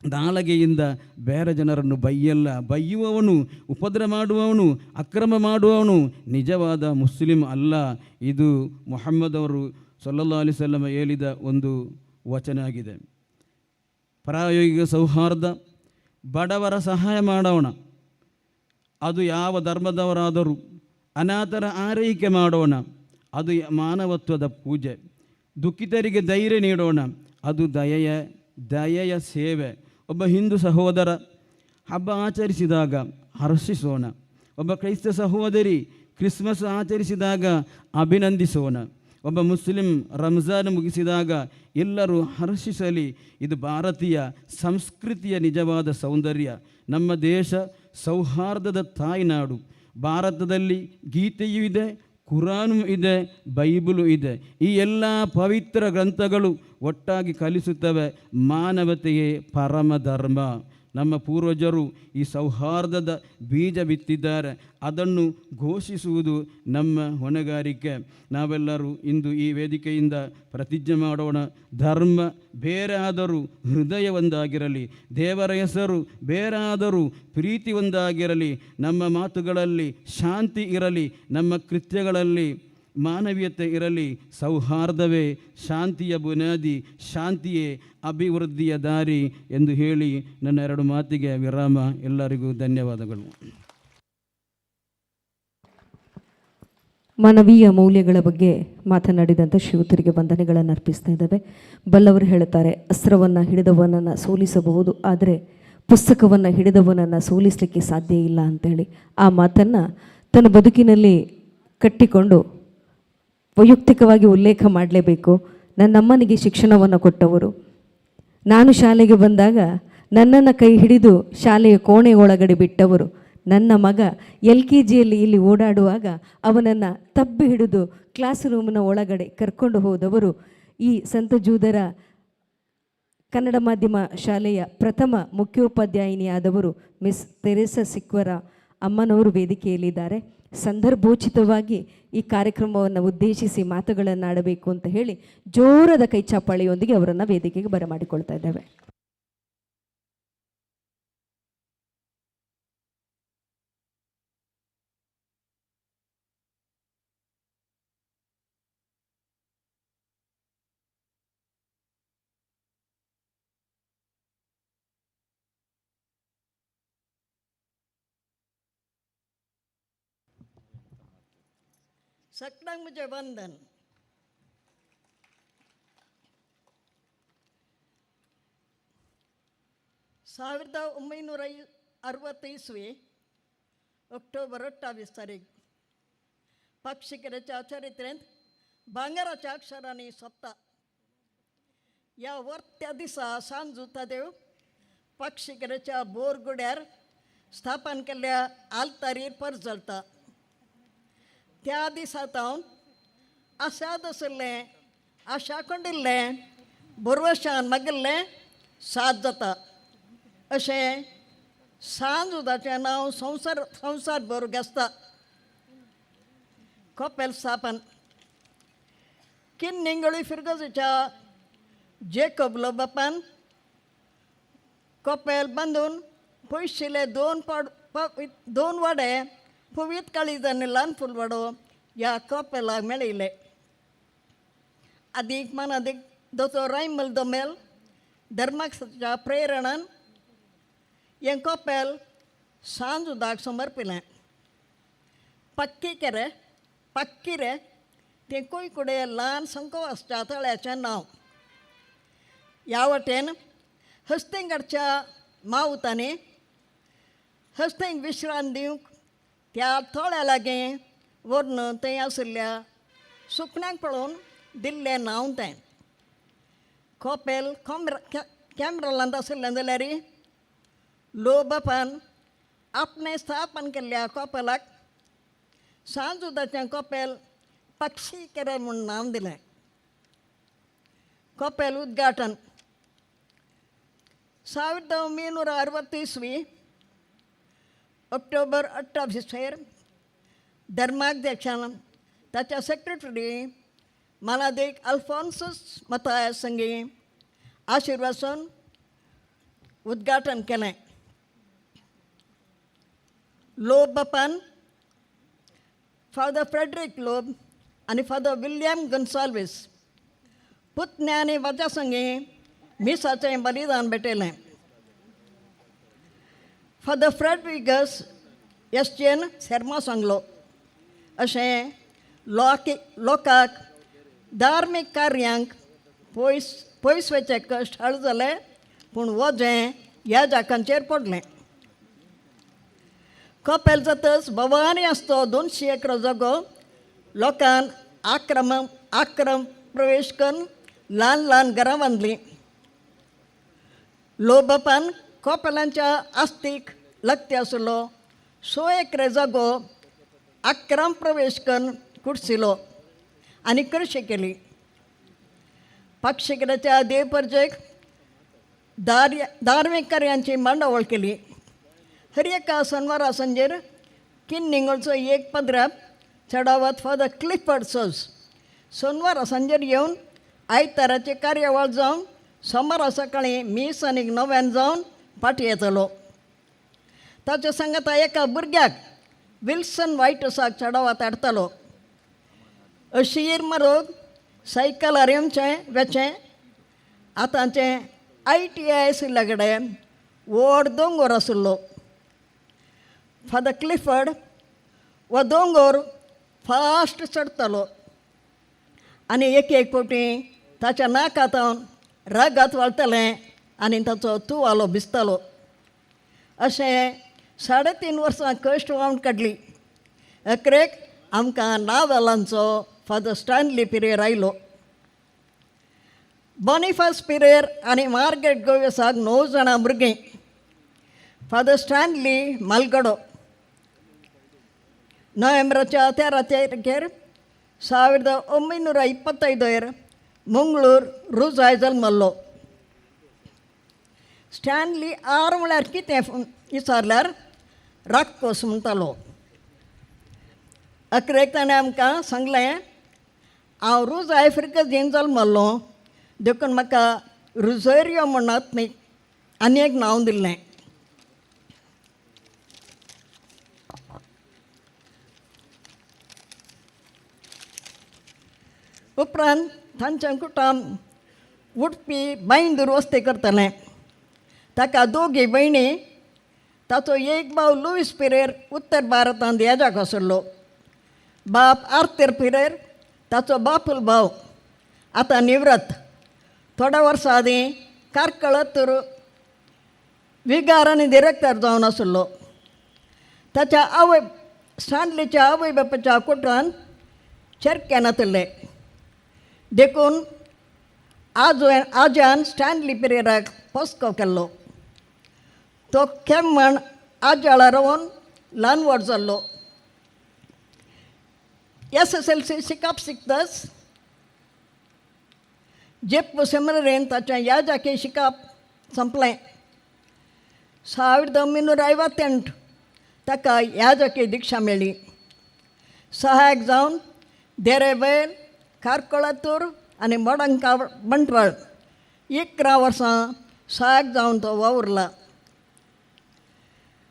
ನಾಲಿಗೆಯಿಂದ ಬೇರೆ ಜನರನ್ನು ಬೈಯಲ್ಲ. ಬೈಯುವವನು, ಉಪದ್ರ ಮಾಡುವವನು, ಅಕ್ರಮ ಮಾಡುವವನು ನಿಜವಾದ ಮುಸ್ಲಿಂ ಅಲ್ಲ. ಇದು ಮುಹಮ್ಮದ್ ಅವರು ಸಲ್ಲಲ್ಲಾಹು ಅಲೈಹಿ ವಸಲ್ಲಂ ಹೇಳಿದ ಒಂದು ವಚನ ಆಗಿದೆ. ಪ್ರಾಯೋಗಿಕ ಸೌಹಾರ್ದ, ಬಡವರ ಸಹಾಯ ಮಾಡೋಣ, ಅದು ಯಾವ ಧರ್ಮದವರಾದರೂ. ಅನಾಥರ ಆರೈಕೆ ಮಾಡೋಣ, ಅದು ಮಾನವತ್ವದ ಪೂಜೆ. ದುಃಖಿತರಿಗೆ ಧೈರ್ಯ ನೀಡೋಣ, ಅದು ದಯೆಯ ಸೇವೆ. ಒಬ್ಬ ಹಿಂದೂ ಸಹೋದರ ಹಬ್ಬ ಆಚರಿಸಿದಾಗ ಹರ್ಷಿಸೋಣ, ಒಬ್ಬ ಕ್ರೈಸ್ತ ಸಹೋದರಿ ಕ್ರಿಸ್ಮಸ್ ಆಚರಿಸಿದಾಗ ಅಭಿನಂದಿಸೋಣ, ಒಬ್ಬ ಮುಸ್ಲಿಂ ರಂಜಾನ್ ಮುಗಿಸಿದಾಗ ಎಲ್ಲರೂ ಹರ್ಷಿಸಲಿ. ಇದು ಭಾರತೀಯ ಸಂಸ್ಕೃತಿಯ ನಿಜವಾದ ಸೌಂದರ್ಯ. ನಮ್ಮ ದೇಶ ಸೌಹಾರ್ದದ ತಾಯ್ನಾಡು. ಭಾರತದಲ್ಲಿ ಗೀತೆಯೂ ಇದೆ, ಕುರಾನು ಇದೆ, ಬೈಬಲು ಇದೆ. ಈ ಎಲ್ಲ ಪವಿತ್ರ ಗ್ರಂಥಗಳು ಒಟ್ಟಾಗಿ ಕಲಿಸುತ್ತವೆ ಮಾನವತೆಯೇ ಪರಮ ಧರ್ಮ. ನಮ್ಮ ಪೂರ್ವಜರು ಈ ಸೌಹಾರ್ದದ ಬೀಜ ಬಿತ್ತಿದ್ದಾರೆ, ಅದನ್ನು ಘೋಷಿಸುವುದು ನಮ್ಮ ಹೊಣೆಗಾರಿಕೆ. ನಾವೆಲ್ಲರೂ ಇಂದು ಈ ವೇದಿಕೆಯಿಂದ ಪ್ರತಿಜ್ಞೆ ಮಾಡೋಣ, ಧರ್ಮ ಬೇರೆ ಆದರೂ ಹೃದಯ ಒಂದಾಗಿರಲಿ, ದೇವರ ಹೆಸರು ಬೇರೆ ಆದರೂ ಪ್ರೀತಿ ಒಂದಾಗಿರಲಿ, ನಮ್ಮ ಮಾತುಗಳಲ್ಲಿ ಶಾಂತಿ ಇರಲಿ, ನಮ್ಮ ಕೃತ್ಯಗಳಲ್ಲಿ ಮಾನವೀಯತೆ ಇರಲಿ. ಸೌಹಾರ್ದವೇ ಶಾಂತಿಯ ಬುನಾದಿ, ಶಾಂತಿಯೇ ಅಭಿವೃದ್ಧಿಯ ದಾರಿ ಎಂದು ಹೇಳಿ ನನ್ನ ಎರಡು ಮಾತಿಗೆ ವಿರಾಮ. ಎಲ್ಲರಿಗೂ ಧನ್ಯವಾದಗಳು. ಮಾನವೀಯ ಮೌಲ್ಯಗಳ ಬಗ್ಗೆ ಮಾತನಾಡಿದಂಥ ಶ್ರೀಯುತರಿಗೆ ವಂದನೆಗಳನ್ನು ಅರ್ಪಿಸ್ತಾ ಇದ್ದಾವೆ. ಬಲ್ಲವರು ಹೇಳುತ್ತಾರೆ, ಅಸ್ತ್ರವನ್ನು ಹಿಡಿದವನನ್ನು ಸೋಲಿಸಬಹುದು, ಆದರೆ ಪುಸ್ತಕವನ್ನು ಹಿಡಿದವನನ್ನು ಸೋಲಿಸಲಿಕ್ಕೆ ಸಾಧ್ಯ ಇಲ್ಲ ಅಂತೇಳಿ ಆ ಮಾತನ್ನು ತನ್ನ ಬದುಕಿನಲ್ಲಿ ಕಟ್ಟಿಕೊಂಡು ವೈಯಕ್ತಿಕವಾಗಿ ಉಲ್ಲೇಖ ಮಾಡಲೇಬೇಕು. ನನ್ನಮ್ಮನಿಗೆ ಶಿಕ್ಷಣವನ್ನು ಕೊಟ್ಟವರು, ನಾನು ಶಾಲೆಗೆ ಬಂದಾಗ ನನ್ನನ್ನು ಕೈ ಹಿಡಿದು ಶಾಲೆಯ ಕೋಣೆ ಒಳಗಡೆ ಬಿಟ್ಟವರು, ನನ್ನ ಮಗ LKGಯಲ್ಲಿ ಇಲ್ಲಿ ಓಡಾಡುವಾಗ ಅವನನ್ನು ತಬ್ಬಿ ಹಿಡಿದು ಕ್ಲಾಸ್ ರೂಮಿನ ಒಳಗಡೆ ಕರ್ಕೊಂಡು ಹೋದವರು ಈ ಸಂತ ಜೂದರ ಕನ್ನಡ ಮಾಧ್ಯಮ ಶಾಲೆಯ ಪ್ರಥಮ ಮುಖ್ಯೋಪಾಧ್ಯಾಯಿನಿಯಾದವರು ಮಿಸ್ ತೆರೇಸಾ ಸಿಕ್ವರ ಅಮ್ಮನವರು ವೇದಿಕೆಯಲ್ಲಿದ್ದಾರೆ. ಸಂದರ್ಭೋಚಿತವಾಗಿ ಈ ಕಾರ್ಯಕ್ರಮವನ್ನು ಉದ್ದೇಶಿಸಿ ಮಾತುಗಳನ್ನು ಆಡಬೇಕು ಅಂತ ಹೇಳಿ ಜೋರದ ಕೈಚಾಪಾಳಿಯೊಂದಿಗೆ ಅವರನ್ನು ವೇದಿಕೆಗೆ ಬರಮಾಡಿಕೊಳ್ತಾ ಇದ್ದೇವೆ. सकना मुझे वंदन। ಸಾವಿರದ 1960 ಇಸ್ವಿ ಅಕ್ಟೋಬರ್ 28 पक्षिकरेच्या चरित्रेंत भांगराच्या अक्षरांनी सोपता. या वर्त्या दिसा सांजुता देव पक्षिकरेच्या बोरगुड्यार स्थापन केल्ल्या आल्तारीर परजळता. त्या दिसा आशाद आसले आशा कोंडिल्ले बरवशान मागिल्ले साथ जाता अशें सांज उदाचें नांव संवसार भर घेसता कपेल स्थापन किन्निंगळी फिरगजेच्या जेकब बापान कपेल बांदून पयशिल्ले दोन वाडे पवित काळीज आनी ल्हान फुलवाडो ह्या कपेलाक मेळयले अदीक मानादीक दोतोर रायमल दोमेल धर्माच्या प्रेरणान हें कपेल सांज उदाक समर्पिलें पक्की रे तें कुयकुडे ल्हान संकोवासच्या तळ्याचें नांव ह्या वटेन हस्तिंगारच्या मावतांनी हस्तिंग विश्रांत दिवंक त्या तळ्या लागीं व्हरून थंय आशिल्ल्या सुकण्यांक पळोवन दिल्लें नांव तें कपेल कॅमरलांत आशिल्लें जाल्यार लो बापान आपणें स्थापन केल्ल्या कपेलाक सांज उदाचें कपेल पक्षी केरे म्हूण नांव दिलें कपेल उद्घाटन 1960 ऑक्टोबर 28 धर्माध्यक्षान ताच्या सेक्रेटरी मालादेक अल्फॉन्सस मतायस संगी आशिर्वासून उद्घाटन केलें लोब बापान फादर फ्रेडरिक लोब आनी फादर विल्यम गन्साल्वीस पुतण्या आनी वाजा संगी मिसाचें बलिदान भेटयलें फादर फ्रेडरिगस एसचेन सेर्मा सांगलो अशें लोकांक धार्मीक कार्यांक पयस वेचे कश्ट हळ जाले पूण वजें ह्या जाकांचेर पडलें कपेल जातच भवानी आसतो 200 एकर जागो लोकांन आक्रम प्रवेश करून ल्हान घरां बांदलीं लो बापान कपेलांच्या आस्तीक लक्ती आशिल्लो 100 एकर जागो आक्रम प्रवेश करून कुडसिलो आनी कृशी केली पक्षिकराच्या देवपर्जेक धार्मीक कार्यांची मांडावळ केली हर एका शनिवारा संजेर किन्निंगळचो एक पदराप चडावत फादर क्लिफर्ड सोज सोनवारा संजेर येवन आयताराची कार्यावळ जावन सोमारा सकाळीं मीस आनी 9 जावन फाटी येतलो ताच्या सांगाता एका भुरग्याक विल्सन वायटसाक चडावत हाडटालो अशीर मारोग सायकलार येवचें वेचें आतांचें ITI आशिल्ल्या कडेन व्हड दोंगर आशिल्लो फादर क्लिफर्ड हो दोंगर फास्ट चडटालो आनी एक फावटी ताच्या नाकांतावन रागात वळटालें आनी ताचो तुवालो भिजतालो अशें 3.5 वर्सां कश्ट व्हांवन काडली अकरेक आमकां नावेलांचो फादर स्टॅनली पिरेर आयलो बॉनिफास पिरेर आनी मार्गरेट गोवेसाक 9 जाणां भुरगीं फादर स्टॅनली मालगडो नोव्हेंबराच्या 13 तारखेर 1925 मंगळूर रुजाय जल्मल्लो स्टॅनली आर म्हळ्यार कितें विचारल्यार राक्कोस म्हणटालो अकरेक ताणें आमकां सांगलें हांव रुजाय फ्रिकजीन जल्मल्लो देखून म्हाका रुजोरियो म्हणत न्ही आनी एक नांव दिल्लें उपरांत तांचें कुटुंब उडपी बांयदूर वस्ती करतालें ताका 2 भयणी ताचो एक भाव लुईस पिरेर उत्तर भारतांत येजाक आशिल्लो बाप आर्थर पिरेर ताचो बापूल भाव आतां निवृत्त थोड्या वर्सां आदीं कारकळतूर विगार आनी डिरेक्टर जावन आशिल्लो ताच्या आवय स्टॅनलीच्या आवय बापाच्या कुटुंबान चर्केन येतले देखून आज्यान स्टॅनली पिरेराक पोस्को केल्लो तो केम्मण आज्याळा रावून ल्हान व्हड जाल्लो SSLC शिकाप शिकताच जेप्पू सेमिनरीन ताच्या याजाके शिकाप संपलें. 1958 ताका याजाके दिक्षा मेळ्ळी. सहायक जावन देरेबैल, कारकोळातूर आनी मोडंका बंटवाळ 11 वर्सां सहायक जावन तो वावुरला.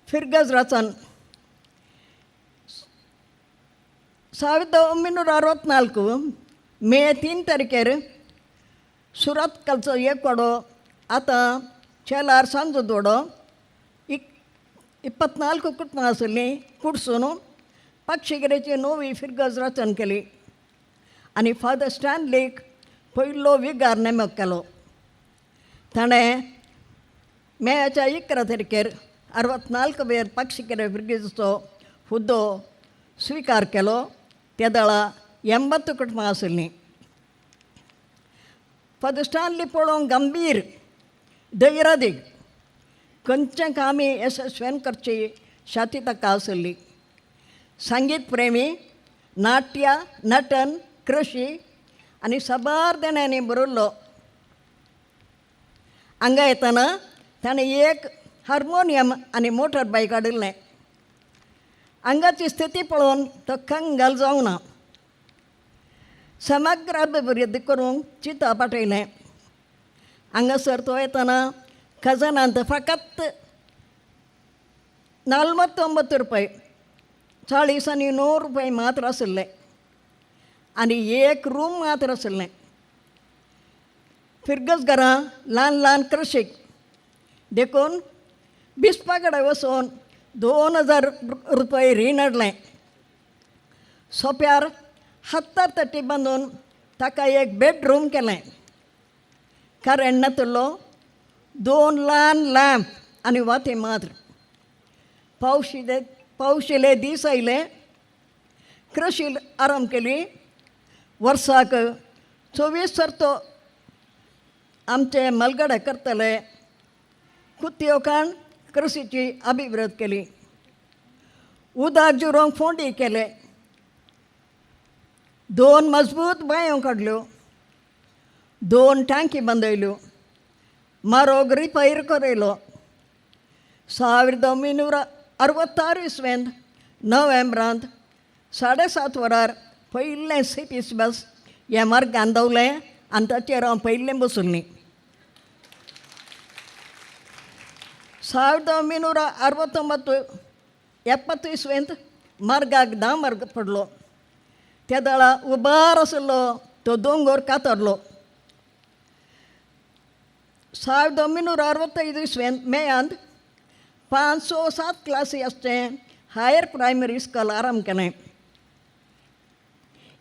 फिरगज रचन 1964 मे 3 तारखेर सुरत कलचो एक वाडो आतां चेलार सांजो दोडो 24 कुटुंबां आशिल्लीं कुडसून पक्षिगिरेची नवी फिरगज रचन केली आनी फादर स्टॅनलीक पयलो विगार नेमक केलो. ताणें मेच्या 11 तारखेर 64वेर पक्षिगिरे फिरगेचो हुद्दो स्विकार केलो. त्या दळा 80 कुटुंबां आशिल्लीं. फादर स्टॅनली पळोवंक गंभीर धैर्यादीक खंयचें कामी यशस्वीन करची शाती ताका आशिल्ली. संगीत प्रेमी, नाट्य, नटन, कृषी आनी साबार देण्यांनी बरोल्लो. हांगा येतना ताणें एक हार्मोनियम आनी मोटर बायक हाडिल्लें. हांगाची स्थिती पळोवन तो कंगाल जावना. समग्र अभिवृद्धी करूंक चिंता पाठयलें. हांगासर तो येतना खजानांत फकत 49 रुपये 40 आनी 100 रुपये मात्र आशिल्ले आनी एक रूम मात्र आशिल्लें. फिरगज घरां ल्हान ल्हान कृशीक देखून बिस्पा कडेन वचून 2000 रुपये रीण हाडलें. सोप्यार 70 तटी बांदून ताका एक बेडरूम केलें. करेंट नातलो, 2 ल्हान लॅम्प आनी वाती मात्र. पावशिले दीस आयले. कृशी आराम केली. वर्साक 24 सर्तो आमचे मलगडे करतले. कुत्योकान कृषीची अभिवृद्धी केली. उदक जुरोंक फोंडी केले. 2 मजबूत बांयो काडल्यो. 2 टांकी बांदयल्यो. मारोग रिपैर करयलो. 1966 इसवेंत नोव्हेंबरांत 7:30 वरार पयलें सिटी बस ह्या मार्गान धांवलें आनी ताचेर हांव पयलें बसुल्लीं. 1969 इसवेंत मार्गाक डांबर पडलो. त्या दळा उबार आशिल्लो तो दोंगर कातरलो. 1965 इसवेंत मेयांत 507 क्लासी आसचें हायर प्रायमरी स्कूल आराम केलें.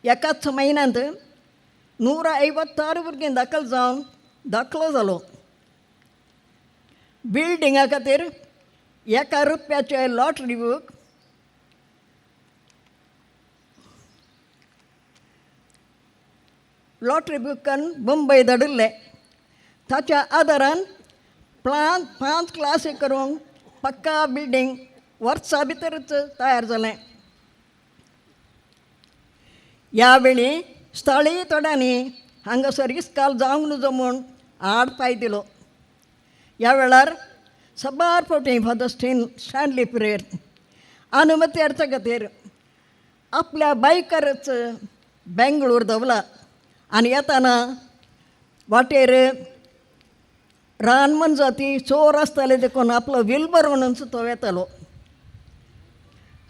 एकाच म्हयन्यांत 156 भुरगीं दाखल जावन दाखलो जालो. बिल्डिंगा खातीर 1 रुपयाचें लॉटरी बूक बुकान मुंबय धाडिल्लें. ताच्या आदारान 5 क्लासी करूंक पक्का बिल्डींग वर्सा भितरच तयार जालें. ह्या वेळी स्थळीय थोड्यांनी हांगासर इस्काल जावंक नजो म्हूण आड पांय दिलो. ह्या वेळार सबार फावटी फादर स्टॅनली पिरेर अनुमती अर्थ खातीर आपल्या बायकारच बेंगळूर धांवला आनी येताना वाटेर रान जाती चोर आसताले देखून आपलो विल्बर म्हणून तो येतालो.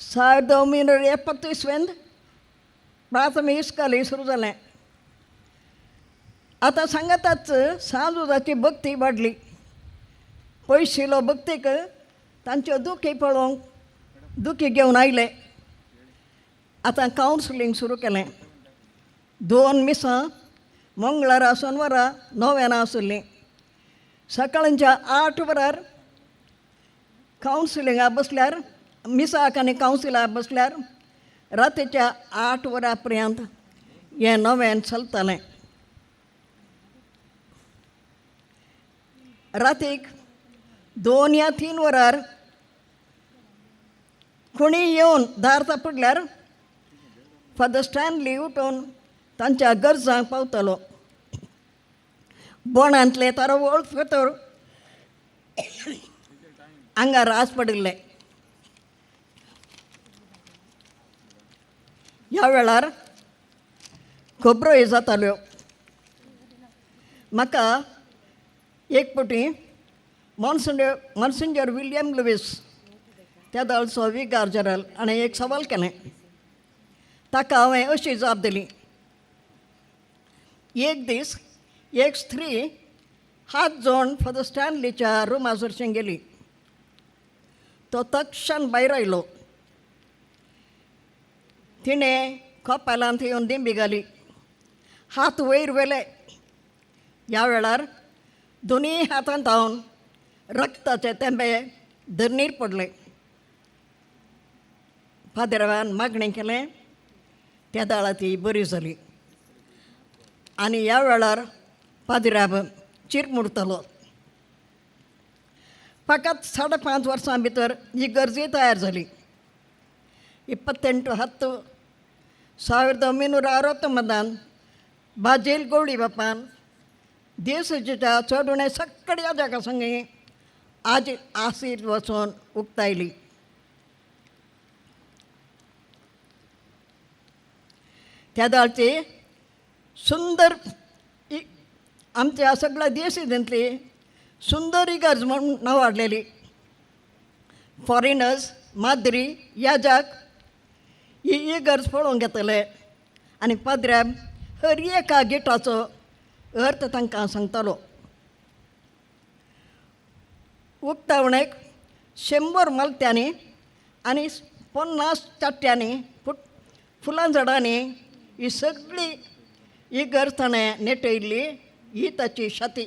1970 इसवेंत प्राथमीक इस्काली सुरू जालें. आतां सांगाताच सांजुजाची भक्ती वाडली. पयशिलो भक्तीक तांच्यो दुखी पळोवंक दुखी घेवन आयले. आतां कावन्सिलींग सुरू केलें. 2 मिसां मंगळारा सोनवारा 9 आशिल्लीं. सकाळच्या 8 वरार कावन्सिलिंगाक बसल्यार मिसाक आनी कावन्सिलाक बसल्यार रातीच्या 8 वरां पर्यंत हें 9 चलतालें. रातीक 2 या 3 वरार कोणी येवन दार तापडल्यार फादर स्टॅनली उठून तांच्या गरजांक पावतलो. बोणांतले तारा वळखतर आंगार रास पडिल्ले. ह्या वेळार खबरोय जाताल्यो. म्हाका एक फावटी मॉन्सिंजर विलियम लुईस त्या दळचो विगार जनरल हाणें एक सवाल केलें. ताका हांवें अशी जाप दिली. एक दीस एक स्त्री हात जोडून फादर स्टॅनलीच्या रुमासरशीं गेली. तो तक्षण भायर आयलो. तिणें कपालांत येवन दिंबी घाली. हात वयर व्हेले. ह्या वेळार दोनी हातांत हांवन रक्ताचे तेंबे धरणीर पडले. फादरान मागणें केलें. त्या दाळा ती बरी जाली. आनी ह्या वेळार पाद्राब चिरमुडतलो. फकत 5.5 वर्सां भितर ही गर्जी तयार जाली. 28/10/1969 बाजेल गवळी बापान देशच्या चढवणे सगळ्या जगा संगे आज आसीर वचून उक्तायली. त्या दाळची सुंदर आमच्या सगळ्या देशांतली सुंदर इगर्ज म्हणून नांवाडलेली. फॉरेनर्स माद्री ह्या जाग ही इगर्ज पळोवंक येतले आनी पाद्र्याब हर एका गिटाचो अर्थ तांकां सांगतालो. उक्तावणेक 100 मलत्यांनी आनी 50 चाट्ट्यांनी फुलां झाडांनी ही सगळी इगर्ज ताणें नेटयल्ली. ही ताची छाती.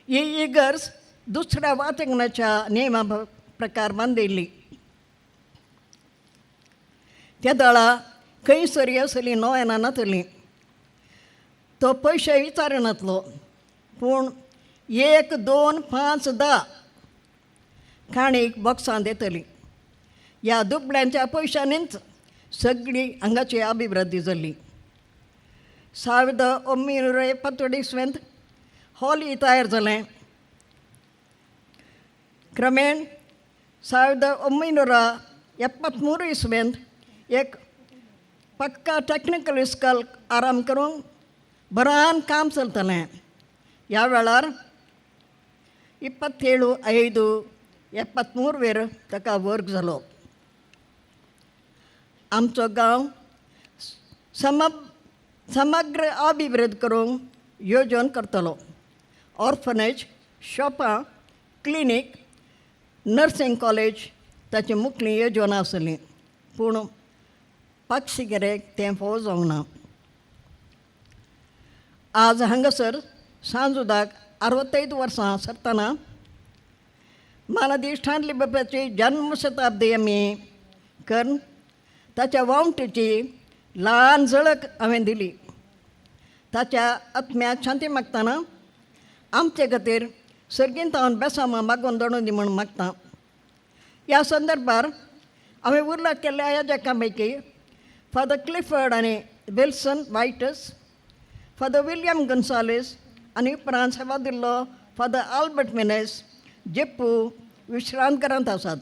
ही इगर्ज दुसऱ्या वाचनाच्या नेमा प्रकार बांदिल्ली. त्या दळा खंय सरी आसली नोयना नातली. तो पयशे विचारनातलो पूण 1, 2, 5, 10 खाणीक बॉक्सां दितली. ह्या दुबड्यांच्या पयशांनीच सगळी हांगाची अभिवृद्धी जाल्ली. 1927 हॉल तयार जालें. क्रमेण 1973 एक पक्का टेक्निकल इस्कॉल आराम करूंक बरान काम चलतलें. ह्या वेळार 27/5/73 ताका वर्ग जालो. आमचो गांव समग्र अभिवृद्धी करूंक येवजण करतलो. ऑर्फनेज, शॉपां, क्लिनीक, नर्सिंग कॉलेज ताची मुखली येवजण आसली. पूण पक्षिगेरेक तें फावो जावंक ना. आज हांगासर सांजुदाक 65 वर्सां सरतना मानदी स्टॅनली बापाची जन्म शताब्दी आमी करून ताच्या वावंटीची ल्हान झळक हांवें दिली. ताच्या आत्म्याक शांती मागतना आमचे खातीर सर्गींत हांव बेसामां मागून दडून दी म्हूण मागतां. ह्या संदर्भार हांवें उर्ला केल्ल्या ह्या जकां पैकी फादर क्लिफर्ड आनी विल्सन वायटस, फादर विलियम गन्सालेस आनी उपरांत सेवा दिल्लो फादर आल्बर्ट मिनेस जेप्पू विश्रांतघरांत आसात.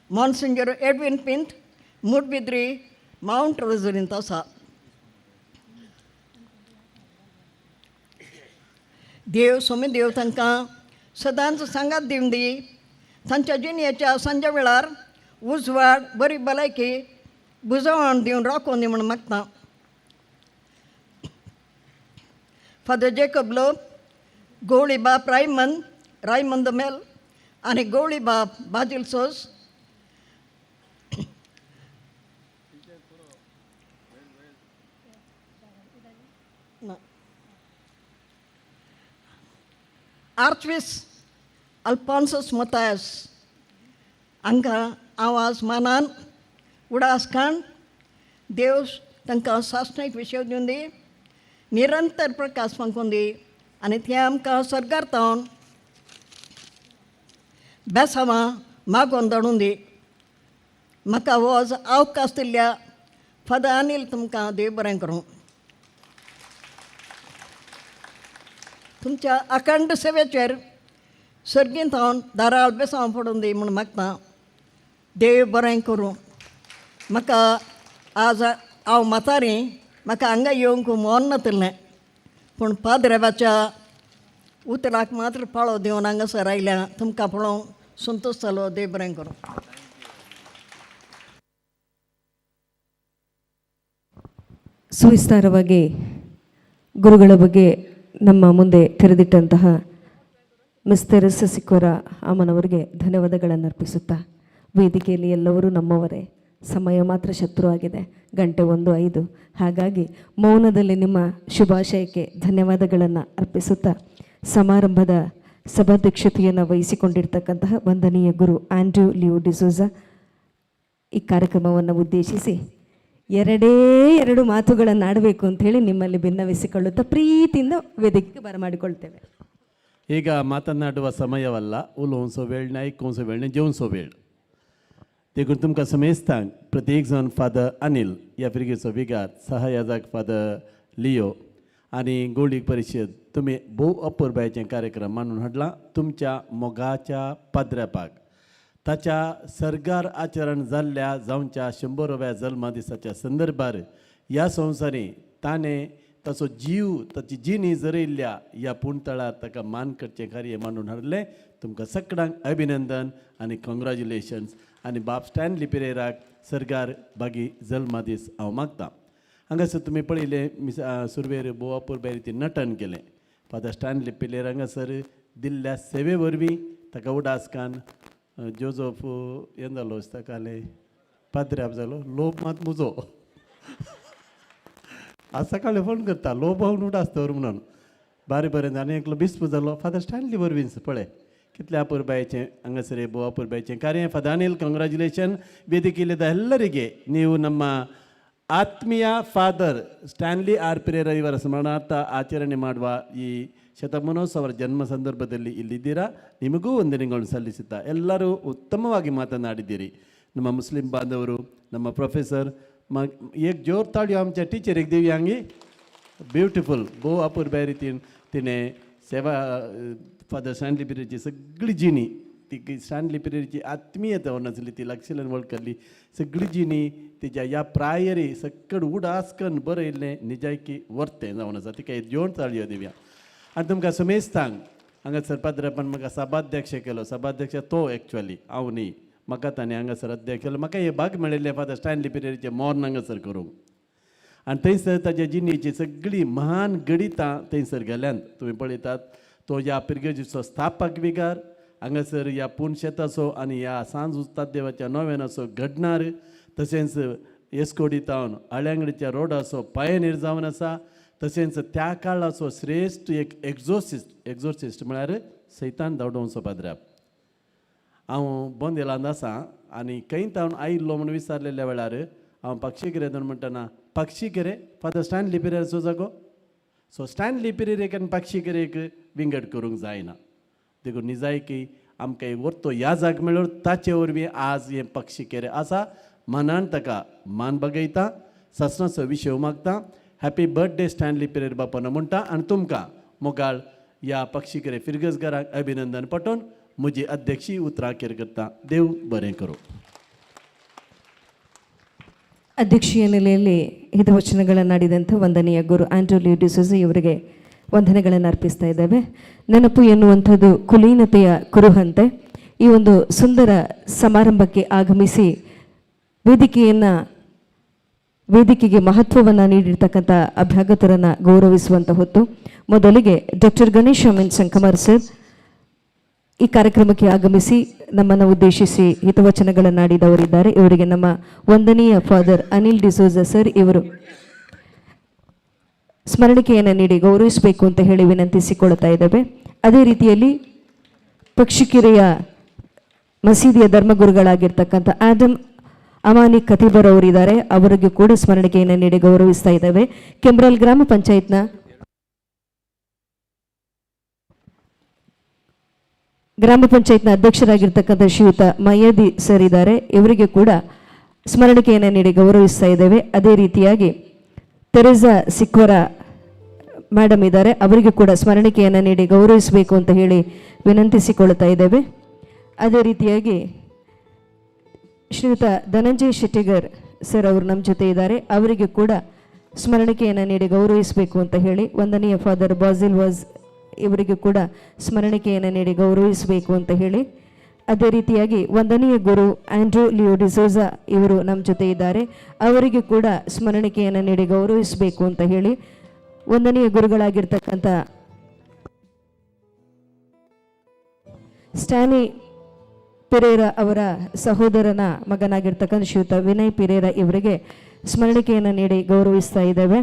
मॉन्सिंजर एडविन पिंत मुडबिद्री माउंट रोझरींत आसा. देव सोमी देव तांकां सदांच सांगात दिवन दी. तांच्या जिणेच्या सांजे वेळार उजवाड बरी भलायकी बुजवण दिवन राखून दी म्हूण मागतां. फादर जेकब लोब, गवळी बाप रायमंद मेल आनी गवळी बाप बाजील सोस आर्चविस अल्फॉन्सस मोतायस हांकां आवाज मानान उडास खाण देव तांकां सासणेक विशय दिवन दी, निरंतर प्रकाश फांकून दी आनी ते आमकां सरगार्तावन बेसावां मागोवन दडून दी. म्हाका हो अवकाश दिल्ल्या फादर अनिल तुमकां देव बरें करूं. तुमच्या अखंड सेवेचेर सर्गींत हांव दाराळ बेसांव पडून दी म्हूण मागतां. देव बरें करूं. म्हाका आज हांव म्हातारी, म्हाका हांगा येवंक मोन नातलें, पूण पाद्रेबाच्या उतराक मात्र पाळो दिवन हांगासर आयल्या. तुमकां पळोवन संतोश जालो. देव बरें करूं. ಸುವಿಸ್ತಾರವಾಗಿ ಗುರುಗಳ ಬಗ್ಗೆ ನಮ್ಮ ಮುಂದೆ ತೆರೆದಿಟ್ಟಂತಹ ಮಿಸ್ಟರ್ ಸಿಕ್ಕೋರ ಅಮ್ಮನವರಿಗೆ ಧನ್ಯವಾದಗಳನ್ನು ಅರ್ಪಿಸುತ್ತಾ, ವೇದಿಕೆಯಲ್ಲಿ ಎಲ್ಲರೂ ನಮ್ಮವರೇ, ಸಮಯ ಮಾತ್ರ ಶತ್ರು ಆಗಿದೆ, ಗಂಟೆ 1:05. ಹಾಗಾಗಿ ಮೌನದಲ್ಲಿ ನಿಮ್ಮ ಶುಭಾಶಯಕ್ಕೆ ಧನ್ಯವಾದಗಳನ್ನು ಅರ್ಪಿಸುತ್ತಾ, ಸಮಾರಂಭದ ಸಭಾಧ್ಯಕ್ಷತೆಯನ್ನು ವಹಿಸಿಕೊಂಡಿರ್ತಕ್ಕಂತಹ ವಂದನೀಯ ಗುರು ಆಂಡ್ರ್ಯೂ ಲಿಯೋ ಡಿಸೋಜಾ ಈ ಕಾರ್ಯಕ್ರಮವನ್ನು ಉದ್ದೇಶಿಸಿ 2 ಮಾತುಗಳನ್ನು ಆಡಬೇಕು ಅಂಥೇಳಿ ನಿಮ್ಮಲ್ಲಿ ಭಿನ್ನವಿಸಿಕೊಳ್ಳುತ್ತಾ ಪ್ರೀತಿಯಿಂದ ವೇದಿಕೆಗೆ ಬರಮಾಡಿಕೊಳ್ತೇವೆ. ಈಗ ಮಾತನಾಡುವ ಸಮಯವಲ್ಲ. उलोवचो वेळ ना, आयकुचो वेळ ना, जेवचो वेळ. देखून तुमकां समेस्तांक प्रत्येक जण फादर अनिल ह्या पिरगेचो विगार, सहयाजक फादर लियो आनी गोल्डीक परिशद तुमी भोव अपुरबायेचें कार्यक्रम मानून हाडलां. तुमच्या मोगाच्या पाद्रेपाक ताच्या सरगार आचरण जाल्ल्या जावच्या 100व्या जल्म दिसाच्या संदर्भार ह्या संवसारी ताणें ताचो जीव, ताची जिणी जरयल्ल्या ह्या पुणतळार ताका मान करचें कार्य मानून हाडलें. तुमकां सगळ्यांक अभिनंदन आनी कॉंग्रॅच्युलेशन्स. आनी बाब स्टॅनली पिरेराक सरगार बागी जल्म दीस हांव मागतां. हांगासर तुमी पळयलें सुरवेर भोव अपुरबाय रितीन नटन केलें. फादर स्टॅनली पिरेर हांगासर दिल्ल्या सेवे वरवीं ताका उडासकान जोजफ हें जालो ताकाले पाद्र्याप जालो. लोभ मात मुजो आज सकाळी फोन करता, लोभ हांव उडासतर म्हणून. बरें आनी एकलो बिस्प जालो. फादर स्टॅनली वरवींच पळय कितल्या अपुरबायेचें हांगासर भोव अपुरबायेचें कार्य. Father Anil congratulation. ವೇದಿಕೆಯಲ್ಲಿದ್ದ ಎಲ್ಲರಿಗೆ ನೀವು ನಮ್ಮ ಆತ್ಮೀಯ ಫಾದರ್ ಸ್ಟ್ಯಾನ್ಲಿ ಆರ್ ಪಿರೇರ ಇವರ ಸ್ಮರಣಾರ್ಥ ಆಚರಣೆ ಮಾಡುವ ಈ ಶತಮಾನೋತ್ಸವರ ಜನ್ಮ ಸಂದರ್ಭದಲ್ಲಿ ಇಲ್ಲಿದ್ದೀರಾ. ನಿಮಗೂ ವಂದನೆಗಳನ್ನು ಸಲ್ಲಿಸುತ್ತಾ ಎಲ್ಲರೂ ಉತ್ತಮವಾಗಿ ಮಾತನಾಡಿದ್ದೀರಿ. ನಮ್ಮ ಮುಸ್ಲಿಂ ಬಾಂಧವರು, ನಮ್ಮ ಪ್ರೊಫೆಸರ್ एक जोर ताळयो आमच्या टीचर एक दिव्यांगी ब्युटिफूल भोव अपुरबाय रितीन तिणें सेवा फादर स्टॅनली पिरेची सगळी जिणी, ती स्टॅनली पिरेची आत्मीयता नासली, ती लागशिल्ल्यान वळखली सगळी जिणी तिच्या ह्या प्रायरी सकड उडासकन बरयल्लें निजायकी वर्तें जावन आसा. तिका एक जोर ताळयो दिवया. आनी तुमकां समेस्तांक हांगासर पाद्रेपान म्हाका सभाध्यक्ष केलो. सभाध्यक्ष तो एक्चुअली हांव न्ही, म्हाका ताणें हांगासर अध्यक्ष केलो. म्हाका हे भाग मेळिल्लें फादर स्टॅनली पिरेचे मोर्न हांगासर करूंक. आनी थंयसर ताच्या जिणेची सगळी महान गणितां थंयसर गेल्यांत तुमी पळयतात. तो ह्या पिरगेचो स्थापक विगार हांगासर ह्या पुणशेताचो आनी ह्या सांज उस्ताद देवाच्या नोवेनाचो घडणार. तशेंच येस्कोडी तावन आळ्यांगडीच्या रोडाचो पायनीर जावन आसा. तशेंच त्या काळाचो श्रेश्ठ एक एक्झोर्सिस्ट म्हळ्यार सैतान धांवडोवचो पाद्र्याप. हांव बोंदेलांत आसा आनी खंयत हांव आयिल्लो म्हूण विचारलेल्या वेळार हांव पक्षीगिरे दोन म्हणटना पक्षीगिरे फादर स्टॅनली पिरेराचो जागो. सो स्टॅनली पिरेरेक आनी पक्षीगिरेक विंगड करूंक जायना. देखून निजायकी आमकां एक वर्तो ह्या जाग मेळ्ळो ताचे वरवीं आज हें पक्षीकेरे आसा. मनान ताका मान बगयता, ससनाचो विशय मागता. हॅपी बर्थडे स्टॅनली पिरेर बापानो म्हणटा आनी तुमकां मोगाळ ह्या पक्षीकेरे फिरगजगाराक अभिनंदन पटोवन म्हजी अध्यक्षी उतरां अखेर करता. देव बरें करूं. ಅಧ್ಯಕ್ಷೀಯ ನೆಲೆಯಲ್ಲಿ ಹಿತವಚನಗಳನ್ನಾಡಿದಂಥ ವಂದನೀಯ ಗುರು ಆಂಡ್ರ್ಯೂ ಲಿಯೋ ಡಿಸೋಜಾ ಇವರಿಗೆ ವಂದನೆಗಳನ್ನು ಅರ್ಪಿಸ್ತಾ ಇದ್ದೇವೆ. ನೆನಪು ಎನ್ನುವಂಥದ್ದು ಕುಲೀನತೆಯ ಕುರುಹಂತೆ. ಈ ಒಂದು ಸುಂದರ ಸಮಾರಂಭಕ್ಕೆ ಆಗಮಿಸಿ ವೇದಿಕೆಗೆ ಮಹತ್ವವನ್ನು ನೀಡಿರ್ತಕ್ಕಂಥ ಅಭ್ಯಾಗತರನ್ನು ಗೌರವಿಸುವಂಥ ಹೊತ್ತು ಮೊದಲಿಗೆ ಡಾಕ್ಟರ್ ಗಣೇಶ್ ಅಮೀನ್ ಸಂಕಮಾರ್ ಸರ್ ಈ ಕಾರ್ಯಕ್ರಮಕ್ಕೆ ಆಗಮಿಸಿ ನಮ್ಮನ್ನು ಉದ್ದೇಶಿಸಿ ಹಿತವಚನಗಳನ್ನಾಡಿದವರಿದ್ದಾರೆ. ಇವರಿಗೆ ನಮ್ಮ ವಂದನೀಯ ಫಾದರ್ ಅನಿಲ್ ಡಿಸೋಜಾ ಸರ್ ಇವರು ಸ್ಮರಣಿಕೆಯನ್ನು ನೀಡಿ ಗೌರವಿಸಬೇಕು ಅಂತ ಹೇಳಿ ವಿನಂತಿಸಿಕೊಳ್ತಾ ಇದ್ದೇವೆ. ಅದೇ ರೀತಿಯಲ್ಲಿ ಪಕ್ಷಿಕೆರೆಯ ಮಸೀದಿಯ ಧರ್ಮಗುರುಗಳಾಗಿರ್ತಕ್ಕಂಥ ಆಡಮ್ ಅಮಾನಿ ಖತೀಬರ್ ಅವರಿದ್ದಾರೆ. ಅವರಿಗೆ ಕೂಡ ಸ್ಮರಣಿಕೆಯನ್ನು ನೀಡಿ ಗೌರವಿಸ್ತಾ ಇದ್ದೇವೆ. ಕೆಂಬ್ರಲ್ ಗ್ರಾಮ ಪಂಚಾಯತ್ನ ಅಧ್ಯಕ್ಷರಾಗಿರ್ತಕ್ಕಂಥ ಶ್ರೀಯುತ ಮಯ್ಯದಿ ಸರ್ ಇದ್ದಾರೆ. ಇವರಿಗೆ ಕೂಡ ಸ್ಮರಣಿಕೆಯನ್ನು ನೀಡಿ ಗೌರವಿಸ್ತಾ ಇದ್ದೇವೆ. ಅದೇ ರೀತಿಯಾಗಿ ತೆರೆಸಾ ಸಿಕ್ವರ ಮೇಡಮ್ ಇದ್ದಾರೆ, ಅವರಿಗೆ ಕೂಡ ಸ್ಮರಣಿಕೆಯನ್ನು ನೀಡಿ ಗೌರವಿಸಬೇಕು ಅಂತ ಹೇಳಿ ವಿನಂತಿಸಿಕೊಳ್ತಾ ಇದ್ದೇವೆ. ಅದೇ ರೀತಿಯಾಗಿ ಶ್ರೀಯುತ ಧನಂಜಯ್ ಶೆಟ್ಟಿಗರ್ ಸರ್ ಅವರು ನಮ್ಮ ಜೊತೆ ಇದ್ದಾರೆ, ಅವರಿಗೆ ಕೂಡ ಸ್ಮರಣಿಕೆಯನ್ನು ನೀಡಿ ಗೌರವಿಸಬೇಕು ಅಂತ ಹೇಳಿ ವಂದನೀಯ ಫಾದರ್ ಬಾಸಿಲ್ ವಾಸ್ ಇವರಿಗೂ ಕೂಡ ಸ್ಮರಣಿಕೆಯನ್ನು ನೀಡಿ ಗೌರವಿಸಬೇಕು ಅಂತ ಹೇಳಿ. ಅದೇ ರೀತಿಯಾಗಿ ವಂದನೀಯ ಗುರು ಆಂಡ್ರೂ ಲಿಯೋ ಡಿಸೋಜಾ ಇವರು ನಮ್ಮ ಜೊತೆ ಇದ್ದಾರೆ, ಅವರಿಗೆ ಕೂಡ ಸ್ಮರಣಿಕೆಯನ್ನು ನೀಡಿ ಗೌರವಿಸಬೇಕು ಅಂತ ಹೇಳಿ ವಂದನೀಯ ಗುರುಗಳಾಗಿರ್ತಕ್ಕಂಥ ಸ್ಟ್ಯಾನಿ ಪಿರೇರಾ ಅವರ ಸಹೋದರನ ಮಗನಾಗಿರ್ತಕ್ಕಂಥ ಶ್ರೀಯುತ ವಿನಯ್ ಪಿರೇರಾ ಇವರಿಗೆ ಸ್ಮರಣಿಕೆಯನ್ನು ನೀಡಿ ಗೌರವಿಸ್ತಾ ಇದ್ದೇವೆ.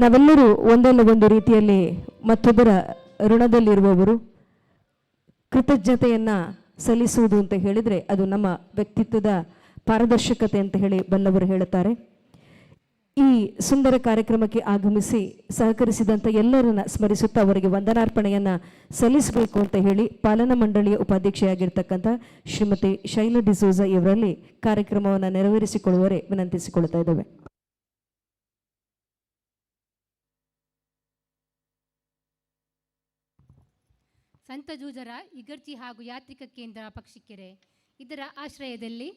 ನಾವೆಲ್ಲರೂ ಒಂದಲ್ಲ ಒಂದು ರೀತಿಯಲ್ಲಿ ಮತ್ತೊಬ್ಬರ ಋಣದಲ್ಲಿರುವವರು. ಕೃತಜ್ಞತೆಯನ್ನು ಸಲ್ಲಿಸುವುದು ಅಂತ ಹೇಳಿದರೆ ಅದು ನಮ್ಮ ವ್ಯಕ್ತಿತ್ವದ ಪಾರದರ್ಶಕತೆ ಅಂತ ಹೇಳಿ ಬಲ್ಲವರು ಹೇಳುತ್ತಾರೆ. ಈ ಸುಂದರ ಕಾರ್ಯಕ್ರಮಕ್ಕೆ ಆಗಮಿಸಿ ಸಹಕರಿಸಿದಂಥ ಎಲ್ಲರನ್ನ ಸ್ಮರಿಸುತ್ತಾ ಅವರಿಗೆ ವಂದನಾರ್ಪಣೆಯನ್ನು ಸಲ್ಲಿಸಬೇಕು ಅಂತ ಹೇಳಿ ಪಾಲನಾ ಮಂಡಳಿಯ ಉಪಾಧ್ಯಕ್ಷೆಯಾಗಿರ್ತಕ್ಕಂಥ ಶ್ರೀಮತಿ ಶೈಲಾ ಡಿಸೋಜಾ ಇವರಲ್ಲಿ ಕಾರ್ಯಕ್ರಮವನ್ನು ನೆರವೇರಿಸಿಕೊಳ್ಳುವವರೇ ವಿನಂತಿಸಿಕೊಳ್ತಾ ಇದ್ದೇವೆ. ಸಂತ ಜೂಜರ ಇಗರ್ಜಿ ಹಾಗೂ ಯಾತ್ರಿಕ ಕೇಂದ್ರ ಪಕ್ಷಿಕೆರೆ ಇದರ ಆಶ್ರಯದಲ್ಲಿ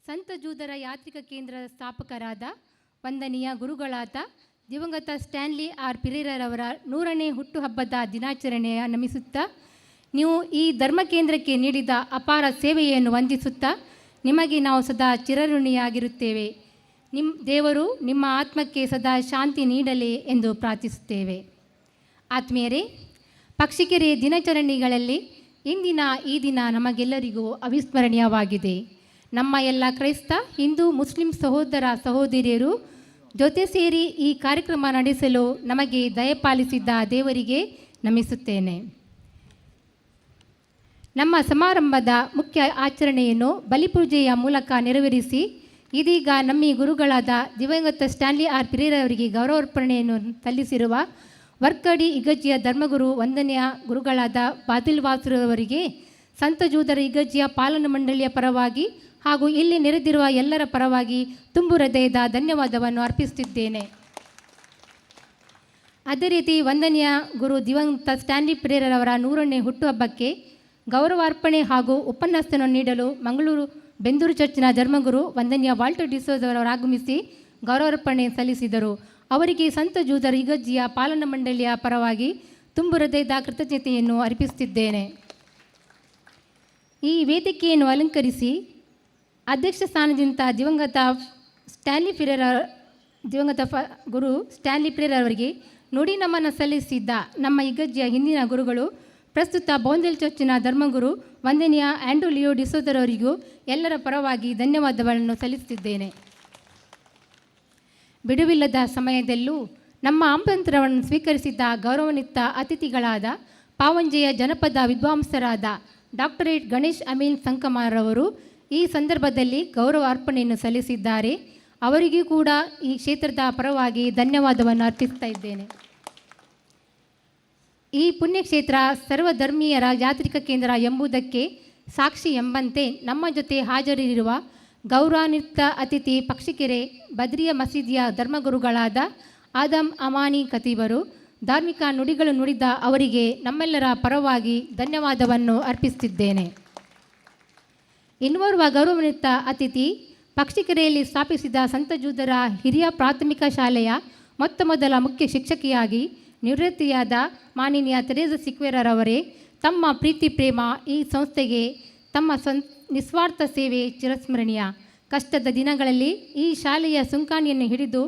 ಸಂತ ಜೂದರ ಯಾತ್ರಿಕ ಕೇಂದ್ರದ ಸ್ಥಾಪಕರಾದ ವಂದನೀಯ ಗುರುಗಳಾದ ದಿವಂಗತ ಸ್ಟ್ಯಾನ್ಲಿ ಆರ್ ಪಿರೇರವರ 100ನೇ ಹುಟ್ಟುಹಬ್ಬದ ದಿನಾಚರಣೆಯ ನಮಿಸುತ್ತಾ, ನೀವು ಈ ಧರ್ಮ ಕೇಂದ್ರಕ್ಕೆ ನೀಡಿದ ಅಪಾರ ಸೇವೆಯನ್ನು ವಂದಿಸುತ್ತಾ ನಿಮಗೆ ನಾವು ಸದಾ ಚಿರಋಣಿಯಾಗಿರುತ್ತೇವೆ. ದೇವರು ನಿಮ್ಮ ಆತ್ಮಕ್ಕೆ ಸದಾ ಶಾಂತಿ ನೀಡಲಿ ಎಂದು ಪ್ರಾರ್ಥಿಸುತ್ತೇವೆ. ಆತ್ಮೀಯರೇ, ಪಕ್ಷಿಕೆರೆ ದಿನಾಚರಣೆಗಳಲ್ಲಿ ಇಂದಿನ ಈ ದಿನ ನಮಗೆಲ್ಲರಿಗೂ ಅವಿಸ್ಮರಣೀಯವಾಗಿದೆ. ನಮ್ಮ ಎಲ್ಲ ಕ್ರೈಸ್ತ, ಹಿಂದೂ, ಮುಸ್ಲಿಂ ಸಹೋದರ ಸಹೋದರಿಯರು ಜೊತೆ ಸೇರಿ ಈ ಕಾರ್ಯಕ್ರಮ ನಡೆಸಲು ನಮಗೆ ದಯಪಾಲಿಸಿದ್ದ ದೇವರಿಗೆ ನಮಿಸುತ್ತೇನೆ. ನಮ್ಮ ಸಮಾರಂಭದ ಮುಖ್ಯ ಆಚರಣೆಯನ್ನು ಬಲಿಪೂಜೆಯ ಮೂಲಕ ನೆರವೇರಿಸಿ ಇದೀಗ ನಮ್ಮ ಗುರುಗಳಾದ ದಿವಂಗತ ಸ್ಟ್ಯಾನ್ಲಿ ಆರ್ ಪಿರೇರವರಿಗೆ ಗೌರವಾರ್ಪಣೆಯನ್ನು ಸಲ್ಲಿಸಿರುವ ವರ್ಕಡಿ ಇಗಜ್ಜಿಯ ಧರ್ಮಗುರು ವಂದನೆಯ ಗುರುಗಳಾದ ಬಾದಿಲ್ ವಾಸುರವರಿಗೆ ಸಂತ ಜೂದರ ಇಗಜ್ಜಿಯ ಪಾಲನಾ ಮಂಡಳಿಯ ಪರವಾಗಿ ಹಾಗೂ ಇಲ್ಲಿ ನೆರೆದಿರುವ ಎಲ್ಲರ ಪರವಾಗಿ ತುಂಬು ಹೃದಯದ ಧನ್ಯವಾದವನ್ನು ಅರ್ಪಿಸುತ್ತಿದ್ದೇನೆ. ಅದೇ ರೀತಿ ವಂದನೀಯ ಗುರು ದಿವಂಗತ ಸ್ಟ್ಯಾನ್ಲಿ ಪಿರೇರವರ 100ನೇ ಹುಟ್ಟುಹಬ್ಬಕ್ಕೆ ಗೌರವಾರ್ಪಣೆ ಹಾಗೂ ಉಪನ್ಯಾಸವನ್ನು ನೀಡಲು ಮಂಗಳೂರು ಬೆಂದೂರು ಚರ್ಚಿನ ಧರ್ಮಗುರು ವಂದನೀಯ ವಾಲ್ಟರ್ ಡಿಸೋಜರವರು ಆಗಮಿಸಿ ಗೌರವಾರ್ಪಣೆ ಸಲ್ಲಿಸಿದರು. ಅವರಿಗೆ ಸಂತ ಜೂದರ ಇಗಜ್ಜಿಯ ಪಾಲನಾ ಮಂಡಳಿಯ ಪರವಾಗಿ ತುಂಬು ಹೃದಯದ ಕೃತಜ್ಞತೆಯನ್ನು ಅರ್ಪಿಸುತ್ತಿದ್ದೇನೆ. ಈ ವೇದಿಕೆಯನ್ನು ಅಲಂಕರಿಸಿ ಅಧ್ಯಕ್ಷ ಸ್ಥಾನದಿಂದ ದಿವಂಗತ ಗುರು ಸ್ಟ್ಯಾನ್ಲಿ ಪಿರೇರವರಿಗೆ ನುಡಿ ನಮನ ಸಲ್ಲಿಸಿದ್ದ ನಮ್ಮ ಇಗಜ್ಜಿಯ ಹಿಂದಿನ ಗುರುಗಳು, ಪ್ರಸ್ತುತ ಬೌಂದೆಲ್ ಚರ್ಚಿನ ಧರ್ಮಗುರು ವಂದನೀಯ ಆಂಡ್ರೂ ಲಿಯೋ ಡಿಸೋಜರವರಿಗೂ ಎಲ್ಲರ ಪರವಾಗಿ ಧನ್ಯವಾದಗಳನ್ನು ಸಲ್ಲಿಸುತ್ತಿದ್ದೇನೆ. ಬಿಡುವಿಲ್ಲದ ಸಮಯದಲ್ಲೂ ನಮ್ಮ ಆಮಂತ್ರಣವನ್ನು ಸ್ವೀಕರಿಸಿದ್ದ ಗೌರವಾನ್ವಿತ ಅತಿಥಿಗಳಾದ ಪಾವಂಜೆಯ ಜನಪದ ವಿದ್ವಾಂಸರಾದ ಡಾಕ್ಟರೇಟ್ ಗಣೇಶ್ ಅಮೀನ್ ಸಂಕಮಾರವರು ಈ ಸಂದರ್ಭದಲ್ಲಿ ಗೌರವ ಅರ್ಪಣೆಯನ್ನು ಸಲ್ಲಿಸಿದ್ದಾರೆ. ಅವರಿಗೂ ಕೂಡ ಈ ಕ್ಷೇತ್ರದ ಪರವಾಗಿ ಧನ್ಯವಾದವನ್ನು ಅರ್ಪಿಸ್ತಾ ಇದ್ದೇನೆ. ಈ ಪುಣ್ಯಕ್ಷೇತ್ರ ಸರ್ವಧರ್ಮೀಯರ ಯಾತ್ರಿಕ ಕೇಂದ್ರ ಎಂಬುದಕ್ಕೆ ಸಾಕ್ಷಿ ಎಂಬಂತೆ ನಮ್ಮ ಜೊತೆ ಹಾಜರಿರುವ ಗೌರವಾನ್ವಿತ ಅತಿಥಿ ಪಕ್ಷಿಕೆರೆ ಬದ್ರಿಯಾ ಮಸೀದಿಯ ಧರ್ಮಗುರುಗಳಾದ ಆದಮ್ ಅಮಾನಿ ಖತೀಬರು ಧಾರ್ಮಿಕ ನುಡಿಗಳು ನುಡಿದ ಅವರಿಗೆ ನಮ್ಮೆಲ್ಲರ ಪರವಾಗಿ ಧನ್ಯವಾದವನ್ನು ಅರ್ಪಿಸುತ್ತಿದ್ದೇನೆ. ಇನ್ನೋರ್ವ ಗೌರವಾನ್ವಿತ ಅತಿಥಿ ಪಕ್ಷಿಕೆರೆಯಲ್ಲಿ ಸ್ಥಾಪಿಸಿದ ಸಂತ ಜೂದರ ಹಿರಿಯ ಪ್ರಾಥಮಿಕ ಶಾಲೆಯ ಮೊದಲ ಮುಖ್ಯ ಶಿಕ್ಷಕಿಯಾಗಿ ನಿವೃತ್ತಿಯಾದ ಮಾನನೀಯ ತೆರೇಸಾ ಸಿಕ್ವೆರವರೇ ತಮ್ಮ ಪ್ರೀತಿ ಪ್ರೇಮ ಈ ಸಂಸ್ಥೆಗೆ ತಮ್ಮ ನಿಸ್ವಾರ್ಥ ಸೇವೆ ಚಿರಸ್ಮರಣೀಯ. ಕಷ್ಟದ ದಿನಗಳಲ್ಲಿ ಈ ಶಾಲೆಯ ಸುಂಕಾಣಿಯನ್ನು ಹಿಡಿದು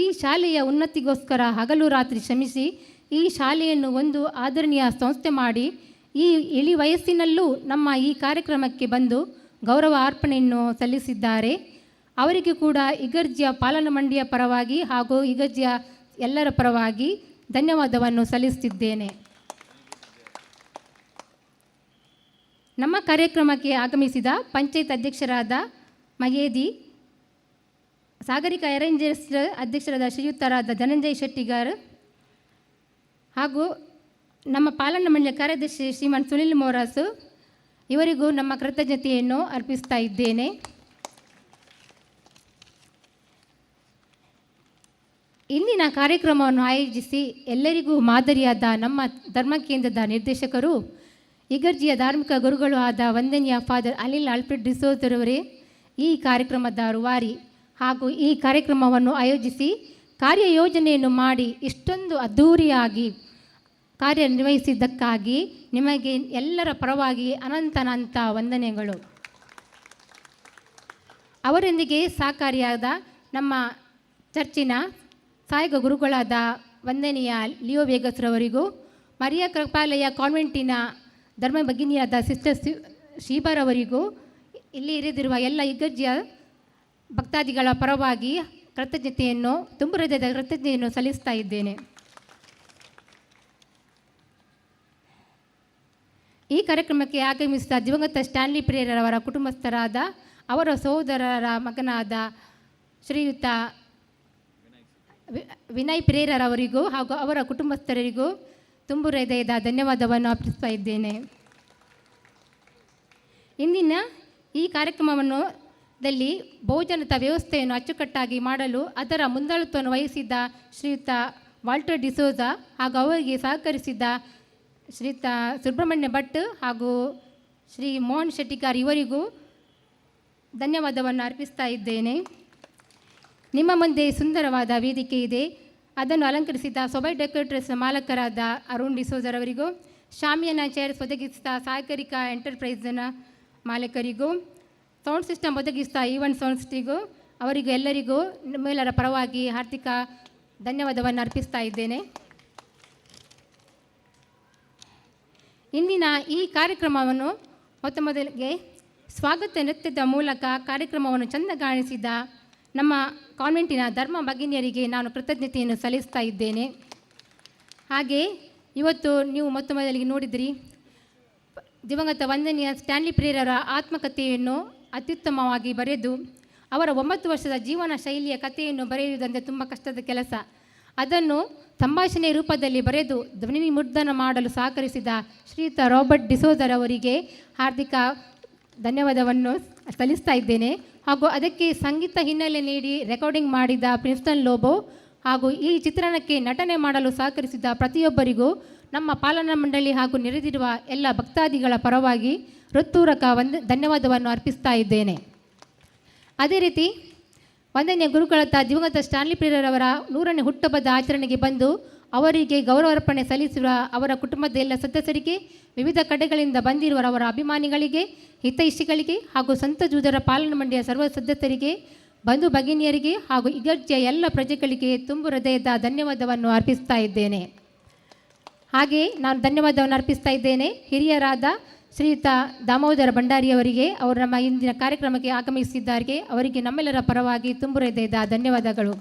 ಈ ಶಾಲೆಯ ಉನ್ನತಿಗೋಸ್ಕರ ಹಗಲು ರಾತ್ರಿ ಶ್ರಮಿಸಿ ಈ ಶಾಲೆಯನ್ನು ಒಂದು ಆದರಣೀಯ ಸಂಸ್ಥೆ ಮಾಡಿ ಈ ಇಳಿ ವಯಸ್ಸಿನಲ್ಲೂ ನಮ್ಮ ಈ ಕಾರ್ಯಕ್ರಮಕ್ಕೆ ಬಂದು ಗೌರವ ಅರ್ಪಣೆಯನ್ನು ಸಲ್ಲಿಸಿದ್ದಾರೆ. ಅವರಿಗೂ ಕೂಡ ಇಗರ್ಜಿಯ ಪಾಲನಾ ಮಂಡಳಿಯ ಪರವಾಗಿ ಹಾಗೂ ಇಗರ್ಜಿಯ ಎಲ್ಲರ ಪರವಾಗಿ ಧನ್ಯವಾದವನ್ನು ಸಲ್ಲಿಸುತ್ತಿದ್ದೇನೆ. ನಮ್ಮ ಕಾರ್ಯಕ್ರಮಕ್ಕೆ ಆಗಮಿಸಿದ ಪಂಚಾಯತ್ ಅಧ್ಯಕ್ಷರಾದ ಮಹೇದಿ, ಸಾಗರಿಕ ಅರೇಂಜರ್ಸ್ ಅಧ್ಯಕ್ಷರಾದ ಶ್ರೀಯುತರಾದ ಧನಂಜಯ್ ಶೆಟ್ಟಿಗಾರ್ ಹಾಗೂ ನಮ್ಮ ಪಾಲನಾ ಮಂಡಳಿಯ ಕಾರ್ಯದರ್ಶಿ ಶ್ರೀಮಾನ್ ಸುನಿಲ್ ಮೋರಾಸು ಇವರಿಗೂ ನಮ್ಮ ಕೃತಜ್ಞತೆಯನ್ನು ಅರ್ಪಿಸ್ತಾ ಇದ್ದೇನೆ. ಇಂದಿನ ಕಾರ್ಯಕ್ರಮವನ್ನು ಆಯೋಜಿಸಿ ಎಲ್ಲರಿಗೂ ಮಾದರಿಯಾದ ನಮ್ಮ ಧರ್ಮ ಕೇಂದ್ರದ ನಿರ್ದೇಶಕರು ಇಗರ್ಜಿಯ ಧಾರ್ಮಿಕ ಗುರುಗಳು ಆದ ವಂದನೀಯ ಫಾದರ್ ಅನಿಲ್ ಆಲ್ಫ್ರೆಡ್ ಡಿಸೋಜರವರೇ ಈ ಕಾರ್ಯಕ್ರಮದ ರೂವಾರಿ ಹಾಗೂ ಈ ಕಾರ್ಯಕ್ರಮವನ್ನು ಆಯೋಜಿಸಿ ಕಾರ್ಯಯೋಜನೆಯನ್ನು ಮಾಡಿ ಇಷ್ಟೊಂದು ಅದ್ಧೂರಿಯಾಗಿ ಕಾರ್ಯನಿರ್ವಹಿಸಿದ್ದಕ್ಕಾಗಿ ನಿಮಗೆ ಎಲ್ಲರ ಪರವಾಗಿ ಅನಂತ ವಂದನೆಗಳು. ಅವರೊಂದಿಗೆ ಸಹಕಾರಿಯಾದ ನಮ್ಮ ಚರ್ಚಿನ ಸಹಾಯಕ ಗುರುಗಳಾದ ವಂದನೀಯ ಲಿಯೋ ವೇಗಸ್ರವರಿಗೂ, ಮರಿಯಾ ಕೃಪಾಲಯ ಕಾನ್ವೆಂಟಿನ ಧರ್ಮ ಭಗಿನಿಯಾದ ಸಿಸ್ಟರ್ ಶೀಬಾರವರಿಗೂ, ಇಲ್ಲಿ ಇರಿದಿರುವ ಎಲ್ಲ ಇಗರ್ಜಿಯ ಭಕ್ತಾದಿಗಳ ಪರವಾಗಿ ತುಂಬ ಹೃದಯದ ಕೃತಜ್ಞತೆಯನ್ನು ಸಲ್ಲಿಸ್ತಾ ಇದ್ದೇನೆ. ಈ ಕಾರ್ಯಕ್ರಮಕ್ಕೆ ಆಗಮಿಸಿದ ದಿವಂಗತ ಸ್ಟ್ಯಾನ್ಲಿ ಪ್ರೇರರವರ ಕುಟುಂಬಸ್ಥರಾದ ಅವರ ಸಹೋದರರ ಮಗನಾದ ಶ್ರೀಯುತ ವಿನಯ್ ಪ್ರೇರರವರಿಗೂ ಹಾಗೂ ಅವರ ಕುಟುಂಬಸ್ಥರಿಗೂ ತುಂಬ ಹೃದಯದ ಧನ್ಯವಾದವನ್ನು ಅರ್ಪಿಸ್ತಾ ಇದ್ದೇನೆ. ಇಂದಿನ ಈ ಕಾರ್ಯಕ್ರಮವನ್ನು ಭೋಜನದ ವ್ಯವಸ್ಥೆಯನ್ನು ಅಚ್ಚುಕಟ್ಟಾಗಿ ಮಾಡಲು ಅದರ ಮುಂದಾಳತ್ವವನ್ನು ವಹಿಸಿದ್ದ ಶ್ರೀಯುತ ವಾಲ್ಟರ್ ಡಿಸೋಜ ಹಾಗೂ ಅವರಿಗೆ ಸಹಕರಿಸಿದ್ದ ಶ್ರೀಯುತ ಸುಬ್ರಹ್ಮಣ್ಯ ಭಟ್ ಹಾಗೂ ಶ್ರೀ ಮೋಹನ್ ಶೆಟ್ಟಿಗಾರ್ ಇವರಿಗೂ ಧನ್ಯವಾದವನ್ನು ಅರ್ಪಿಸ್ತಾ ಇದ್ದೇನೆ. ನಿಮ್ಮ ಮುಂದೆ ಸುಂದರವಾದ ವೇದಿಕೆ ಇದೆ. ಅದನ್ನು ಅಲಂಕರಿಸಿದ ಸೊಬೈ ಡೆಕೋರೇಟರ್ಸ್ನ ಮಾಲಕರಾದ ಅರುಣ್ ಡಿಸೋಜರವರಿಗೂ, ಶಾಮಿಯಾನ ಚೇರ್ಸ್ ಒದಗಿಸಿದ ಸಹಕಾರಿಕ ಎಂಟರ್ಪ್ರೈಸ್ನ ಮಾಲಕರಿಗೂ, ಸೌಂಡ್ ಸಿಸ್ಟಮ್ ಒದಗಿಸಿದ ಈವನ್ ಸೌಂಡ್ ಸಿಸ್ಟಿಗೂ ಅವರಿಗೂ ಎಲ್ಲರಿಗೂ ನಿಮ್ಮೆಲ್ಲರ ಪರವಾಗಿ ಹಾರ್ದಿಕ ಧನ್ಯವಾದವನ್ನು ಅರ್ಪಿಸ್ತಾ ಇದ್ದೇನೆ. ಇಂದಿನ ಈ ಕಾರ್ಯಕ್ರಮವನ್ನು ಮೊದಲಿಗೆ ಸ್ವಾಗತ ನೃತ್ಯದ ಮೂಲಕ ಕಾರ್ಯಕ್ರಮವನ್ನು ಚೆಂದ ಕಾಣಿಸಿದ ನಮ್ಮ ಕಾನ್ವೆಂಟಿನ ಧರ್ಮ ಭಗಿನಿಯರಿಗೆ ನಾನು ಕೃತಜ್ಞತೆಯನ್ನು ಸಲ್ಲಿಸ್ತಾ ಇದ್ದೇನೆ. ಹಾಗೆ ಇವತ್ತು ನೀವು ಮೊದಲಿಗೆ ನೋಡಿದಿರಿ, ದಿವಂಗತ ವಂದನೀಯ ಸ್ಟ್ಯಾನ್ಲಿ ಪ್ರೇರರ ಆತ್ಮಕಥೆಯನ್ನು ಅತ್ಯುತ್ತಮವಾಗಿ ಬರೆದು ಅವರ 9 ವರ್ಷದ ಜೀವನ ಶೈಲಿಯ ಕಥೆಯನ್ನು ಬರೆಯುವುದಂದರೆ ತುಂಬ ಕಷ್ಟದ ಕೆಲಸ. ಅದನ್ನು ಸಂಭಾಷಣೆ ರೂಪದಲ್ಲಿ ಬರೆದು ಧ್ವನಿ ಮುದ್ರಣ ಮಾಡಲು ಸಹಕರಿಸಿದ ಶ್ರೀಯುತ ರಾಬರ್ಟ್ ಡಿಸೋಜರ್ ಅವರಿಗೆ ಹಾರ್ದಿಕ ಧನ್ಯವಾದವನ್ನು ಸಲ್ಲಿಸ್ತಾ ಇದ್ದೇನೆ. ಹಾಗೂ ಅದಕ್ಕೆ ಸಂಗೀತ ಹಿನ್ನೆಲೆ ನೀಡಿ ರೆಕಾರ್ಡಿಂಗ್ ಮಾಡಿದ ಪ್ರಿನ್ಸ್ಟನ್ ಲೋಬೋ ಹಾಗೂ ಈ ಚಿತ್ರಣಕ್ಕೆ ನಟನೆ ಮಾಡಲು ಸಹಕರಿಸಿದ ಪ್ರತಿಯೊಬ್ಬರಿಗೂ ನಮ್ಮ ಪಾಲನಾ ಮಂಡಳಿ ಹಾಗೂ ನೆರೆದಿರುವ ಎಲ್ಲ ಭಕ್ತಾದಿಗಳ ಪರವಾಗಿ ಹೃತ್ಪೂರ್ವಕ ಧನ್ಯವಾದವನ್ನು ಅರ್ಪಿಸ್ತಾ ಇದ್ದೇನೆ. ಅದೇ ರೀತಿ ವಂದನೀಯ ಗುರುಗಳಾದ ದಿವಂಗತ ಸ್ಟ್ಯಾನ್ಲಿ ಪ್ರೇರರವರ 100ನೇ ಹುಟ್ಟುಹಬ್ಬದ ಆಚರಣೆಗೆ ಬಂದು ಅವರಿಗೆ ಗೌರವಾರ್ಪಣೆ ಸಲ್ಲಿಸಿರುವ ಅವರ ಕುಟುಂಬದ ಎಲ್ಲ ಸದಸ್ಯರಿಗೆ, ವಿವಿಧ ಕಡೆಗಳಿಂದ ಬಂದಿರುವ ಅವರ ಅಭಿಮಾನಿಗಳಿಗೆ, ಹಿತೈಷಿಗಳಿಗೆ ಹಾಗೂ ಸಂತ ಜೂದರ ಪಾಲನಾ ಮಂಡಳಿಯ ಸರ್ವ ಸದಸ್ಯರಿಗೆ, ಬಂಧು ಭಗಿನಿಯರಿಗೆ ಹಾಗೂ ಇಗರ್ಜಿಯ ಎಲ್ಲ ಪ್ರಜೆಗಳಿಗೆ ತುಂಬ ಹೃದಯದ ಧನ್ಯವಾದವನ್ನು ಅರ್ಪಿಸ್ತಾ ಇದ್ದೇನೆ. ಹಾಗೆ ನಾನು ಧನ್ಯವಾದವನ್ನು ಅರ್ಪಿಸ್ತಾ ಇದ್ದೇನೆ ಹಿರಿಯರಾದ ಶ್ರೀಯುತ ದಾಮೋದರ ಭಂಡಾರಿಯವರಿಗೆ. ಅವರು ನಮ್ಮ ಇಂದಿನ ಕಾರ್ಯಕ್ರಮಕ್ಕೆ ಆಗಮಿಸಿದ್ದಾರೆ. ಅವರಿಗೆ ನಮ್ಮೆಲ್ಲರ ಪರವಾಗಿ ತುಂಬ ಹೃದಯದ ಧನ್ಯವಾದಗಳು.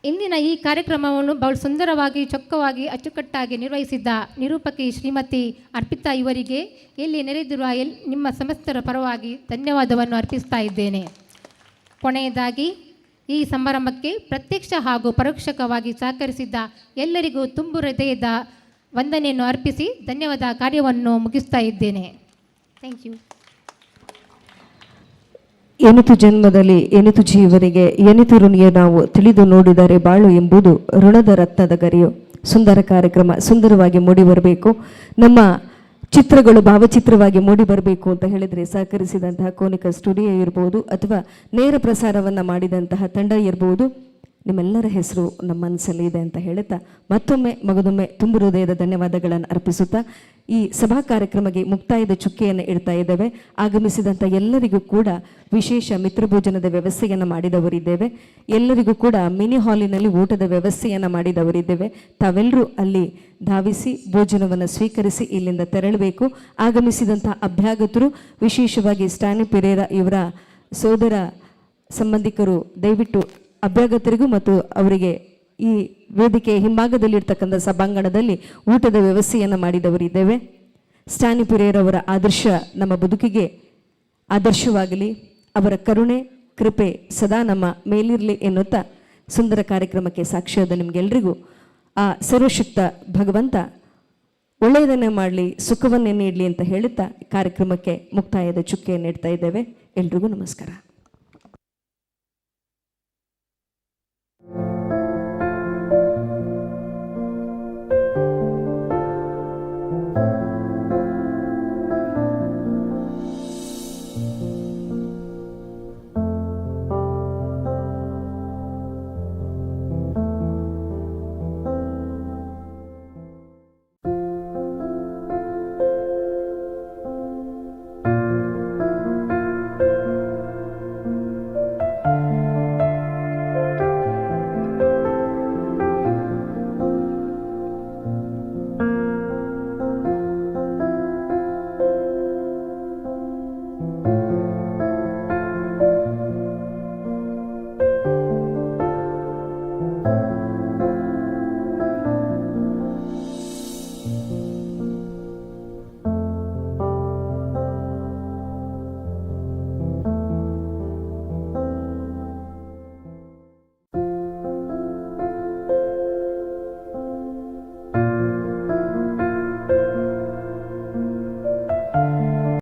ಇಂದಿನ ಈ ಕಾರ್ಯಕ್ರಮವನ್ನು ಬಹಳ ಸುಂದರವಾಗಿ, ಚೊಕ್ಕವಾಗಿ, ಅಚ್ಚುಕಟ್ಟಾಗಿ ನಿರ್ವಹಿಸಿದ್ದ ನಿರೂಪಕಿ ಶ್ರೀಮತಿ ಅರ್ಪಿತಾ ಇವರಿಗೆ ಇಲ್ಲಿ ನೆರೆದಿರುವ ನಿಮ್ಮ ಸಮಸ್ತರ ಪರವಾಗಿ ಧನ್ಯವಾದವನ್ನು ಅರ್ಪಿಸ್ತಾ ಇದ್ದೇನೆ. ಕೊನೆಯದಾಗಿ ಈ ಸಮಾರಂಭಕ್ಕೆ ಪ್ರತ್ಯಕ್ಷ ಹಾಗೂ ಪರೋಕ್ಷವಾಗಿ ಸಹಕರಿಸಿದ್ದ ಎಲ್ಲರಿಗೂ ತುಂಬ ಹೃದಯದ ವಂದನೆಯನ್ನು ಅರ್ಪಿಸಿ ಧನ್ಯವಾದ ಕಾರ್ಯವನ್ನು ಮುಗಿಸ್ತಾ ಇದ್ದೇನೆ. Thank you. ಎನಿತು ಜನ್ಮದಲ್ಲಿ ಎನಿತು ಜೀವನಿಗೆ ಎನಿತು ಋಣಿಯ ನಾವು ತಿಳಿದು ನೋಡಿದರೆ ಬಾಳು ಎಂಬುದು ಋಣದ ರತ್ನದ ಗರಿಯು. ಸುಂದರ ಕಾರ್ಯಕ್ರಮ ಸುಂದರವಾಗಿ ಮೂಡಿ ಬರಬೇಕು, ನಮ್ಮ ಚಿತ್ರಗಳು ಭಾವಚಿತ್ರವಾಗಿ ಮೂಡಿ ಬರಬೇಕು ಅಂತ ಹೇಳಿದರೆ ಸಹಕರಿಸಿದಂತಹ ಕೋನಿಕ ಸ್ಟುಡಿಯೋ ಇರ್ಬೋದು ಅಥವಾ ನೇರ ಪ್ರಸಾರವನ್ನು ಮಾಡಿದಂತಹ ತಂಡ ಇರ್ಬೋದು, ನಿಮ್ಮೆಲ್ಲರ ಹೆಸರು ನಮ್ಮ ಮನಸ್ಸಲ್ಲಿ ಇದೆ ಅಂತ ಹೇಳುತ್ತಾ ಮಗದೊಮ್ಮೆ ತುಂಬ ಹೃದಯದ ಧನ್ಯವಾದಗಳನ್ನು ಅರ್ಪಿಸುತ್ತಾ ಈ ಸಭಾ ಕಾರ್ಯಕ್ರಮಕ್ಕೆ ಮುಕ್ತಾಯದ ಚುಕ್ಕೆಯನ್ನು ಇಡ್ತಾ ಇದ್ದೇವೆ. ಆಗಮಿಸಿದಂಥ ಎಲ್ಲರಿಗೂ ಕೂಡ ವಿಶೇಷ ಮಿತ್ರಭೋಜನದ ವ್ಯವಸ್ಥೆಯನ್ನು ಮಾಡಿದವರಿದ್ದೇವೆ. ಎಲ್ಲರಿಗೂ ಕೂಡ ಮಿನಿ ಹಾಲಿನಲ್ಲಿ ಊಟದ ವ್ಯವಸ್ಥೆಯನ್ನು ಮಾಡಿದವರಿದ್ದೇವೆ. ತಾವೆಲ್ಲರೂ ಅಲ್ಲಿ ಧಾವಿಸಿ ಭೋಜನವನ್ನು ಸ್ವೀಕರಿಸಿ ಇಲ್ಲಿಂದ ತೆರಳಬೇಕು. ಆಗಮಿಸಿದಂಥ ಅಭ್ಯಾಗತರು, ವಿಶೇಷವಾಗಿ ಸ್ಟ್ಯಾನ್ಲಿ ಪೆರೇರಾ ಇವರ ಸೋದರ ಸಂಬಂಧಿಕರು, ದಯವಿಟ್ಟು ಅಭ್ಯಾಗತರಿಗೂ ಮತ್ತು ಅವರಿಗೆ ಈ ವೇದಿಕೆ ಹಿಂಭಾಗದಲ್ಲಿರ್ತಕ್ಕಂಥ ಸಭಾಂಗಣದಲ್ಲಿ ಊಟದ ವ್ಯವಸ್ಥೆಯನ್ನು ಮಾಡಿದವರಿದ್ದೇವೆ. ಸ್ಟ್ಯಾನ್ಲಿ ಪೆರೇರಾ ಆದರ್ಶ ನಮ್ಮ ಬದುಕಿಗೆ ಆದರ್ಶವಾಗಲಿ, ಅವರ ಕರುಣೆ ಕೃಪೆ ಸದಾ ನಮ್ಮ ಮೇಲಿರಲಿ ಎನ್ನುತ್ತಾ ಸುಂದರ ಕಾರ್ಯಕ್ರಮಕ್ಕೆ ಸಾಕ್ಷಿಯಾದ ನಿಮಗೆಲ್ಲರಿಗೂ ಆ ಸರ್ವಶಕ್ತ ಭಗವಂತ ಒಳ್ಳೆಯದನ್ನೇ ಮಾಡಲಿ, ಸುಖವನ್ನೇ ನೀಡಲಿ ಅಂತ ಹೇಳುತ್ತಾ ಕಾರ್ಯಕ್ರಮಕ್ಕೆ ಮುಕ್ತಾಯದ ಚುಕ್ಕೆಯನ್ನು ನೀಡ್ತಾ ಇದ್ದೇವೆ. ಎಲ್ರಿಗೂ ನಮಸ್ಕಾರ.